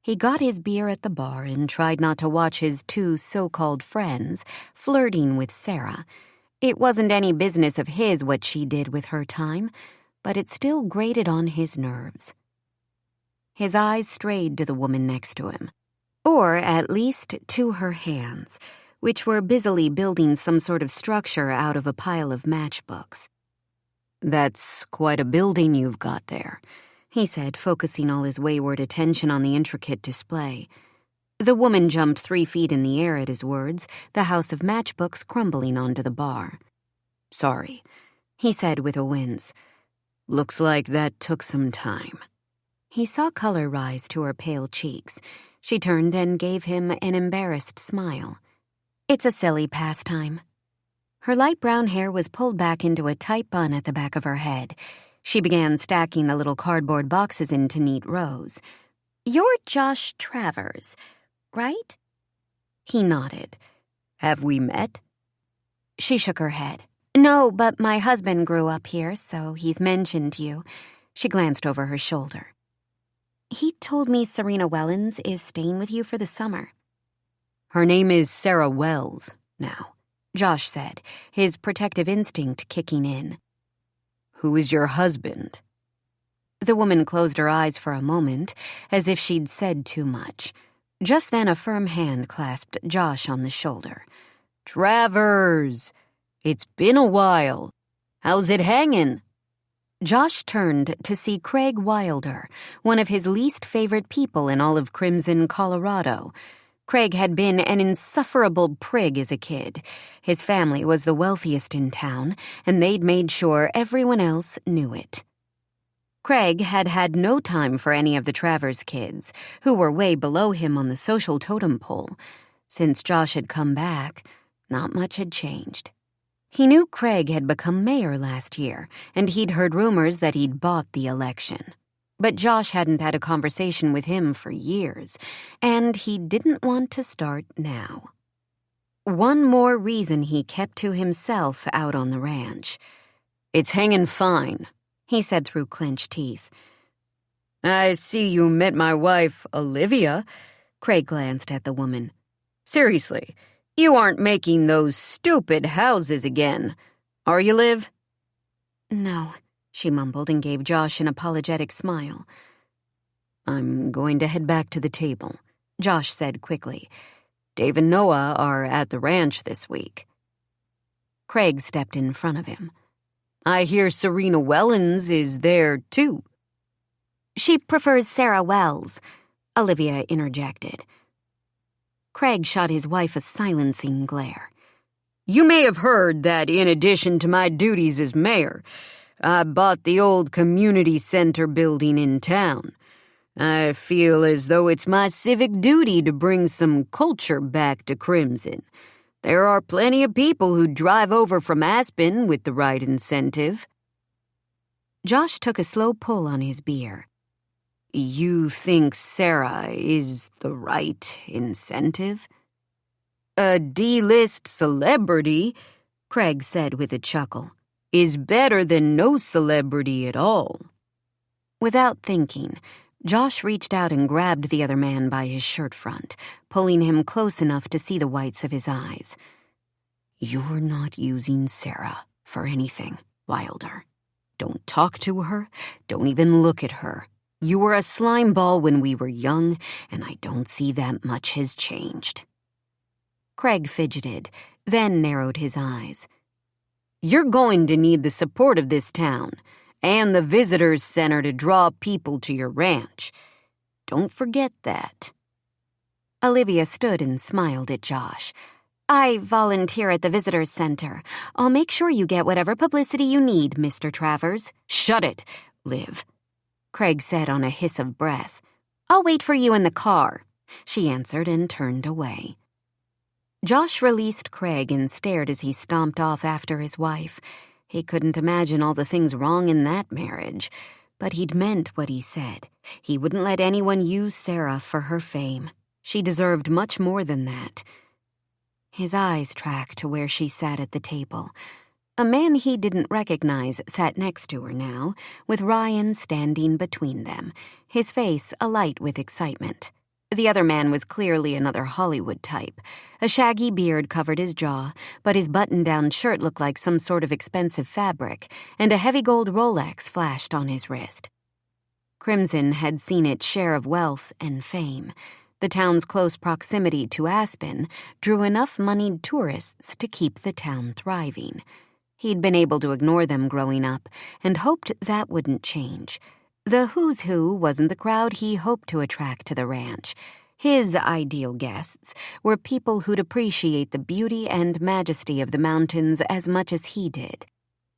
He got his beer at the bar and tried not to watch his two so-called friends flirting with Sarah. It wasn't any business of his what she did with her time, but it still grated on his nerves. His eyes strayed to the woman next to him, or at least to her hands, which were busily building some sort of structure out of a pile of matchbooks. That's quite a building you've got there, he said, focusing all his wayward attention on the intricate display. The woman jumped 3 feet in the air at his words, the house of matchbooks crumbling onto the bar. Sorry, he said with a wince. Looks like that took some time. He saw color rise to her pale cheeks. She turned and gave him an embarrassed smile. It's a silly pastime. Her light brown hair was pulled back into a tight bun at the back of her head. She began stacking the little cardboard boxes into neat rows. You're Josh Travers, right? He nodded. Have we met? She shook her head. No, but my husband grew up here, so he's mentioned you. She glanced over her shoulder. He told me Serena Wellens is staying with you for the summer. Her name is Sarah Wells now, Josh said, his protective instinct kicking in. Who is your husband? The woman closed her eyes for a moment, as if she'd said too much. Just then a firm hand clasped Josh on the shoulder. Travers! It's been a while. How's it hangin'? Josh turned to see Craig Wilder, one of his least favorite people in all of Crimson, Colorado. Craig had been an insufferable prig as a kid. His family was the wealthiest in town, and they'd made sure everyone else knew it. Craig had had no time for any of the Travers kids, who were way below him on the social totem pole. Since Josh had come back, not much had changed. He knew Craig had become mayor last year, and he'd heard rumors that he'd bought the election. But Josh hadn't had a conversation with him for years, and he didn't want to start now. One more reason he kept to himself out on the ranch. It's hanging fine, he said through clenched teeth. I see you met my wife, Olivia. Craig glanced at the woman. Seriously, you aren't making those stupid houses again, are you, Liv? No, she mumbled and gave Josh an apologetic smile. I'm going to head back to the table, Josh said quickly. Dave and Noah are at the ranch this week. Craig stepped in front of him. I hear Serena Wellens is there, too. She prefers Sarah Wells, Olivia interjected. Craig shot his wife a silencing glare. You may have heard that in addition to my duties as mayor, I bought the old community center building in town. I feel as though it's my civic duty to bring some culture back to Crimson. There are plenty of people who drive over from Aspen with the right incentive. Josh took a slow pull on his beer. You think Sarah is the right incentive? A D-list celebrity, Craig said with a chuckle, is better than no celebrity at all. Without thinking, Josh reached out and grabbed the other man by his shirt front, pulling him close enough to see the whites of his eyes. You're not using Sarah for anything, Wilder. Don't talk to her, don't even look at her. You were a slime ball when we were young, and I don't see that much has changed. Craig fidgeted, then narrowed his eyes. You're going to need the support of this town, and the visitors center to draw people to your ranch. Don't forget that. Olivia stood and smiled at Josh. I volunteer at the visitors center. I'll make sure you get whatever publicity you need, Mr. Travers. Shut it, Liv, Craig said on a hiss of breath. I'll wait for you in the car, she answered and turned away. Josh released Craig and stared as he stomped off after his wife. He couldn't imagine all the things wrong in that marriage, but he'd meant what he said. He wouldn't let anyone use Sarah for her fame. She deserved much more than that. His eyes tracked to where she sat at the table. A man he didn't recognize sat next to her now, with Ryan standing between them, his face alight with excitement. The other man was clearly another Hollywood type. A shaggy beard covered his jaw, but his button-down shirt looked like some sort of expensive fabric, and a heavy gold Rolex flashed on his wrist. Crimson had seen its share of wealth and fame. The town's close proximity to Aspen drew enough moneyed tourists to keep the town thriving. He'd been able to ignore them growing up and hoped that wouldn't change. The who's who wasn't the crowd he hoped to attract to the ranch. His ideal guests were people who'd appreciate the beauty and majesty of the mountains as much as he did.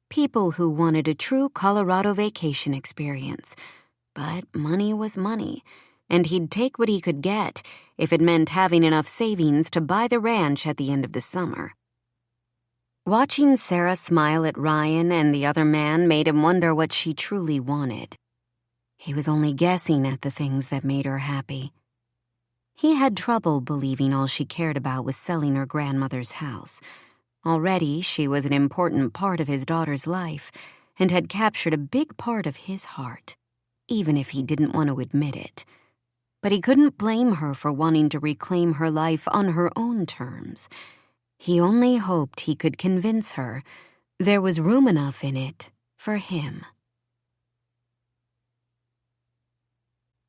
People who wanted a true Colorado vacation experience. But money was money, and he'd take what he could get if it meant having enough savings to buy the ranch at the end of the summer. Watching Sarah smile at Ryan and the other man made him wonder what she truly wanted. He was only guessing at the things that made her happy. He had trouble believing all she cared about was selling her grandmother's house. Already, she was an important part of his daughter's life and had captured a big part of his heart, even if he didn't want to admit it. But he couldn't blame her for wanting to reclaim her life on her own terms. He only hoped he could convince her there was room enough in it for him.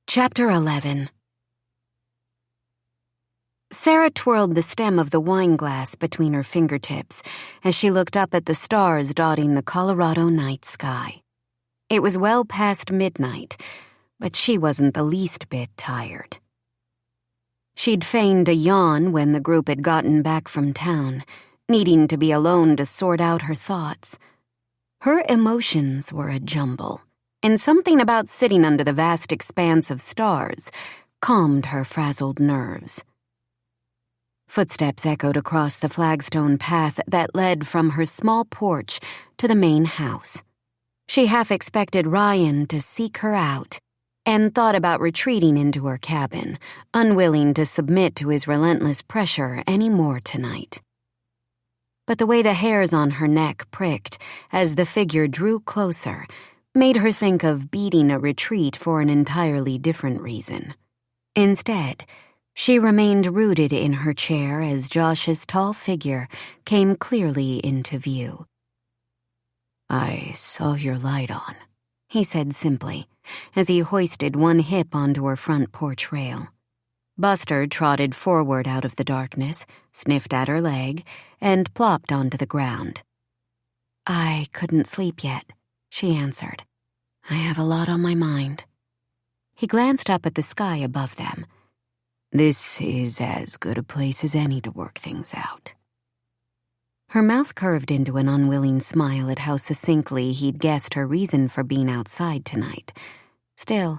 Chapter 11. Sarah twirled the stem of the wine glass between her fingertips as she looked up at the stars dotting the Colorado night sky. It was well past midnight, but she wasn't the least bit tired. She'd feigned a yawn when the group had gotten back from town, needing to be alone to sort out her thoughts. Her emotions were a jumble, and something about sitting under the vast expanse of stars calmed her frazzled nerves. Footsteps echoed across the flagstone path that led from her small porch to the main house. She half expected Ryan to seek her out and thought about retreating into her cabin, unwilling to submit to his relentless pressure any more tonight. But the way the hairs on her neck pricked as the figure drew closer made her think of beating a retreat for an entirely different reason. Instead, she remained rooted in her chair as Josh's tall figure came clearly into view. "I saw your light on," he said simply, as he hoisted one hip onto her front porch rail. Buster trotted forward out of the darkness, sniffed at her leg, and plopped onto the ground. "I couldn't sleep yet," she answered. "I have a lot on my mind." He glanced up at the sky above them. "This is as good a place as any to work things out." Her mouth curved into an unwilling smile at how succinctly he'd guessed her reason for being outside tonight. Still,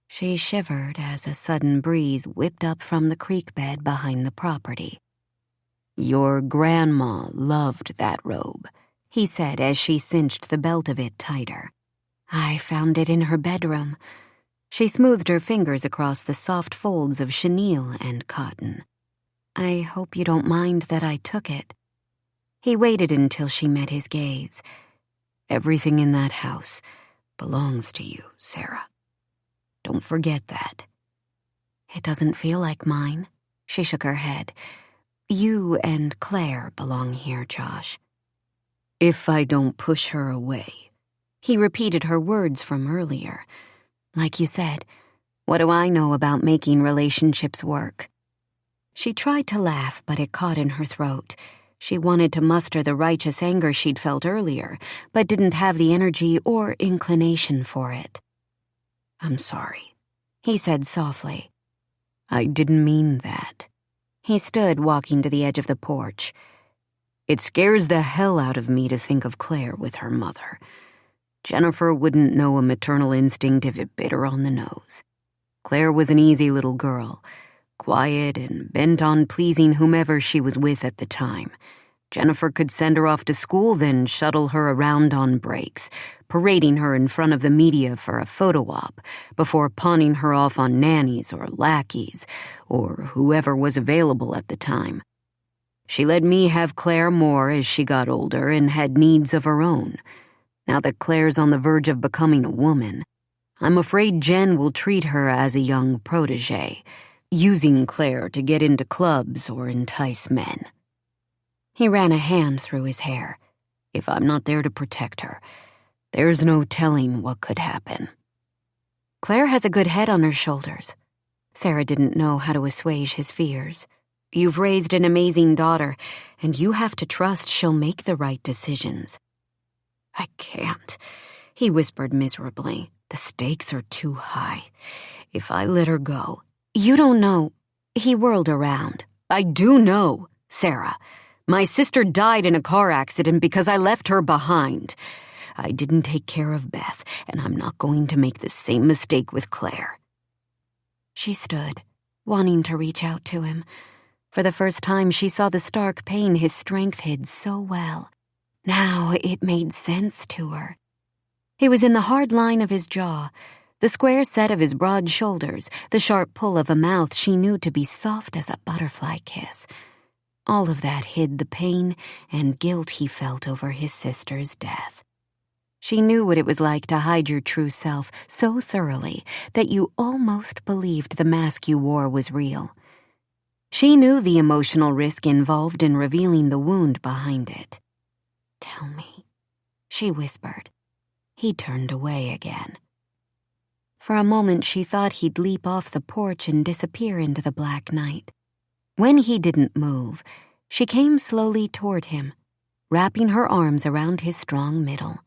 she shivered as a sudden breeze whipped up from the creek bed behind the property. "Your grandma loved that robe," he said as she cinched the belt of it tighter. "I found it in her bedroom." She smoothed her fingers across the soft folds of chenille and cotton. "I hope you don't mind that I took it." He waited until she met his gaze. "Everything in that house belongs to you, Sarah. Don't forget that." "It doesn't feel like mine." She shook her head. "You and Claire belong here, Josh." "If I don't push her away." He repeated her words from earlier. "Like you said, what do I know about making relationships work?" She tried to laugh, but it caught in her throat. She wanted to muster the righteous anger she'd felt earlier, but didn't have the energy or inclination for it. "I'm sorry," he said softly. "I didn't mean that." He stood, walking to the edge of the porch. "It scares the hell out of me to think of Claire with her mother. Jennifer wouldn't know a maternal instinct if it bit her on the nose. Claire was an easy little girl, quiet and bent on pleasing whomever she was with at the time. Jennifer could send her off to school, then shuttle her around on breaks, parading her in front of the media for a photo op, before pawning her off on nannies or lackeys, or whoever was available at the time. She let me have Claire more as she got older and had needs of her own. Now that Claire's on the verge of becoming a woman, I'm afraid Jen will treat her as a young protege, using Claire to get into clubs or entice men." He ran a hand through his hair. "If I'm not there to protect her, there's no telling what could happen." "Claire has a good head on her shoulders." Sarah didn't know how to assuage his fears. "You've raised an amazing daughter, and you have to trust she'll make the right decisions." "I can't," he whispered miserably. "The stakes are too high. If I let her go—" "You don't know." He whirled around. "I do know, Sarah. My sister died in a car accident because I left her behind. I didn't take care of Beth, and I'm not going to make the same mistake with Claire." She stood, wanting to reach out to him. For the first time, she saw the stark pain his strength hid so well. Now it made sense to her. He was in the hard line of his jaw, The square set of his broad shoulders, the sharp pull of a mouth she knew to be soft as a butterfly kiss. All of that hid the pain and guilt he felt over his sister's death. She knew what it was like to hide your true self so thoroughly that you almost believed the mask you wore was real. She knew the emotional risk involved in revealing the wound behind it. "Tell me," she whispered. He turned away again. For a moment she thought he'd leap off the porch and disappear into the black night. When he didn't move, she came slowly toward him, wrapping her arms around his strong middle.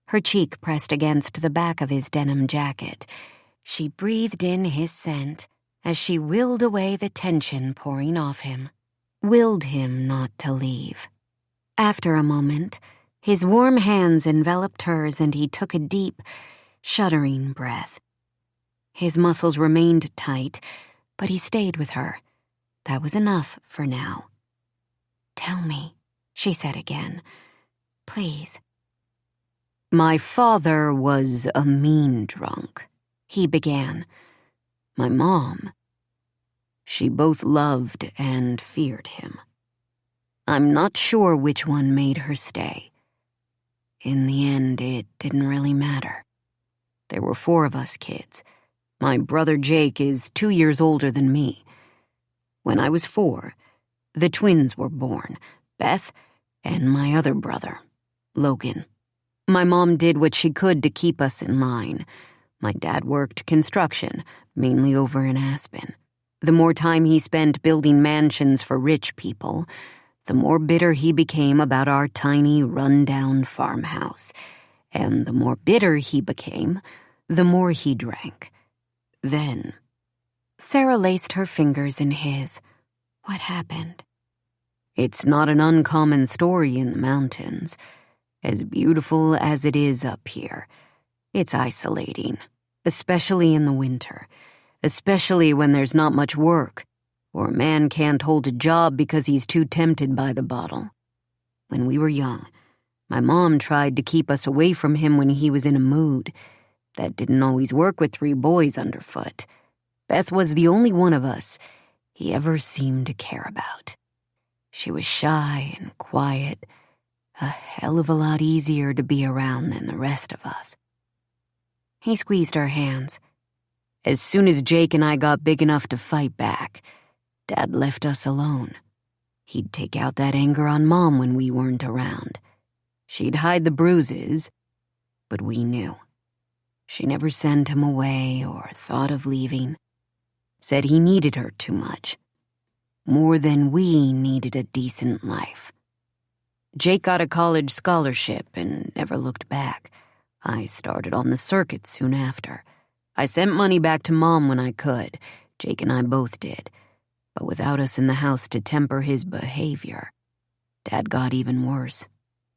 Her cheek pressed against the back of his denim jacket. She breathed in his scent as she willed away the tension pouring off him, willed him not to leave. After a moment, his warm hands enveloped hers and he took a deep, shuddering breath. His muscles remained tight, but he stayed with her. That was enough for now. "Tell me," she said again. "Please." "My father was a mean drunk," he began. "My mom, she both loved and feared him. I'm not sure which one made her stay. In the end, it didn't really matter. There were 4 of us kids. My brother Jake is 2 years older than me. When I was 4, the twins were born, Beth and my other brother, Logan. My mom did what she could to keep us in line. My dad worked construction, mainly over in Aspen. The more time he spent building mansions for rich people, the more bitter he became about our tiny, run-down farmhouse. And the more bitter he became, the more he drank. Then, Sarah laced her fingers in his. What happened? It's not an uncommon story in the mountains. As beautiful as it is up here, it's isolating, especially in the winter, especially when there's not much work, or a man can't hold a job because he's too tempted by the bottle. When we were young, my mom tried to keep us away from him when he was in a mood. That didn't always work with 3 boys underfoot. Beth was the only one of us he ever seemed to care about. She was shy and quiet, a hell of a lot easier to be around than the rest of us. He squeezed her hands. As soon as Jake and I got big enough to fight back, Dad left us alone. He'd take out that anger on Mom when we weren't around. She'd hide the bruises, but we knew. She never sent him away or thought of leaving. Said he needed her too much. More than we needed a decent life. Jake got a college scholarship and never looked back. I started on the circuit soon after. I sent money back to Mom when I could. Jake and I both did. But without us in the house to temper his behavior, Dad got even worse.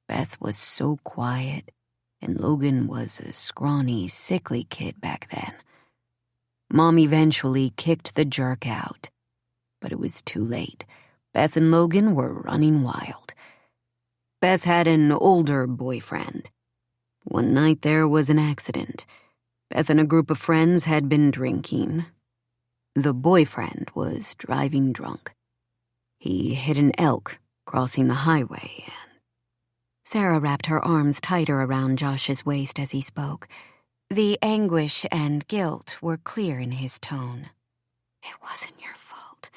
Beth was so quiet, and Logan was a scrawny, sickly kid back then. Mom eventually kicked the jerk out, but it was too late. Beth and Logan were running wild. Beth had an older boyfriend. One night there was an accident. Beth and a group of friends had been drinking. The boyfriend was driving drunk. He hit an elk crossing the highway, and Sarah wrapped her arms tighter around Josh's waist as he spoke. The anguish and guilt were clear in his tone. "It wasn't your fault,"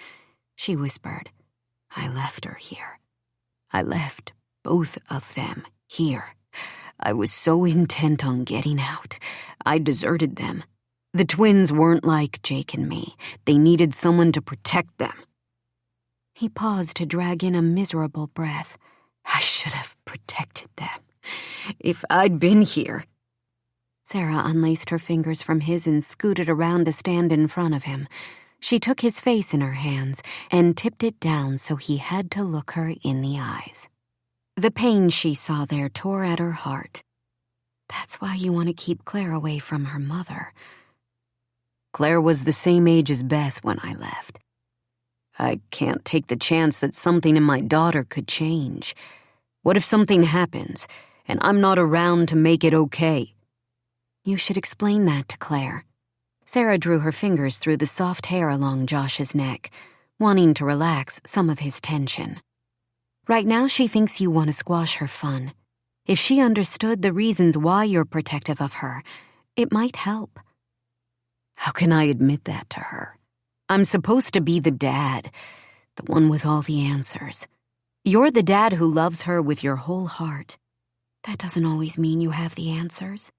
she whispered. "I left her here. I left both of them here. I was so intent on getting out. I deserted them. The twins weren't like Jake and me. They needed someone to protect them." He paused to drag in a miserable breath. "I should have protected them. If I'd been here." Sarah unlaced her fingers from his and scooted around to stand in front of him. She took his face in her hands and tipped it down so he had to look her in the eyes. The pain she saw there tore at her heart. "That's why you want to keep Claire away from her mother." Claire was the same age as Beth when I left. I can't take the chance that something in my daughter could change. What if something happens, and I'm not around to make it okay? You should explain that to Claire. Sarah drew her fingers through the soft hair along Josh's neck, wanting to relax some of his tension. Right now she thinks you want to squash her fun. If she understood the reasons why you're protective of her, it might help. How can I admit that to her? I'm supposed to be the dad, the one with all the answers. You're the dad who loves her with your whole heart. That doesn't always mean you have the answers.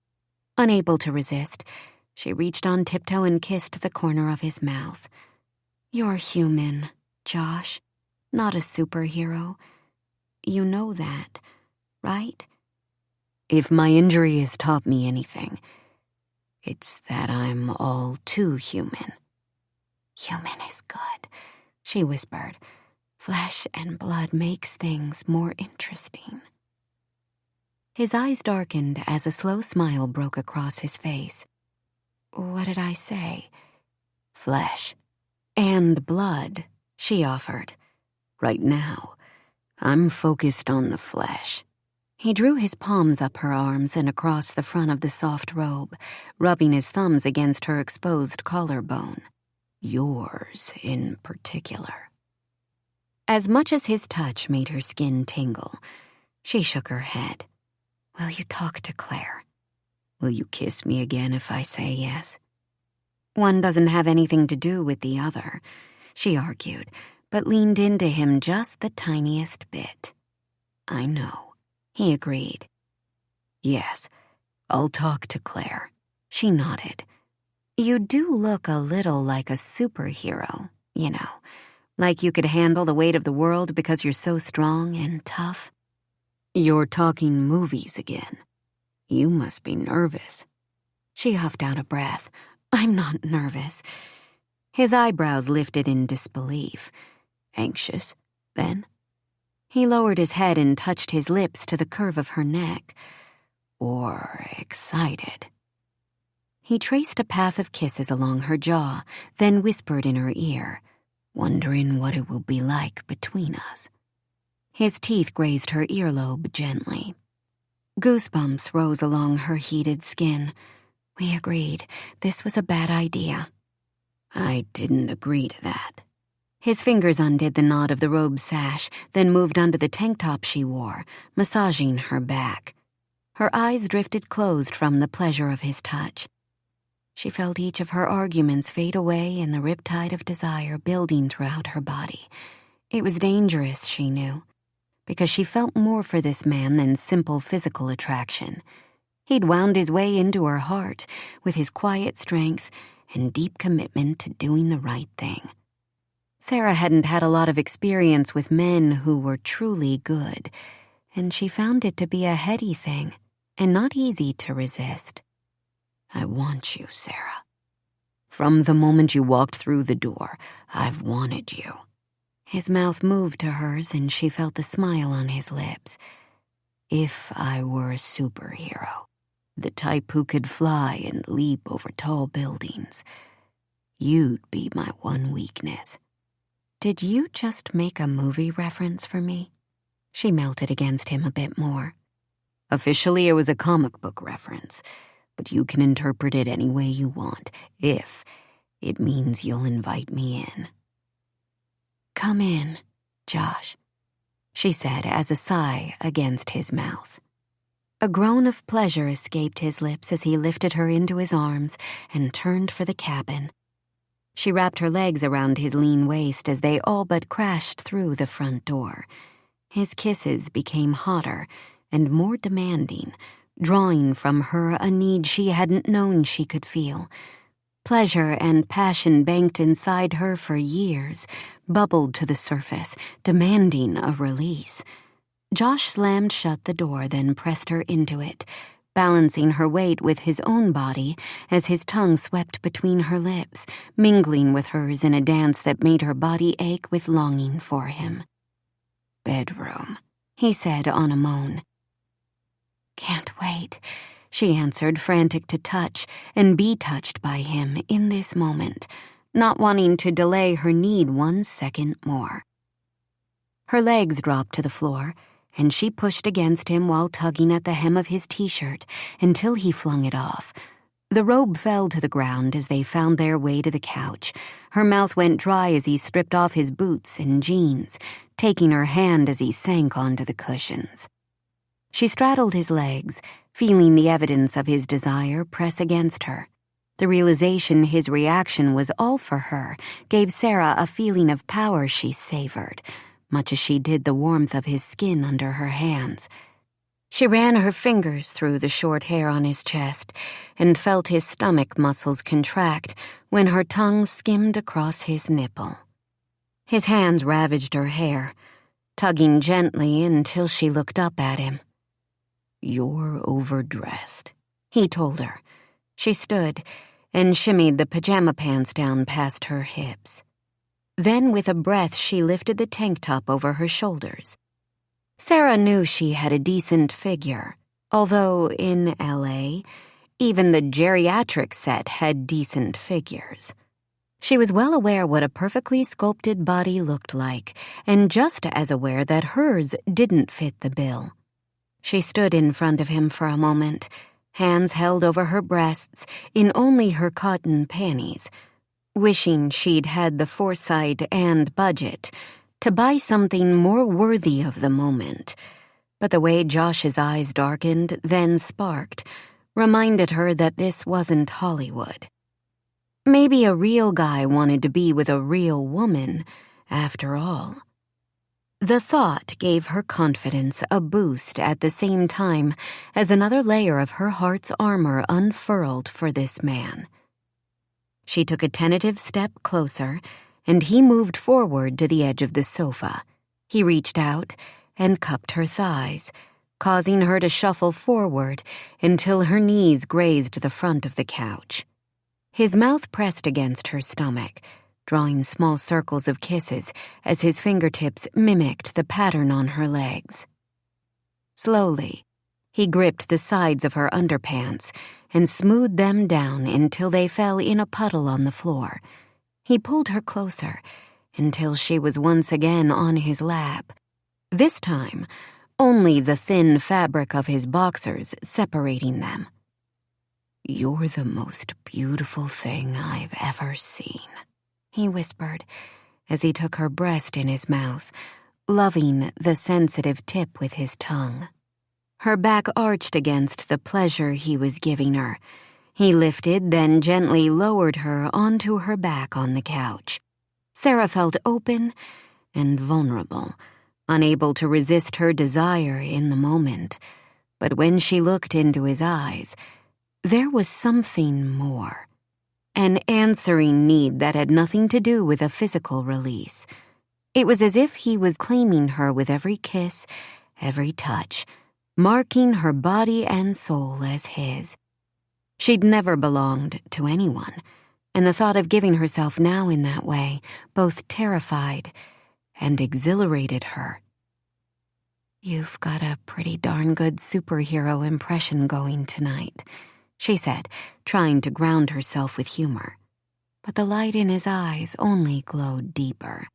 Unable to resist, she reached on tiptoe and kissed the corner of his mouth. You're human, Josh, not a superhero. You know that, right? If my injury has taught me anything, it's that I'm all too human. Human is good, she whispered. Flesh and blood makes things more interesting. His eyes darkened as a slow smile broke across his face. What did I say? Flesh. And blood, she offered. Right now, I'm focused on the flesh. He drew his palms up her arms and across the front of the soft robe, rubbing his thumbs against her exposed collarbone. Yours in particular. As much as his touch made her skin tingle, she shook her head. Will you talk to Claire? Will you kiss me again if I say yes? One doesn't have anything to do with the other, she argued, but leaned into him just the tiniest bit. I know, he agreed. Yes, I'll talk to Claire. She nodded. You do look a little like a superhero, you know, like you could handle the weight of the world because you're so strong and tough. You're talking movies again. You must be nervous. She huffed out a breath. I'm not nervous. His eyebrows lifted in disbelief. Anxious, then? He lowered his head and touched his lips to the curve of her neck. Or excited. He traced a path of kisses along her jaw, then whispered in her ear, wondering what it will be like between us. His teeth grazed her earlobe gently. Goosebumps rose along her heated skin. We agreed this was a bad idea. I didn't agree to that. His fingers undid the knot of the robe sash, then moved under the tank top she wore, massaging her back. Her eyes drifted closed from the pleasure of his touch. She felt each of her arguments fade away in the riptide of desire building throughout her body. It was dangerous, she knew, because she felt more for this man than simple physical attraction. He'd wound his way into her heart with his quiet strength and deep commitment to doing the right thing. Sarah hadn't had a lot of experience with men who were truly good, and she found it to be a heady thing and not easy to resist. I want you, Sarah. From the moment you walked through the door, I've wanted you. His mouth moved to hers, and she felt the smile on his lips. If I were a superhero, the type who could fly and leap over tall buildings, you'd be my one weakness. Did you just make a movie reference for me? She melted against him a bit more. Officially, it was a comic book reference, but you can interpret it any way you want, if it means you'll invite me in. Come in, Josh, she said as a sigh against his mouth. A groan of pleasure escaped his lips as he lifted her into his arms and turned for the cabin. She wrapped her legs around his lean waist as they all but crashed through the front door. His kisses became hotter and more demanding, drawing from her a need she hadn't known she could feel. Pleasure and passion banked inside her for years, bubbled to the surface, demanding a release. Josh slammed shut the door, then pressed her into it, balancing her weight with his own body as his tongue swept between her lips, mingling with hers in a dance that made her body ache with longing for him. Bedroom, he said on a moan. Can't wait, she answered, frantic to touch and be touched by him in this moment, not wanting to delay her need 1 second more. Her legs dropped to the floor, and she pushed against him while tugging at the hem of his t-shirt until he flung it off, The robe fell to the ground as they found their way to the couch. Her mouth went dry as he stripped off his boots and jeans, taking her hand as he sank onto the cushions. She straddled his legs, feeling the evidence of his desire press against her. The realization his reaction was all for her gave Sarah a feeling of power she savored, much as she did the warmth of his skin under her hands. She ran her fingers through the short hair on his chest and felt his stomach muscles contract when her tongue skimmed across his nipple. His hands ravaged her hair, tugging gently until she looked up at him. "You're overdressed," he told her. She stood and shimmied the pajama pants down past her hips. Then, with a breath, she lifted the tank top over her shoulders. Sarah knew she had a decent figure, although in L.A., even the geriatric set had decent figures. She was well aware what a perfectly sculpted body looked like, and just as aware that hers didn't fit the bill. She stood in front of him for a moment, hands held over her breasts in only her cotton panties, wishing she'd had the foresight and budget to buy something more worthy of the moment. But the way Josh's eyes darkened, then sparked, reminded her that this wasn't Hollywood. Maybe a real guy wanted to be with a real woman, after all. The thought gave her confidence a boost at the same time as another layer of her heart's armor unfurled for this man. She took a tentative step closer, and he moved forward to the edge of the sofa. He reached out and cupped her thighs, causing her to shuffle forward until her knees grazed the front of the couch. His mouth pressed against her stomach, drawing small circles of kisses as his fingertips mimicked the pattern on her legs. Slowly, he gripped the sides of her underpants and smoothed them down until they fell in a puddle on the floor. He pulled her closer until she was once again on his lap. This time, only the thin fabric of his boxers separating them. "You're the most beautiful thing I've ever seen," he whispered as he took her breast in his mouth, loving the sensitive tip with his tongue. Her back arched against the pleasure he was giving her. He lifted, then gently lowered her onto her back on the couch. Sarah felt open and vulnerable, unable to resist her desire in the moment. But when she looked into his eyes, there was something more. An answering need that had nothing to do with a physical release. It was as if he was claiming her with every kiss, every touch, marking her body and soul as his. She'd never belonged to anyone, and the thought of giving herself now in that way both terrified and exhilarated her. "You've got a pretty darn good superhero impression going tonight," she said, trying to ground herself with humor. But the light in his eyes only glowed deeper.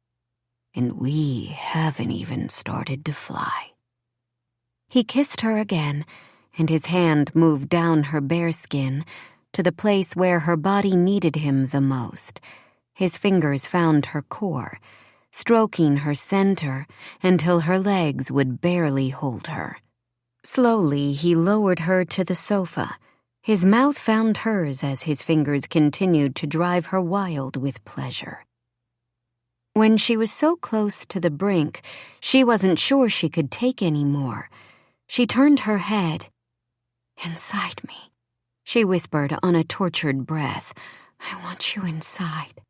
"And we haven't even started to fly." He kissed her again, and his hand moved down her bare skin to the place where her body needed him the most. His fingers found her core, stroking her center until her legs would barely hold her. Slowly, he lowered her to the sofa. His mouth found hers as his fingers continued to drive her wild with pleasure. When she was so close to the brink, she wasn't sure she could take any more. She turned her head. "Inside me," she whispered on a tortured breath. "I want you inside."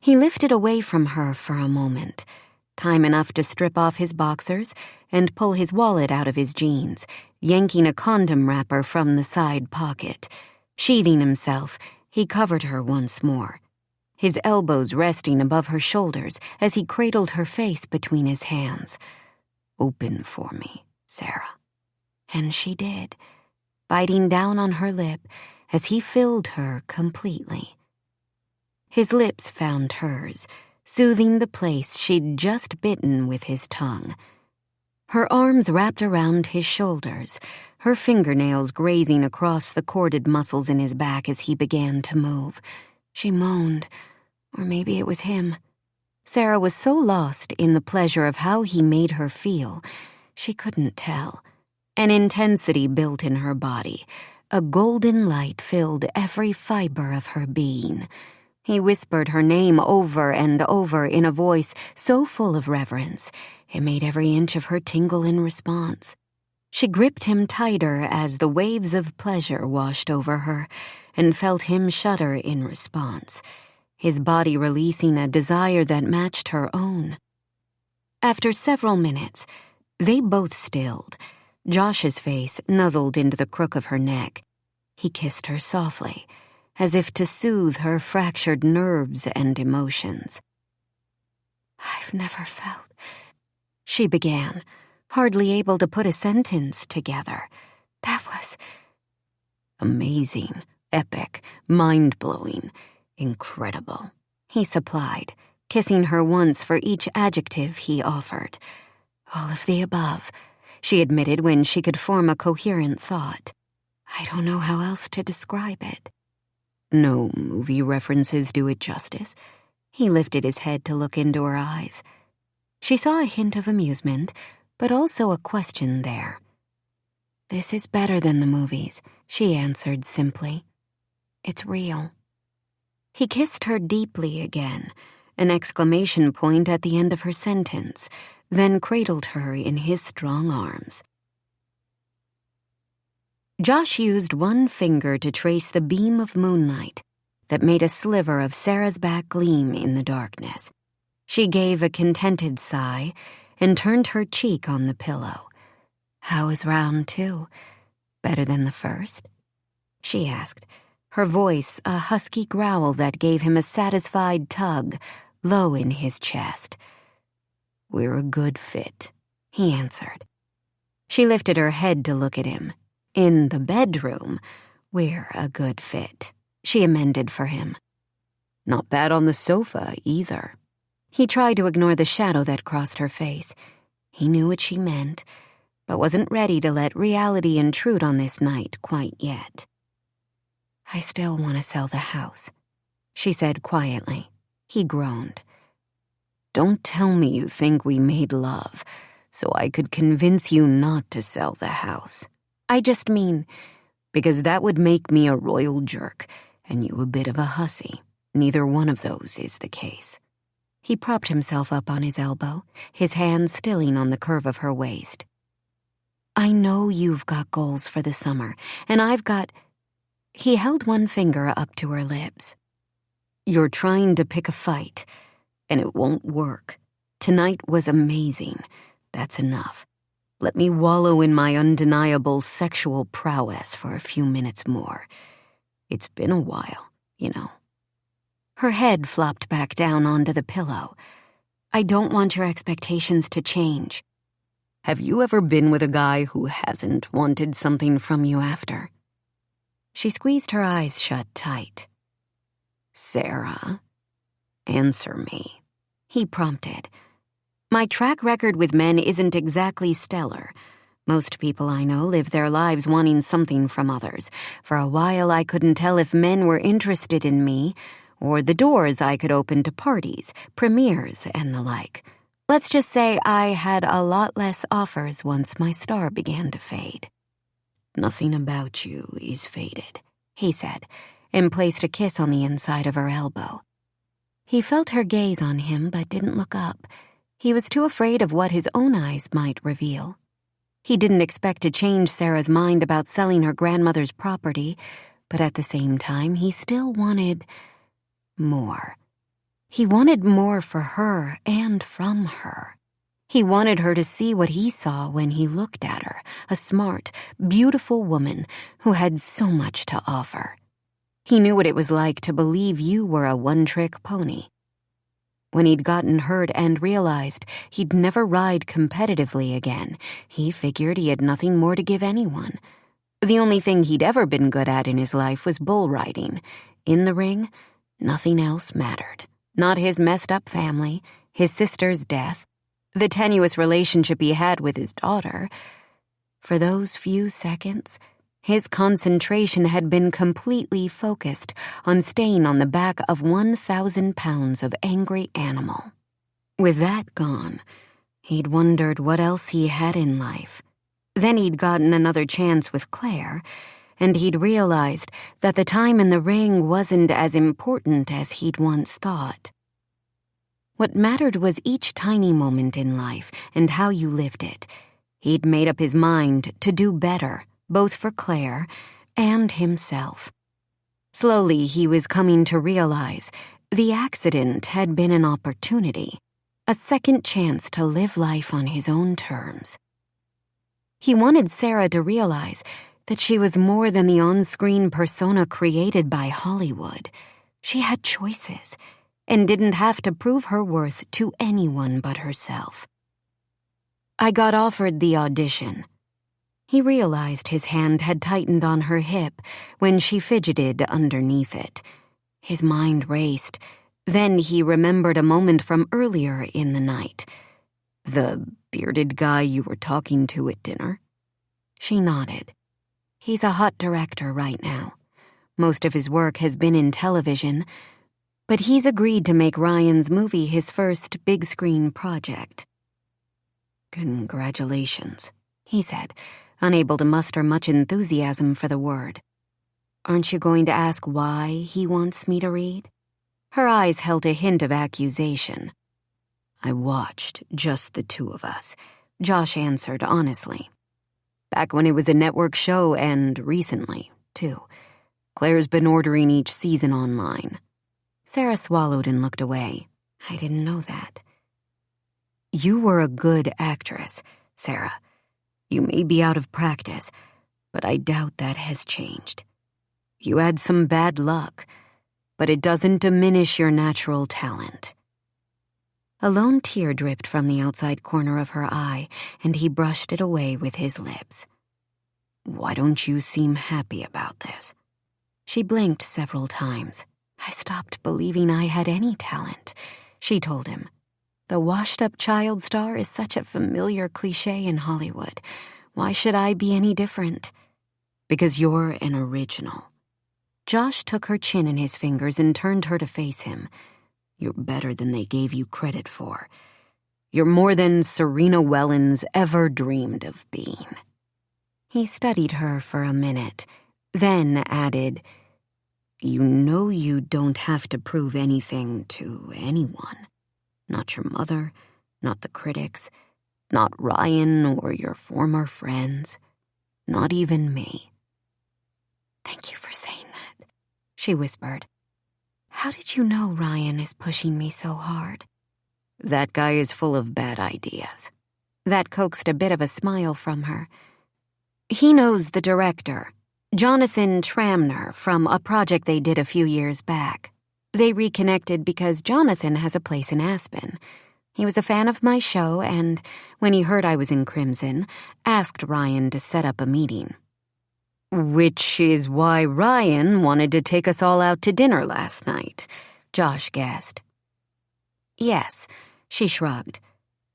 He lifted away from her for a moment, time enough to strip off his boxers and pull his wallet out of his jeans, yanking a condom wrapper from the side pocket. Sheathing himself, he covered her once more, his elbows resting above her shoulders as he cradled her face between his hands. "Open for me, Sarah." And she did, biting down on her lip as he filled her completely. His lips found hers, soothing the place she'd just bitten with his tongue. Her arms wrapped around his shoulders, her fingernails grazing across the corded muscles in his back as he began to move. She moaned, or maybe it was him. Sarah was so lost in the pleasure of how he made her feel, she couldn't tell. An intensity built in her body. A golden light filled every fiber of her being. He whispered her name over and over in a voice so full of reverence, it made every inch of her tingle in response. She gripped him tighter as the waves of pleasure washed over her, and felt him shudder in response, his body releasing a desire that matched her own. After several minutes, they both stilled. Josh's face nuzzled into the crook of her neck. He kissed her softly, as if to soothe her fractured nerves and emotions. "I've never felt," she began, hardly able to put a sentence together. "That was amazing, epic, mind-blowing, incredible," he supplied, kissing her once for each adjective he offered. "All of the above," she admitted when she could form a coherent thought. "I don't know how else to describe it." "No movie references do it justice." He lifted his head to look into her eyes. She saw a hint of amusement, but also a question there. "This is better than the movies," she answered simply. "It's real." He kissed her deeply again, an exclamation point at the end of her sentence, then cradled her in his strong arms. Josh used one finger to trace the beam of moonlight that made a sliver of Sarah's back gleam in the darkness. She gave a contented sigh and turned her cheek on the pillow. "How is round 2? Better than the first?" she asked, her voice a husky growl that gave him a satisfied tug low in his chest. "We're a good fit," he answered. She lifted her head to look at him. "In the bedroom, we're a good fit," she amended for him. "Not bad on the sofa, either." He tried to ignore the shadow that crossed her face. He knew what she meant, but wasn't ready to let reality intrude on this night quite yet. "I still want to sell the house," she said quietly. He groaned. "Don't tell me you think we made love, so I could convince you not to sell the house. I just mean, because that would make me a royal jerk, and you a bit of a hussy. Neither one of those is the case." He propped himself up on his elbow, his hand stilling on the curve of her waist. "I know you've got goals for the summer, and I've got—" He held one finger up to her lips. "You're trying to pick a fight, and it won't work. Tonight was amazing. That's enough. Let me wallow in my undeniable sexual prowess for a few minutes more. It's been a while, you know." Her head flopped back down onto the pillow. "I don't want your expectations to change." "Have you ever been with a guy who hasn't wanted something from you after?" She squeezed her eyes shut tight. "Sarah, answer me," he prompted. "My track record with men isn't exactly stellar. Most people I know live their lives wanting something from others. For a while I couldn't tell if men were interested in me, or the doors I could open to parties, premieres, and the like. Let's just say I had a lot less offers once my star began to fade." "Nothing about you is faded," he said, and placed a kiss on the inside of her elbow. He felt her gaze on him but didn't look up. He was too afraid of what his own eyes might reveal. He didn't expect to change Sarah's mind about selling her grandmother's property, but at the same time he still wanted more. He wanted more for her and from her. He wanted her to see what he saw when he looked at her, a smart, beautiful woman who had so much to offer. He knew what it was like to believe you were a one-trick pony. When he'd gotten hurt and realized he'd never ride competitively again, he figured he had nothing more to give anyone. The only thing he'd ever been good at in his life was bull riding. In the ring, nothing else mattered. Not his messed-up family, his sister's death, the tenuous relationship he had with his daughter. For those few seconds, his concentration had been completely focused on staying on the back of 1,000 pounds of angry animal. With that gone, he'd wondered what else he had in life. Then he'd gotten another chance with Claire, and he'd realized that the time in the ring wasn't as important as he'd once thought. What mattered was each tiny moment in life and how you lived it. He'd made up his mind to do better, both for Claire and himself. Slowly, he was coming to realize the accident had been an opportunity, a second chance to live life on his own terms. He wanted Sarah to realize that she was more than the on-screen persona created by Hollywood. She had choices and didn't have to prove her worth to anyone but herself. I got offered the audition. He realized his hand had tightened on her hip when she fidgeted underneath it. His mind raced. Then he remembered a moment from earlier in the night. The bearded guy you were talking to at dinner? She nodded. He's a hot director right now. Most of his work has been in television, but he's agreed to make Ryan's movie his first big-screen project. Congratulations, he said, unable to muster much enthusiasm for the word. Aren't you going to ask why he wants me to read? Her eyes held a hint of accusation. I watched just the two of us, Josh answered honestly. Back when it was a network show and recently, too. Claire's been ordering each season online. Sarah swallowed and looked away. I didn't know that. You were a good actress, Sarah. You may be out of practice, but I doubt that has changed. You had some bad luck, but it doesn't diminish your natural talent. A lone tear dripped from the outside corner of her eye, and he brushed it away with his lips. Why don't you seem happy about this? She blinked several times. I stopped believing I had any talent, she told him. The washed-up child star is such a familiar cliché in Hollywood. Why should I be any different? Because you're an original. Josh took her chin in his fingers and turned her to face him. You're better than they gave you credit for. You're more than Serena Wellens ever dreamed of being. He studied her for a minute, then added, You know you don't have to prove anything to anyone. Not your mother, not the critics, not Ryan or your former friends, not even me. Thank you for saying that, she whispered. How did you know Ryan is pushing me so hard? That guy is full of bad ideas. That coaxed a bit of a smile from her. He knows the director, Jonathan Tramner, from a project they did a few years back. They reconnected because Jonathan has a place in Aspen. He was a fan of my show and, when he heard I was in Crimson, asked Ryan to set up a meeting. Which is why Ryan wanted to take us all out to dinner last night, Josh guessed. Yes, she shrugged.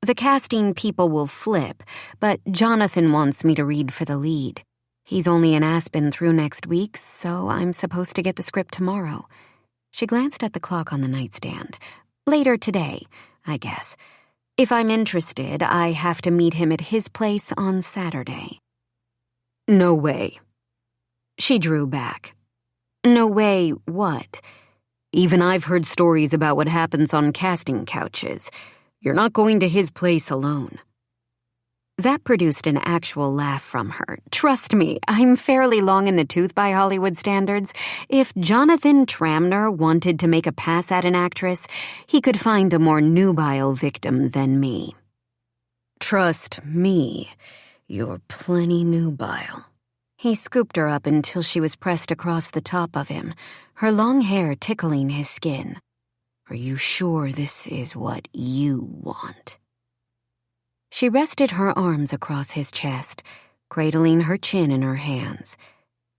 The casting people will flip, but Jonathan wants me to read for the lead. He's only in Aspen through next week, so I'm supposed to get the script tomorrow. She glanced at the clock on the nightstand. Later today, I guess. If I'm interested, I have to meet him at his place on Saturday. No way. She drew back. No way what? Even I've heard stories about what happens on casting couches. You're not going to his place alone. That produced an actual laugh from her. Trust me, I'm fairly long in the tooth by Hollywood standards. If Jonathan Tramner wanted to make a pass at an actress, he could find a more nubile victim than me. Trust me, you're plenty nubile. He scooped her up until she was pressed across the top of him, her long hair tickling his skin. Are you sure this is what you want? She rested her arms across his chest, cradling her chin in her hands.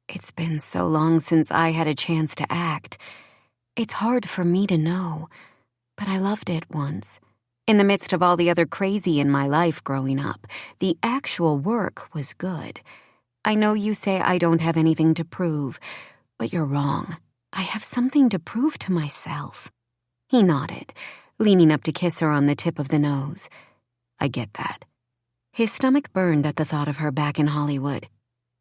It's been so long since I had a chance to act. It's hard for me to know, but I loved it once. In the midst of all the other crazy in my life growing up, the actual work was good. I know you say I don't have anything to prove, but you're wrong. I have something to prove to myself." He nodded, leaning up to kiss her on the tip of the nose. I get that. His stomach burned at the thought of her back in Hollywood.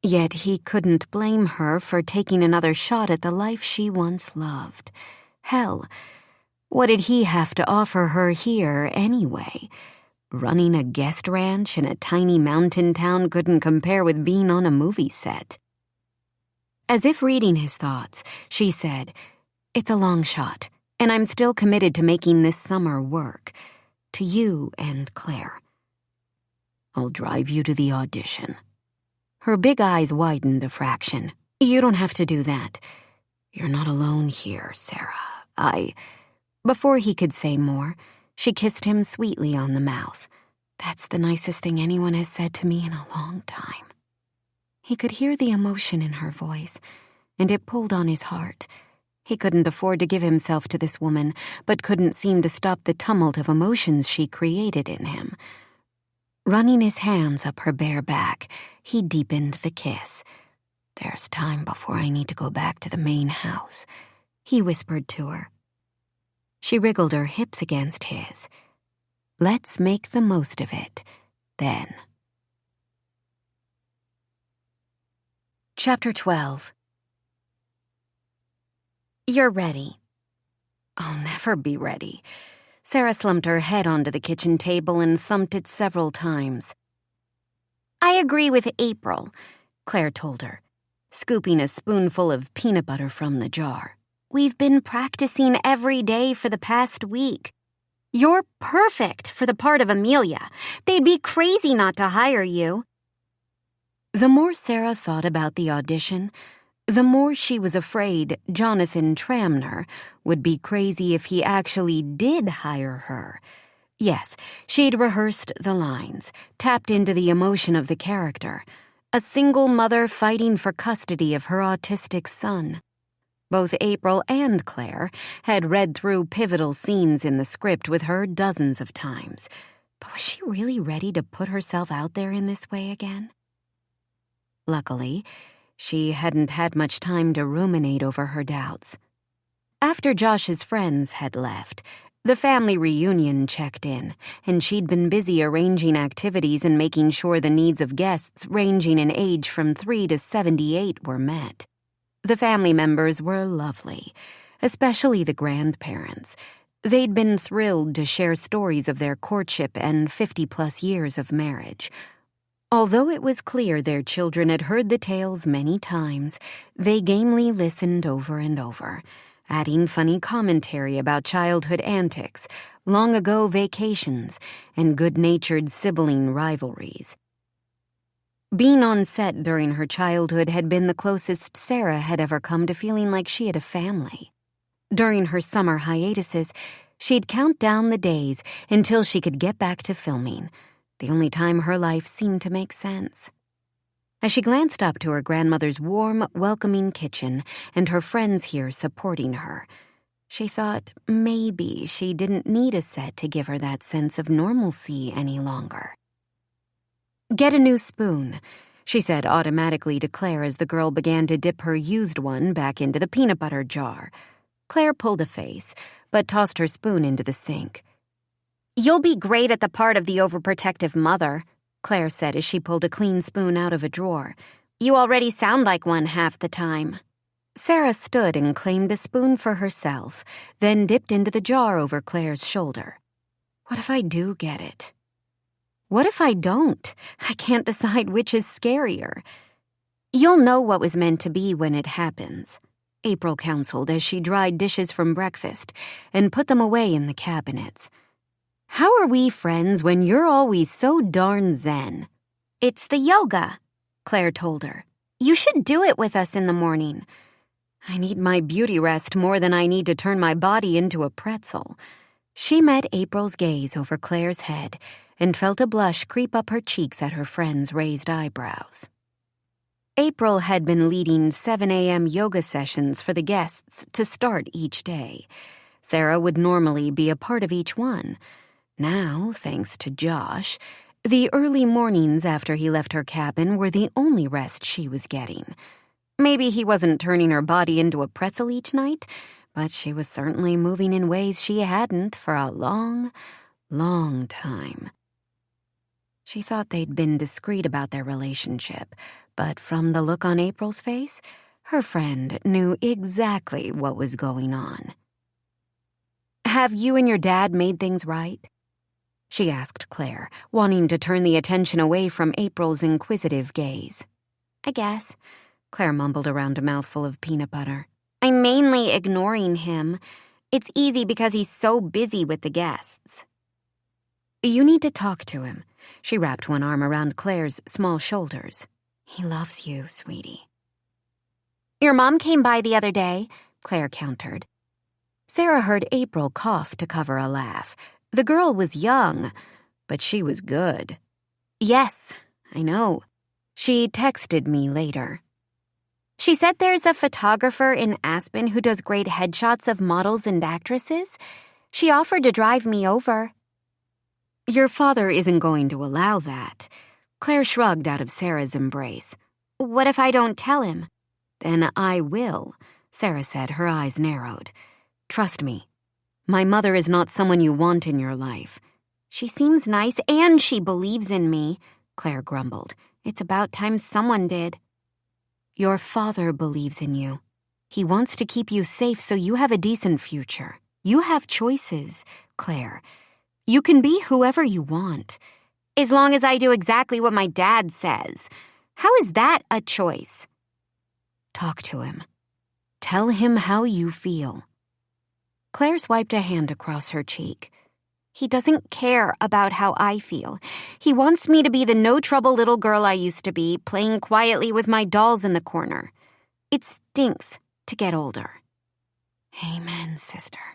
Yet he couldn't blame her for taking another shot at the life she once loved. Hell, what did he have to offer her here anyway? Running a guest ranch in a tiny mountain town couldn't compare with being on a movie set. As if reading his thoughts, she said, "It's a long shot, and I'm still committed to making this summer work. To you and Claire. I'll drive you to the audition." Her big eyes widened a fraction. "You don't have to do that. You're not alone here, Sarah. Before he could say more, she kissed him sweetly on the mouth. That's the nicest thing anyone has said to me in a long time. He could hear the emotion in her voice, and it pulled on his heart. He couldn't afford to give himself to this woman, but couldn't seem to stop the tumult of emotions she created in him. Running his hands up her bare back, he deepened the kiss. "There's time before I need to go back to the main house," he whispered to her. She wriggled her hips against his. "Let's make the most of it, then." Chapter 12. "You're ready." "I'll never be ready." Sarah slumped her head onto the kitchen table and thumped it several times. "I agree with April," Claire told her, scooping a spoonful of peanut butter from the jar. "We've been practicing every day for the past week. You're perfect for the part of Amelia. They'd be crazy not to hire you." The more Sarah thought about the audition, the more she was afraid Jonathan Tramner would be crazy if he actually did hire her. Yes, she'd rehearsed the lines, tapped into the emotion of the character, a single mother fighting for custody of her autistic son. Both April and Claire had read through pivotal scenes in the script with her dozens of times. But was she really ready to put herself out there in this way again? Luckily, she hadn't had much time to ruminate over her doubts. After Josh's friends had left, the family reunion checked in, and she'd been busy arranging activities and making sure the needs of guests ranging in age from 3 to 78 were met. The family members were lovely, especially the grandparents. They'd been thrilled to share stories of their courtship and 50-plus years of marriage. Although it was clear their children had heard the tales many times, they gamely listened over and over, adding funny commentary about childhood antics, long-ago vacations, and good-natured sibling rivalries. Being on set during her childhood had been the closest Sarah had ever come to feeling like she had a family. During her summer hiatuses, she'd count down the days until she could get back to filming, the only time her life seemed to make sense. As she glanced up to her grandmother's warm, welcoming kitchen and her friends here supporting her, she thought maybe she didn't need a set to give her that sense of normalcy any longer. "Get a new spoon," she said automatically to Claire as the girl began to dip her used one back into the peanut butter jar. Claire pulled a face, but tossed her spoon into the sink. "You'll be great at the part of the overprotective mother," Claire said as she pulled a clean spoon out of a drawer. "You already sound like one half the time." Sarah stood and claimed a spoon for herself, then dipped into the jar over Claire's shoulder. What if I do get it? What if I don't? I can't decide which is scarier. "You'll know what was meant to be when it happens," April counseled as she dried dishes from breakfast and put them away in the cabinets. "How are we friends when you're always so darn zen?" "It's the yoga," Claire told her. "You should do it with us in the morning." "I need my beauty rest more than I need to turn my body into a pretzel." She met April's gaze over Claire's head and felt a blush creep up her cheeks at her friend's raised eyebrows. April had been leading 7 a.m. yoga sessions for the guests to start each day. Sarah would normally be a part of each one. Now, thanks to Josh, the early mornings after he left her cabin were the only rest she was getting. Maybe he wasn't turning her body into a pretzel each night, but she was certainly moving in ways she hadn't for a long, long time. She thought they'd been discreet about their relationship, but from the look on April's face, her friend knew exactly what was going on. "Have you and your dad made things right?" she asked Claire, wanting to turn the attention away from April's inquisitive gaze. "I guess," Claire mumbled around a mouthful of peanut butter. "I'm mainly ignoring him. It's easy because he's so busy with the guests." "You need to talk to him." She wrapped one arm around Claire's small shoulders. "He loves you, sweetie." "Your mom came by the other day," Claire countered. Sarah heard April cough to cover a laugh. The girl was young, but she was good. "Yes, I know. She texted me later." "She said there's a photographer in Aspen who does great headshots of models and actresses. She offered to drive me over." "Your father isn't going to allow that." Claire shrugged out of Sarah's embrace. "What if I don't tell him?" "Then I will," Sarah said, her eyes narrowed. "Trust me. My mother is not someone you want in your life." "She seems nice and she believes in me," Claire grumbled. "It's about time someone did." "Your father believes in you. He wants to keep you safe so you have a decent future. You have choices, Claire. You can be whoever you want." "As long as I do exactly what my dad says. How is that a choice?" "Talk to him. Tell him how you feel." Claire swiped a hand across her cheek. "He doesn't care about how I feel. He wants me to be the no-trouble little girl I used to be, playing quietly with my dolls in the corner. It stinks to get older." "Amen, sister,"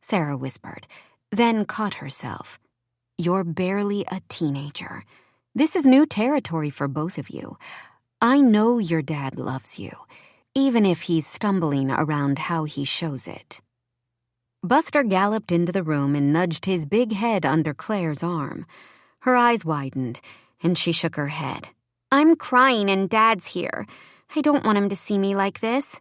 Sarah whispered, then caught herself. "You're barely a teenager. This is new territory for both of you. I know your dad loves you, even if he's stumbling around how he shows it." Buster galloped into the room and nudged his big head under Claire's arm. Her eyes widened, and she shook her head. "I'm crying and Dad's here. I don't want him to see me like this."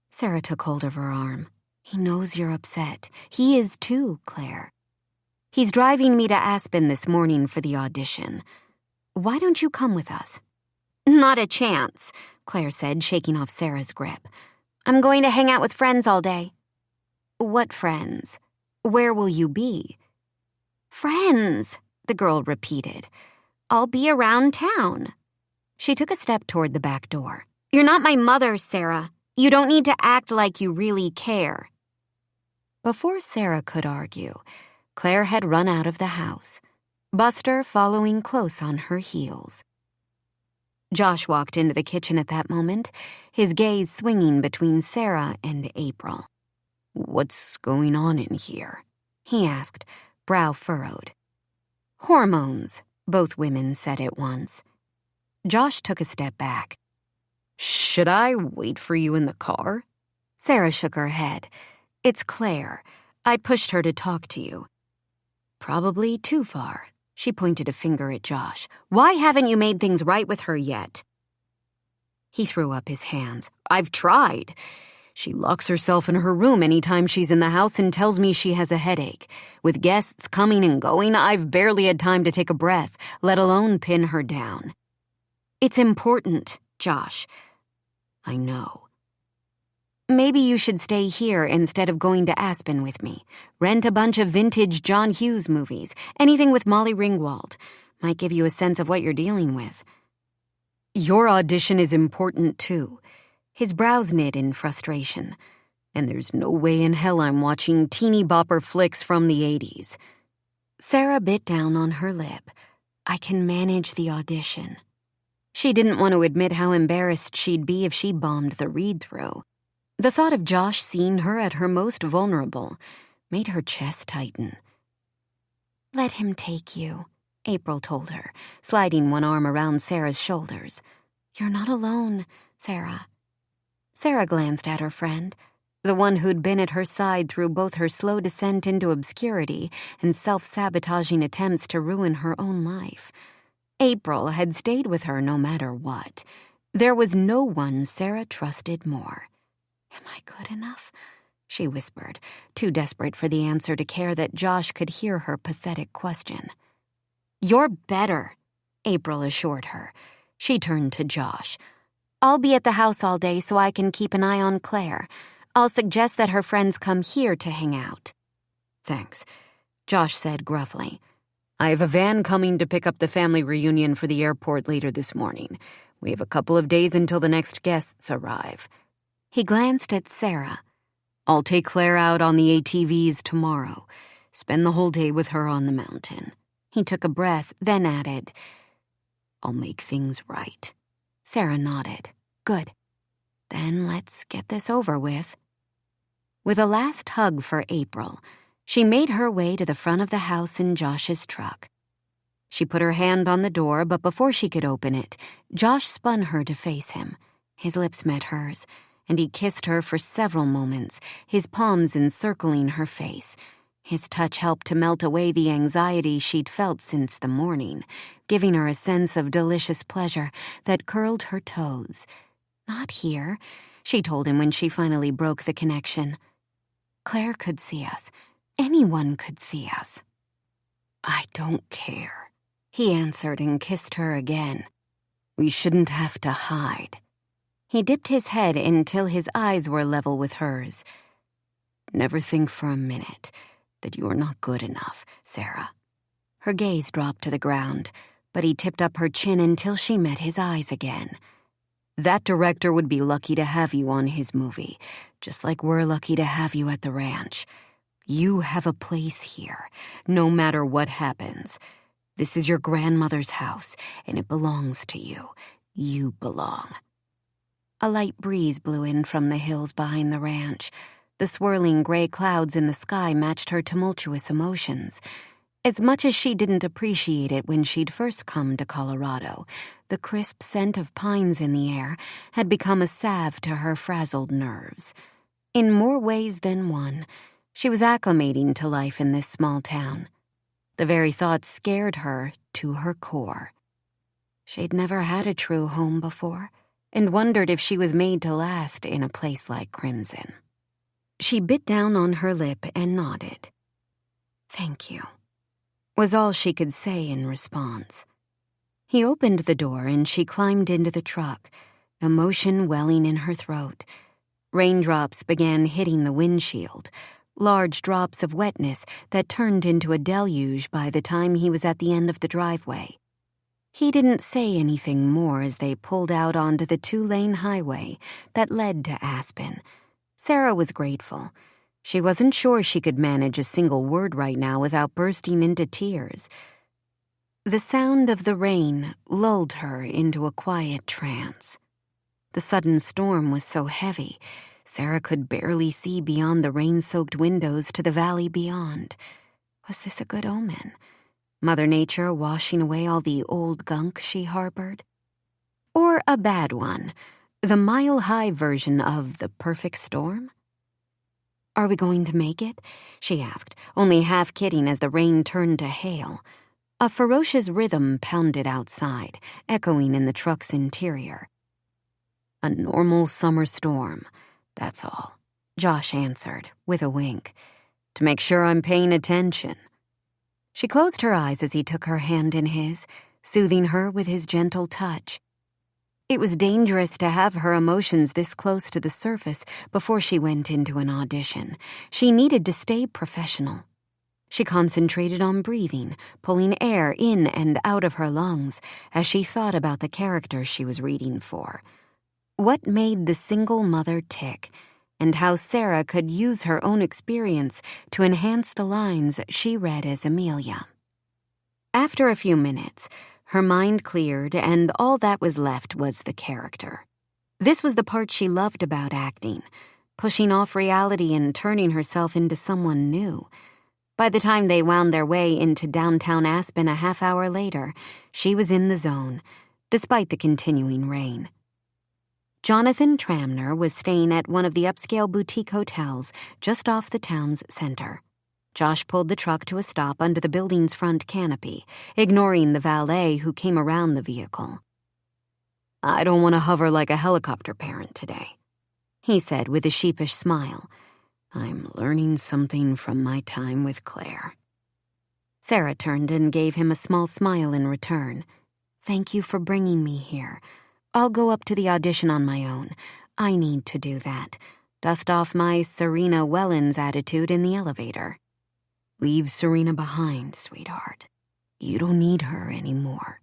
Sarah took hold of her arm. "He knows you're upset. He is too, Claire. He's driving me to Aspen this morning for the audition. Why don't you come with us?" "Not a chance," Claire said, shaking off Sarah's grip. "I'm going to hang out with friends all day." "What friends? Where will you be?" "Friends," the girl repeated. "I'll be around town." She took a step toward the back door. "You're not my mother, Sarah. You don't need to act like you really care." Before Sarah could argue, Claire had run out of the house, Buster following close on her heels. Josh walked into the kitchen at that moment, his gaze swinging between Sarah and April. "What's going on in here?" he asked, brow furrowed. "Hormones," both women said at once. Josh took a step back. "Should I wait for you in the car?" Sarah shook her head. "It's Claire. I pushed her to talk to you." "Probably too far." She pointed a finger at Josh. "Why haven't you made things right with her yet?" He threw up his hands. "I've tried. She locks herself in her room anytime she's in the house and tells me she has a headache. With guests coming and going, I've barely had time to take a breath, let alone pin her down." "It's important, Josh." "I know." "Maybe you should stay here instead of going to Aspen with me. Rent a bunch of vintage John Hughes movies, anything with Molly Ringwald. Might give you a sense of what you're dealing with." "Your audition is important, too." His brows knit in frustration. "And there's no way in hell I'm watching teeny bopper flicks from the 80s. Sarah bit down on her lip. "I can manage the audition." She didn't want to admit how embarrassed she'd be if she bombed the read-through. The thought of Josh seeing her at her most vulnerable made her chest tighten. "Let him take you," April told her, sliding one arm around Sarah's shoulders. "You're not alone, Sarah." Sarah glanced at her friend. the one who'd been at her side through both her slow descent into obscurity and self-sabotaging attempts to ruin her own life. April had stayed with her no matter what. There was no one Sarah trusted more. "Am I good enough?" she whispered, too desperate for the answer to care that Josh could hear her pathetic question. "You're better," April assured her. She turned to Josh. "I'll be at the house all day so I can keep an eye on Claire. I'll suggest that her friends come here to hang out." "Thanks," Josh said gruffly. "I have a van coming to pick up the family reunion for the airport later this morning. We have a couple of days until the next guests arrive." He glanced at Sarah. "I'll take Claire out on the ATVs tomorrow. Spend the whole day with her on the mountain." He took a breath, then added, "I'll make things right." Sarah nodded. "Good. Then let's get this over with." With a last hug for April, she made her way to the front of the house in Josh's truck. She put her hand on the door, but before she could open it, Josh spun her to face him. His lips met hers, and he kissed her for several moments, his palms encircling her face. His touch helped to melt away the anxiety she'd felt since the morning, giving her a sense of delicious pleasure that curled her toes. "Not here," she told him when she finally broke the connection. "Claire could see us. Anyone could see us." "I don't care," he answered and kissed her again. "We shouldn't have to hide." He dipped his head until his eyes were level with hers. "Never think for a minute that you are not good enough, Sarah." Her gaze dropped to the ground, but he tipped up her chin until she met his eyes again. "That director would be lucky to have you on his movie, just like we're lucky to have you at the ranch. You have a place here, no matter what happens. This is your grandmother's house, and it belongs to you. You belong." A light breeze blew in from the hills behind the ranch. The swirling gray clouds in the sky matched her tumultuous emotions. As much as she didn't appreciate it when she'd first come to Colorado, the crisp scent of pines in the air had become a salve to her frazzled nerves. In more ways than one, she was acclimating to life in this small town. The very thought scared her to her core. She'd never had a true home before, and wondered if she was made to last in a place like Crimson. She bit down on her lip and nodded. "Thank you," was all she could say in response. He opened the door and she climbed into the truck, emotion welling in her throat. Raindrops began hitting the windshield, large drops of wetness that turned into a deluge by the time he was at the end of the driveway. He didn't say anything more as they pulled out onto the 2-lane highway that led to Aspen. Sarah was grateful. She wasn't sure she could manage a single word right now without bursting into tears. The sound of the rain lulled her into a quiet trance. The sudden storm was so heavy, Sarah could barely see beyond the rain-soaked windows to the valley beyond. Was this a good omen? Mother Nature washing away all the old gunk she harbored? Or a bad one, the mile-high version of the perfect storm? "Are we going to make it?" she asked, only half kidding as the rain turned to hail. A ferocious rhythm pounded outside, echoing in the truck's interior. "A normal summer storm, that's all," Josh answered, with a wink. "To make sure I'm paying attention." She closed her eyes as he took her hand in his, soothing her with his gentle touch. It was dangerous to have her emotions this close to the surface before she went into an audition. She needed to stay professional. She concentrated on breathing, pulling air in and out of her lungs as she thought about the character she was reading for. What made the single mother tick, and how Sarah could use her own experience to enhance the lines she read as Amelia. After a few minutes, her mind cleared, and all that was left was the character. This was the part she loved about acting, pushing off reality and turning herself into someone new. By the time they wound their way into downtown Aspen a half-hour later, she was in the zone, despite the continuing rain. Jonathan Tramner was staying at one of the upscale boutique hotels just off the town's center. Josh pulled the truck to a stop under the building's front canopy, ignoring the valet who came around the vehicle. "I don't want to hover like a helicopter parent today," he said with a sheepish smile. "I'm learning something from my time with Claire." Sarah turned and gave him a small smile in return. "Thank you for bringing me here. I'll go up to the audition on my own. I need to do that. Dust off my Serena Wellens attitude in the elevator." "Leave Serena behind, sweetheart. You don't need her anymore."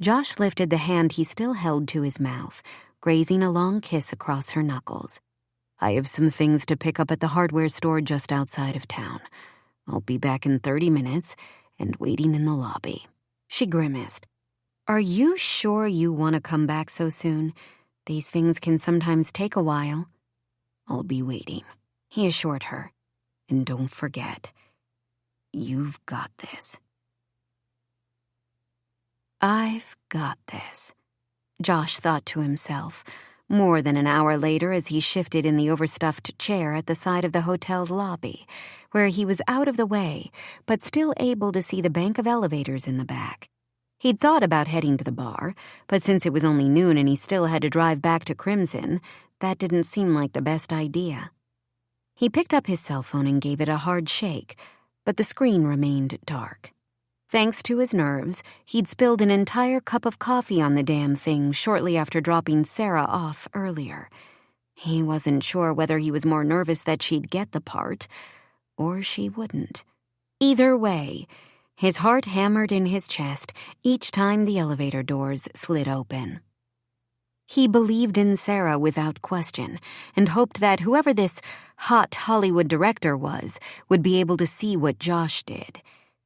Josh lifted the hand he still held to his mouth, grazing a long kiss across her knuckles. "I have some things to pick up at the hardware store just outside of town. I'll be back in 30 minutes and waiting in the lobby." She grimaced. "Are you sure you want to come back so soon? These things can sometimes take a while." "I'll be waiting," he assured her. "And don't forget, you've got this." "I've got this," Josh thought to himself, more than an hour later as he shifted in the overstuffed chair at the side of the hotel's lobby, where he was out of the way, but still able to see the bank of elevators in the back. He'd thought about heading to the bar, but since it was only noon and he still had to drive back to Crimson, that didn't seem like the best idea. He picked up his cell phone and gave it a hard shake, but the screen remained dark. Thanks to his nerves, he'd spilled an entire cup of coffee on the damn thing shortly after dropping Sarah off earlier. He wasn't sure whether he was more nervous that she'd get the part, or she wouldn't. Either way, his heart hammered in his chest each time the elevator doors slid open. He believed in Sarah without question, and hoped that whoever this hot Hollywood director was would be able to see what Josh did.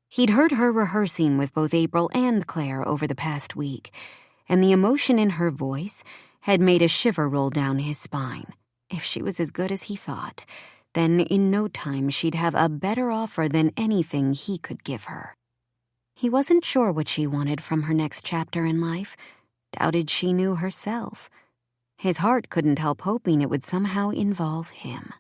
He'd heard her rehearsing with both April and Claire over the past week, and the emotion in her voice had made a shiver roll down his spine. If she was as good as he thought, then in no time she'd have a better offer than anything he could give her. He wasn't sure what she wanted from her next chapter in life, doubted she knew herself. His heart couldn't help hoping it would somehow involve him.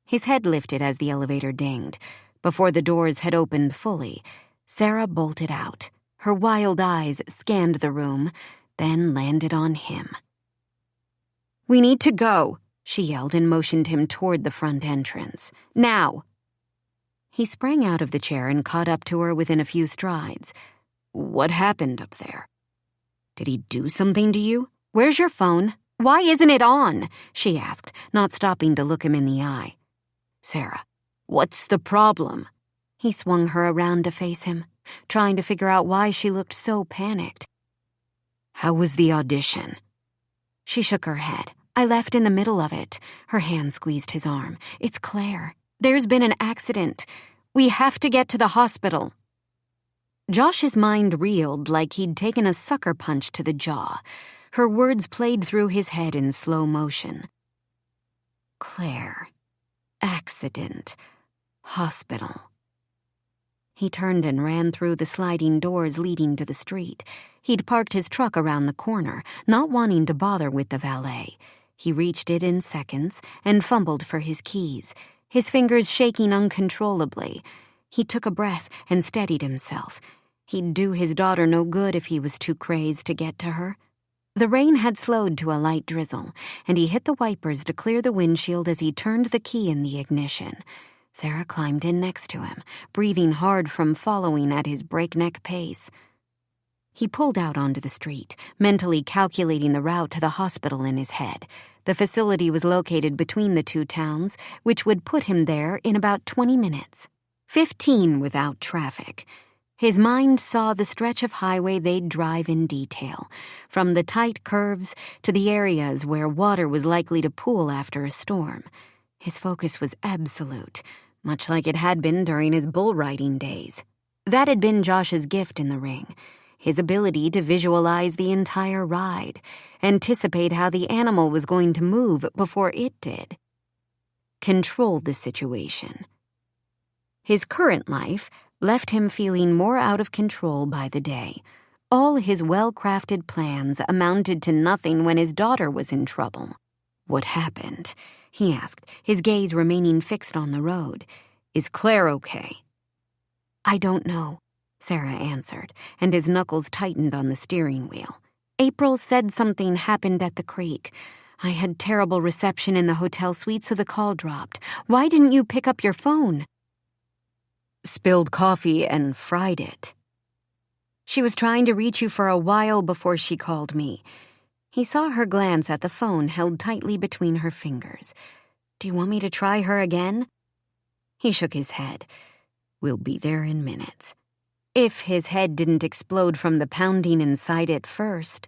His head lifted as the elevator dinged. Before the doors had opened fully, Sarah bolted out. Her wild eyes scanned the room, then landed on him. "We need to go," she yelled and motioned him toward the front entrance. "Now!" He sprang out of the chair and caught up to her within a few strides. "What happened up there? Did he do something to you? Where's your phone? Why isn't it on?" she asked, not stopping to look him in the eye. "Sarah, what's the problem?" He swung her around to face him, trying to figure out why she looked so panicked. "How was the audition?" She shook her head. "I left in the middle of it." Her hand squeezed his arm. "It's Claire. There's been an accident. We have to get to the hospital." Josh's mind reeled like he'd taken a sucker punch to the jaw. Her words played through his head in slow motion. Claire. Accident. Hospital. He turned and ran through the sliding doors leading to the street. He'd parked his truck around the corner, not wanting to bother with the valet. He reached it in seconds and fumbled for his keys, his fingers shaking uncontrollably. He took a breath and steadied himself. He'd do his daughter no good if he was too crazed to get to her. The rain had slowed to a light drizzle, and he hit the wipers to clear the windshield as he turned the key in the ignition. Sarah climbed in next to him, breathing hard from following at his breakneck pace. He pulled out onto the street, mentally calculating the route to the hospital in his head. The facility was located between the two towns, which would put him there in about 20 minutes. 15 without traffic. His mind saw the stretch of highway they'd drive in detail, from the tight curves to the areas where water was likely to pool after a storm. His focus was absolute, much like it had been during his bull riding days. That had been Josh's gift in the ring, his ability to visualize the entire ride, anticipate how the animal was going to move before it did. Control the situation. His current life left him feeling more out of control by the day. All his well-crafted plans amounted to nothing when his daughter was in trouble. "What happened?" he asked, his gaze remaining fixed on the road. "Is Claire okay?" "I don't know," Sarah answered, and his knuckles tightened on the steering wheel. "April said something happened at the creek. I had terrible reception in the hotel suite, so the call dropped. Why didn't you pick up your phone?" "Spilled coffee and fried it." "She was trying to reach you for a while before she called me." He saw her glance at the phone held tightly between her fingers. "Do you want me to try her again?" He shook his head. "We'll be there in minutes." If his head didn't explode from the pounding inside it first.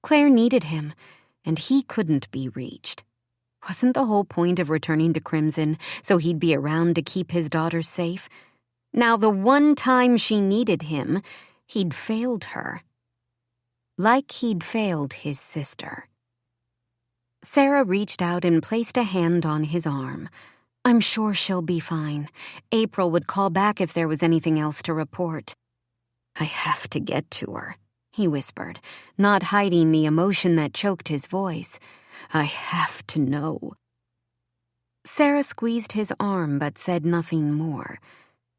Claire needed him, and he couldn't be reached. Wasn't the whole point of returning to Crimson so he'd be around to keep his daughter safe? Now the one time she needed him, he'd failed her. Like he'd failed his sister. Sarah reached out and placed a hand on his arm. "I'm sure she'll be fine. April would call back if there was anything else to report." "I have to get to her," he whispered, not hiding the emotion that choked his voice. "I have to know." Sarah squeezed his arm but said nothing more.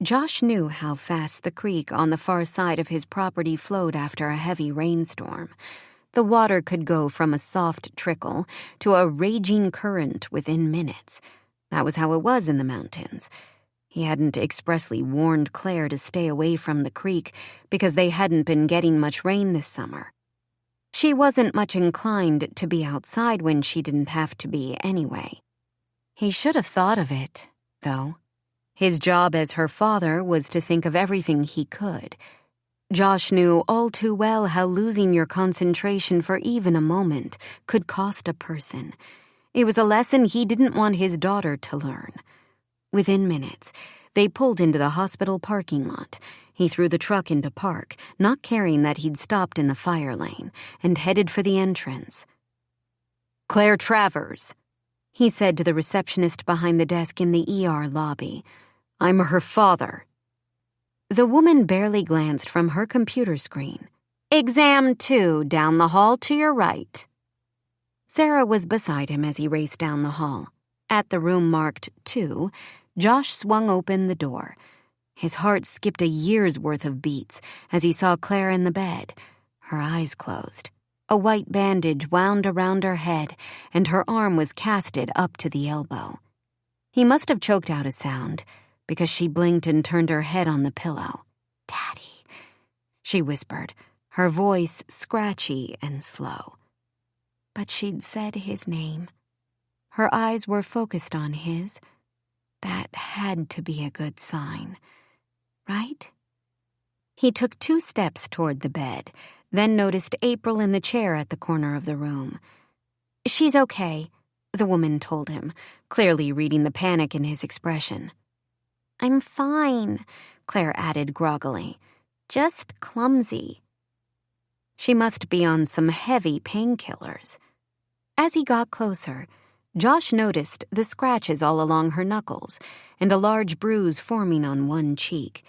Josh knew how fast the creek on the far side of his property flowed after a heavy rainstorm. The water could go from a soft trickle to a raging current within minutes. That was how it was in the mountains. He hadn't expressly warned Claire to stay away from the creek because they hadn't been getting much rain this summer. She wasn't much inclined to be outside when she didn't have to be anyway. He should have thought of it, though. His job as her father was to think of everything he could. Josh knew all too well how losing your concentration for even a moment could cost a person. It was a lesson he didn't want his daughter to learn. Within minutes, they pulled into the hospital parking lot. He threw the truck into park, not caring that he'd stopped in the fire lane, and headed for the entrance. "Claire Travers," he said to the receptionist behind the desk in the ER lobby. "I'm her father." The woman barely glanced from her computer screen. "Exam 2, down the hall to your right." Sarah was beside him as he raced down the hall. At the room marked 2, Josh swung open the door. His heart skipped a year's worth of beats as he saw Claire in the bed, her eyes closed. A white bandage wound around her head, and her arm was casted up to the elbow. He must have choked out a sound, because she blinked and turned her head on the pillow. "Daddy," she whispered, her voice scratchy and slow. But she'd said his name. Her eyes were focused on his. That had to be a good sign, right? He took 2 steps toward the bed, then noticed April in the chair at the corner of the room. "She's okay," the woman told him, clearly reading the panic in his expression. "I'm fine," Claire added groggily. "Just clumsy." She must be on some heavy painkillers. As he got closer, Josh noticed the scratches all along her knuckles and a large bruise forming on one cheek.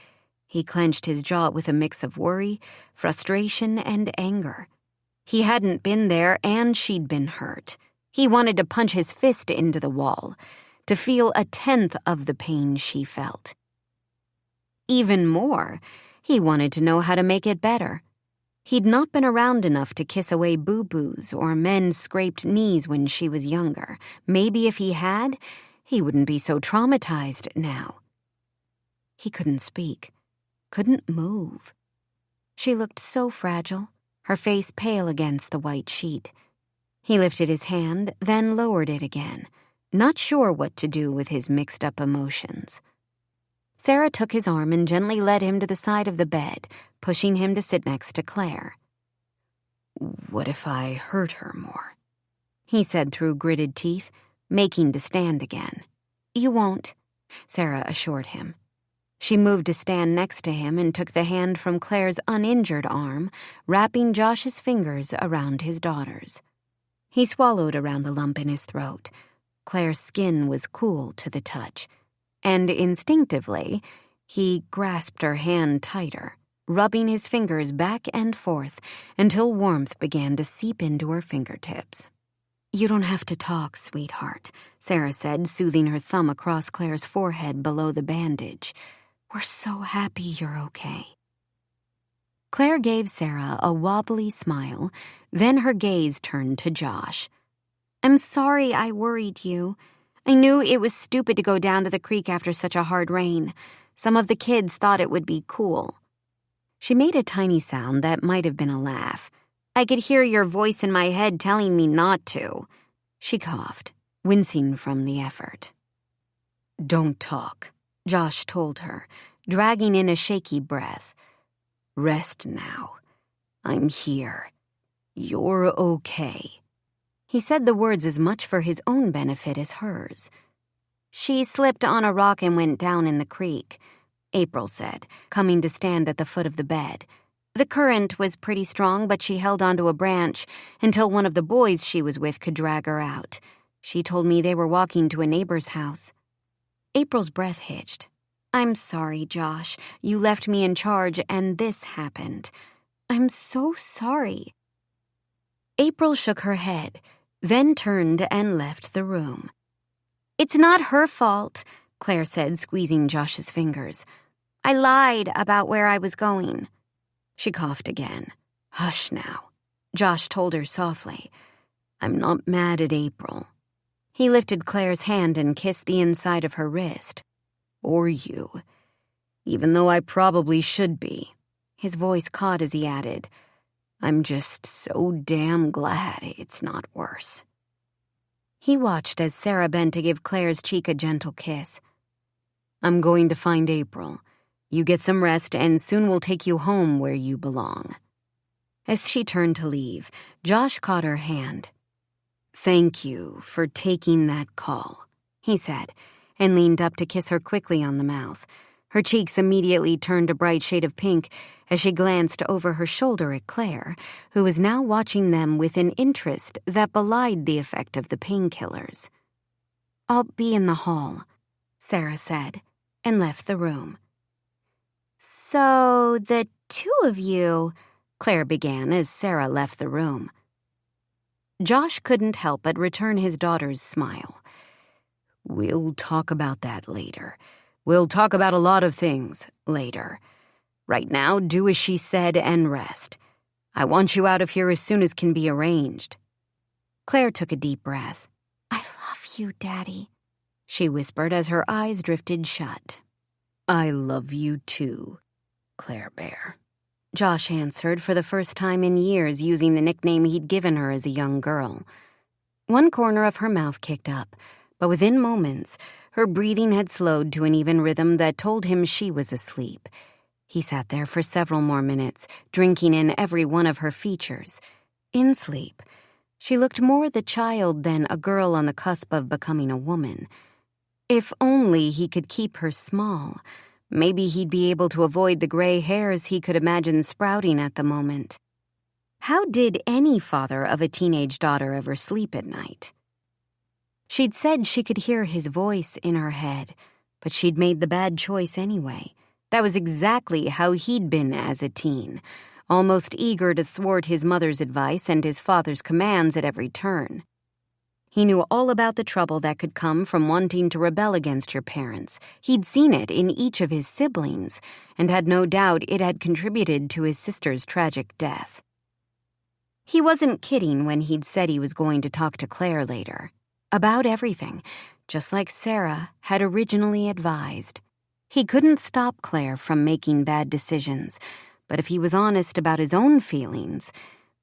He clenched his jaw with a mix of worry, frustration, and anger. He hadn't been there and she'd been hurt. He wanted to punch his fist into the wall, to feel 1/10 of the pain she felt. Even more, he wanted to know how to make it better. He'd not been around enough to kiss away boo-boos or mend scraped knees when she was younger. Maybe if he had, he wouldn't be so traumatized now. He couldn't speak, couldn't move. She looked so fragile, her face pale against the white sheet. He lifted his hand, then lowered it again, not sure what to do with his mixed-up emotions. Sarah took his arm and gently led him to the side of the bed, pushing him to sit next to Claire. "What if I hurt her more?" he said through gritted teeth, making to stand again. "You won't," Sarah assured him. She moved to stand next to him and took the hand from Claire's uninjured arm, wrapping Josh's fingers around his daughter's. He swallowed around the lump in his throat. Claire's skin was cool to the touch, and instinctively, he grasped her hand tighter. rubbing his fingers back and forth until warmth began to seep into her fingertips. "You don't have to talk, sweetheart," Sarah said, soothing her thumb across Claire's forehead below the bandage. "We're so happy you're okay." Claire gave Sarah a wobbly smile, then her gaze turned to Josh. "I'm sorry I worried you. I knew it was stupid to go down to the creek after such a hard rain. Some of the kids thought it would be cool." She made a tiny sound that might have been a laugh. "I could hear your voice in my head telling me not to." She coughed, wincing from the effort. "Don't talk," Josh told her, dragging in a shaky breath. "Rest now. I'm here. You're okay." He said the words as much for his own benefit as hers. "She slipped on a rock and went down in the creek," April said, coming to stand at the foot of the bed. "The current was pretty strong, but she held onto a branch until one of the boys she was with could drag her out. She told me they were walking to a neighbor's house." April's breath hitched. "I'm sorry, Josh. You left me in charge and this happened. I'm so sorry." April shook her head, then turned and left the room. "It's not her fault," Claire said, squeezing Josh's fingers. "I lied about where I was going." She coughed again. "Hush now," Josh told her softly. "I'm not mad at April." He lifted Claire's hand and kissed the inside of her wrist. "Or you. Even though I probably should be." His voice caught as he added, "I'm just so damn glad it's not worse." He watched as Sarah bent to give Claire's cheek a gentle kiss. "I'm going to find April. You get some rest, and soon we'll take you home where you belong." As she turned to leave, Josh caught her hand. "Thank you for taking that call," he said, and leaned up to kiss her quickly on the mouth. Her cheeks immediately turned a bright shade of pink as she glanced over her shoulder at Claire, who was now watching them with an interest that belied the effect of the painkillers. "I'll be in the hall," Sarah said, and left the room. "So the two of you," Claire began as Sarah left the room. Josh couldn't help but return his daughter's smile. "We'll talk about that later. We'll talk about a lot of things later. Right now, do as she said and rest. I want you out of here as soon as can be arranged." Claire took a deep breath. "I love you, Daddy," she whispered as her eyes drifted shut. "I love you too, Claire Bear," Josh answered for the first time in years, using the nickname he'd given her as a young girl. One corner of her mouth kicked up, but within moments, her breathing had slowed to an even rhythm that told him she was asleep. He sat there for several more minutes, drinking in every one of her features. In sleep, she looked more the child than a girl on the cusp of becoming a woman. If only he could keep her small, maybe he'd be able to avoid the gray hairs he could imagine sprouting at the moment. How did any father of a teenage daughter ever sleep at night? She'd said she could hear his voice in her head, but she'd made the bad choice anyway. That was exactly how he'd been as a teen, almost eager to thwart his mother's advice and his father's commands at every turn. He knew all about the trouble that could come from wanting to rebel against your parents. He'd seen it in each of his siblings, and had no doubt it had contributed to his sister's tragic death. He wasn't kidding when he'd said he was going to talk to Claire later. About everything, just like Sarah had originally advised. He couldn't stop Claire from making bad decisions, but if he was honest about his own feelings,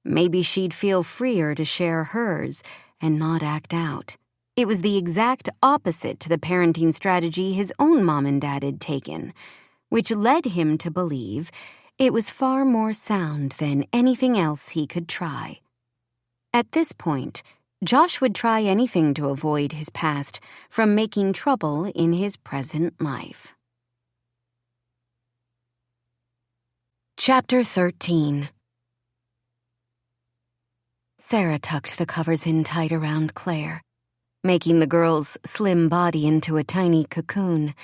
maybe she'd feel freer to share hers and not act out. It was the exact opposite to the parenting strategy his own mom and dad had taken, which led him to believe it was far more sound than anything else he could try. At this point, Josh would try anything to avoid his past from making trouble in his present life. Chapter 13. Sarah tucked the covers in tight around Claire, making the girl's slim body into a tiny cocoon.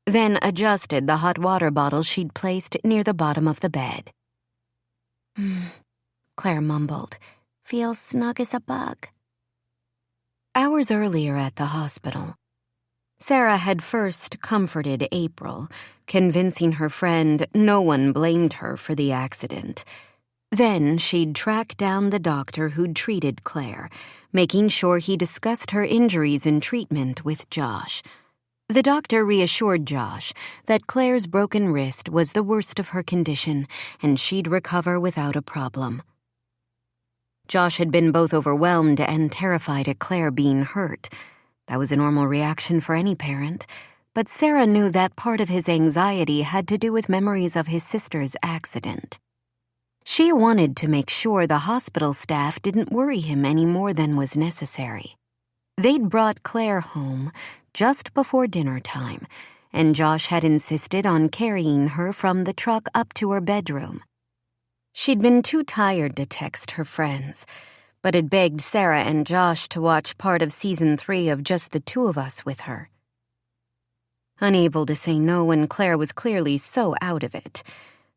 then adjusted the hot water bottle she'd placed near the bottom of the bed. Claire mumbled. Feels snug as a bug. Hours earlier at the hospital, Sarah had first comforted April, convincing her friend no one blamed her for the accident. Then she'd tracked down the doctor who'd treated Claire, making sure he discussed her injuries and treatment with Josh. The doctor reassured Josh that Claire's broken wrist was the worst of her condition and she'd recover without a problem. Josh had been both overwhelmed and terrified at Claire being hurt. That was a normal reaction for any parent, but Sarah knew that part of his anxiety had to do with memories of his sister's accident. She wanted to make sure the hospital staff didn't worry him any more than was necessary. They'd brought Claire home just before dinner time, and Josh had insisted on carrying her from the truck up to her bedroom. She'd been too tired to text her friends, but had begged Sarah and Josh to watch part of Season 3 of Just the Two of Us with her. Unable to say no when Claire was clearly so out of it,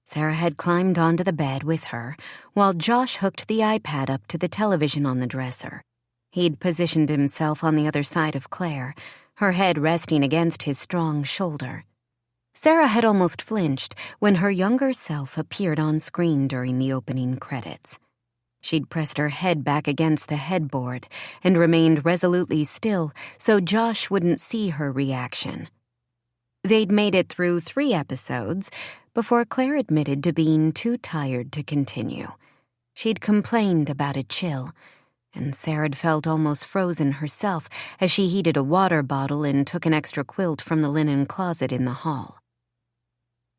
Sarah had climbed onto the bed with her, while Josh hooked the iPad up to the television on the dresser. He'd positioned himself on the other side of Claire, her head resting against his strong shoulder. Sarah had almost flinched when her younger self appeared on screen during the opening credits. She'd pressed her head back against the headboard and remained resolutely still so Josh wouldn't see her reaction. They'd made it through 3 episodes before Claire admitted to being too tired to continue. She'd complained about a chill, and Sarah felt almost frozen herself as she heated a water bottle and took an extra quilt from the linen closet in the hall.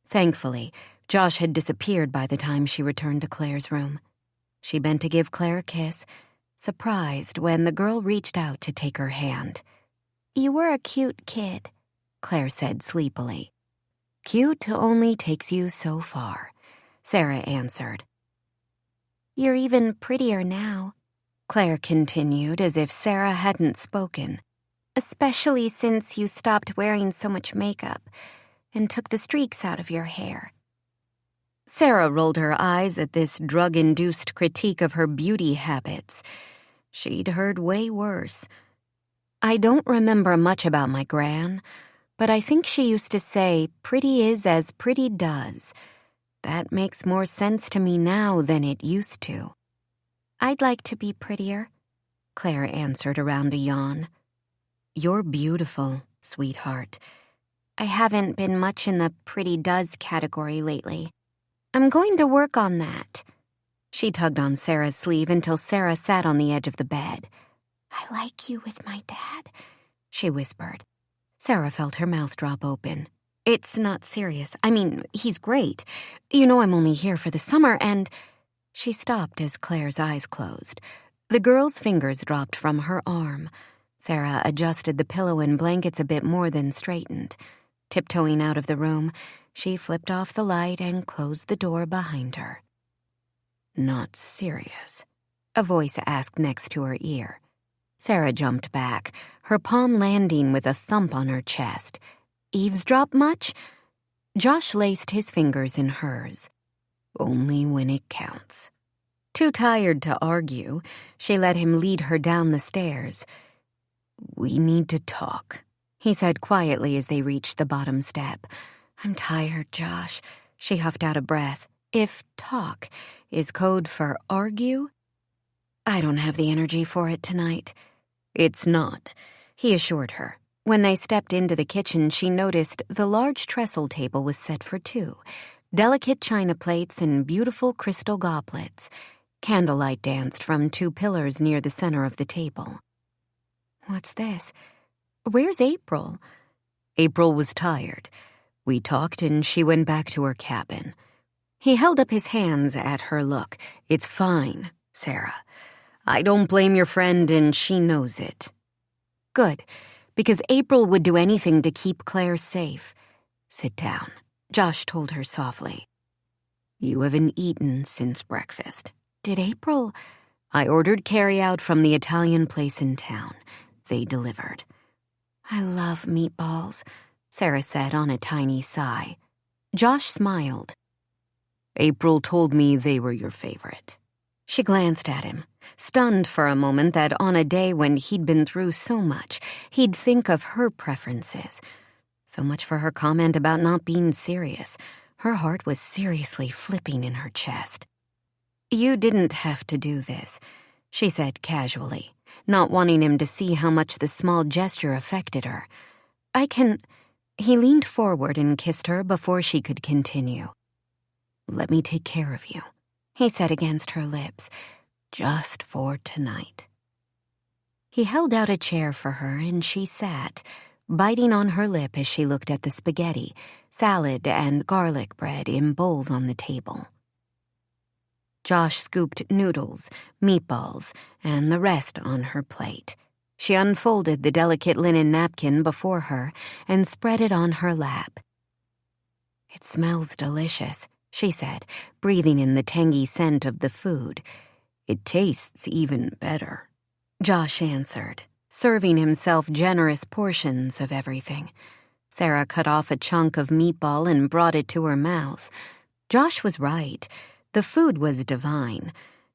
Thankfully, Josh had disappeared by the time she returned to Claire's room. She bent to give Claire a kiss, surprised when the girl reached out to take her hand. You were a cute kid, Claire said sleepily. Cute only takes you so far, Sarah answered. You're even prettier now, Claire continued as if Sarah hadn't spoken. Especially since you stopped wearing so much makeup and took the streaks out of your hair. Sarah rolled her eyes at this drug-induced critique of her beauty habits. She'd heard way worse. I don't remember much about my gran, but I think she used to say, pretty is as pretty does. That makes more sense to me now than it used to. I'd like to be prettier, Claire answered around a yawn. You're beautiful, sweetheart. I haven't been much in the pretty does category lately. I'm going to work on that. She tugged on Sarah's sleeve until Sarah sat on the edge of the bed. I like you with my dad, she whispered. Sarah felt her mouth drop open. It's not serious. I mean, he's great. You know I'm only here for the summer and... She stopped as Claire's eyes closed. The girl's fingers dropped from her arm. Sarah adjusted the pillow and blankets a bit more than straightened. Tiptoeing out of the room, she flipped off the light and closed the door behind her. Not serious, a voice asked next to her ear. Sarah jumped back, her palm landing with a thump on her chest. Eavesdrop much? Josh laced his fingers in hers. Only when it counts. Too tired to argue, she let him lead her down the stairs. We need to talk, he said quietly as they reached the bottom step. I'm tired, Josh, she huffed out a breath. If talk is code for argue, I don't have the energy for it tonight. It's not, he assured her. When they stepped into the kitchen, she noticed the large trestle table was set for 2. Delicate china plates and beautiful crystal goblets. Candlelight danced from 2 pillars near the center of the table. What's this? Where's April? April was tired. We talked and she went back to her cabin. He held up his hands at her look. It's fine, Sarah. I don't blame your friend and she knows it. Good, because April would do anything to keep Claire safe. Sit down, Josh told her softly. You haven't eaten since breakfast. Did April? I ordered carry-out from the Italian place in town. They delivered. I love meatballs. Sarah said on a tiny sigh. Josh smiled. April told me they were your favorite. She glanced at him, stunned for a moment that on a day when he'd been through so much, he'd think of her preferences. So much for her comment about not being serious. Her heart was seriously flipping in her chest. You didn't have to do this, she said casually, not wanting him to see how much the small gesture affected her. I can... He leaned forward and kissed her before she could continue. Let me take care of you, he said against her lips, just for tonight. He held out a chair for her and she sat, biting on her lip as she looked at the spaghetti, salad, and garlic bread in bowls on the table. Josh scooped noodles, meatballs, and the rest on her plate. She unfolded the delicate linen napkin before her and spread it on her lap. It smells delicious, she said, breathing in the tangy scent of the food. It tastes even better, Josh answered, serving himself generous portions of everything. Sarah cut off a chunk of meatball and brought it to her mouth. Josh was right. The food was divine.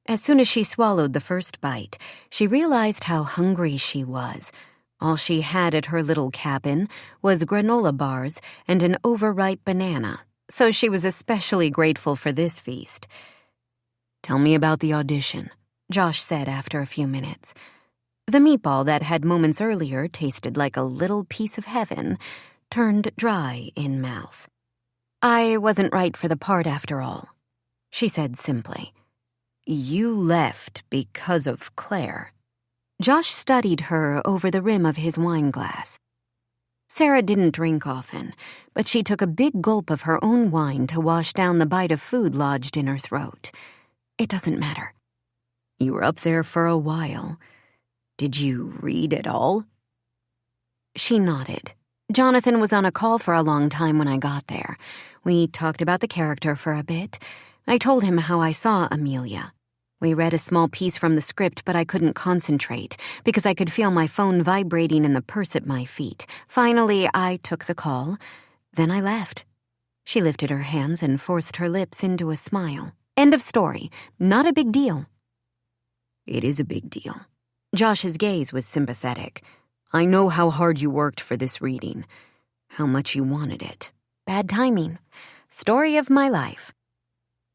As soon as she swallowed the first bite, she realized how hungry she was. All she had at her little cabin was granola bars and an overripe banana, so she was especially grateful for this feast. Tell me about the audition, Josh said after a few minutes. The meatball that had moments earlier tasted like a little piece of heaven turned dry in mouth. I wasn't right for the part after all, she said simply. You left because of Claire. Josh studied her over the rim of his wine glass. Sarah didn't drink often, but she took a big gulp of her own wine to wash down the bite of food lodged in her throat. It doesn't matter. You were up there for a while. Did you read at all? She nodded. Jonathan was on a call for a long time when I got there. We talked about the character for a bit. I told him how I saw Amelia. We read a small piece from the script, but I couldn't concentrate because I could feel my phone vibrating in the purse at my feet. Finally, I took the call. Then I left. She lifted her hands and forced her lips into a smile. End of story. Not a big deal. It is a big deal. Josh's gaze was sympathetic. I know how hard you worked for this reading. How much you wanted it. Bad timing. Story of my life.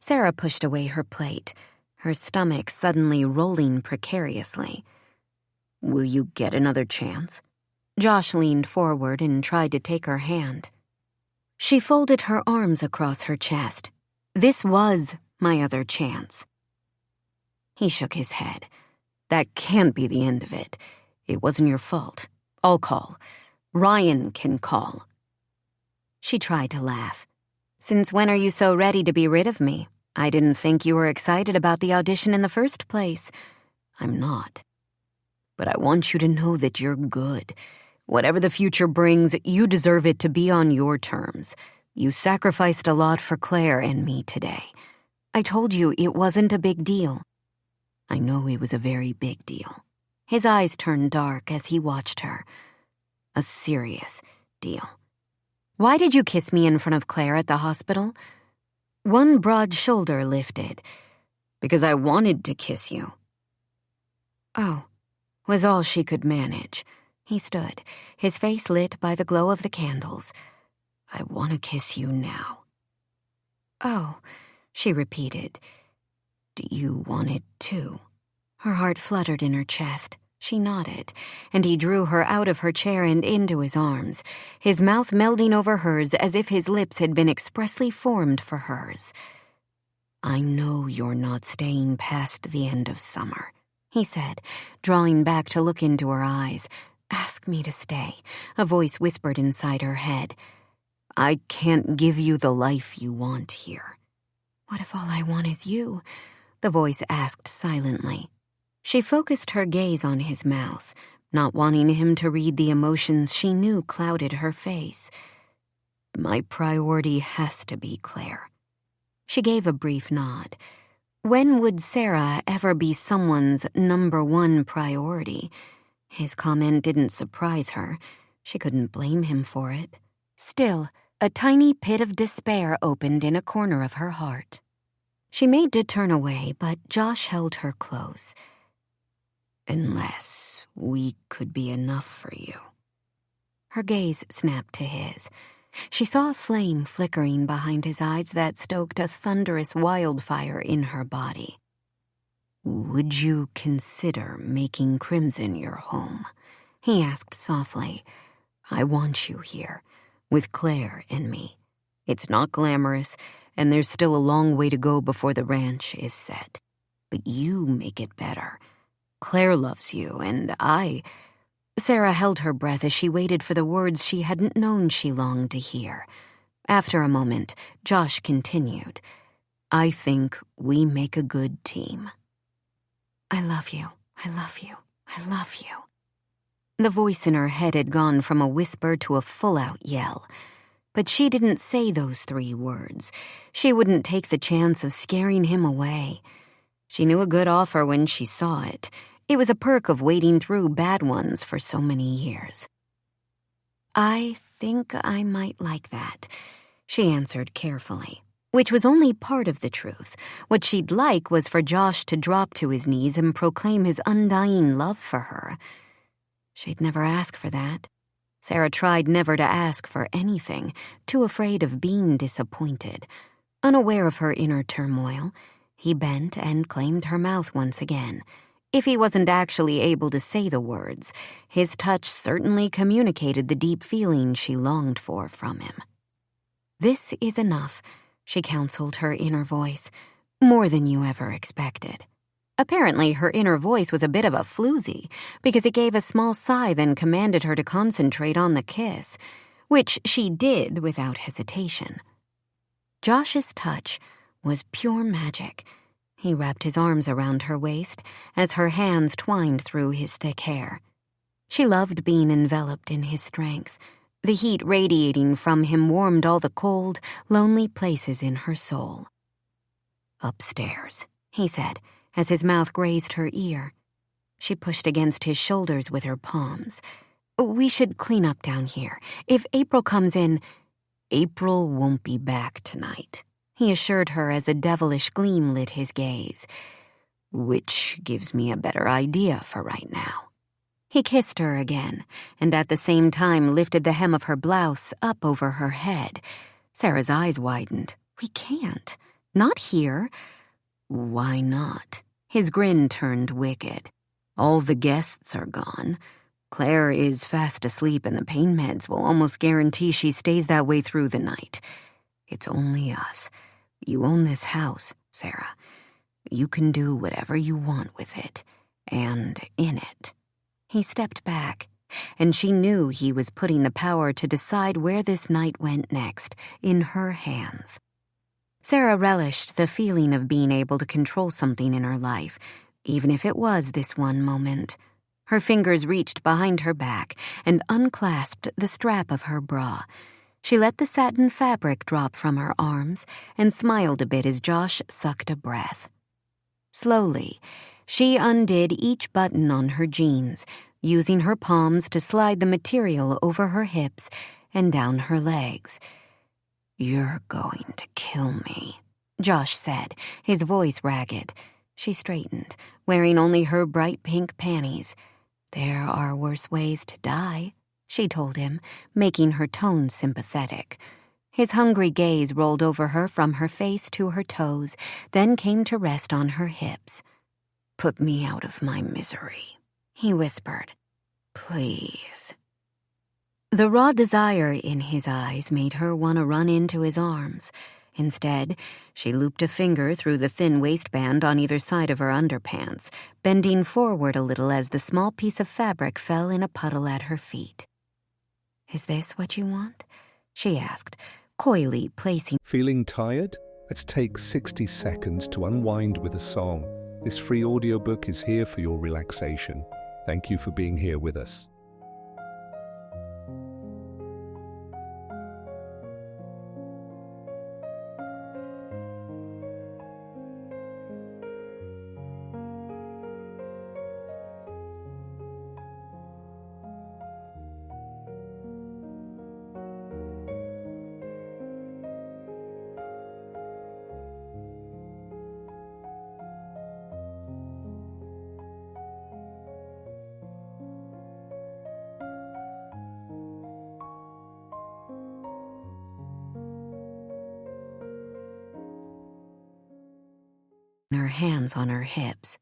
Sarah pushed away her plate, her stomach suddenly rolling precariously. Will you get another chance? Josh leaned forward and tried to take her hand. She folded her arms across her chest. This was my other chance. He shook his head. That can't be the end of it. It wasn't your fault. I'll call. Ryan can call. She tried to laugh. Since when are you so ready to be rid of me? I didn't think you were excited about the audition in the first place. I'm not. But I want you to know that you're good. Whatever the future brings, you deserve it to be on your terms. You sacrificed a lot for Claire and me today. I told you it wasn't a big deal. I know it was a very big deal. His eyes turned dark as he watched her. A serious deal. Why did you kiss me in front of Claire at the hospital? One broad shoulder lifted. Because I wanted to kiss you. Oh, was all she could manage. He stood, his face lit by the glow of the candles. I want to kiss you now. Oh, she repeated. Do you want it too? Her heart fluttered in her chest. She nodded, and he drew her out of her chair and into his arms, his mouth melding over hers as if his lips had been expressly formed for hers. I know you're not staying past the end of summer, he said, drawing back to look into her eyes. Ask me to stay, a voice whispered inside her head. I can't give you the life you want here. What if all I want is you? The voice asked silently. She focused her gaze on his mouth, not wanting him to read the emotions she knew clouded her face. My priority has to be Claire. She gave a brief nod. When would Sarah ever be someone's number one priority? His comment didn't surprise her. She couldn't blame him for it. Still, a tiny pit of despair opened in a corner of her heart. She made to turn away, but Josh held her close. "Unless we could be enough for you." Her gaze snapped to his. She saw a flame flickering behind his eyes that stoked a thunderous wildfire in her body. "Would you consider making Crimson your home?" he asked softly. "I want you here, with Claire and me. It's not glamorous, and there's still a long way to go before the ranch is set. But you make it better. Claire loves you, and I—" Sarah held her breath as she waited for the words she hadn't known she longed to hear. After a moment, Josh continued, "I think we make a good team." "I love you, I love you, I love you." The voice in her head had gone from a whisper to a full-out yell. But she didn't say those 3 words. She wouldn't take the chance of scaring him away. She knew a good offer when she saw it. It was a perk of wading through bad ones for so many years. "I think I might like that," she answered carefully, which was only part of the truth. What she'd like was for Josh to drop to his knees and proclaim his undying love for her. She'd never ask for that. Sarah tried never to ask for anything, too afraid of being disappointed. Unaware of her inner turmoil, he bent and claimed her mouth once again. If he wasn't actually able to say the words, his touch certainly communicated the deep feeling she longed for from him. "This is enough," she counseled her inner voice. "More than you ever expected." Apparently, her inner voice was a bit of a floozy, because it gave a small sigh then commanded her to concentrate on the kiss, which she did without hesitation. Josh's touch was pure magic. He wrapped his arms around her waist as her hands twined through his thick hair. She loved being enveloped in his strength. The heat radiating from him warmed all the cold, lonely places in her soul. "Upstairs," he said, as his mouth grazed her ear. She pushed against his shoulders with her palms. "We should clean up down here. If April comes in—" "April won't be back tonight," he assured her as a devilish gleam lit his gaze. "Which gives me a better idea for right now." He kissed her again, and at the same time lifted the hem of her blouse up over her head. Sarah's eyes widened. "We can't. Not here." "Why not?" His grin turned wicked. "All the guests are gone. Claire is fast asleep, and the pain meds will almost guarantee she stays that way through the night. It's only us. You own this house, Sarah. You can do whatever you want with it, and in it." He stepped back, and she knew he was putting the power to decide where this night went next in her hands. Sarah relished the feeling of being able to control something in her life, even if it was this one moment. Her fingers reached behind her back and unclasped the strap of her bra. She let the satin fabric drop from her arms and smiled a bit as Josh sucked a breath. Slowly, she undid each button on her jeans, using her palms to slide the material over her hips and down her legs. "You're going to kill me," Josh said, his voice ragged. She straightened, wearing only her bright pink panties. "There are worse ways to die," she told him, making her tone sympathetic. His hungry gaze rolled over her from her face to her toes, then came to rest on her hips. "Put me out of my misery," he whispered. "Please." The raw desire in his eyes made her want to run into his arms. Instead, she looped a finger through the thin waistband on either side of her underpants, bending forward a little as the small piece of fabric fell in a puddle at her feet. "Is this what you want?" she asked, coyly placing. Feeling tired? Let's take 60 seconds to unwind with a song. This free audiobook is here for your relaxation. Thank you for being here with us. her hands on her hips.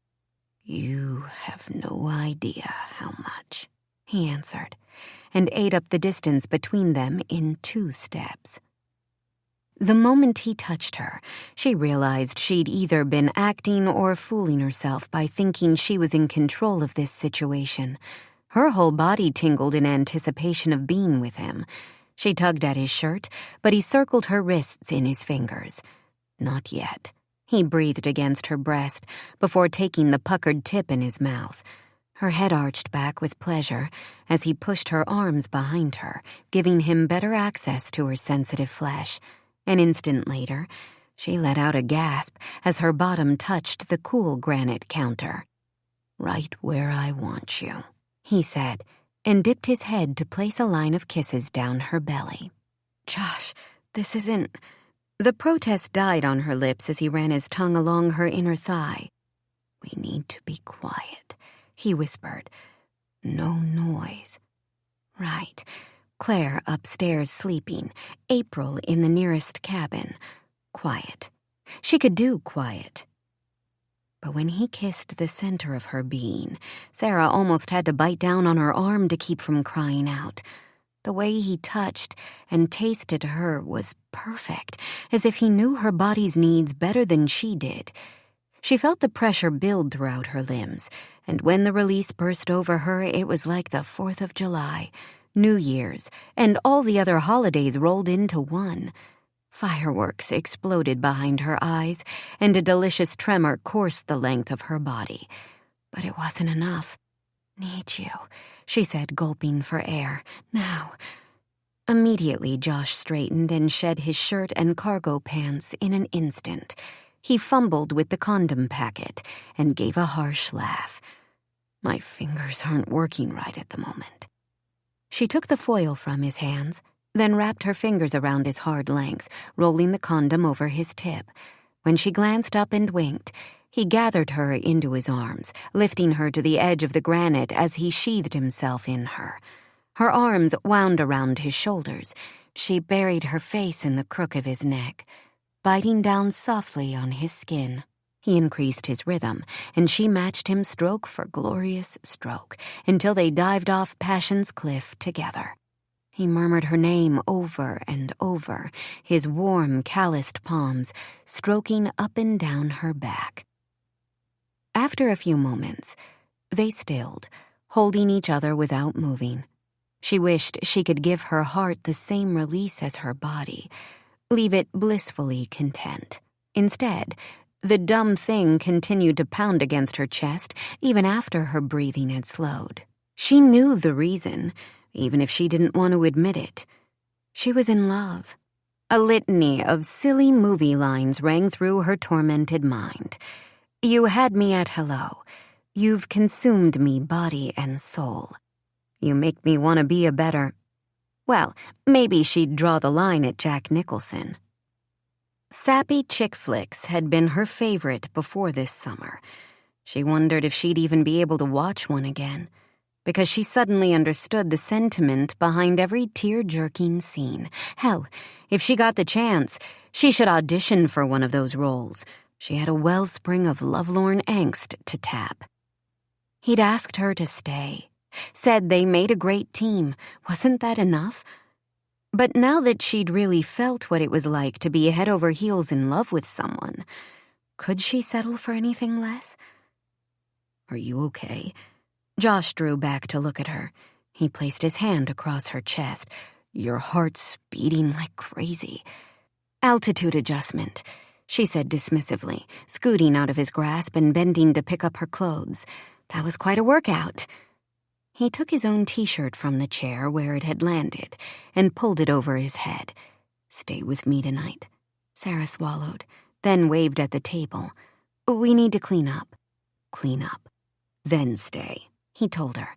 "You have no idea how much," he answered, and ate up the distance between them in 2 steps. The moment he touched her, she realized she'd either been acting or fooling herself by thinking she was in control of this situation. Her whole body tingled in anticipation of being with him. She tugged at his shirt, but he circled her wrists in his fingers. "Not yet." He breathed against her breast before taking the puckered tip in his mouth. Her head arched back with pleasure as he pushed her arms behind her, giving him better access to her sensitive flesh. An instant later, she let out a gasp as her bottom touched the cool granite counter. "Right where I want you," he said, and dipped his head to place a line of kisses down her belly. "Josh, this isn't..." The protest died on her lips as he ran his tongue along her inner thigh. "We need to be quiet," he whispered. "No noise." Right. Claire upstairs sleeping, April in the nearest cabin. Quiet. She could do quiet. But when he kissed the center of her being, Sarah almost had to bite down on her arm to keep from crying out. The way he touched and tasted her was perfect, as if he knew her body's needs better than she did. She felt the pressure build throughout her limbs, and when the release burst over her, it was like the 4th of July, New Year's, and all the other holidays rolled into one. Fireworks exploded behind her eyes, and a delicious tremor coursed the length of her body. But it wasn't enough. "Need you," she said, gulping for air. "Now." Immediately, Josh straightened and shed his shirt and cargo pants in an instant. He fumbled with the condom packet and gave a harsh laugh. "My fingers aren't working right at the moment." She took the foil from his hands, then wrapped her fingers around his hard length, rolling the condom over his tip. When she glanced up and winked, he gathered her into his arms, lifting her to the edge of the granite as he sheathed himself in her. Her arms wound around his shoulders. She buried her face in the crook of his neck, biting down softly on his skin. He increased his rhythm, and she matched him stroke for glorious stroke, until they dived off passion's cliff together. He murmured her name over and over, his warm, calloused palms stroking up and down her back. After a few moments, they stilled, holding each other without moving. She wished she could give her heart the same release as her body, leave it blissfully content. Instead, the dumb thing continued to pound against her chest even after her breathing had slowed. She knew the reason, even if she didn't want to admit it. She was in love. A litany of silly movie lines rang through her tormented mind. "You had me at hello. You've consumed me body and soul. You make me want to be a better..." Well, maybe she'd draw the line at Jack Nicholson. Sappy chick flicks had been her favorite before this summer. She wondered if she'd even be able to watch one again, because she suddenly understood the sentiment behind every tear-jerking scene. Hell, if she got the chance, she should audition for one of those roles. She had a wellspring of lovelorn angst to tap. He'd asked her to stay, said they made a great team. Wasn't that enough? But now that she'd really felt what it was like to be head over heels in love with someone, could she settle for anything less? "Are you okay?" Josh drew back to look at her. He placed his hand across her chest. "Your heart's beating like crazy." "Altitude adjustment," she said dismissively, scooting out of his grasp and bending to pick up her clothes. That was quite a workout. He took his own T-shirt from the chair where it had landed and pulled it over his head. "Stay with me tonight." Sarah swallowed, then waved at the table. "We need to clean up." "Clean up. Then stay," he told her,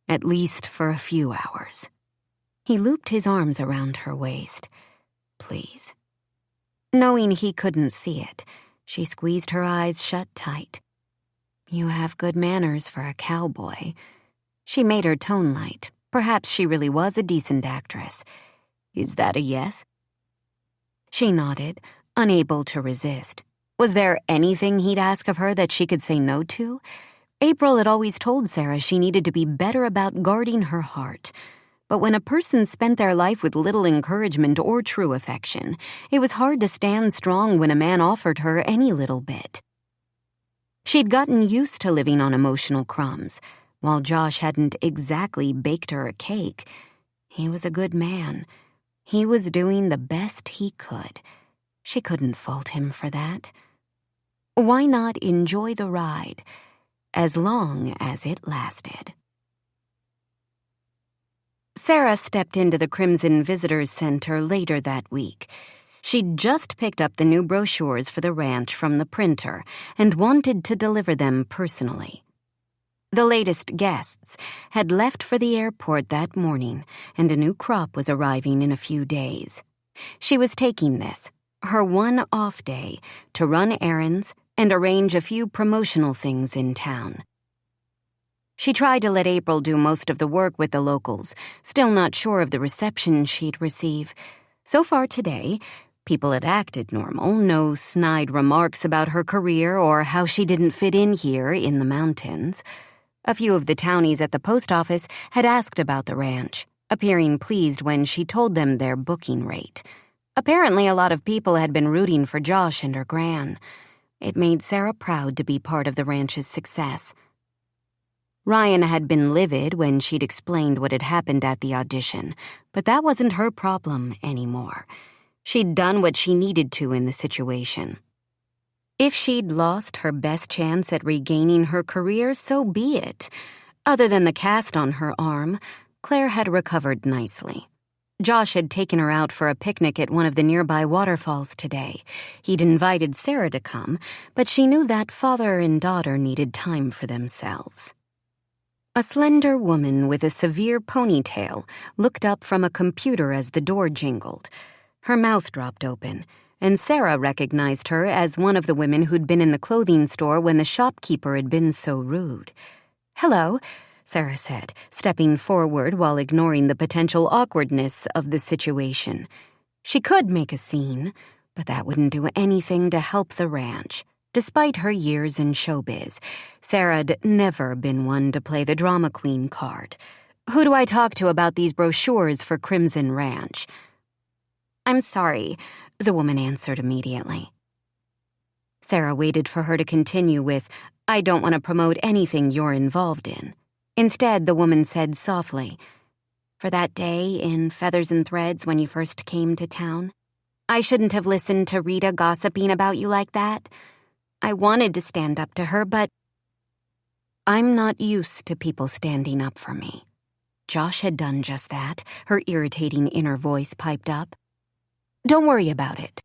"at least for a few hours." He looped his arms around her waist. "Please." Knowing he couldn't see it, she squeezed her eyes shut tight. "You have good manners for a cowboy." She made her tone light. Perhaps she really was a decent actress. "Is that a yes?" She nodded, unable to resist. Was there anything he'd ask of her that she could say no to? April had always told Sarah she needed to be better about guarding her heart. But when a person spent their life with little encouragement or true affection, it was hard to stand strong when a man offered her any little bit. She'd gotten used to living on emotional crumbs. While Josh hadn't exactly baked her a cake, he was a good man. He was doing the best he could. She couldn't fault him for that. Why not enjoy the ride, as long as it lasted? Sarah stepped into the Crimson Visitors Center later that week. She'd just picked up the new brochures for the ranch from the printer and wanted to deliver them personally. The latest guests had left for the airport that morning, and a new crop was arriving in a few days. She was taking this, her one off day, to run errands and arrange a few promotional things in town. She tried to let April do most of the work with the locals, still not sure of the reception she'd receive. So far today, people had acted normal, no snide remarks about her career or how she didn't fit in here in the mountains. A few of the townies at the post office had asked about the ranch, appearing pleased when she told them their booking rate. Apparently, a lot of people had been rooting for Josh and her gran. It made Sarah proud to be part of the ranch's success. Ryan had been livid when she'd explained what had happened at the audition, but that wasn't her problem anymore. She'd done what she needed to in the situation. If she'd lost her best chance at regaining her career, so be it. Other than the cast on her arm, Claire had recovered nicely. Josh had taken her out for a picnic at one of the nearby waterfalls today. He'd invited Sarah to come, but she knew that father and daughter needed time for themselves. A slender woman with a severe ponytail looked up from a computer as the door jingled. Her mouth dropped open, and Sarah recognized her as one of the women who'd been in the clothing store when the shopkeeper had been so rude. "Hello," Sarah said, stepping forward while ignoring the potential awkwardness of the situation. She could make a scene, but that wouldn't do anything to help the ranch. Despite her years in showbiz, Sarah'd never been one to play the drama queen card. "Who do I talk to about these brochures for Crimson Ranch?" "I'm sorry," the woman answered immediately. Sarah waited for her to continue with, "I don't want to promote anything you're involved in." Instead, the woman said softly, "For that day in Feathers and Threads when you first came to town, I shouldn't have listened to Rita gossiping about you like that. I wanted to stand up to her, but I'm not used to people standing up for me." Josh had done just that, her irritating inner voice piped up. "Don't worry about it."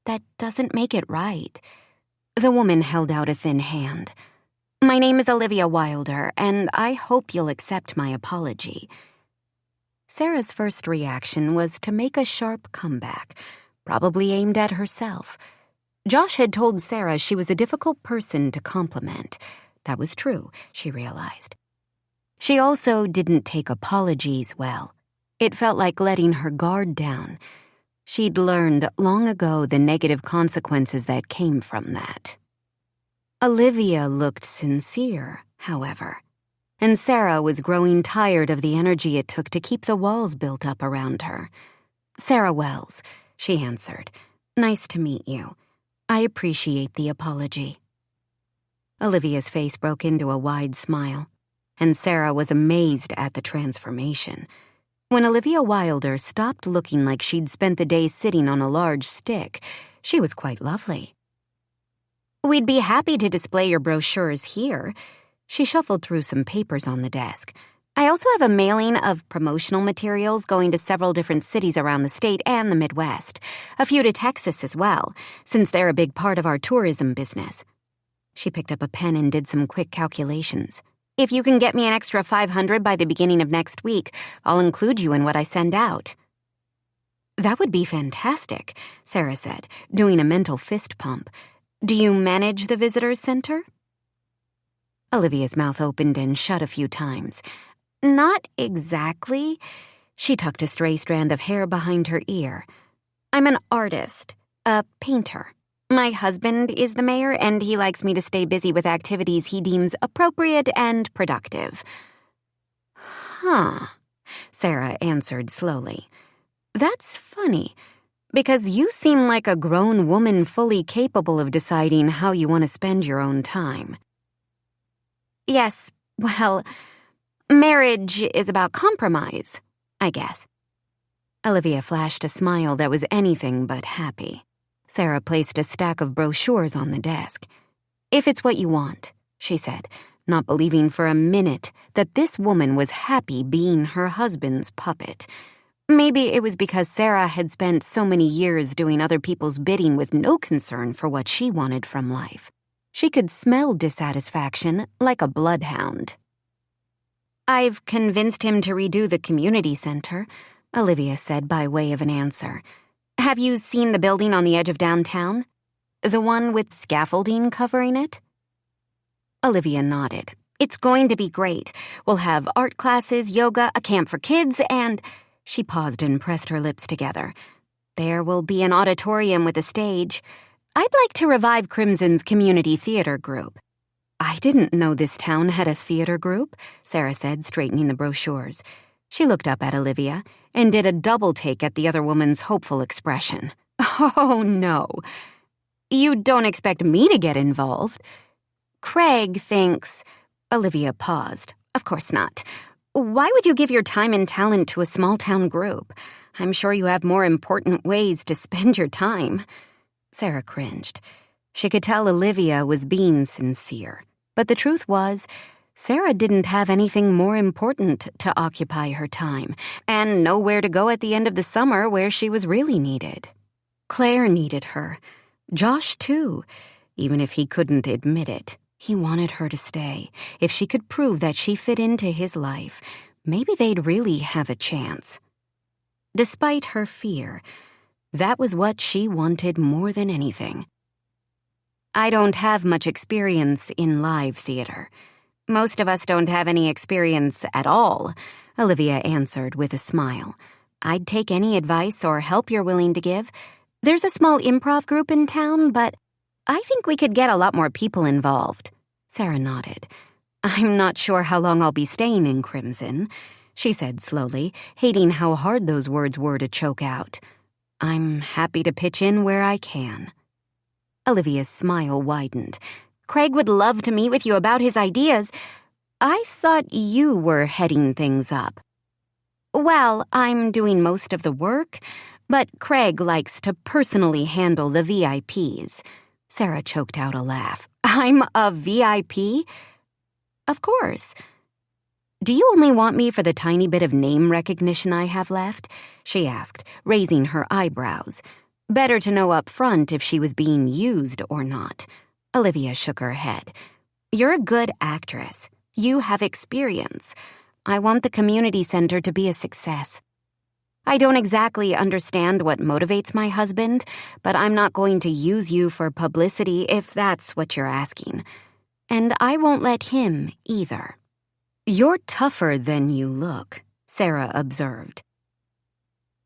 "That doesn't make it right." The woman held out a thin hand. "My name is Olivia Wilder, and I hope you'll accept my apology." Sarah's first reaction was to make a sharp comeback, probably aimed at herself. Josh had told Sarah she was a difficult person to compliment. That was true, she realized. She also didn't take apologies well. It felt like letting her guard down. She'd learned long ago the negative consequences that came from that. Olivia looked sincere, however, and Sarah was growing tired of the energy it took to keep the walls built up around her. "Sarah Wells," she answered. "Nice to meet you. I appreciate the apology." Olivia's face broke into a wide smile, and Sarah was amazed at the transformation. When Olivia Wilder stopped looking like she'd spent the day sitting on a large stick, she was quite lovely. "We'd be happy to display your brochures here." She shuffled through some papers on the desk. "I also have a mailing of promotional materials going to several different cities around the state and the Midwest. A few to Texas as well, since they're a big part of our tourism business." She picked up a pen and did some quick calculations. "If you can get me an extra $500 by the beginning of next week, I'll include you in what I send out." "That would be fantastic," Sarah said, doing a mental fist pump. "Do you manage the visitor's center?" Olivia's mouth opened and shut a few times. "Not exactly." She tucked a stray strand of hair behind her ear. "I'm an artist, a painter. My husband is the mayor, and he likes me to stay busy with activities he deems appropriate and productive. Huh, Sarah answered slowly. That's funny, because you seem like a grown woman fully capable of deciding how you want to spend your own time. Yes, well, marriage is about compromise, I guess. Olivia flashed a smile that was anything but happy. Sarah placed a stack of brochures on the desk. If it's what you want, she said, not believing for a minute that this woman was happy being her husband's puppet. Maybe it was because Sarah had spent so many years doing other people's bidding with no concern for what she wanted from life. She could smell dissatisfaction like a bloodhound. I've convinced him to redo the community center, Olivia said by way of an answer. Have you seen the building on the edge of downtown? The one with scaffolding covering it? Olivia nodded. It's going to be great. We'll have art classes, yoga, a camp for kids, and... She paused and pressed her lips together. There will be an auditorium with a stage. I'd like to revive Crimson's community theater group. I didn't know this town had a theater group, Sarah said, straightening the brochures. She looked up at Olivia and did a double take at the other woman's hopeful expression. Oh, no. You don't expect me to get involved? Craig thinks... Olivia paused. Of course not. Why would you give your time and talent to a small-town group? I'm sure you have more important ways to spend your time. Sarah cringed. She could tell Olivia was being sincere. But the truth was, Sarah didn't have anything more important to occupy her time, and nowhere to go at the end of the summer where she was really needed. Claire needed her. Josh, too, even if he couldn't admit it. He wanted her to stay. If she could prove that she fit into his life, maybe they'd really have a chance. Despite her fear, that was what she wanted more than anything. I don't have much experience in live theater. Most of us don't have any experience at all, Olivia answered with a smile. I'd take any advice or help you're willing to give. There's a small improv group in town, but I think we could get a lot more people involved. Sarah nodded. I'm not sure how long I'll be staying in Crimson, she said slowly, hating how hard those words were to choke out. I'm happy to pitch in where I can. Olivia's smile widened. Craig would love to meet with you about his ideas. I thought you were heading things up. Well, I'm doing most of the work, but Craig likes to personally handle the VIPs. Sarah choked out a laugh. I'm a VIP? Of course. Do you only want me for the tiny bit of name recognition I have left? She asked, raising her eyebrows. Better to know up front if she was being used or not. Olivia shook her head. You're a good actress. You have experience. I want the community center to be a success. I don't exactly understand what motivates my husband, but I'm not going to use you for publicity if that's what you're asking. And I won't let him either. You're tougher than you look, Sarah observed.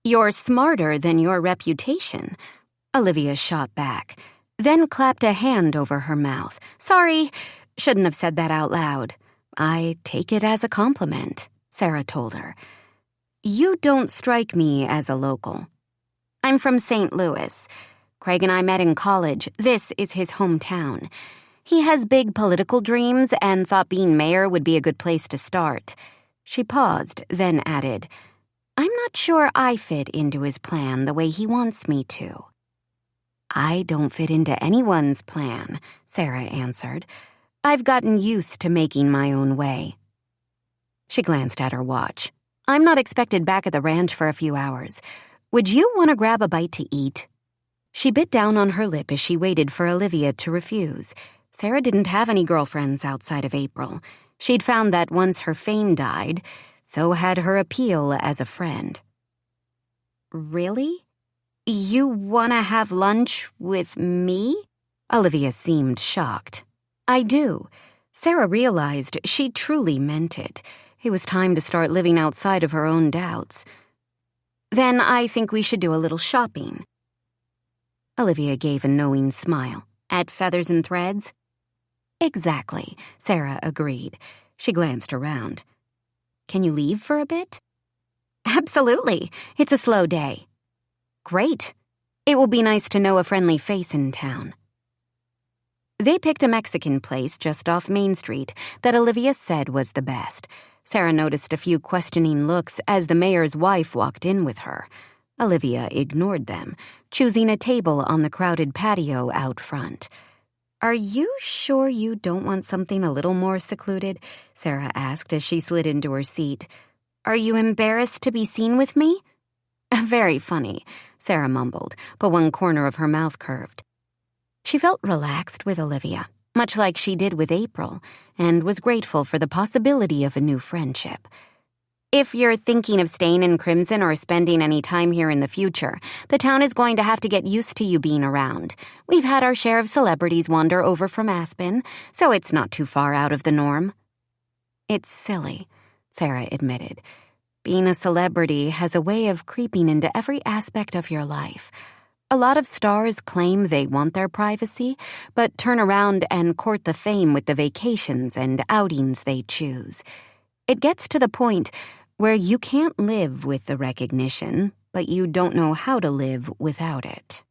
You're smarter than your reputation, Olivia shot back, then clapped a hand over her mouth. Sorry, shouldn't have said that out loud. I take it as a compliment, Sarah told her. You don't strike me as a local. I'm from St. Louis. Craig and I met in college. This is his hometown. He has big political dreams and thought being mayor would be a good place to start. She paused, then added, I'm not sure I fit into his plan the way he wants me to. I don't fit into anyone's plan, Sarah answered. I've gotten used to making my own way. She glanced at her watch. I'm not expected back at the ranch for a few hours. Would you want to grab a bite to eat? She bit down on her lip as she waited for Olivia to refuse. Sarah didn't have any girlfriends outside of April. She'd found that once her fame died, so had her appeal as a friend. Really? You want to have lunch with me? Olivia seemed shocked. I do. Sarah realized she truly meant it. It was time to start living outside of her own doubts. Then I think we should do a little shopping. Olivia gave a knowing smile. At Feathers and Threads? Exactly, Sarah agreed. She glanced around. Can you leave for a bit? Absolutely. It's a slow day. Great. It will be nice to know a friendly face in town. They picked a Mexican place just off Main Street that Olivia said was the best. Sarah noticed a few questioning looks as the mayor's wife walked in with her. Olivia ignored them, choosing a table on the crowded patio out front. Are you sure you don't want something a little more secluded? Sarah asked as she slid into her seat. Are you embarrassed to be seen with me? Very funny, Sarah mumbled, but one corner of her mouth curved. She felt relaxed with Olivia, much like she did with April, and was grateful for the possibility of a new friendship. If you're thinking of staying in Crimson or spending any time here in the future, the town is going to have to get used to you being around. We've had our share of celebrities wander over from Aspen, so it's not too far out of the norm. It's silly, Sarah admitted. Being a celebrity has a way of creeping into every aspect of your life. A lot of stars claim they want their privacy, but turn around and court the fame with the vacations and outings they choose. It gets to the point where you can't live with the recognition, but you don't know how to live without it.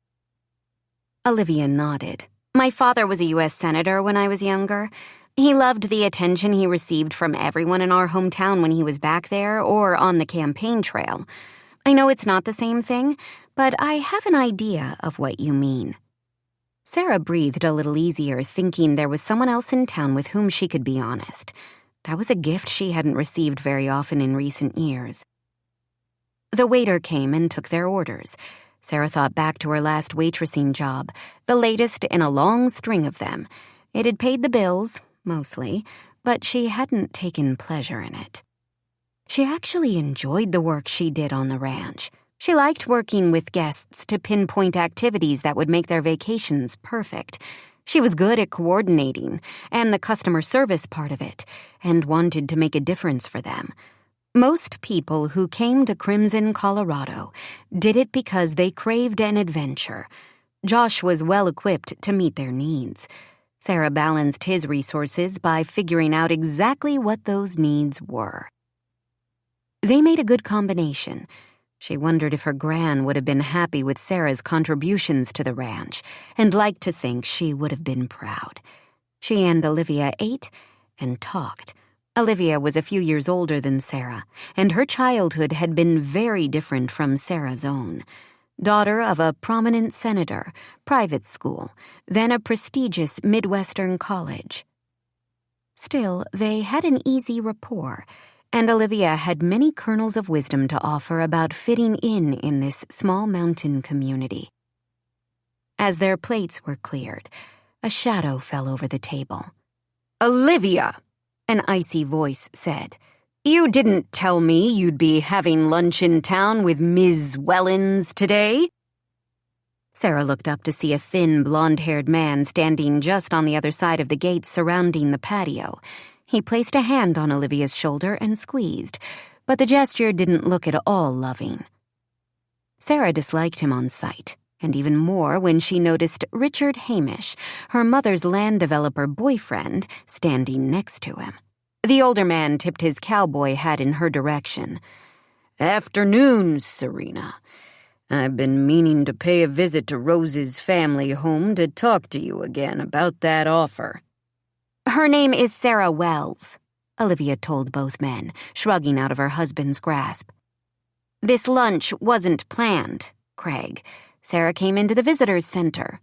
Olivia nodded. My father was a U.S. Senator when I was younger. He loved the attention he received from everyone in our hometown when he was back there or on the campaign trail. I know it's not the same thing, but I have an idea of what you mean. Sarah breathed a little easier, thinking there was someone else in town with whom she could be honest. That was a gift she hadn't received very often in recent years. The waiter came and took their orders. Sarah thought back to her last waitressing job, the latest in a long string of them. It had paid the bills, mostly, but she hadn't taken pleasure in it. She actually enjoyed the work she did on the ranch. She liked working with guests to pinpoint activities that would make their vacations perfect. She was good at coordinating and the customer service part of it, and wanted to make a difference for them. Most people who came to Crimson, Colorado, did it because they craved an adventure. Josh was well equipped to meet their needs. Sarah balanced his resources by figuring out exactly what those needs were. They made a good combination. She wondered if her gran would have been happy with Sarah's contributions to the ranch, and liked to think she would have been proud. She and Olivia ate and talked. Olivia was a few years older than Sarah, and her childhood had been very different from Sarah's own. Daughter of a prominent senator, private school, then a prestigious Midwestern college. Still, they had an easy rapport, and Olivia had many kernels of wisdom to offer about fitting in this small mountain community. As their plates were cleared, a shadow fell over the table. "Olivia!" an icy voice said. "You didn't tell me you'd be having lunch in town with Ms. Wellens today?" Sarah looked up to see a thin, blonde-haired man standing just on the other side of the gate surrounding the patio. He placed a hand on Olivia's shoulder and squeezed, but the gesture didn't look at all loving. Sarah disliked him on sight, and even more when she noticed Richard Hamish, her mother's land developer boyfriend, standing next to him. The older man tipped his cowboy hat in her direction. "Afternoon, Serena. I've been meaning to pay a visit to Rose's family home to talk to you again about that offer." "Her name is Sarah Wells," Olivia told both men, shrugging out of her husband's grasp. "This lunch wasn't planned, Craig. Sarah came into the visitors' center."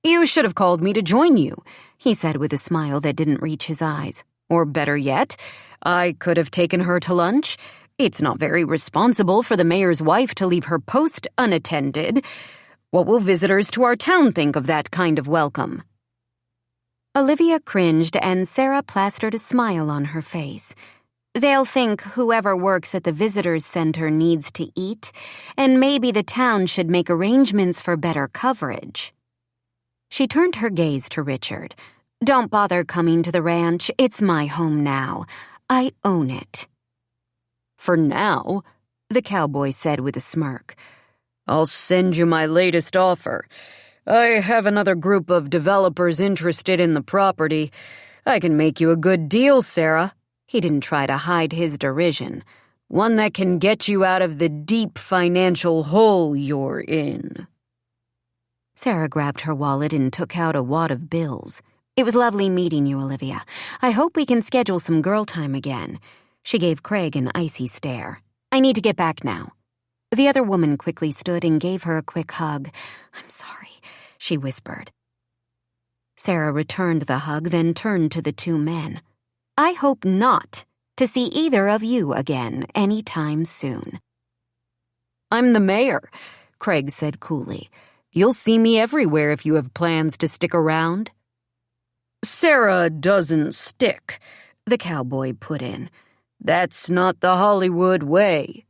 "You should have called me to join you," he said with a smile that didn't reach his eyes. "Or better yet, I could have taken her to lunch. It's not very responsible for the mayor's wife to leave her post unattended. What will visitors to our town think of that kind of welcome?" Olivia cringed and Sarah plastered a smile on her face. "They'll think whoever works at the visitors' center needs to eat, and maybe the town should make arrangements for better coverage." She turned her gaze to Richard. "Don't bother coming to the ranch. It's my home now. I own it." "For now," the cowboy said with a smirk. I'll send you my latest offer. I have another group of developers interested in the property. I can make you a good deal, Sarah." He didn't try to hide his derision. "One that can get you out of the deep financial hole you're in." Sarah grabbed her wallet and took out a wad of bills. "It was lovely meeting you, Olivia. I hope we can schedule some girl time again." She gave Craig an icy stare. "I need to get back now." The other woman quickly stood and gave her a quick hug. "I'm sorry," she whispered. Sarah returned the hug, then turned to the two men. "I hope not to see either of you again any time soon." "I'm the mayor," Craig said coolly. "You'll see me everywhere if you have plans to stick around." "Sarah doesn't stick," the cowboy put in. "That's not the Hollywood way."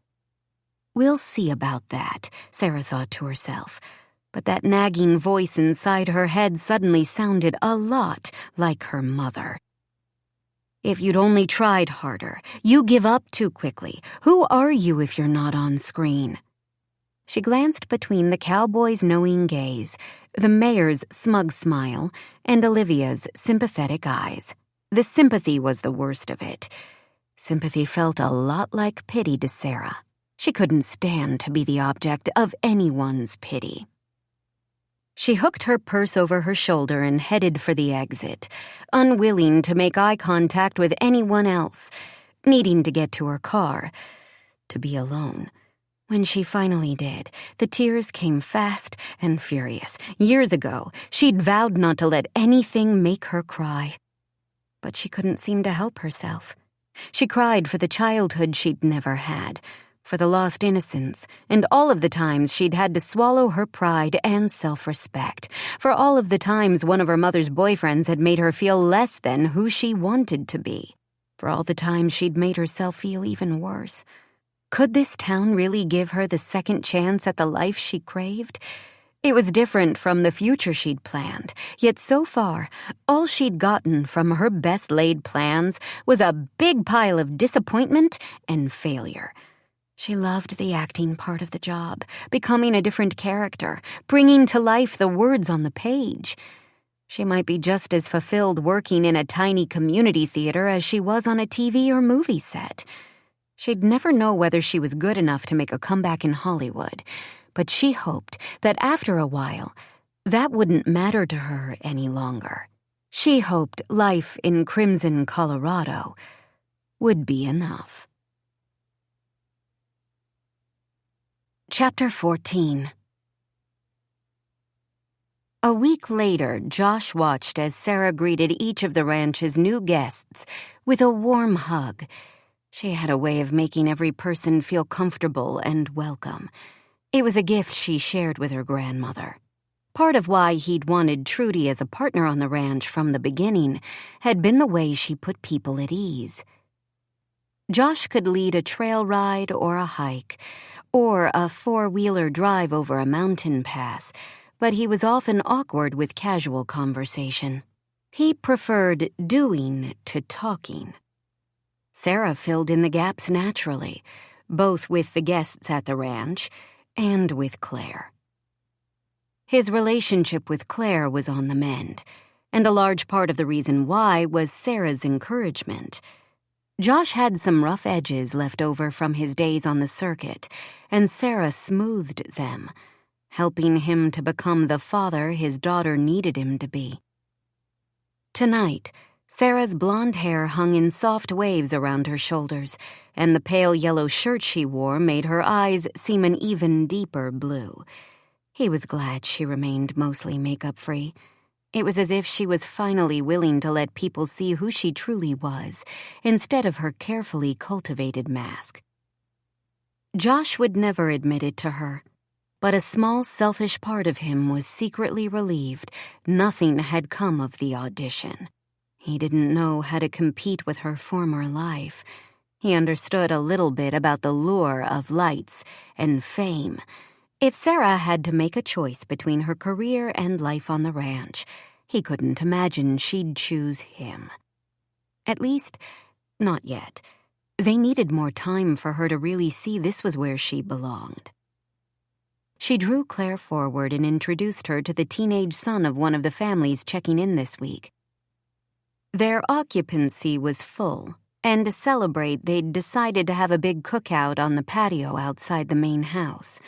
"We'll see about that," Sarah thought to herself. But that nagging voice inside her head suddenly sounded a lot like her mother. "If you'd only tried harder, you give up too quickly. Who are you if you're not on screen?" She glanced between the cowboy's knowing gaze, the mayor's smug smile, and Olivia's sympathetic eyes. The sympathy was the worst of it. Sympathy felt a lot like pity to Sarah. She couldn't stand to be the object of anyone's pity. She hooked her purse over her shoulder and headed for the exit, unwilling to make eye contact with anyone else, needing to get to her car, to be alone. When she finally did, the tears came fast and furious. Years ago, she'd vowed not to let anything make her cry. But she couldn't seem to help herself. She cried for the childhood she'd never had, for the lost innocence, and all of the times she'd had to swallow her pride and self-respect, for all of the times one of her mother's boyfriends had made her feel less than who she wanted to be, for all the times she'd made herself feel even worse. Could this town really give her the second chance at the life she craved? It was different from the future she'd planned, yet so far, all she'd gotten from her best-laid plans was a big pile of disappointment and failure. She loved the acting part of the job, becoming a different character, bringing to life the words on the page. She might be just as fulfilled working in a tiny community theater as she was on a TV or movie set. She'd never know whether she was good enough to make a comeback in Hollywood, but she hoped that after a while, that wouldn't matter to her any longer. She hoped life in Crimson, Colorado would be enough. Chapter 14. A week later, Josh watched as Sarah greeted each of the ranch's new guests with a warm hug. She had a way of making every person feel comfortable and welcome. It was a gift she shared with her grandmother. Part of why he'd wanted Trudy as a partner on the ranch from the beginning had been the way she put people at ease. Josh could lead a trail ride or a hike, or a four-wheeler drive over a mountain pass, but he was often awkward with casual conversation. He preferred doing to talking. Sarah filled in the gaps naturally, both with the guests at the ranch and with Claire. His relationship with Claire was on the mend, and a large part of the reason why was Sarah's encouragement. Josh had some rough edges left over from his days on the circuit, and Sarah smoothed them, helping him to become the father his daughter needed him to be. Tonight, Sarah's blonde hair hung in soft waves around her shoulders, and the pale yellow shirt she wore made her eyes seem an even deeper blue. He was glad she remained mostly makeup-free. It was as if she was finally willing to let people see who she truly was, instead of her carefully cultivated mask. Josh would never admit it to her, but a small selfish part of him was secretly relieved nothing had come of the audition. He didn't know how to compete with her former life. He understood a little bit about the lure of lights and fame. If Sarah had to make a choice between her career and life on the ranch, he couldn't imagine she'd choose him. At least, not yet. They needed more time for her to really see this was where she belonged. She drew Claire forward and introduced her to the teenage son of one of the families checking in this week. Their occupancy was full, and to celebrate, they'd decided to have a big cookout on the patio outside the main house.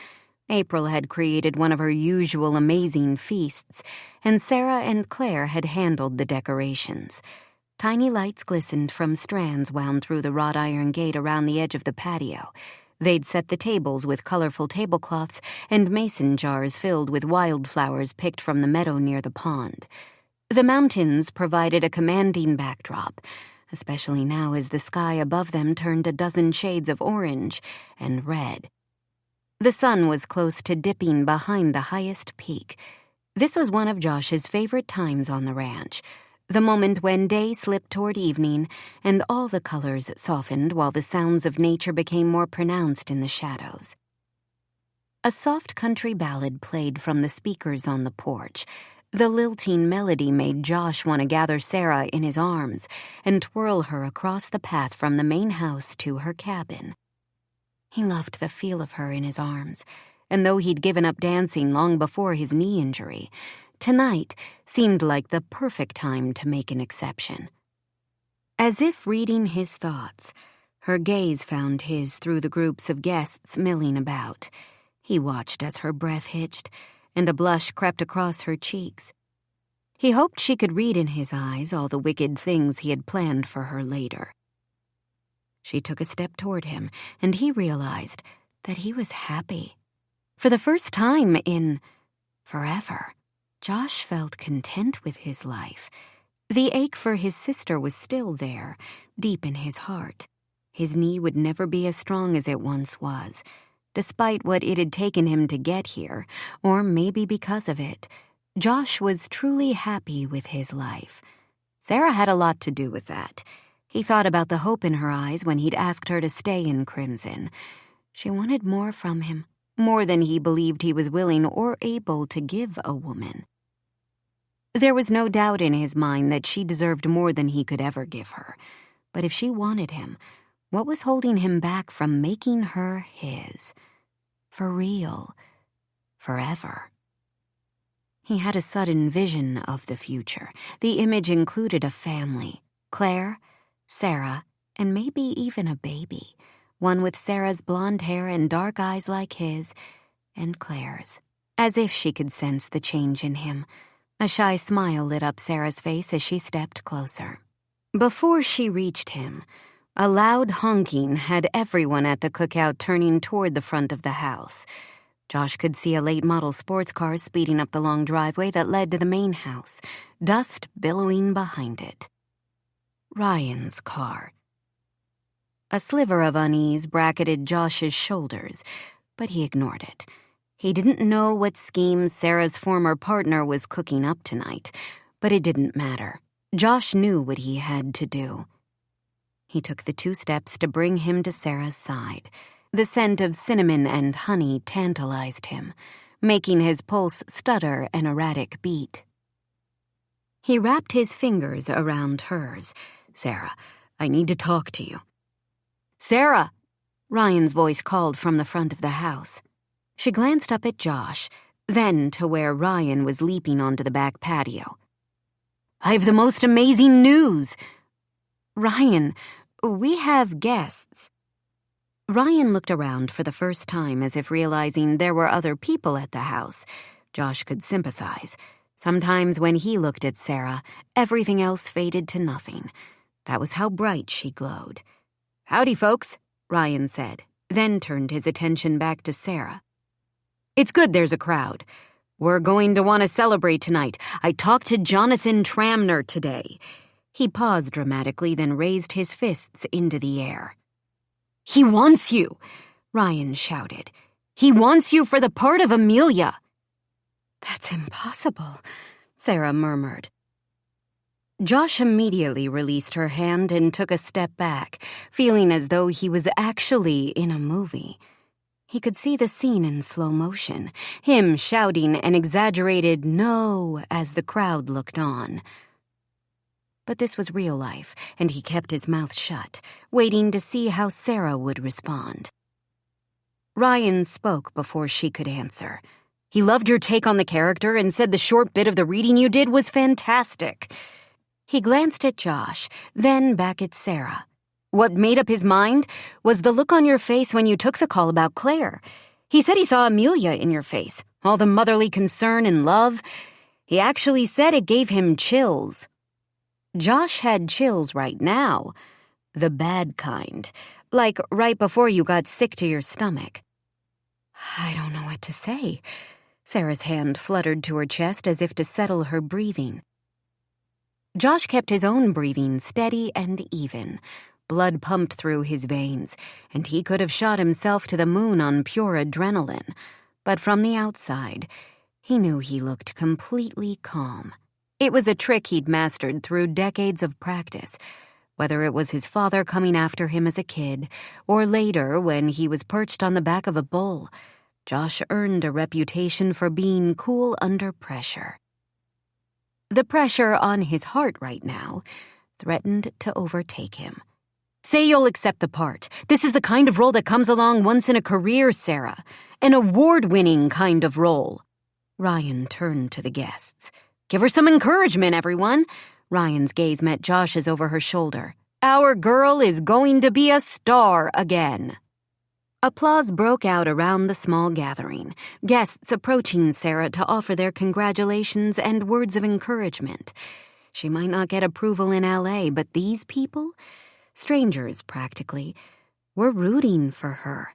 April had created one of her usual amazing feasts, and Sarah and Claire had handled the decorations. Tiny lights glistened from strands wound through the wrought iron gate around the edge of the patio. They'd set the tables with colorful tablecloths and mason jars filled with wildflowers picked from the meadow near the pond. The mountains provided a commanding backdrop, especially now as the sky above them turned a dozen shades of orange and red. The sun was close to dipping behind the highest peak. This was one of Josh's favorite times on the ranch, the moment when day slipped toward evening and all the colors softened while the sounds of nature became more pronounced in the shadows. A soft country ballad played from the speakers on the porch. The lilting melody made Josh want to gather Sarah in his arms and twirl her across the path from the main house to her cabin. He loved the feel of her in his arms, and though he'd given up dancing long before his knee injury, tonight seemed like the perfect time to make an exception. As if reading his thoughts, her gaze found his through the groups of guests milling about. He watched as her breath hitched, and a blush crept across her cheeks. He hoped she could read in his eyes all the wicked things he had planned for her later. She took a step toward him, and he realized that he was happy. For the first time in forever, Josh felt content with his life. The ache for his sister was still there, deep in his heart. His knee would never be as strong as it once was, despite what it had taken him to get here, or maybe because of it. Josh was truly happy with his life. Sarah had a lot to do with that. He thought about the hope in her eyes when he'd asked her to stay in Crimson. She wanted more from him, more than he believed he was willing or able to give a woman. There was no doubt in his mind that she deserved more than he could ever give her. But if she wanted him, what was holding him back from making her his? For real. Forever. He had a sudden vision of the future. The image included a family: Claire, Sarah, and maybe even a baby. One with Sarah's blonde hair and dark eyes like his, and Claire's. As if she could sense the change in him. A shy smile lit up Sarah's face as she stepped closer. Before she reached him, a loud honking had everyone at the cookout turning toward the front of the house. Josh could see a late-model sports car speeding up the long driveway that led to the main house, dust billowing behind it. Ryan's car. A sliver of unease bracketed Josh's shoulders, but he ignored it. He didn't know what schemes Sarah's former partner was cooking up tonight, but it didn't matter. Josh knew what he had to do. He took the 2 steps to bring him to Sarah's side. The scent of cinnamon and honey tantalized him, making his pulse stutter an erratic beat. He wrapped his fingers around hers. "Sarah, I need to talk to you." "Sarah!" Ryan's voice called from the front of the house. She glanced up at Josh, then to where Ryan was leaping onto the back patio. "I have the most amazing news!" "Ryan, we have guests." Ryan looked around for the first time as if realizing there were other people at the house. Josh could sympathize. Sometimes when he looked at Sarah, everything else faded to nothing. That was how bright she glowed. "Howdy, folks," Ryan said, then turned his attention back to Sarah. "It's good there's a crowd. We're going to want to celebrate tonight. I talked to Jonathan Tramner today." He paused dramatically, then raised his fists into the air. "He wants you," Ryan shouted. "He wants you for the part of Amelia." "That's impossible," Sarah murmured. Josh immediately released her hand and took a step back, feeling as though he was actually in a movie. He could see the scene in slow motion, him shouting an exaggerated "no" as the crowd looked on. But this was real life, and he kept his mouth shut, waiting to see how Sarah would respond. Ryan spoke before she could answer. He loved your take on the character and said the short bit of the reading you did was fantastic. He glanced at Josh, then back at Sarah. What made up his mind was the look on your face when you took the call about Claire. He said he saw Amelia in your face, all the motherly concern and love. He actually said it gave him chills. Josh had chills right now, the bad kind, like right before you got sick to your stomach. I don't know what to say. Sarah's hand fluttered to her chest as if to settle her breathing. Josh kept his own breathing steady and even. Blood pumped through his veins, and he could have shot himself to the moon on pure adrenaline. But from the outside, he knew he looked completely calm. It was a trick he'd mastered through decades of practice, whether it was his father coming after him as a kid, or later when he was perched on the back of a bull. Josh earned a reputation for being cool under pressure. The pressure on his heart right now threatened to overtake him. Say you'll accept the part. This is the kind of role that comes along once in a career, Sarah. An award-winning kind of role. Ryan turned to the guests. Give her some encouragement, everyone. Ryan's gaze met Josh's over her shoulder. Our girl is going to be a star again. Applause broke out around the small gathering, guests approaching Sarah to offer their congratulations and words of encouragement. She might not get approval in L.A., but these people, strangers practically, were rooting for her.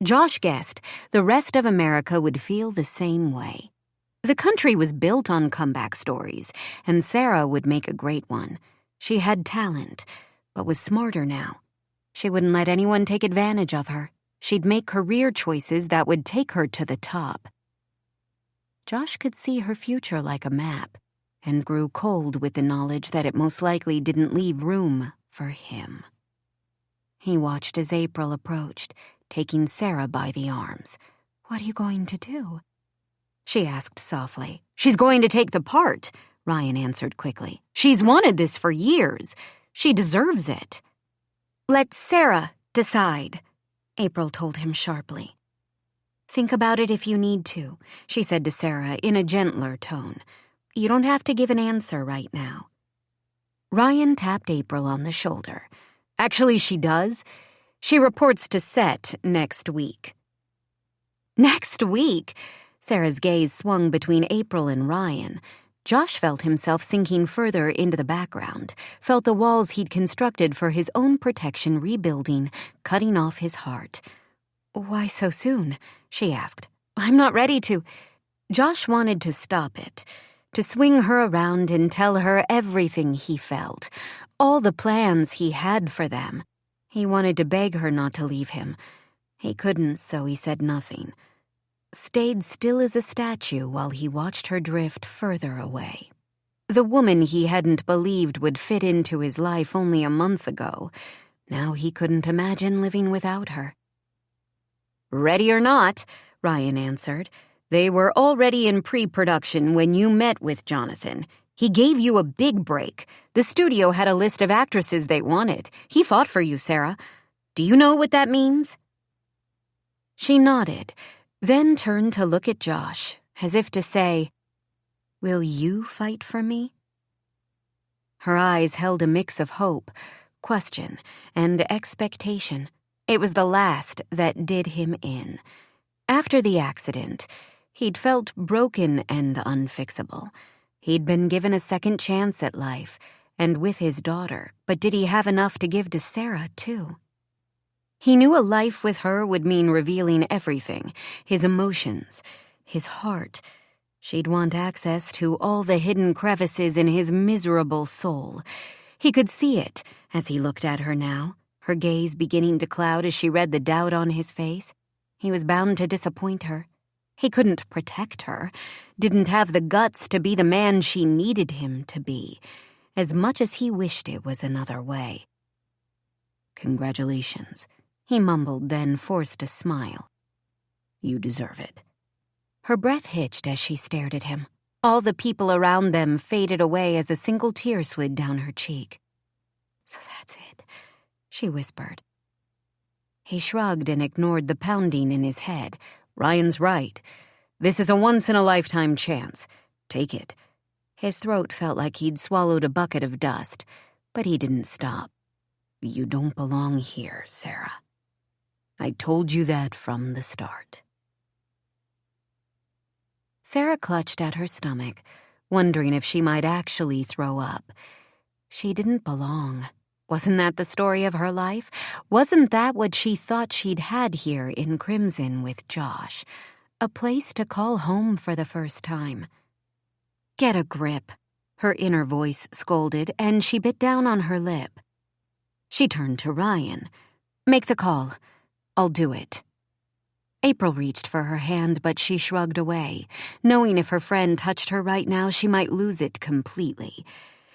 Josh guessed the rest of America would feel the same way. The country was built on comeback stories, and Sarah would make a great one. She had talent, but was smarter now. She wouldn't let anyone take advantage of her. She'd make career choices that would take her to the top. Josh could see her future like a map, and grew cold with the knowledge that it most likely didn't leave room for him. He watched as April approached, taking Sarah by the arms. What are you going to do? She asked softly. She's going to take the part, Ryan answered quickly. She's wanted this for years. She deserves it. Let Sarah decide, April told him sharply. Think about it if you need to, she said to Sarah in a gentler tone. You don't have to give an answer right now. Ryan tapped April on the shoulder. Actually, she does. She reports to set next week. Next week? Sarah's gaze swung between April and Ryan. Josh felt himself sinking further into the background, felt the walls he'd constructed for his own protection rebuilding, cutting off his heart. Why so soon? She asked. I'm not ready to. Josh wanted to stop it, to swing her around and tell her everything he felt, all the plans he had for them. He wanted to beg her not to leave him. He couldn't, so he said nothing. Stayed still as a statue while he watched her drift further away. The woman he hadn't believed would fit into his life only a month ago. Now he couldn't imagine living without her. Ready or not, Ryan answered. They were already in pre-production when you met with Jonathan. He gave you a big break. The studio had a list of actresses they wanted. He fought for you, Sarah. Do you know what that means? She nodded, then turned to look at Josh, as if to say, Will you fight for me? Her eyes held a mix of hope, question, and expectation. It was the last that did him in. After the accident, he'd felt broken and unfixable. He'd been given a second chance at life, and with his daughter, but did he have enough to give to Sarah, too? He knew a life with her would mean revealing everything, his emotions, his heart. She'd want access to all the hidden crevices in his miserable soul. He could see it as he looked at her now, her gaze beginning to cloud as she read the doubt on his face. He was bound to disappoint her. He couldn't protect her, didn't have the guts to be the man she needed him to be, as much as he wished it was another way. Congratulations, he mumbled, then forced a smile. You deserve it. Her breath hitched as she stared at him. All the people around them faded away as a single tear slid down her cheek. So that's it, she whispered. He shrugged and ignored the pounding in his head. Ryan's right. This is a once-in-a-lifetime chance. Take it. His throat felt like he'd swallowed a bucket of dust, but he didn't stop. You don't belong here, Sarah. I told you that from the start. Sarah clutched at her stomach, wondering if she might actually throw up. She didn't belong. Wasn't that the story of her life? Wasn't that what she thought she'd had here in Crimson with Josh? A place to call home for the first time. Get a grip, her inner voice scolded, and she bit down on her lip. She turned to Ryan. Make the call. I'll do it. April reached for her hand, but she shrugged away, knowing if her friend touched her right now, she might lose it completely.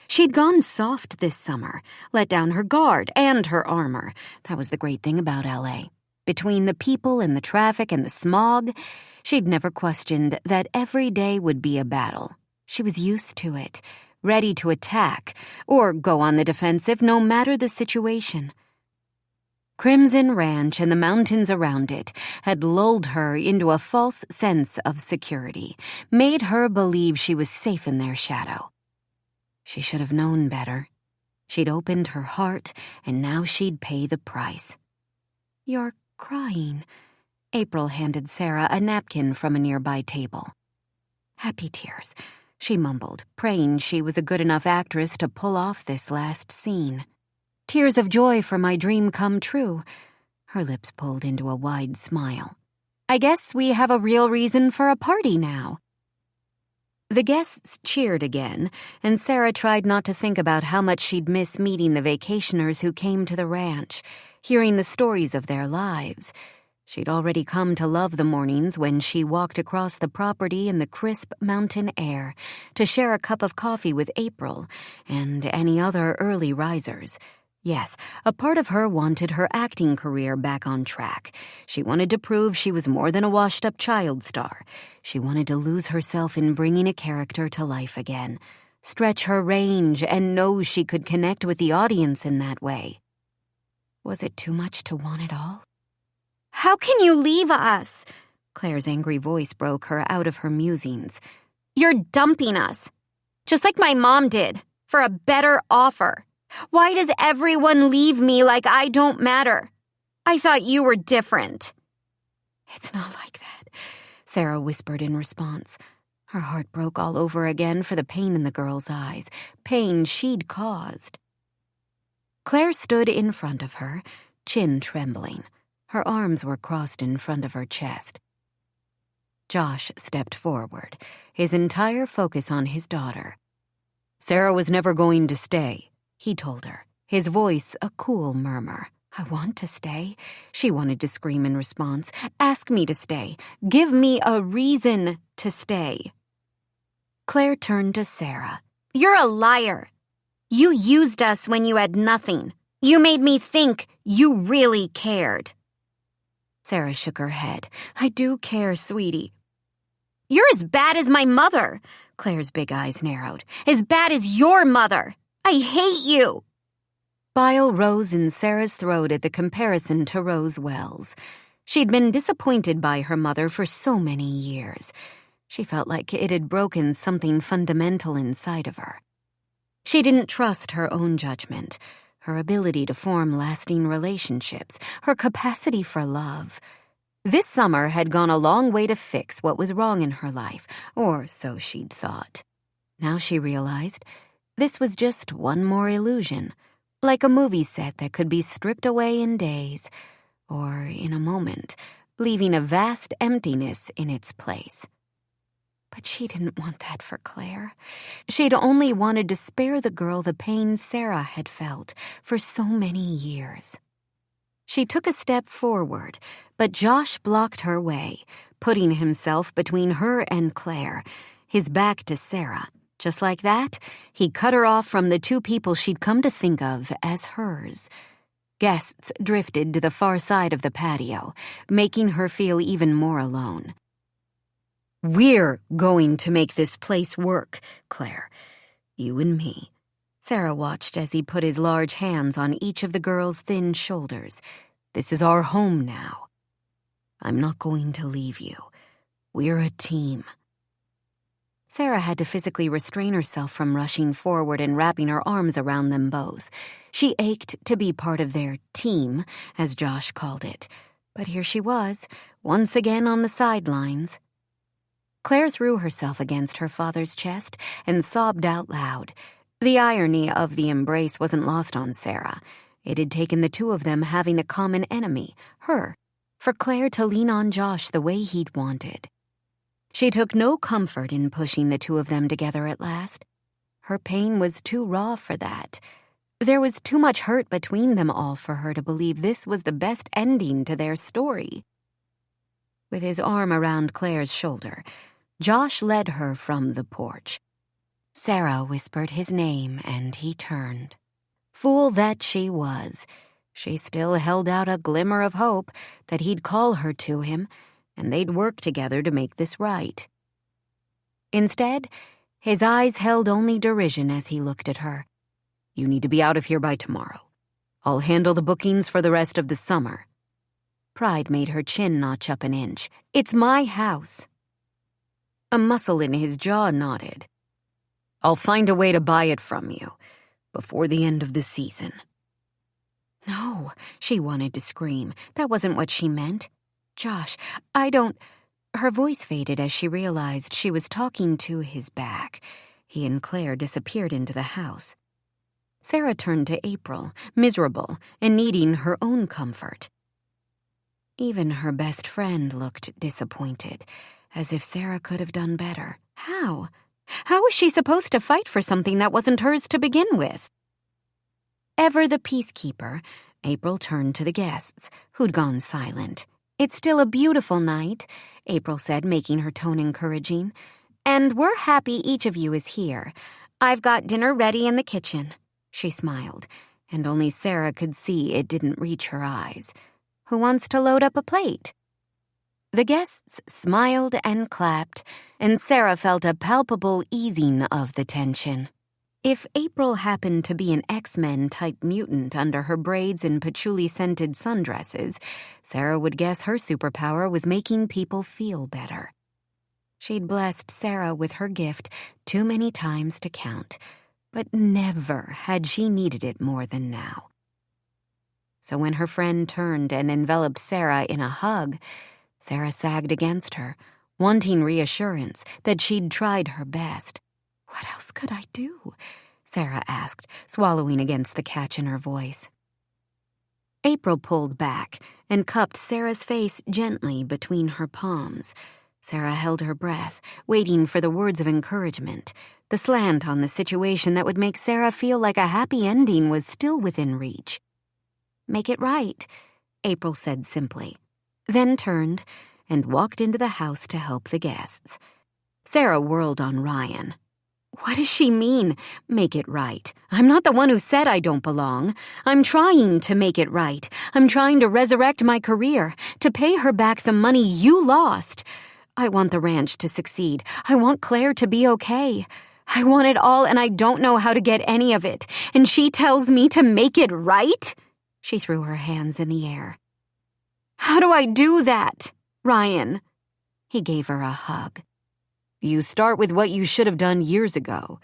She'd gone soft this summer, let down her guard and her armor. That was the great thing about L.A. Between the people and the traffic and the smog, she'd never questioned that every day would be a battle. She was used to it, ready to attack or go on the defensive no matter the situation. Crimson Ranch and the mountains around it had lulled her into a false sense of security, made her believe she was safe in their shadow. She should have known better. She'd opened her heart, and now she'd pay the price. You're crying. April handed Sarah a napkin from a nearby table. Happy tears, she mumbled, praying she was a good enough actress to pull off this last scene. Tears of joy for my dream come true. Her lips pulled into a wide smile. I guess we have a real reason for a party now. The guests cheered again, and Sarah tried not to think about how much she'd miss meeting the vacationers who came to the ranch, hearing the stories of their lives. She'd already come to love the mornings when she walked across the property in the crisp mountain air to share a cup of coffee with April and any other early risers. Yes, a part of her wanted her acting career back on track. She wanted to prove she was more than a washed-up child star. She wanted to lose herself in bringing a character to life again, stretch her range, and know she could connect with the audience in that way. Was it too much to want it all? How can you leave us? Claire's angry voice broke her out of her musings. You're dumping us, just like my mom did, for a better offer. Why does everyone leave me like I don't matter? I thought you were different. It's not like that, Sarah whispered in response. Her heart broke all over again for the pain in the girl's eyes, pain she'd caused. Claire stood in front of her, chin trembling. Her arms were crossed in front of her chest. Josh stepped forward, his entire focus on his daughter. Sarah was never going to stay, he told her, his voice a cool murmur. I want to stay, she wanted to scream in response. Ask me to stay. Give me a reason to stay. Claire turned to Sarah. You're a liar. You used us when you had nothing. You made me think you really cared. Sarah shook her head. I do care, sweetie. You're as bad as my mother. Claire's big eyes narrowed. As bad as your mother. I hate you. Bile rose in Sarah's throat at the comparison to Rose Wells. She'd been disappointed by her mother for so many years. She felt like it had broken something fundamental inside of her. She didn't trust her own judgment, her ability to form lasting relationships, her capacity for love. This summer had gone a long way to fix what was wrong in her life, or so she'd thought. Now she realized this was just one more illusion, like a movie set that could be stripped away in days, or in a moment, leaving a vast emptiness in its place. But she didn't want that for Claire. She'd only wanted to spare the girl the pain Sarah had felt for so many years. She took a step forward, but Josh blocked her way, putting himself between her and Claire, his back to Sarah. Just like that, he cut her off from the two people she'd come to think of as hers. Guests drifted to the far side of the patio, making her feel even more alone. We're going to make this place work, Claire. You and me. Sarah watched as he put his large hands on each of the girl's thin shoulders. This is our home now. I'm not going to leave you. We're a team." Sarah had to physically restrain herself from rushing forward and wrapping her arms around them both. She ached to be part of their team, as Josh called it. But here she was, once again on the sidelines. Claire threw herself against her father's chest and sobbed out loud. The irony of the embrace wasn't lost on Sarah. It had taken the two of them having a common enemy, her, for Claire to lean on Josh the way he'd wanted. She took no comfort in pushing the two of them together at last. Her pain was too raw for that. There was too much hurt between them all for her to believe this was the best ending to their story. With his arm around Claire's shoulder, Josh led her from the porch. Sarah whispered his name, and he turned. Fool that she was. She still held out a glimmer of hope that he'd call her to him, and they'd work together to make this right. Instead, his eyes held only derision as he looked at her. "You need to be out of here by tomorrow. I'll handle the bookings for the rest of the summer." Pride made her chin notch up an inch. "It's my house." A muscle in his jaw nodded. "I'll find a way to buy it from you before the end of the season." No, she wanted to scream. That wasn't what she meant. "Josh, I don't—" Her voice faded as she realized she was talking to his back. He and Claire disappeared into the house. Sarah turned to April, miserable and needing her own comfort. Even her best friend looked disappointed, as if Sarah could have done better. How? How was she supposed to fight for something that wasn't hers to begin with? Ever the peacekeeper, April turned to the guests, who'd gone silent. "It's still a beautiful night," April said, making her tone encouraging. "And we're happy each of you is here. I've got dinner ready in the kitchen." She smiled, and only Sarah could see it didn't reach her eyes. "Who wants to load up a plate?" The guests smiled and clapped, and Sarah felt a palpable easing of the tension. If April happened to be an X-Men-type mutant under her braids and patchouli-scented sundresses, Sarah would guess her superpower was making people feel better. She'd blessed Sarah with her gift too many times to count, but never had she needed it more than now. So when her friend turned and enveloped Sarah in a hug, Sarah sagged against her, wanting reassurance that she'd tried her best. "What else could I do?" Sarah asked, swallowing against the catch in her voice. April pulled back and cupped Sarah's face gently between her palms. Sarah held her breath, waiting for the words of encouragement, the slant on the situation that would make Sarah feel like a happy ending was still within reach. "Make it right," April said simply, then turned and walked into the house to help the guests. Sarah whirled on Ryan. "What does she mean, make it right? I'm not the one who said I don't belong. I'm trying to make it right. I'm trying to resurrect my career, to pay her back some money you lost. I want the ranch to succeed. I want Claire to be okay. I want it all, and I don't know how to get any of it. And she tells me to make it right?" She threw her hands in the air. "How do I do that, Ryan?" He gave her a hug. "You start with what you should have done years ago,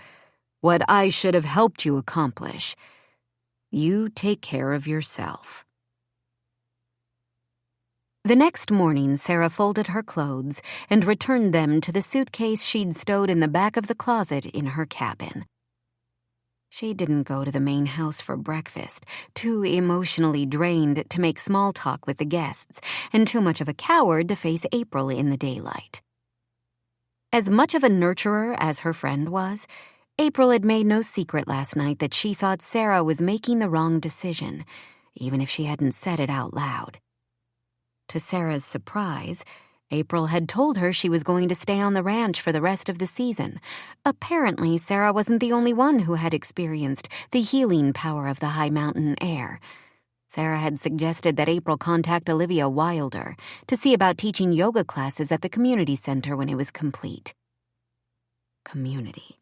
what I should have helped you accomplish. You take care of yourself." The next morning, Sarah folded her clothes and returned them to the suitcase she'd stowed in the back of the closet in her cabin. She didn't go to the main house for breakfast, too emotionally drained to make small talk with the guests, and too much of a coward to face April in the daylight. As much of a nurturer as her friend was, April had made no secret last night that she thought Sarah was making the wrong decision, even if she hadn't said it out loud. To Sarah's surprise, April had told her she was going to stay on the ranch for the rest of the season. Apparently, Sarah wasn't the only one who had experienced the healing power of the high mountain air. Sarah had suggested that April contact Olivia Wilder to see about teaching yoga classes at the community center when it was complete. Community.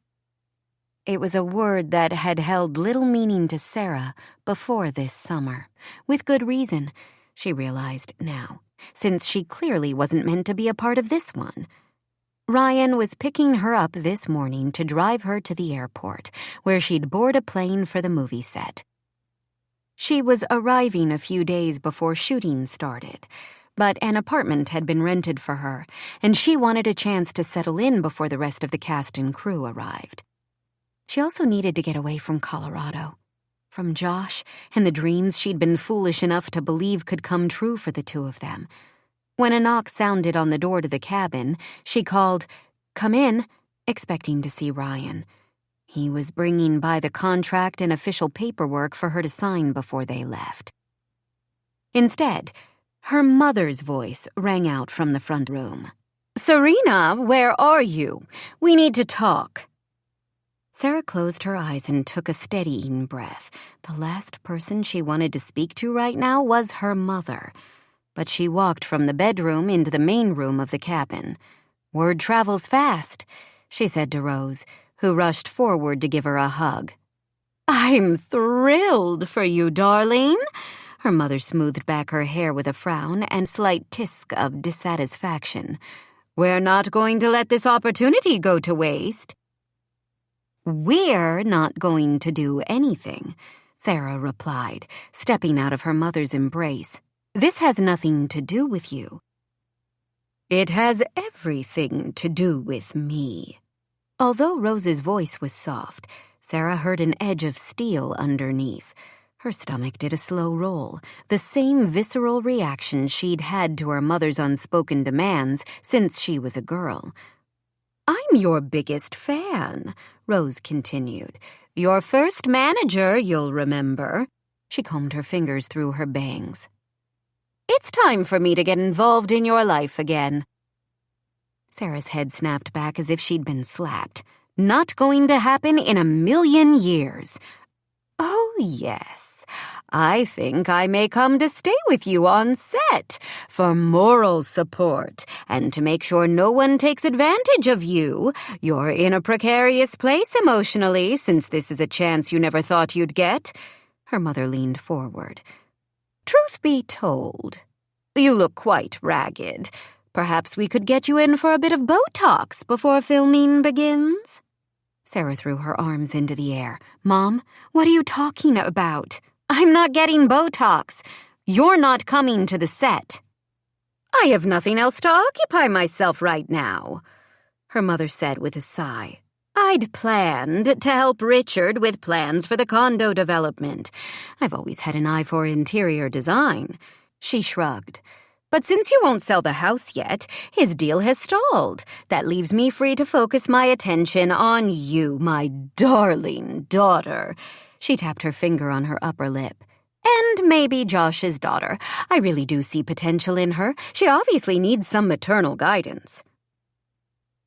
It was a word that had held little meaning to Sarah before this summer. With good reason. she realized now, since she clearly wasn't meant to be a part of this one. Ryan was picking her up this morning to drive her to the airport, where she'd board a plane for the movie set. She was arriving a few days before shooting started, but an apartment had been rented for her, and she wanted a chance to settle in before the rest of the cast and crew arrived. She also needed to get away from Colorado, from Josh and the dreams she'd been foolish enough to believe could come true for the two of them. When a knock sounded on the door to the cabin, she called, "Come in," expecting to see Ryan. He was bringing by the contract and official paperwork for her to sign before they left. Instead, her mother's voice rang out from the front room. "Serena, where are you? We need to talk." Sarah closed her eyes and took a steadying breath. The last person she wanted to speak to right now was her mother. But she walked from the bedroom into the main room of the cabin. "Word travels fast," she said to Rose, who rushed forward to give her a hug. "I'm thrilled for you, darling." Her mother smoothed back her hair with a frown and slight tisk of dissatisfaction. "We're not going to let this opportunity go to waste." "We're not going to do anything," Sarah replied, stepping out of her mother's embrace. "This has nothing to do with you." "It has everything to do with me." Although Rose's voice was soft, Sarah heard an edge of steel underneath. Her stomach did a slow roll, the same visceral reaction she'd had to her mother's unspoken demands since she was a girl. "I'm your biggest fan," Rose continued. "Your first manager, you'll remember." She combed her fingers through her bangs. "It's time for me to get involved in your life again." Sarah's head snapped back as if she'd been slapped. "Not going to happen in a million years." "Oh, yes. I think I may come to stay with you on set for moral support and to make sure no one takes advantage of you. You're in a precarious place emotionally, since this is a chance you never thought you'd get." Her mother leaned forward. "Truth be told, you look quite ragged. Perhaps we could get you in for a bit of Botox before filming begins." Sarah threw her arms into the air. "Mom, what are you talking about? I'm not getting Botox. You're not coming to the set." "I have nothing else to occupy myself right now," her mother said with a sigh. "I'd planned to help Richard with plans for the condo development. I've always had an eye for interior design." She shrugged. "But since you won't sell the house yet, his deal has stalled. That leaves me free to focus my attention on you, my darling daughter." She tapped her finger on her upper lip. "And maybe Josh's daughter. I really do see potential in her. She obviously needs some maternal guidance."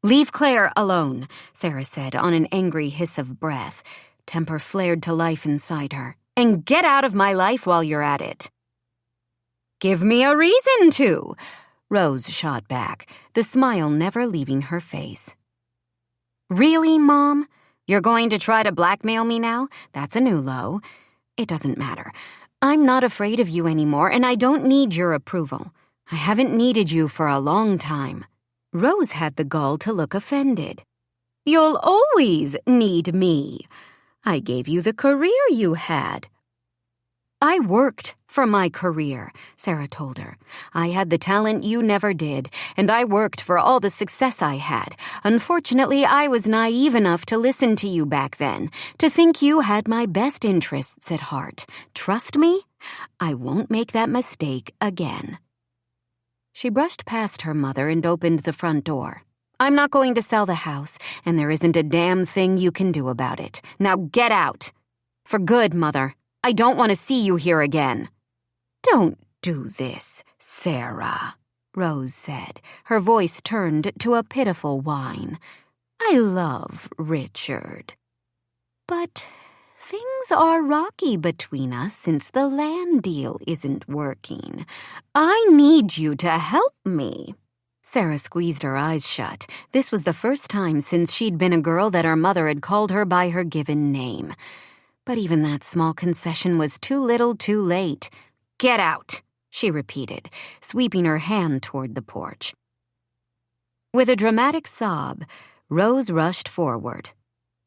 "Leave Claire alone," Sarah said on an angry hiss of breath. Temper flared to life inside her. "And get out of my life while you're at it." "Give me a reason to," Rose shot back, the smile never leaving her face. "Really, Mom? You're going to try to blackmail me now? That's a new low. It doesn't matter. I'm not afraid of you anymore, and I don't need your approval. I haven't needed you for a long time." Rose had the gall to look offended. "You'll always need me. I gave you the career you had." "I worked for my career," Sarah told her. "I had the talent you never did, and I worked for all the success I had. Unfortunately, I was naive enough to listen to you back then, to think you had my best interests at heart. Trust me, I won't make that mistake again." She brushed past her mother and opened the front door. "I'm not going to sell the house, and there isn't a damn thing you can do about it. Now get out. For good, Mother. I don't want to see you here again." "Don't do this, Sarah," Rose said, her voice turned to a pitiful whine. "I love Richard. But things are rocky between us since the land deal isn't working. I need you to help me." Sarah squeezed her eyes shut. This was the first time since she'd been a girl that her mother had called her by her given name. But even that small concession was too little too late. "Get out," she repeated, sweeping her hand toward the porch. With a dramatic sob, Rose rushed forward.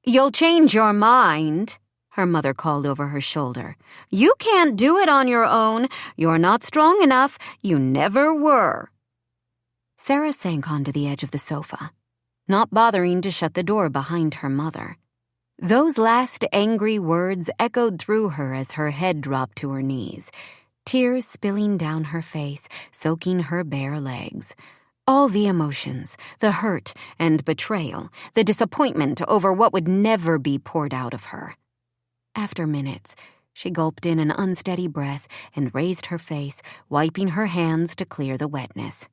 "You'll change your mind," her mother called over her shoulder. "You can't do it on your own. You're not strong enough. You never were." Sarah sank onto the edge of the sofa, not bothering to shut the door behind her mother. Those last angry words echoed through her as her head dropped to her knees, tears spilling down her face, soaking her bare legs. All the emotions, the hurt and betrayal, the disappointment over what would never be poured out of her. After minutes, she gulped in an unsteady breath and raised her face, wiping her hands to clear the wetness.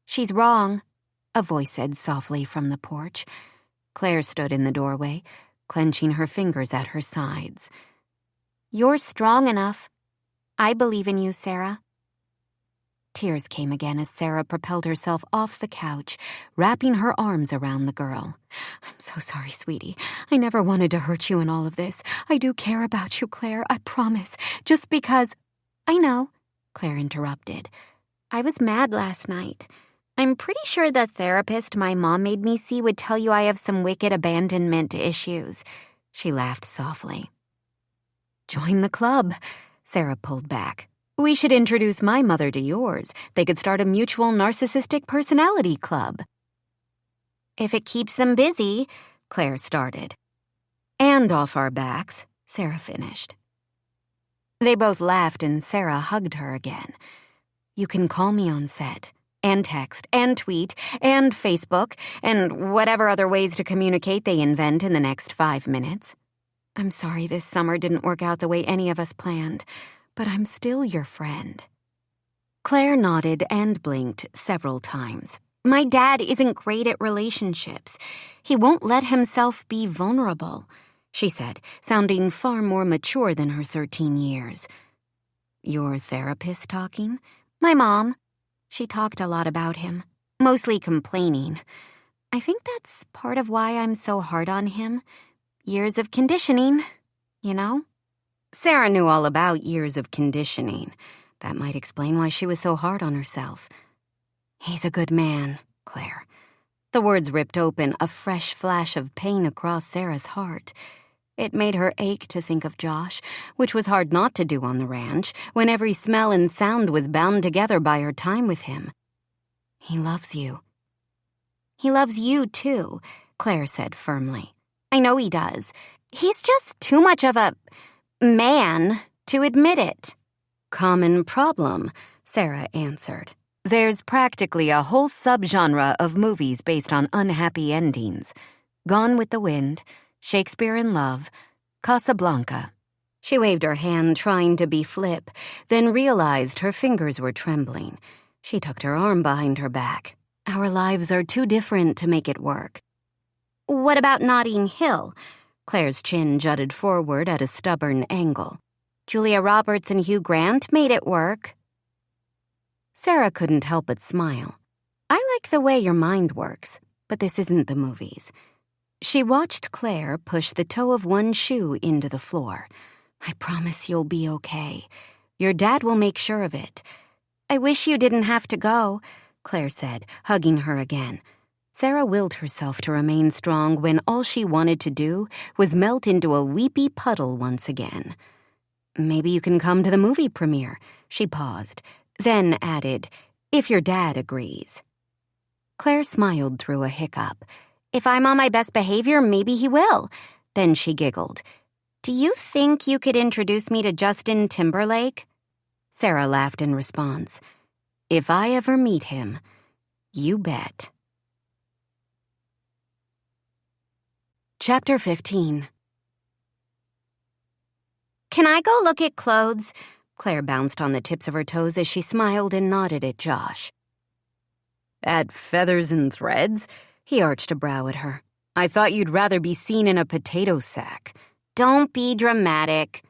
"She's wrong," a voice said softly from the porch. Claire stood in the doorway, clenching her fingers at her sides. "You're strong enough. I believe in you, Sarah." Tears came again as Sarah propelled herself off the couch, wrapping her arms around the girl. "I'm so sorry, sweetie. I never wanted to hurt you in all of this. I do care about you, Claire, I promise. Just because—" "I know," Claire interrupted. "I was mad last night. I'm pretty sure the therapist my mom made me see would tell you I have some wicked abandonment issues." She laughed softly. "Join the club," Sarah pulled back. "We should introduce my mother to yours. They could start a mutual narcissistic personality club." "If it keeps them busy," Claire started. "And off our backs," Sarah finished. They both laughed and Sarah hugged her again. "You can call me on set, and text, and tweet, and Facebook, and whatever other ways to communicate they invent in the next 5 minutes. I'm sorry this summer didn't work out the way any of us planned, but I'm still your friend." Claire nodded and blinked several times. "My dad isn't great at relationships. He won't let himself be vulnerable," she said, sounding far more mature than her 13 years. "Your therapist talking?" "My mom. She talked a lot about him, mostly complaining. I think that's part of why I'm so hard on him. Years of conditioning, you know?" Sarah knew all about years of conditioning. That might explain why she was so hard on herself. "He's a good man, Claire." The words ripped open a fresh flash of pain across Sarah's heart. It made her ache to think of Josh, which was hard not to do on the ranch, when every smell and sound was bound together by her time with him. "He loves you." "He loves you, too," Claire said firmly. "I know he does. He's just too much of a man to admit it." "Common problem," Sarah answered. "There's practically a whole subgenre of movies based on unhappy endings. Gone with the Wind, Shakespeare in Love, Casablanca." She waved her hand, trying to be flip, then realized her fingers were trembling. She tucked her arm behind her back. "Our lives are too different to make it work." "What about Notting Hill?" Claire's chin jutted forward at a stubborn angle. "Julia Roberts and Hugh Grant made it work." Sarah couldn't help but smile. "I like the way your mind works, but this isn't the movies." She watched Claire push the toe of one shoe into the floor. "I promise you'll be okay. Your dad will make sure of it." "I wish you didn't have to go," Claire said, hugging her again. Sarah willed herself to remain strong when all she wanted to do was melt into a weepy puddle once again. "Maybe you can come to the movie premiere," she paused, then added, "if your dad agrees." Claire smiled through a hiccup. "If I'm on my best behavior, maybe he will." Then she giggled. "Do you think you could introduce me to Justin Timberlake?" Sarah laughed in response. "If I ever meet him, you bet." Chapter 15. "Can I go look at clothes?" Claire bounced on the tips of her toes as she smiled and nodded at Josh. "At Feathers and Threads?" He arched a brow at her. "I thought you'd rather be seen in a potato sack." "Don't be dramatic,"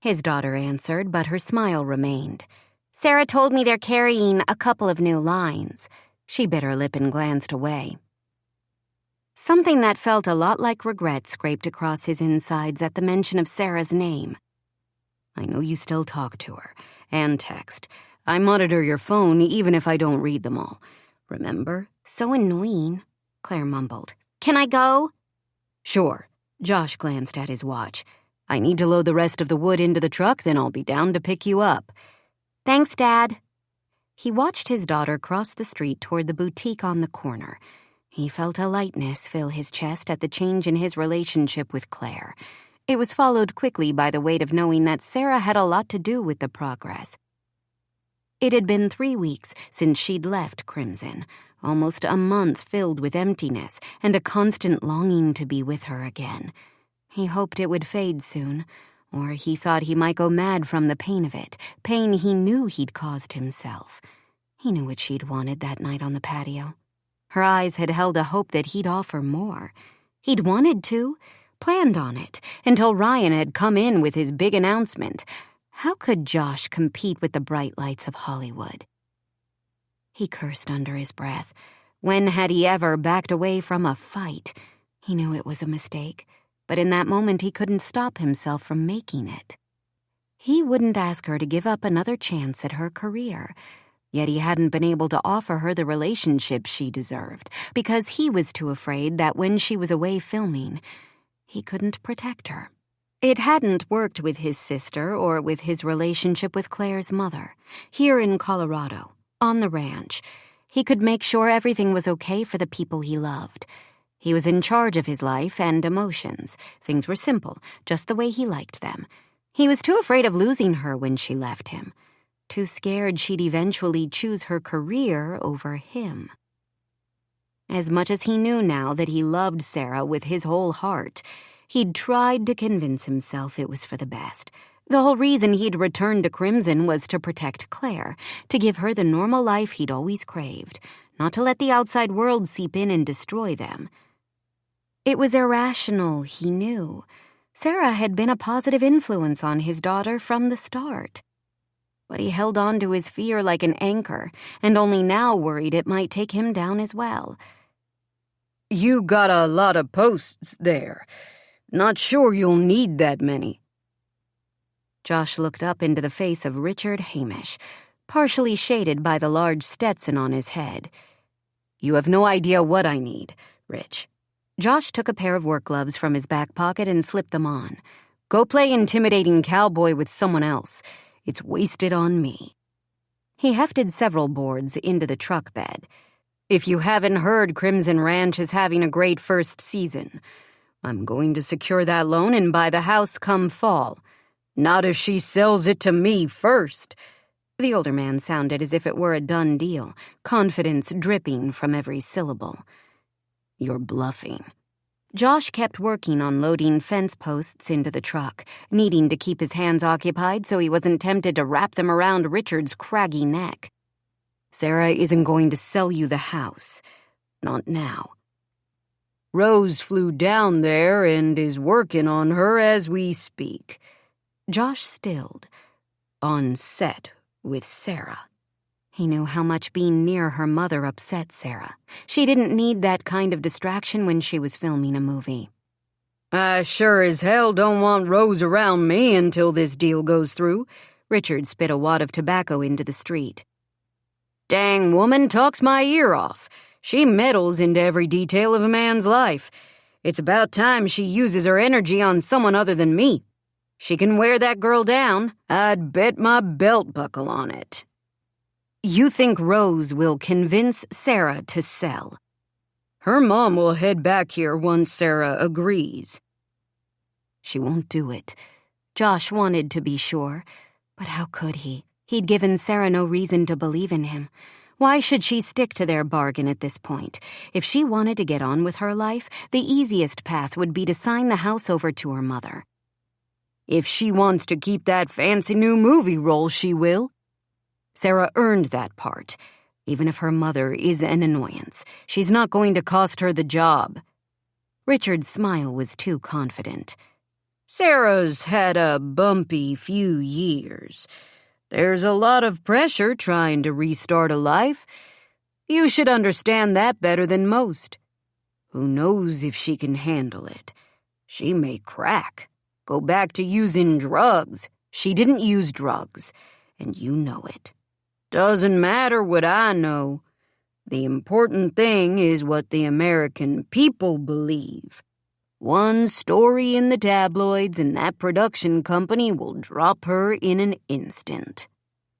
his daughter answered, but her smile remained. "Sarah told me they're carrying a couple of new lines." She bit her lip and glanced away. Something that felt a lot like regret scraped across his insides at the mention of Sarah's name. I know you still talk to her, and text. I monitor your phone even if I don't read them all. Remember? So annoying, Claire mumbled. Can I go? Sure. Josh glanced at his watch. I need to load the rest of the wood into the truck, then I'll be down to pick you up. Thanks, Dad. He watched his daughter cross the street toward the boutique on the corner. He felt a lightness fill his chest at the change in his relationship with Claire. It was followed quickly by the weight of knowing that Sarah had a lot to do with the progress. It had been 3 weeks since she'd left Crimson, almost a month filled with emptiness and a constant longing to be with her again. He hoped it would fade soon, or he thought he might go mad from the pain of it, pain he knew he'd caused himself. He knew what she'd wanted that night on the patio. Her eyes had held a hope that he'd offer more. He'd wanted to, planned on it, until Ryan had come in with his big announcement. How could Josh compete with the bright lights of Hollywood? He cursed under his breath. When had he ever backed away from a fight? He knew it was a mistake, but in that moment he couldn't stop himself from making it. He wouldn't ask her to give up another chance at her career, yet he hadn't been able to offer her the relationship she deserved, because he was too afraid that when she was away filming, he couldn't protect her. It hadn't worked with his sister or with his relationship with Claire's mother. Here in Colorado, on the ranch, he could make sure everything was okay for the people he loved. He was in charge of his life and emotions. Things were simple, just the way he liked them. He was too afraid of losing her when she left him, too scared she'd eventually choose her career over him. As much as he knew now that he loved Sarah with his whole heart, he'd tried to convince himself it was for the best. The whole reason he'd returned to Crimson was to protect Claire, to give her the normal life he'd always craved, not to let the outside world seep in and destroy them. It was irrational, he knew. Sarah had been a positive influence on his daughter from the start. But he held on to his fear like an anchor, and only now worried it might take him down as well. You got a lot of posts there. Not sure you'll need that many. Josh looked up into the face of Richard Hamish, partially shaded by the large Stetson on his head. You have no idea what I need, Rich. Josh took a pair of work gloves from his back pocket and slipped them on. Go play intimidating cowboy with someone else. It's wasted on me. He hefted several boards into the truck bed. If you haven't heard, Crimson Ranch is having a great first season. I'm going to secure that loan and buy the house come fall. Not if she sells it to me first. The older man sounded as if it were a done deal, confidence dripping from every syllable. You're bluffing. Josh kept working on loading fence posts into the truck, needing to keep his hands occupied so he wasn't tempted to wrap them around Richard's craggy neck. Sarah isn't going to sell you the house. Not now. Rose flew down there and is working on her as we speak. Josh stilled. On set with Sarah. He knew how much being near her mother upset Sarah. She didn't need that kind of distraction when she was filming a movie. I sure as hell don't want Rose around me until this deal goes through. Richard spit a wad of tobacco into the street. Dang woman talks my ear off. She meddles into every detail of a man's life. It's about time she uses her energy on someone other than me. She can wear that girl down. I'd bet my belt buckle on it. You think Rose will convince Sarah to sell? Her mom will head back here once Sarah agrees. She won't do it. Josh wanted to be sure, but how could he? He'd given Sarah no reason to believe in him. Why should she stick to their bargain at this point? If she wanted to get on with her life, the easiest path would be to sign the house over to her mother. If she wants to keep that fancy new movie role, she will. Sarah earned that part. Even if her mother is an annoyance, she's not going to cost her the job. Richard's smile was too confident. Sarah's had a bumpy few years. There's a lot of pressure trying to restart a life. You should understand that better than most. Who knows if she can handle it? She may crack. Go back to using drugs. She didn't use drugs, and you know it. Doesn't matter what I know. The important thing is what the American people believe. One story in the tabloids and that production company will drop her in an instant."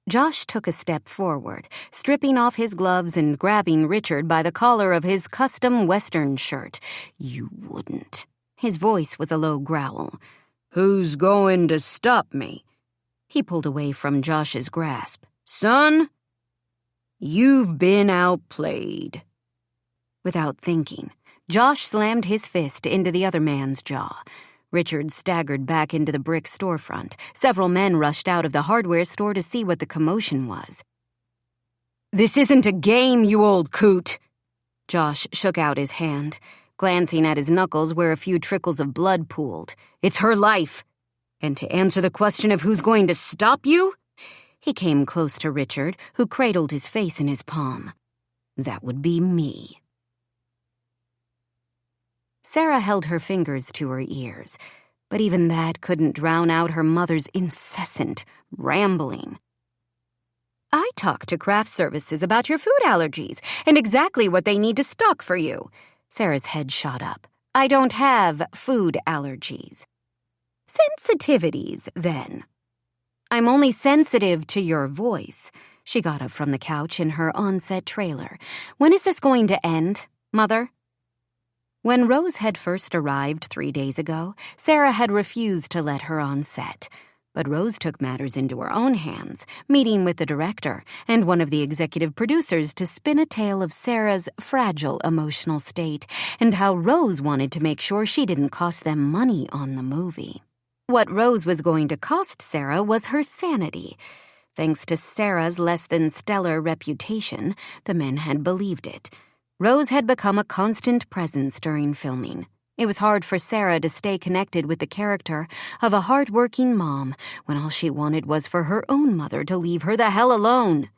Josh took a step forward, stripping off his gloves and grabbing Richard by the collar of his custom Western shirt. "You wouldn't." His voice was a low growl. "Who's going to stop me?" He pulled away from Josh's grasp. "Son, you've been outplayed." Without thinking, Josh slammed his fist into the other man's jaw. Richard staggered back into the brick storefront. Several men rushed out of the hardware store to see what the commotion was. "This isn't a game, you old coot." Josh shook out his hand, glancing at his knuckles where a few trickles of blood pooled. "It's her life. And to answer the question of who's going to stop you?" He came close to Richard, who cradled his face in his palm. "That would be me." Sarah held her fingers to her ears, but even that couldn't drown out her mother's incessant rambling. "I talked to craft services about your food allergies and exactly what they need to stock for you." Sarah's head shot up. "I don't have food allergies." "Sensitivities, then." "I'm only sensitive to your voice." She got up from the couch in her on-set trailer. "When is this going to end, Mother?" When Rose had first arrived 3 days ago, Sarah had refused to let her on set. But Rose took matters into her own hands, meeting with the director and one of the executive producers to spin a tale of Sarah's fragile emotional state and how Rose wanted to make sure she didn't cost them money on the movie. What Rose was going to cost Sarah was her sanity. Thanks to Sarah's less-than-stellar reputation, the men had believed it. Rose had become a constant presence during filming. It was hard for Sarah to stay connected with the character of a hard-working mom when all she wanted was for her own mother to leave her the hell alone.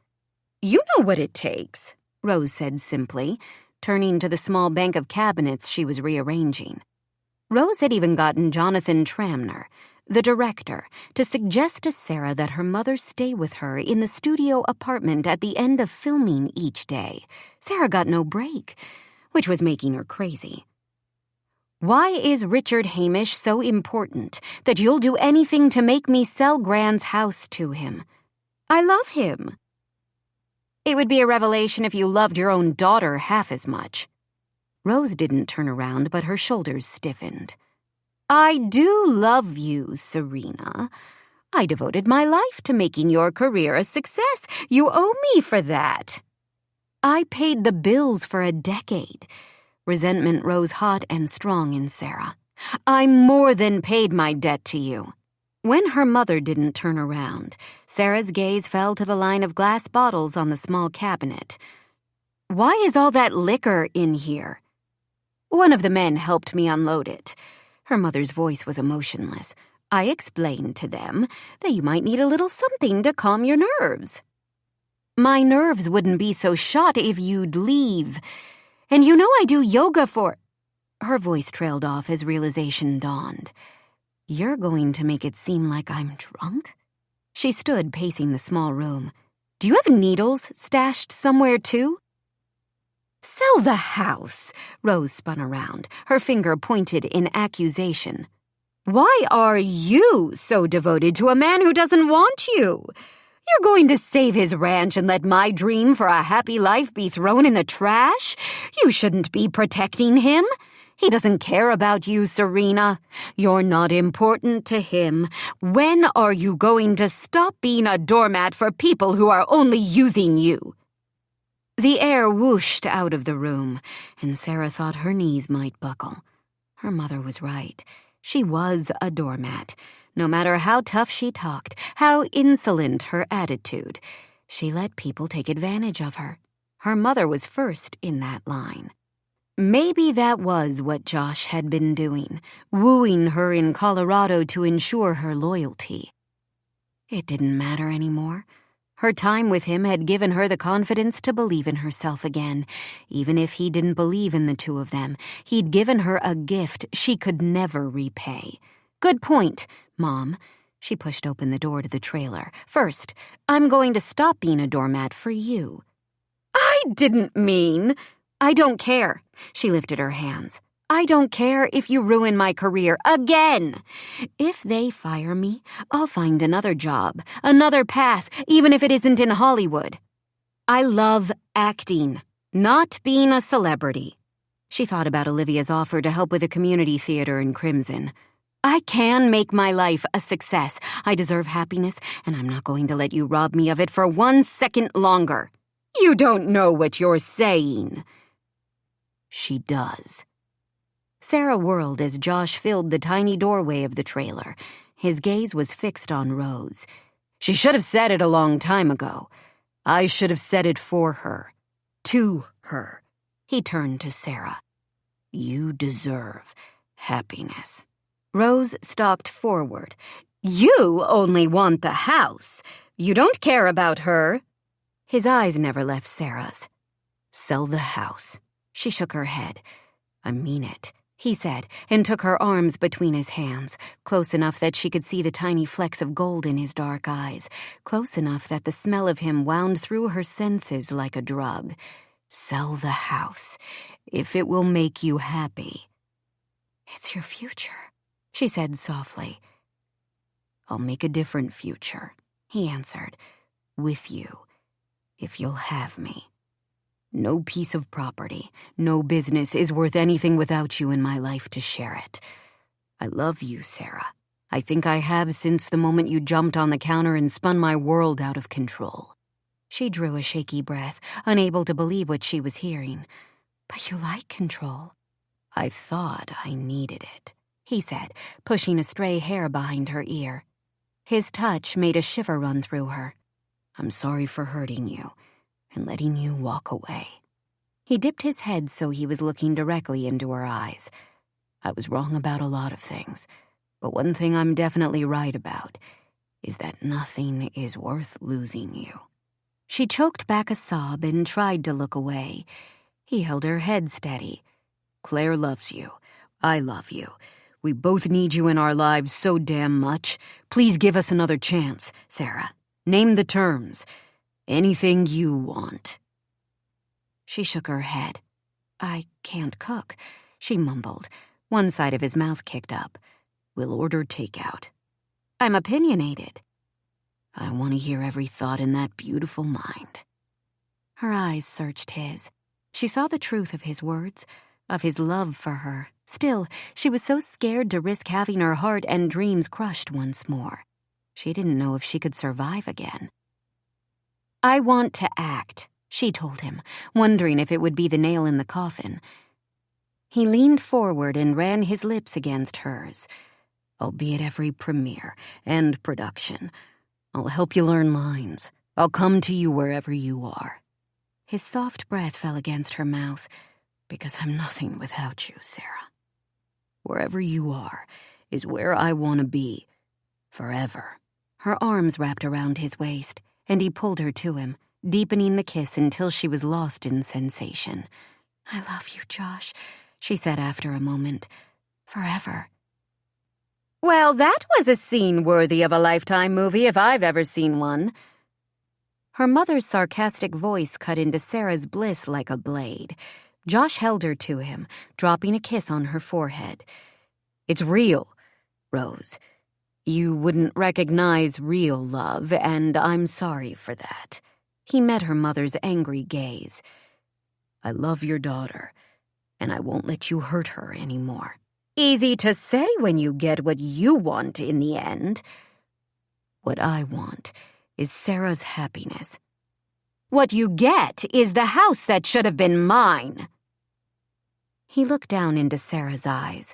"You know what it takes," Rose said simply, turning to the small bank of cabinets she was rearranging. Rose had even gotten Jonathan Tramner, the director, to suggest to Sarah that her mother stay with her in the studio apartment at the end of filming each day. Sarah got no break, which was making her crazy. "Why is Richard Hamish so important that you'll do anything to make me sell Grant's house to him?" "I love him." "It would be a revelation if you loved your own daughter half as much." Rose didn't turn around, but her shoulders stiffened. "I do love you, Serena. I devoted my life to making your career a success. You owe me for that." "I paid the bills for a decade." Resentment rose hot and strong in Sarah. "I more than paid my debt to you." When her mother didn't turn around, Sarah's gaze fell to the line of glass bottles on the small cabinet. "Why is all that liquor in here?" "One of the men helped me unload it." Her mother's voice was emotionless. "I explained to them that you might need a little something to calm your nerves." "My nerves wouldn't be so shot if you'd leave. And you know I do yoga for—" Her voice trailed off as realization dawned. "You're going to make it seem like I'm drunk?" She stood pacing the small room. "Do you have needles stashed somewhere, too?" "Sell the house," Rose spun around, her finger pointed in accusation. "Why are you so devoted to a man who doesn't want you? You're going to save his ranch and let my dream for a happy life be thrown in the trash? You shouldn't be protecting him. He doesn't care about you, Serena. You're not important to him. When are you going to stop being a doormat for people who are only using you?" The air whooshed out of the room, and Sarah thought her knees might buckle. Her mother was right. She was a doormat. No matter how tough she talked, how insolent her attitude, she let people take advantage of her. Her mother was first in that line. Maybe that was what Josh had been doing, wooing her in Colorado to ensure her loyalty. It didn't matter anymore. Her time with him had given her the confidence to believe in herself again. Even if he didn't believe in the two of them, he'd given her a gift she could never repay. "Good point, Mom. She pushed open the door to the trailer. "First, I'm going to stop being a doormat for you." I didn't mean. "I don't care." She lifted her hands. "I don't care if you ruin my career again. If they fire me, I'll find another job, another path, even if it isn't in Hollywood. I love acting, not being a celebrity." She thought about Olivia's offer to help with a community theater in Crimson. "I can make my life a success. I deserve happiness, and I'm not going to let you rob me of it for 1 second longer." You don't know what you're saying. She does. Sarah whirled as Josh filled the tiny doorway of the trailer. His gaze was fixed on Rose. "She should have said it a long time ago. I should have said it for her. To her." He turned to Sarah. "You deserve happiness." Rose stalked forward. You only want the house. You don't care about her. His eyes never left Sarah's. "Sell the house." She shook her head. "I mean it," he said, and took her arms between his hands, close enough that she could see the tiny flecks of gold in his dark eyes, close enough that the smell of him wound through her senses like a drug. "Sell the house, if it will make you happy." "It's your future," she said softly. "I'll make a different future," he answered, "with you, if you'll have me. No piece of property, no business is worth anything without you in my life to share it. I love you, Sarah. I think I have since the moment you jumped on the counter and spun my world out of control." She drew a shaky breath, unable to believe what she was hearing. "But you like control." "I thought I needed it," he said, pushing a stray hair behind her ear. His touch made a shiver run through her. "I'm sorry for hurting you and letting you walk away." He dipped his head so he was looking directly into her eyes. "I was wrong about a lot of things, but one thing I'm definitely right about is that nothing is worth losing you." She choked back a sob and tried to look away. He held her head steady. "Claire loves you. I love you. We both need you in our lives so damn much. Please give us another chance, Sarah. Name the terms. Anything you want." She shook her head. "I can't cook," she mumbled. One side of his mouth kicked up. "We'll order takeout." "I'm opinionated." "I want to hear every thought in that beautiful mind." Her eyes searched his. She saw the truth of his words, of his love for her. Still, she was so scared to risk having her heart and dreams crushed once more. She didn't know if she could survive again. "I want to act," she told him, wondering if it would be the nail in the coffin. He leaned forward and ran his lips against hers. "I'll be at every premiere and production. I'll help you learn lines. I'll come to you wherever you are." His soft breath fell against her mouth. "Because I'm nothing without you, Sarah. Wherever you are is where I want to be, forever." Her arms wrapped around his waist, and he pulled her to him, deepening the kiss until she was lost in sensation. "I love you, Josh," she said after a moment. "Forever." Well, that was a scene worthy of a Lifetime movie if I've ever seen one. Her mother's sarcastic voice cut into Sarah's bliss like a blade. Josh held her to him, dropping a kiss on her forehead. "It's real, Rose. You wouldn't recognize real love, and I'm sorry for that." He met her mother's angry gaze. "I love your daughter, and I won't let you hurt her anymore." Easy to say when you get what you want in the end. "What I want is Sarah's happiness." What you get is the house that should have been mine." He looked down into Sarah's eyes.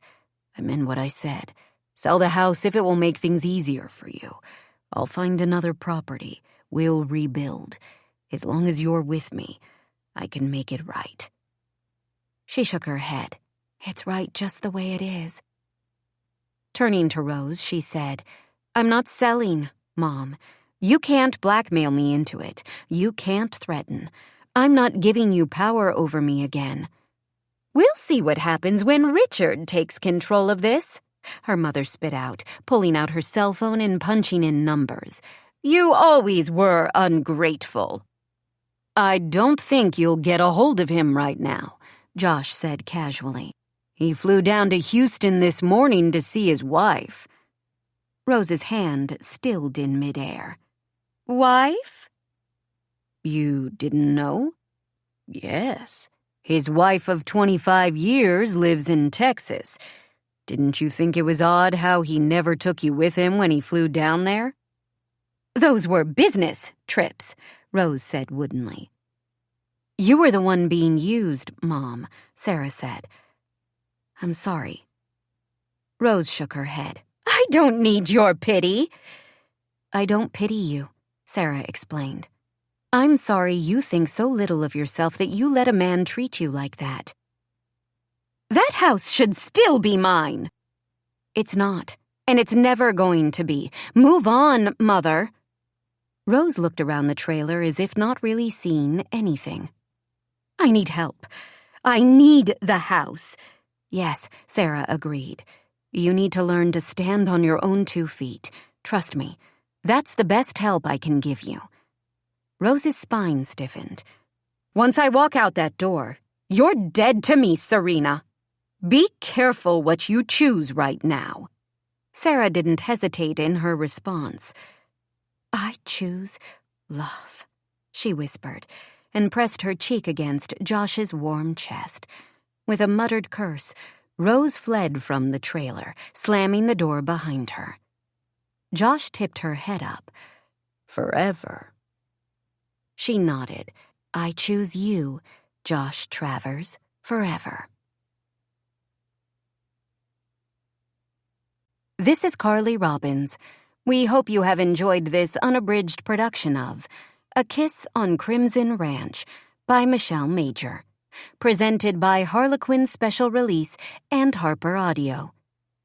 "I meant what I said. Sell the house if it will make things easier for you. I'll find another property. We'll rebuild. As long as you're with me, I can make it right." She shook her head. "It's right just the way it is." Turning to Rose, she said, "I'm not selling, Mom. You can't blackmail me into it. You can't threaten. I'm not giving you power over me again." We'll see what happens when Richard takes control of this. her mother spit out, pulling out her cell phone and punching in numbers. You always were ungrateful. I don't think you'll get a hold of him right now, Josh said casually. He flew down to Houston this morning to see his wife. Rose's hand stilled in midair. Wife? You didn't know? Yes. His wife of 25 years lives in Texas. Didn't you think it was odd how he never took you with him when he flew down there? Those were business trips, Rose said woodenly. You were the one being used, Mom, Sarah said. I'm sorry. Rose shook her head. I don't need your pity. I don't pity you, Sarah explained. I'm sorry you think so little of yourself that you let a man treat you like that. That house should still be mine. It's not, and it's never going to be. Move on, Mother. Rose looked around the trailer as if not really seeing anything. I need help. I need the house. Yes, Sarah agreed. You need to learn to stand on your own 2 feet. Trust me, that's the best help I can give you. Rose's spine stiffened. Once I walk out that door, you're dead to me, Serena. Be careful what you choose right now. Sarah didn't hesitate in her response. I choose love, she whispered, and pressed her cheek against Josh's warm chest. With a muttered curse, Rose fled from the trailer, slamming the door behind her. Josh tipped her head up. Forever. She nodded. I choose you, Josh Travers, forever. This is Carly Robbins. We hope you have enjoyed this unabridged production of A Kiss on Crimson Ranch by Michelle Major, presented by Harlequin Special Release and Harper Audio.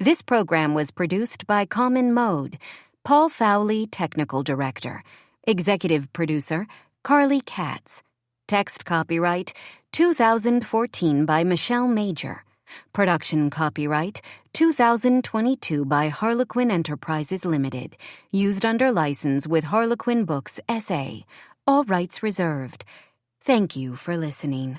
This program was produced by Common Mode, Paul Fowley, Technical Director, Executive Producer, Carly Katz. Text copyright 2014 by Michelle Major. Production copyright 2022 by Harlequin Enterprises Limited. Used under license with Harlequin Books S.A. All rights reserved. Thank you for listening.